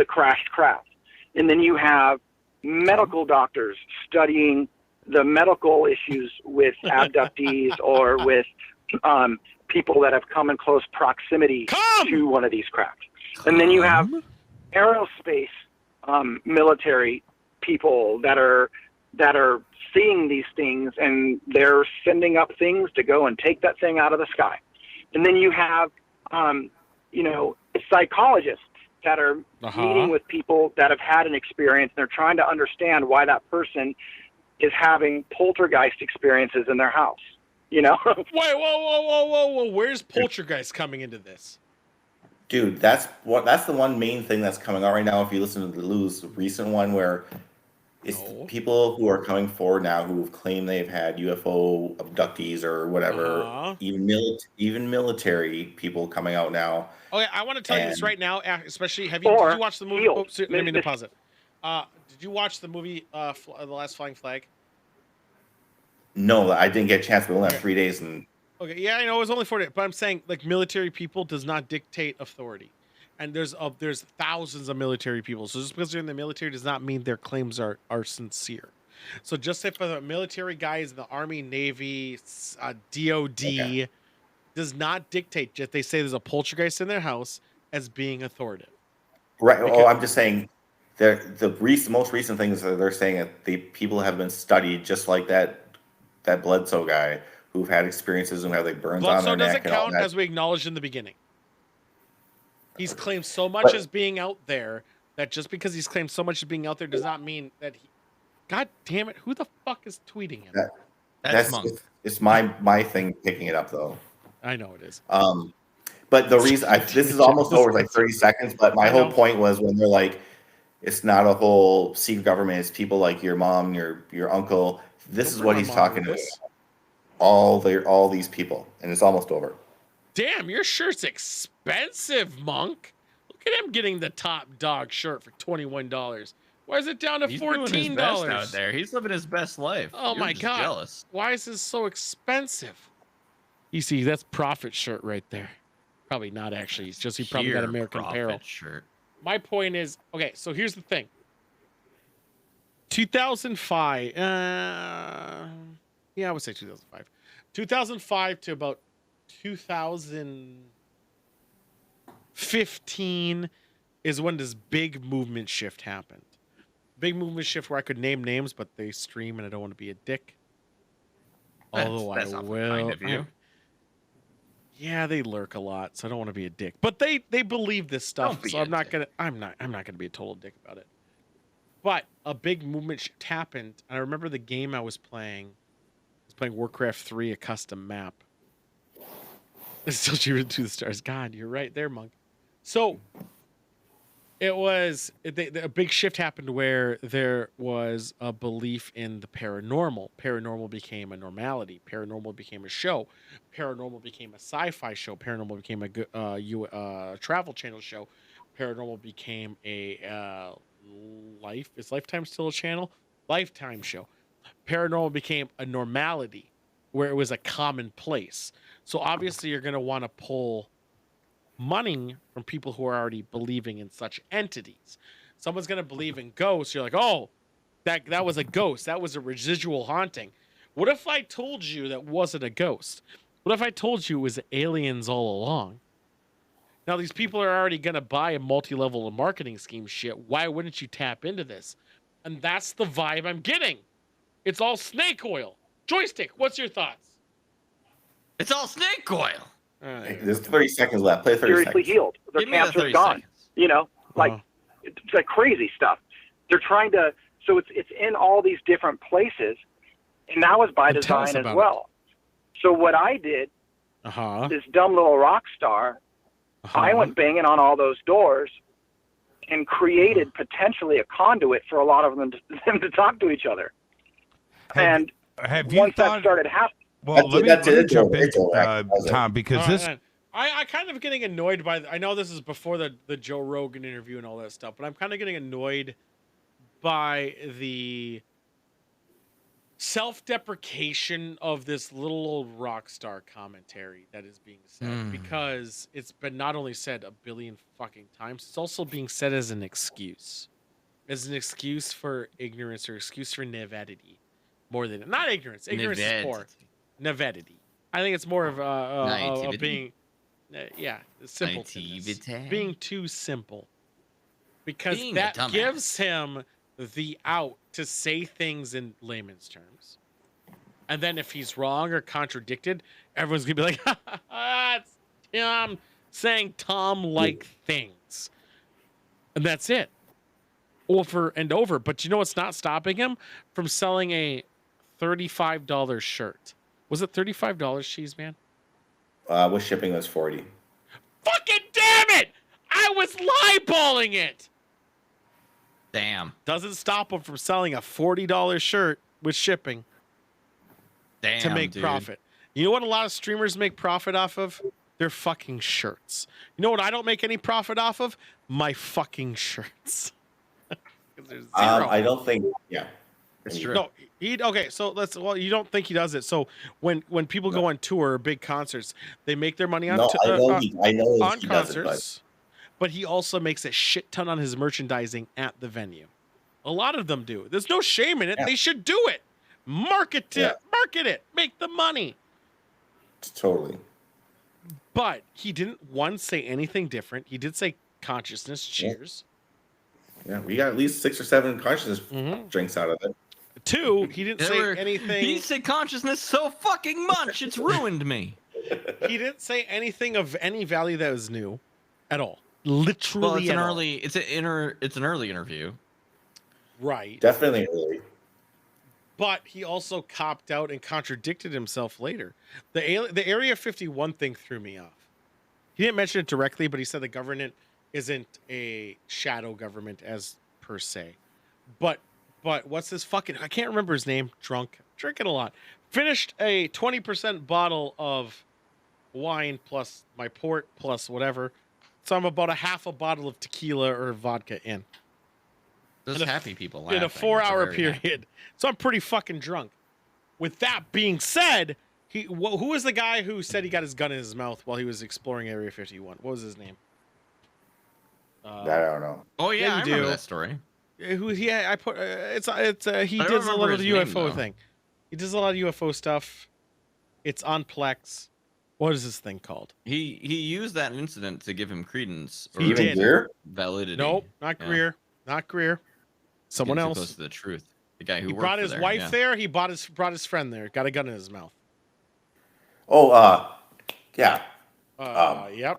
crashed craft. And then you have medical doctors studying the medical issues with abductees or with people that have come in close proximity to one of these craft. And then you have aerospace military people that are seeing these things, and they're sending up things to go and take that thing out of the sky. And then you have, psychologists that are meeting with people that have had an experience, and they're trying to understand why that person is having poltergeist experiences in their house. Wait, whoa. Where's poltergeist coming into this? Dude, that's the one main thing that's coming out right now. If you listen to the Lou's recent one, where it's people who are coming forward now who've claimed they've had UFO abductees or whatever, even military people coming out now. Okay, I want to tell you this right now, especially, did you watch the movie? Let me pause it. Did you watch the movie, The Last Flying Flag? No, I didn't get a chance. We only have 3 days. Okay, yeah, I know it was only 4 days, but I'm saying, military people does not dictate authority. And there's thousands of military people. So just because they're in the military does not mean their claims are sincere. So just if a military guy is in the Army, Navy, DOD, does not dictate if they say there's a poltergeist in their house as being authoritative. Right. I'm just saying most recent things that they're saying that the people have been studied just like that Bledsoe guy who've had experiences and have burns on their neck. Bledsoe doesn't count as we acknowledged in the beginning. He's claimed so much as being out there that just because he's claimed so much as being out there does not mean that he. God damn it! Who the fuck is tweeting him? That's Monk. It's my thing picking it up though. I know it is. But the reason this is almost over, like 30 seconds. But my whole point was when they're like, it's not a whole secret government. It's people like your mom, your uncle. This is what he's talking about. All these people, and it's almost over. Damn, your shirt's expensive, Monk. Look at him getting the top dog shirt for $21. Why is it down to $14 out there? He's living his best life. Oh my god! Jealous. Why is this so expensive? You see, that's Prophet shirt right there. Probably not actually. It's just he probably got American Apparel shirt. My point is, okay. So here's the thing. 2005. Yeah, I would say 2005. 2005 to about 2015 is when this big movement shift happened. Big movement shift where I could name names, but they stream and I don't want to be a dick. Although that's I awfully will. kind of you. Yeah, they lurk a lot, so I don't want to be a dick. But they believe this stuff, so I'm not gonna be a total dick about it. But a big movement shift happened, and I remember the game I was playing. I was playing Warcraft 3, a custom map. It's still cheaper to the stars. God, you're right there, Monk. So it was a big shift happened where there was a belief in the paranormal. Paranormal became a normality. Paranormal became a show. Paranormal became a sci-fi show. Paranormal became a travel channel show. Paranormal became a Is Lifetime still a channel? Lifetime show. Paranormal became a normality where it was a commonplace. So obviously you're going to want to pull money from people who are already believing in such entities. Someone's going to believe in ghosts. You're like, oh, that was a ghost. That was a residual haunting. What if I told you that wasn't a ghost? What if I told you it was aliens all along? Now, these people are already going to buy a multi-level marketing scheme shit. Why wouldn't you tap into this? And that's the vibe I'm getting. It's all snake oil. Joystick, what's your thoughts? It's all snake oil. There's 30 seconds left. Play 30 seriously seconds. healed. Their cancer's gone. You know, like it's like crazy stuff. They're trying to. So it's in all these different places, and that was by design as well. So what I did, this dumb little rock star, I went banging on all those doors, and created potentially a conduit for a lot of them to talk to each other. Have you once thought, that started happening. Well, let me jump in, Tom, because this. I kind of getting annoyed by. I know this is before the Joe Rogan interview and all that stuff, but I'm kind of getting annoyed by the self-deprecation of this little old rock star commentary that is being said, because it's been not only said a billion fucking times, it's also being said as an excuse for ignorance or excuse for naivety, more than not ignorance. Ignorance is poor. Naivety. I think it's more of being, simple. Being too simple, because that gives him the out to say things in layman's terms, and then if he's wrong or contradicted, everyone's gonna be like, "It's Tom saying Tom-like things," and that's it, over and over. But you know what's not stopping him from selling a $35 shirt? Was it $35, Cheese Man? With shipping, it was 40. Fucking damn it! I was eyeballing it. Damn. Doesn't stop him from selling a $40 shirt with shipping. Damn, to make dude. profit. You know what a lot of streamers make profit off of? Their fucking shirts. You know what I don't make any profit off of? My fucking shirts. I don't think. Yeah, it's true. No, okay. So you don't think he does it? So when people go on tour or big concerts, they make their money on on concerts. But he also makes a shit ton on his merchandising at the venue. A lot of them do. There's no shame in it. Yeah. They should do it. Market it. Make the money. Totally. But he didn't say anything different. He did say consciousness. Cheers. Yeah, we got at least 6 or 7 consciousness drinks out of it. 2, he didn't say anything. He said consciousness so fucking much, it's ruined me. He didn't say anything of any value that was new at all. Literally, well, it's an early interview, right? Definitely early. But he also copped out and contradicted himself later. The Area 51 thing threw me off. He didn't mention it directly, but he said the government isn't a shadow government as per se. But what's this fucking? I can't remember his name. Drinking a lot. Finished a 20% bottle of wine plus my port plus whatever. So I'm about a half a bottle of tequila or vodka in. Those happy people laughing. In a 4-hour period. Happy. So I'm pretty fucking drunk. With that being said, who was the guy who said he got his gun in his mouth while he was exploring Area 51? What was his name? I don't know. Oh yeah, I remember that story. who he I put he I does don't a remember lot of his the name, UFO though. thing. He does a lot of UFO stuff. It's on Plex. What is this thing called? He used that incident to give him credence. Or He did. validity. Nope, not Yeah. Greer. Not Greer. Someone Getting too else. close to the truth. The guy who He worked brought for his there, wife yeah. there. He brought his friend there. Got a gun in his mouth. Oh, yeah.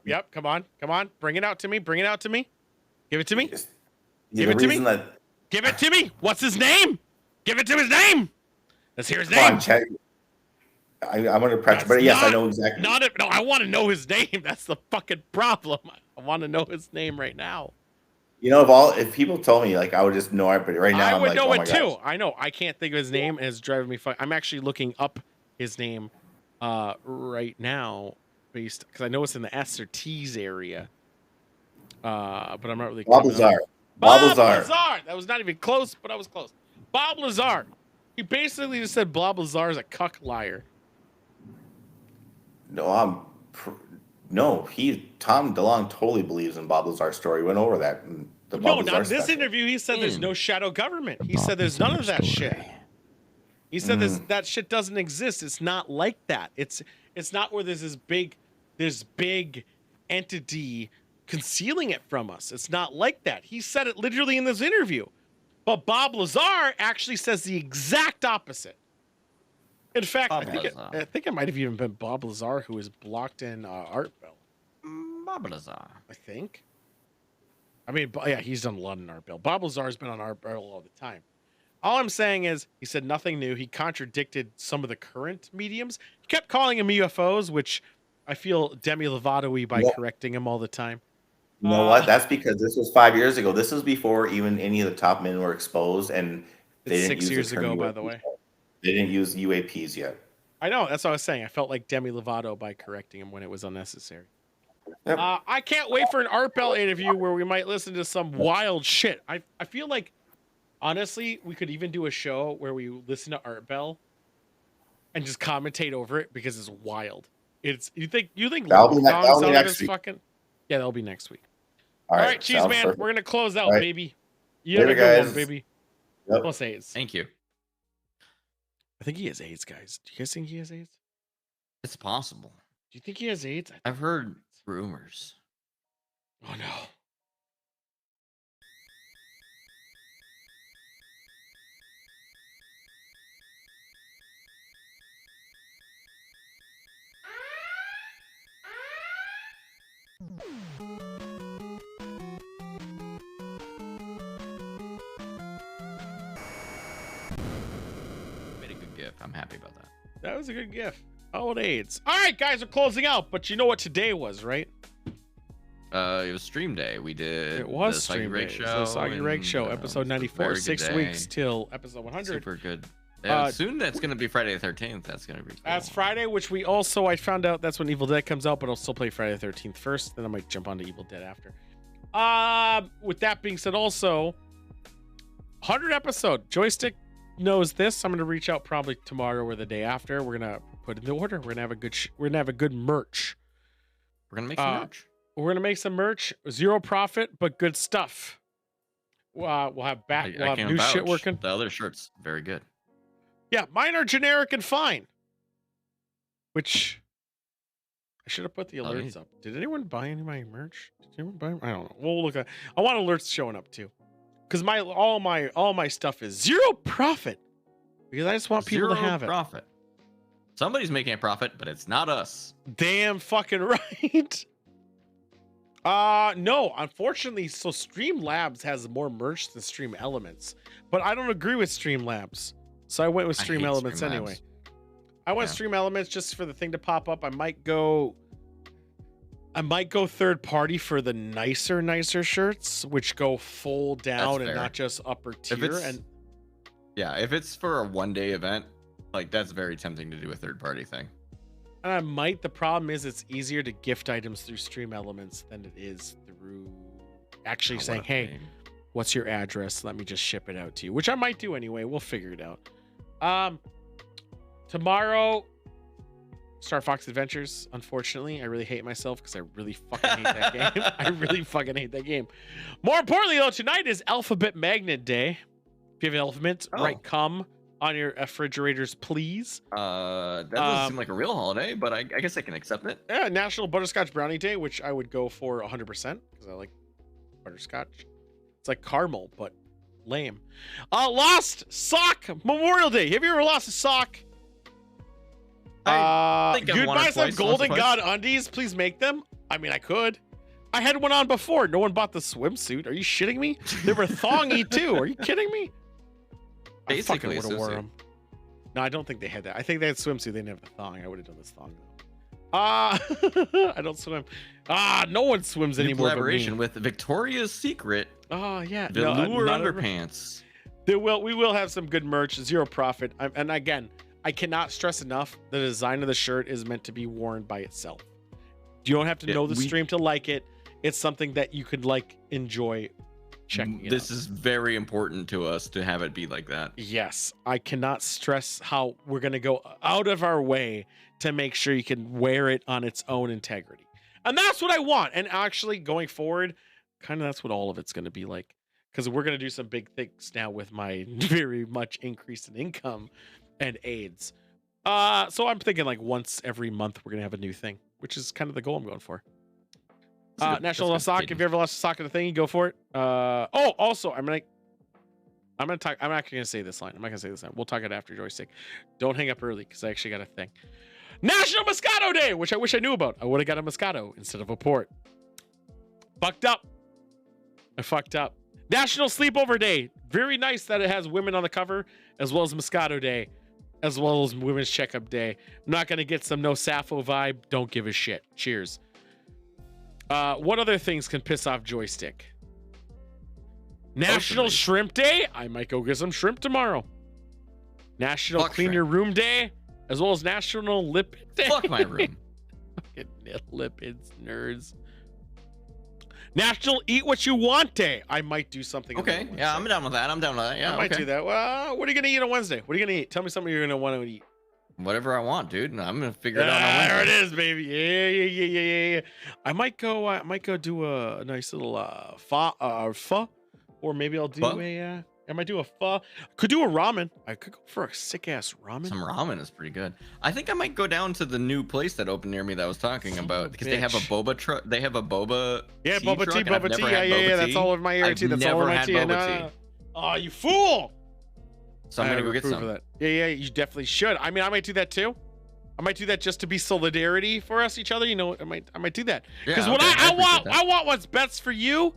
Yep. Come on. Bring it out to me. Give it to me. The Give it to me. reason that Give it to me. What's his name? Give it to his name. Let's hear his come name. on, check. I'm gonna practice, but yes, I know exactly. No, I want to know his name. That's the fucking problem. I want to know his name right now. You know, if people told me, like, I would just know it, but right now I I'm would like, know oh it my too. gosh. I know. I can't think of his name, and it's driving me fuck. I'm actually looking up his name right now, because I know it's in the S or T's area. But I'm not really. Bob Lazar. Bob Lazar. That was not even close, but I was close. Bob Lazar. He basically just said Bob Lazar is a cuck liar. No, Tom DeLonge totally believes in Bob Lazar's story. We went over that in the Bob No, Lazar not in this special. interview. He said there's no shadow government. He said there's none of that shit. He said that shit doesn't exist. It's not like that. It's not where there's this big entity concealing it from us. It's not like that. He said it literally in this interview. But Bob Lazar actually says the exact opposite. In fact, I think it might have even been Bob Lazar who was blocked in Art Bell. Bob Lazar. I think. I mean, yeah, he's done a lot in Art Bell. Bob Lazar's been on Art Bell all the time. All I'm saying is he said nothing new. He contradicted some of the current mediums. He kept calling them UFOs, which I feel Demi Lovato-y by correcting him all the time. You know what? That's because this was 5 years ago. This was before even any of the top men were exposed, and they It's didn't 6 use years the term ago, by UAPs the way. yet. They didn't use UAPs yet. I know. That's what I was saying. I felt like Demi Lovato by correcting him when it was unnecessary. Yep. I can't wait for an Art Bell interview where we might listen to some wild shit. I feel like, honestly, we could even do a show where we listen to Art Bell and just commentate over it because it's wild. You think That'll be Gong's out next of his week. fucking? Yeah, that'll be next week. All All right, right, Cheese sounds Man, perfect. we're gonna close out, All right. baby. You have a Later, good one, guys. baby. Yep. Plus AIDS. Thank you. I think he has AIDS, guys. Do you guys think he has AIDS? It's possible. Do you think he has AIDS? I've heard rumors. Oh no. Made a good gift. I'm happy about that. That was a good gift. Oh, AIDS. All right, guys, we're closing out, but you know what today was, right? It was stream day. We did. It was the Soggy stream Rag day. Show. So Soggy Rag and, Show, episode 94, very good 6 day. weeks till episode 100. Super good. Uh, Soon that's going to be Friday the 13th. That's going to be cool. That's Friday, which I found out that's when Evil Dead comes out, but I'll still play Friday the 13th first. Then I might jump onto Evil Dead after. With that being said, also 100 episode. Joystick knows this. I'm gonna reach out probably tomorrow or the day after. We're gonna put in the order. We're gonna have a good. We're gonna have a good merch. We're gonna make some merch. We're gonna make some merch. Zero profit, but good stuff. We'll have we'll have can new shit vouch. working. The other shirts, very good. Yeah, mine are generic and fine. Which I should have put the alerts up. Did anyone buy any of my merch? Did anyone buy? I don't know. We'll look at. I want alerts showing up too, because all my stuff is zero profit. Because I just want people to have it. Profit. Somebody's making a profit, but it's not us. Damn fucking right. No, unfortunately, so Streamlabs has more merch than Stream Elements, but I don't agree with Streamlabs, so I went with Stream Elements anyway. I went Stream Elements just for the thing to pop up. I might go third party for the nicer shirts, which go full down and not just upper tier. And yeah, if it's for a one-day event, like that's very tempting to do a third-party thing. And I might. The problem is it's easier to gift items through Stream Elements than it is through actually saying, "Hey, what's your address? Let me just ship it out to you," which I might do anyway. We'll figure it out. Tomorrow, Star Fox Adventures. Unfortunately, I really hate myself because I really fucking hate that game. I really fucking hate that game. More importantly, though, tonight is Alphabet Magnet Day. If you have an alphabet, write "come" on your refrigerators, please. That doesn't seem like a real holiday, but I guess I can accept it. Yeah, National Butterscotch Brownie Day, which I would go for 100% because I like butterscotch. It's like caramel, but lame. Lost Sock Memorial Day. Have you ever lost a sock? You'd buy some Golden God undies. Please make them. I mean, I could. I had one on before. No one bought the swimsuit. Are you shitting me? They were thongy too. Are you kidding me? Basically, I fucking would have worn them. No, I don't think they had that. I think they had swimsuit. They didn't have the thong. I would have done this thong though. I don't swim. No one swims anymore. Collaboration with Victoria's Secret. Oh yeah, velour underpants. We will have some good merch. Zero profit. And again, I cannot stress enough, the design of the shirt is meant to be worn by itself. You don't have to know the stream to like it. It's something that you could enjoy checking. This is very important to us to have it be like that. Yes, I cannot stress how we're going to go out of our way to make sure you can wear it on its own integrity. And that's what I want. And actually going forward, kind of that's what all of it's going to be like. Because we're going to do some big things now with my very much increase in income and AIDS. So I'm thinking once every month we're gonna have a new thing, which is kind of the goal I'm going for. National Lost Sock. If you ever lost a sock in a thing, you go for it. Also, I'm gonna talk. I'm actually gonna say this line. I'm not gonna say this line. We'll talk it after Joystick. Don't hang up early because I actually got a thing. National Moscato Day, which I wish I knew about. I would have got a Moscato instead of a port. Fucked up. I fucked up. National Sleepover Day. Very nice that it has women on the cover, as well as Moscato Day, as well as Women's Checkup Day. I'm not going to get some no Sappho vibe. Don't give a shit. Cheers. What other things can piss off Joystick? National Shrimp Day. I might go get some shrimp tomorrow. National Clean Your Room Day, as well as National Lipid Day. Fuck my room. Fucking lipids, nerds. National Eat What You Want Day. I might do something. Okay, yeah, I'm down with that. Yeah, I might do that. Well, what are you gonna eat on Wednesday? What are you gonna eat? Tell me something you're gonna want to eat. Whatever I want, dude. I'm gonna figure it out on Wednesday. There it is, baby. Yeah. I might go do a nice little pho, or maybe I'll do I might do a pho. Could do a ramen. I could go for a sick ass ramen. Some ramen is pretty good. I think I might go down to the new place that opened near me that I was talking about because they have a boba truck. They have a boba. Yeah, boba tea. Yeah. That's all over my area too. That's all over my tea. No. Oh, you fool! So I'm gonna go get some. That. Yeah, you definitely should. I mean, I might do that too. I might do that just to be solidarity for us, each other. You know, I might do that because I want what's best for you.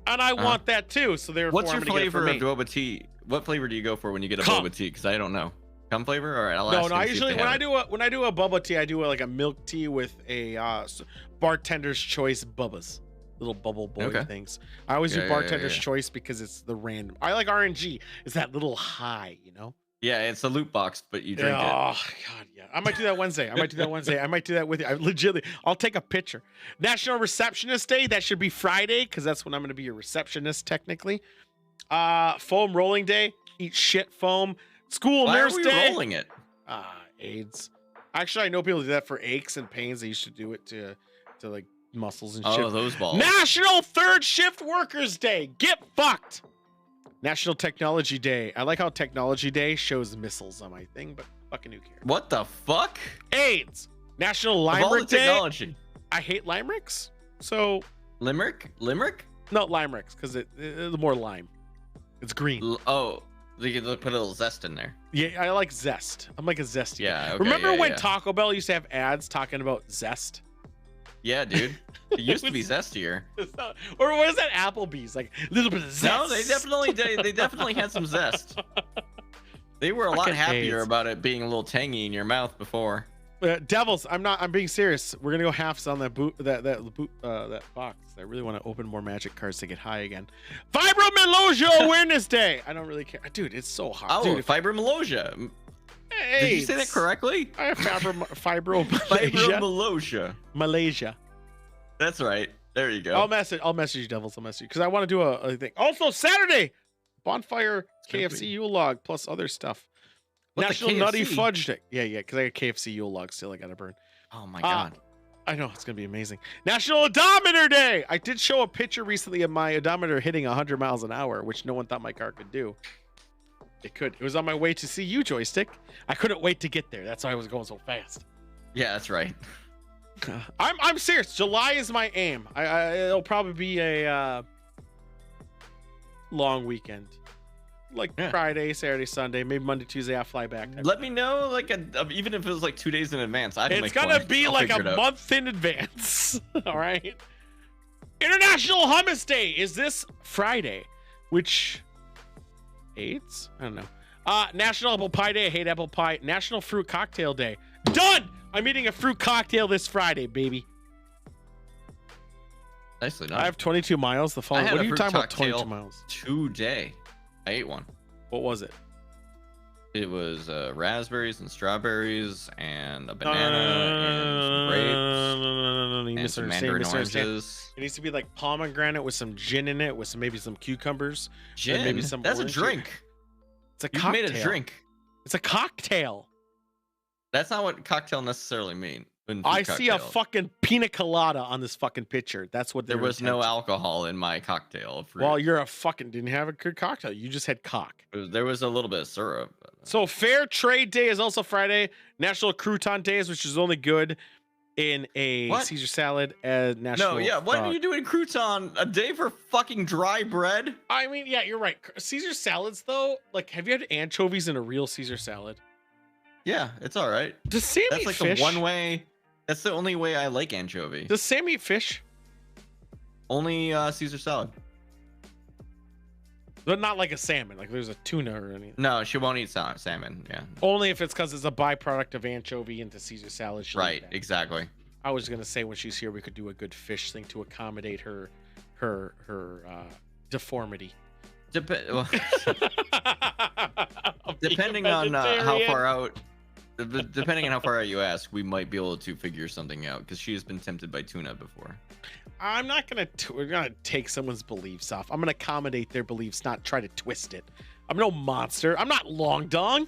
And I want that too. So therefore, what's your flavor of boba tea? What flavor do you go for when you get a boba tea? Because I don't know. Cum flavor? All right, I'll ask. No. I usually when I do a boba tea, I do a milk tea with a bartender's choice bubbas, little bubble boy things. I always do bartender's choice because it's the random. I like RNG. It's that little high, you know. Yeah, it's a loot box, but you drink it. Oh God, yeah. I might do that Wednesday. I might do that with you. I'll take a picture. National Receptionist Day. That should be Friday because that's when I'm going to be a receptionist technically. Foam Rolling Day. Eat shit foam. School Nurse Day. Rolling it? AIDS. Actually, I know people do that for aches and pains. They used to do it to like muscles and shit. Oh, those balls. National Third Shift Workers Day. Get fucked. National Technology Day. I like how Technology Day shows missiles on my thing, but fucking who cares? What the fuck? AIDS. National Limerick Day. Technology. I hate limericks. So Limerick? No, limericks because it's more lime. It's green. They put a little zest in there. Yeah, I like zest. I'm like a zesty. Yeah. Okay, remember when Taco Bell used to have ads talking about zest? Yeah, dude. It used to be zestier. Or what is that? Applebee's, like a little bit of zest. No, they definitely had some zest. They were a lot happier about it being a little tangy in your mouth before. Devils, I'm being serious. We're gonna go halves on that box. I really want to open more magic cards to get high again. Fibromyalgia Awareness Day. I don't really care, dude. It's so hard. Oh, dude, fibromyalgia. Did you say that correctly? I have fibromyalgia. Malaysia. That's right. There you go. I'll message you, Devils. I'll message you because I want to do a thing. Also, Saturday, bonfire KFC Yule log plus other stuff. What, National Nutty Fudge Day. Yeah, because I got KFC Yule log still. I got to burn. Oh my god. I know it's gonna be amazing. National Odometer Day. I did show a picture recently of my odometer hitting 100 miles an hour, which no one thought my car could do. It could. It was on my way to see you, Joystick. I couldn't wait to get there. That's why I was going so fast. Yeah, that's right. I'm serious. July is my aim. It'll probably be a long weekend, like Friday, Saturday, Sunday, maybe Monday, Tuesday. I'll fly back. Let me know, like, even if it was like 2 days in advance. It's gonna be like a month in advance. All right. International Hummus Day is this Friday, which AIDS? I don't know. National Apple Pie Day. I hate apple pie. National Fruit Cocktail Day. Done. I'm eating a fruit cocktail this Friday, baby. Nicely done. I have 22 miles. The following. What are you talking about? 22 miles today. I ate one. What was it? It was raspberries and strawberries and a banana and some grapes and some mandarin oranges. It needs to be like pomegranate with some gin in it, with some maybe some cucumbers. Gin? Maybe some That's a orange. drink. It's a You cocktail. made a drink. It's a cocktail. That's not what cocktail necessarily mean. I see a fucking pina colada on this fucking picture. That's what there was no alcohol in my cocktail. Well, you're a fucking didn't have a good cocktail. You just had cock. There was a little bit of syrup. So Fair Trade Day is also Friday. National Crouton Days, which is only good in a Caesar salad. National. No, yeah. What are you doing crouton a day for fucking dry bread? I mean, yeah, you're right. Caesar salads, though, like, have you had anchovies in a real Caesar salad? Yeah, it's all right. Does Sam That's eat like fish? the one way. That's the only way I like anchovy. Does Sam eat fish? Only Caesar salad. But not like a salmon. Like there's a tuna or anything. No, she won't eat salmon. Yeah. Only if it's because it's a byproduct of anchovy into Caesar salad. Right. Exactly. I was gonna say when she's here we could do a good fish thing to accommodate her deformity. Depending on how far out. Depending on how far out you ask, we might be able to figure something out because she has been tempted by tuna before. I'm not gonna. We're gonna take someone's beliefs off. I'm gonna accommodate their beliefs, not try to twist it. I'm no monster. I'm not Long Dong.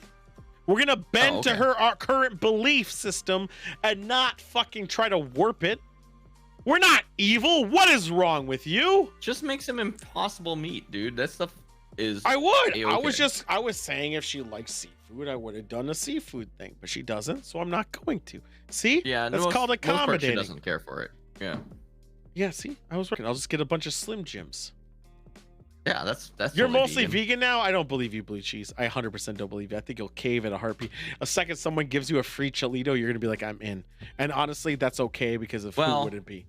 We're gonna bend to our current belief system and not fucking try to warp it. We're not evil. What is wrong with you? Just make some impossible meat, dude. That stuff is. I would. A-okay. I was saying if she likes seafood, I would have done a seafood thing, but she doesn't, so I'm not going to. See? Yeah, that's called accommodating. She doesn't care for it. Yeah. Yeah. See, I was working. I'll just get a bunch of Slim Jims. Yeah, that's. You're totally mostly vegan now. I don't believe you, Blue Cheese. I 100% don't believe you. I think you'll cave at a heartbeat. A second someone gives you a free Cholito, you're gonna be like, I'm in. And honestly, that's okay because of who would it be?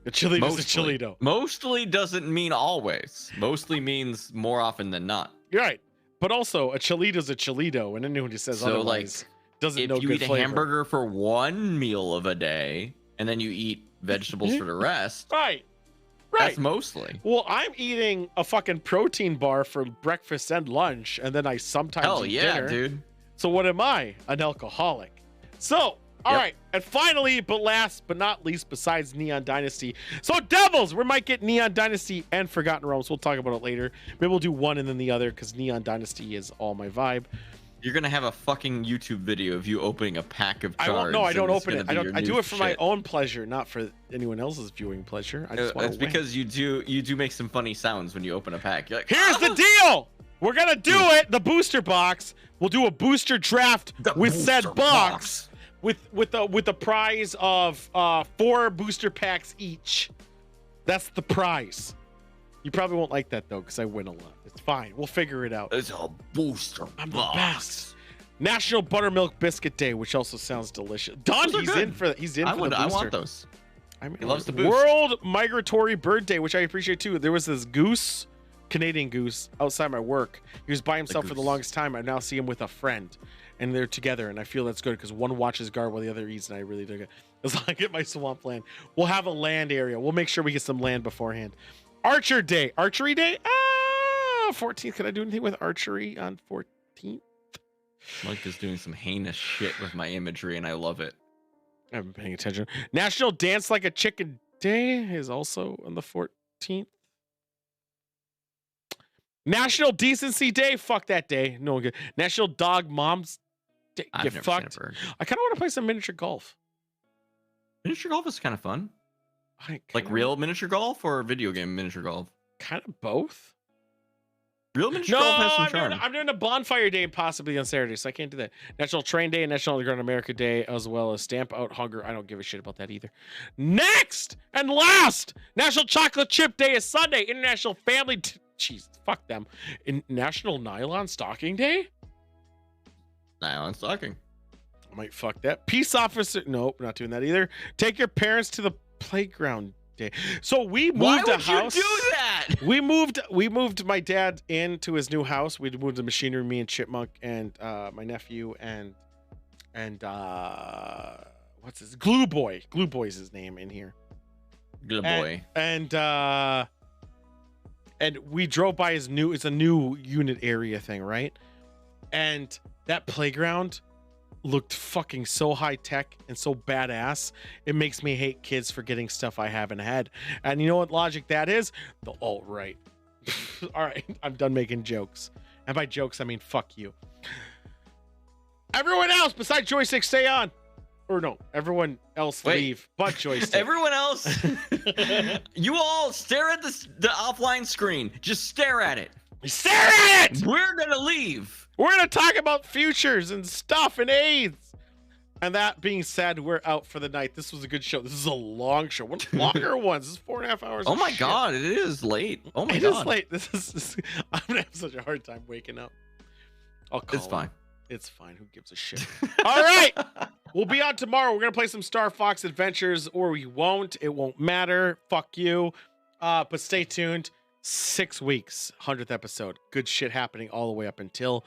The Cholito's a Cholito. Mostly doesn't mean always. Mostly means more often than not. You're right. But also, a Cholito's a Cholito, and anyone who says otherwise doesn't know good flavor. If you eat a hamburger for one meal of a day, and then you eat vegetables for the rest, right? That's mostly. Well, I'm eating a fucking protein bar for breakfast and lunch, and then I sometimes eat dinner. Dude. So what am I? An alcoholic. So, all right. And finally, but last but not least, besides Neon Dynasty. So, Devils, we might get Neon Dynasty and Forgotten Realms. We'll talk about it later. Maybe we'll do one and then the other because Neon Dynasty is all my vibe. You're going to have a fucking YouTube video of you opening a pack of cards. I don't open it. I do it for my own pleasure, not for anyone else's viewing pleasure. I just want It's because you do make some funny sounds when you open a pack. You're like, here's the deal. We're going to do it. The booster box. We'll do a booster draft with said box. With the prize of 4 booster packs each. That's the prize. You probably won't like that though, because I win a lot. It's fine. We'll figure it out. It's a booster I'm box. the best. National Buttermilk Biscuit Day, which also sounds delicious. Don, he's in for the booster. I want those. He loves the boost. World Migratory Bird Day, which I appreciate too. There was this goose, Canadian goose, outside my work. He was by himself for the longest time. I now see him with a friend. And they're together, and I feel that's good because one watches guard while the other eats, and I really dig it. As long as I get my swampland, we'll have a land area. We'll make sure we get some land beforehand. Archery Day. 14th. Can I do anything with archery on 14th? Mike is doing some heinous shit with my imagery, and I love it. I haven't been paying attention. National Dance Like a Chicken Day is also on the 14th. National Decency Day. Fuck that day. No one good. National Dog Moms Day. I've Get never fucked. seen a bird. I kind of want to play some miniature golf. Miniature golf is kind of fun. Like real miniature golf or video game miniature golf? Kind of both. Real miniature golf has some charm. I'm doing a bonfire day possibly on Saturday, so I can't do that. National Train Day and National Underground America Day, as well as Stamp Out Hunger. I don't give a shit about that either. Next and last, National Chocolate Chip Day is Sunday. International Family. Jeez, fuck them. National Nylon Stocking Day. Nylon stocking. I might fuck that. Peace Officer. Nope, not doing that either. Take your parents to the playground day. So we moved a house. You do that? We moved my dad into his new house. We moved the machinery, me and Chipmunk and my nephew and what's his Glue Boy. Glue Boy's his name in here. Glue Boy. And we drove by his new, it's a new unit area thing, right? And that playground looked fucking so high tech and so badass. It makes me hate kids for getting stuff I haven't had. And you know what logic that is? The alt-right. All right, I'm done making jokes. And by jokes, I mean fuck you. Everyone else besides Joystick, stay on. Or no, everyone else leave but Joystick. Everyone else, you all stare at the offline screen. Just stare at it. Stare at it! We're going to leave. We're going to talk about futures and stuff and AIDS. And that being said, we're out for the night. This was a good show. This is a long show. One of the longer ones. This is 4.5 hours. Oh of my shit. God, it is late. Oh my It God. is late. This is I'm going to have such a hard time waking up. I'll call It's fine. him. It's fine. Who gives a shit? All right. We'll be on tomorrow. We're going to play some Star Fox Adventures, or we won't. It won't matter. Fuck you. But stay tuned. 6 weeks, 100th episode. Good shit happening all the way up until